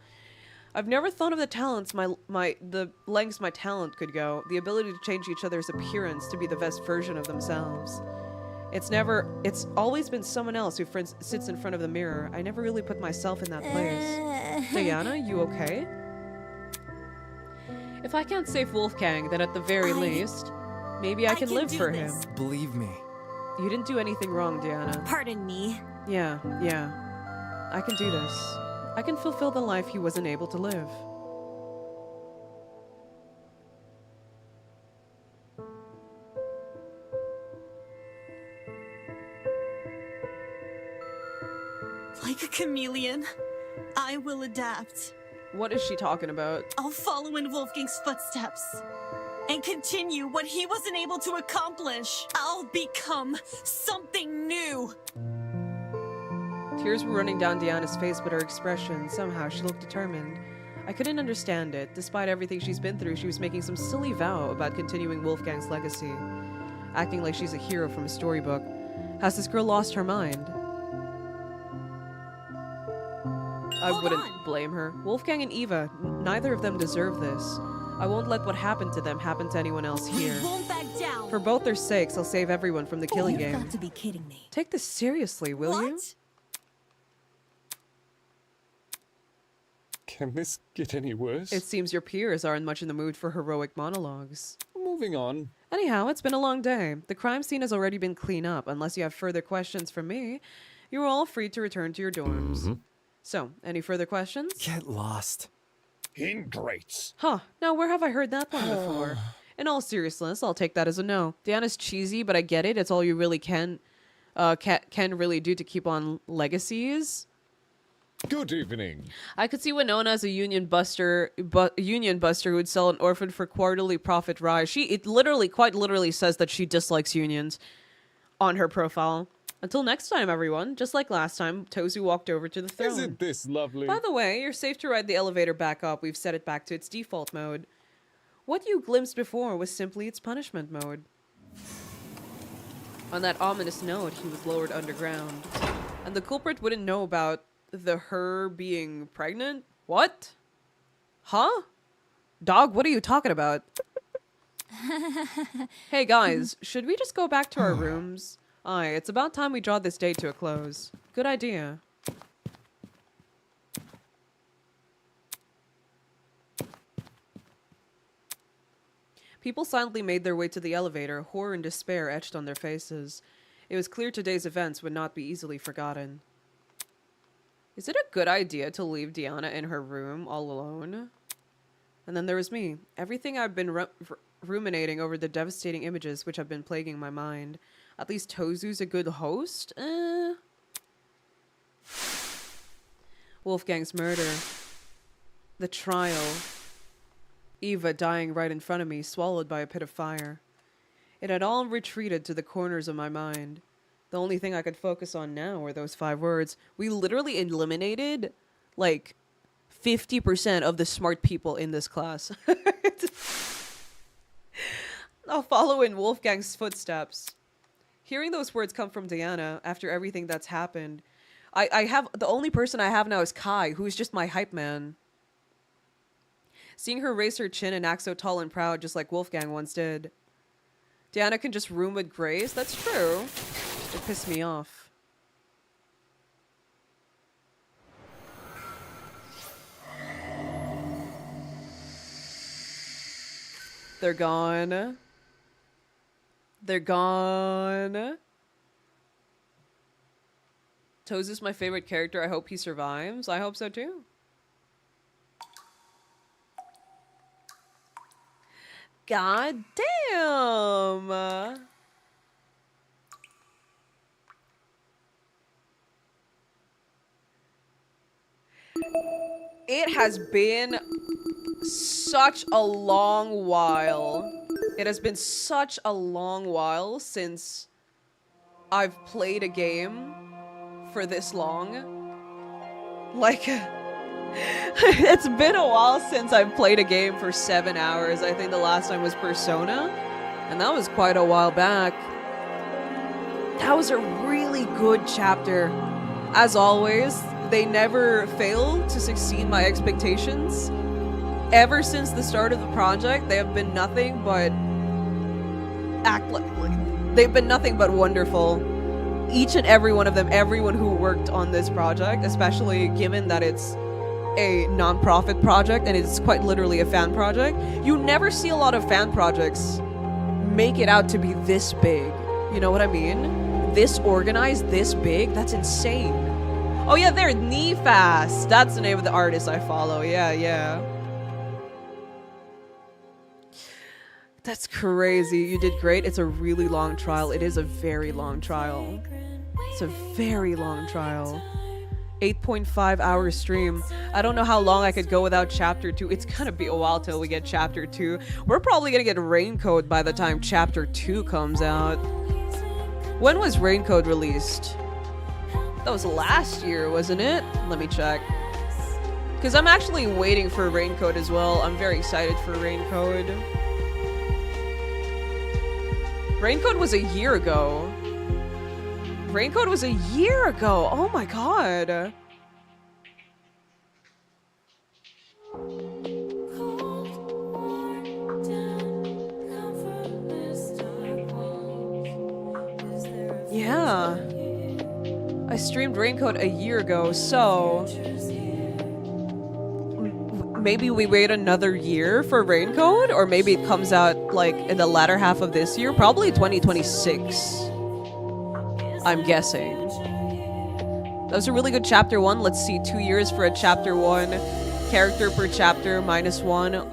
I've never thought of the talents, the lengths my talent could go. The ability to change each other's appearance to be the best version of themselves. It's always been someone else who sits in front of the mirror. I never really put myself in that place. Diana, you okay? If I can't save Wolfgang, then at the very least, maybe I can live for him. Believe me. You didn't do anything wrong, Diana. Pardon me. Yeah. I can do this. I can fulfill the life he wasn't able to live. Like a chameleon, I will adapt. What is she talking about? I'll follow in Wolfgang's footsteps and continue what he wasn't able to accomplish. I'll become something new. Tears were running down Diana's face, but her expression, somehow, she looked determined. I couldn't understand it. Despite everything she's been through, she was making some silly vow about continuing Wolfgang's legacy. Acting like she's a hero from a storybook. Has this girl lost her mind? I wouldn't blame her. Wolfgang and Eva, neither of them deserve this. I won't let what happened to them happen to anyone else here. We won't back down. For both their sakes, I'll save everyone from the killing game. You've got to be kidding me. Take this seriously, will you? Can this get any worse? It seems your peers aren't much in the mood for heroic monologues. Moving on. Anyhow, it's been a long day. The crime scene has already been cleaned up. Unless you have further questions from me, you are all free to return to your dorms. So, any further questions? Get lost. Ingrid. Huh, now where have I heard that one before? In all seriousness, I'll take that as a no. Diana's cheesy, but I get it. It's all you really can really do to keep on legacies. Good evening. I could see Winona as a union buster who would sell an orphan for quarterly profit rise. It quite literally says that she dislikes unions on her profile. Until next time, everyone. Just like last time, Tozu walked over to the throne. Isn't this lovely? By the way, you're safe to ride the elevator back up. We've set it back to its default mode. What you glimpsed before was simply its punishment mode. On that ominous note, he was lowered underground. And the culprit wouldn't know about her being pregnant? What? Huh? Dog, what are you talking about? Hey guys, should we just go back to our rooms? Aye, it's about time we draw this day to a close. Good idea. People silently made their way to the elevator, horror and despair etched on their faces. It was clear today's events would not be easily forgotten. Is it a good idea to leave Diana in her room all alone? And then there was me. Everything I've been ruminating over the devastating images which have been plaguing my mind. At least Tozu's a good host? Wolfgang's murder. The trial. Eva dying right in front of me, swallowed by a pit of fire. It had all retreated to the corners of my mind. The only thing I could focus on now were those 5 words. We literally eliminated, like, 50% of the smart people in this class. I'll follow in Wolfgang's footsteps. Hearing those words come from Diana after everything that's happened, I have the only person I have now is Kai, who's just my hype man. Seeing her raise her chin and act so tall and proud, just like Wolfgang once did. Diana can just room with grace. That's true. It pissed me off. They're gone. They're gone. Toes is my favorite character. I hope he survives. I hope so too. God damn. It has been such a long while. It has been such a long while since I've played a game for this long. Like, it's been a while since I've played a game for 7 hours. I think the last time was Persona, and that was quite a while back. That was a really good chapter. As always, they never fail to succeed my expectations. Ever since the start of the project, they have been nothing but they've been nothing but wonderful. Each and every one of them, everyone who worked on this project, especially given that it's a non-profit project and it's quite literally a fan project. You never see a lot of fan projects make it out to be this big. You know what I mean? This organized, this big, that's insane. Oh yeah, they're Knee-Fast. That's the name of the artist I follow. Yeah. That's crazy. You did great. It's a really long trial. It is a very long trial. It's a very long trial. 8.5 hour stream. I don't know how long I could go without chapter 2. It's gonna be a while till we get chapter 2. We're probably gonna get Raincoat by the time chapter 2 comes out. When was Raincoat released? That was last year, wasn't it? Let me check. Because I'm actually waiting for Raincoat as well. I'm very excited for Raincoat. Raincoat was a year ago. Raincoat was a year ago. Oh my god. Yeah. I streamed Raincoat a year ago, so maybe we wait another year for Raincoat, or maybe it comes out like in the latter half of this year, probably 2026. I'm guessing. That was a really good chapter 1. Let's see, 2 years for a chapter 1. Character per chapter, -1.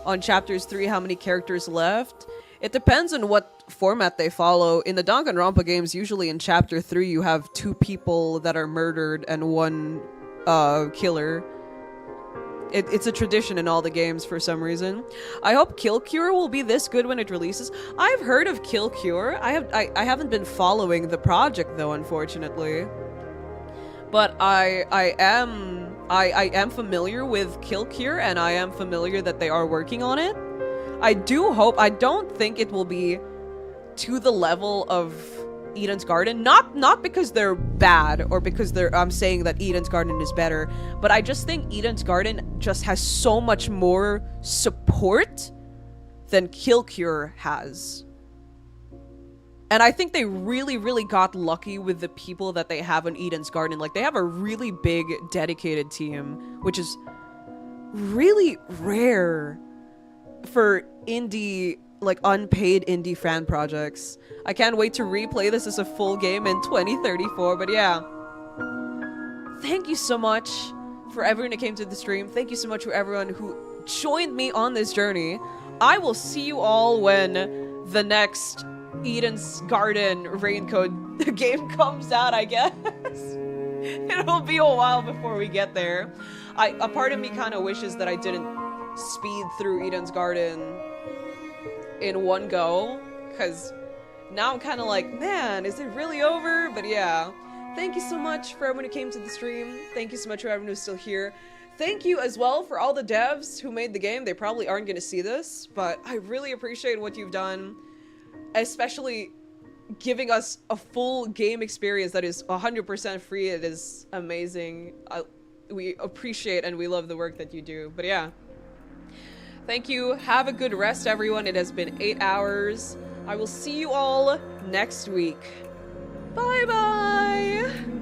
On chapters 3, how many characters left? It depends on what format they follow. In the Danganronpa games, usually in chapter 3, you have 2 people that are murdered and 1 killer. It's a tradition in all the games for some reason. I hope Kill Cure will be this good when it releases. I've heard of Kill Cure. I haven't been following the project though, unfortunately. But I am familiar with Kill Cure, and I am familiar that they are working on it. I do hope. I don't think it will be to the level of Eden's Garden, not because they're bad or because I'm saying that Eden's Garden is better, but I just think Eden's Garden just has so much more support than Kill Cure has. And I think they really got lucky with the people that they have in Eden's Garden. Like, they have a really big dedicated team, which is really rare for indie, like unpaid indie fan projects. I can't wait to replay this as a full game in 2034, but yeah. Thank you so much for everyone who came to the stream. Thank you so much for everyone who joined me on this journey. I will see you all when the next Eden's Garden Raincoat game comes out, I guess. It'll be a while before we get there. A part of me kind of wishes that I didn't speed through Eden's Garden in one go, because now I'm kind of like, man, is it really over? But yeah, thank you so much for everyone who came to the stream. Thank you so much for everyone who's still here. Thank you as well for all the devs who made the game. They probably aren't going to see this, but I really appreciate what you've done, especially giving us a full game experience that is 100% free. It is amazing. We appreciate and we love the work that you do. But yeah, thank you. Have a good rest, everyone. It has been 8 hours. I will see you all next week. Bye-bye.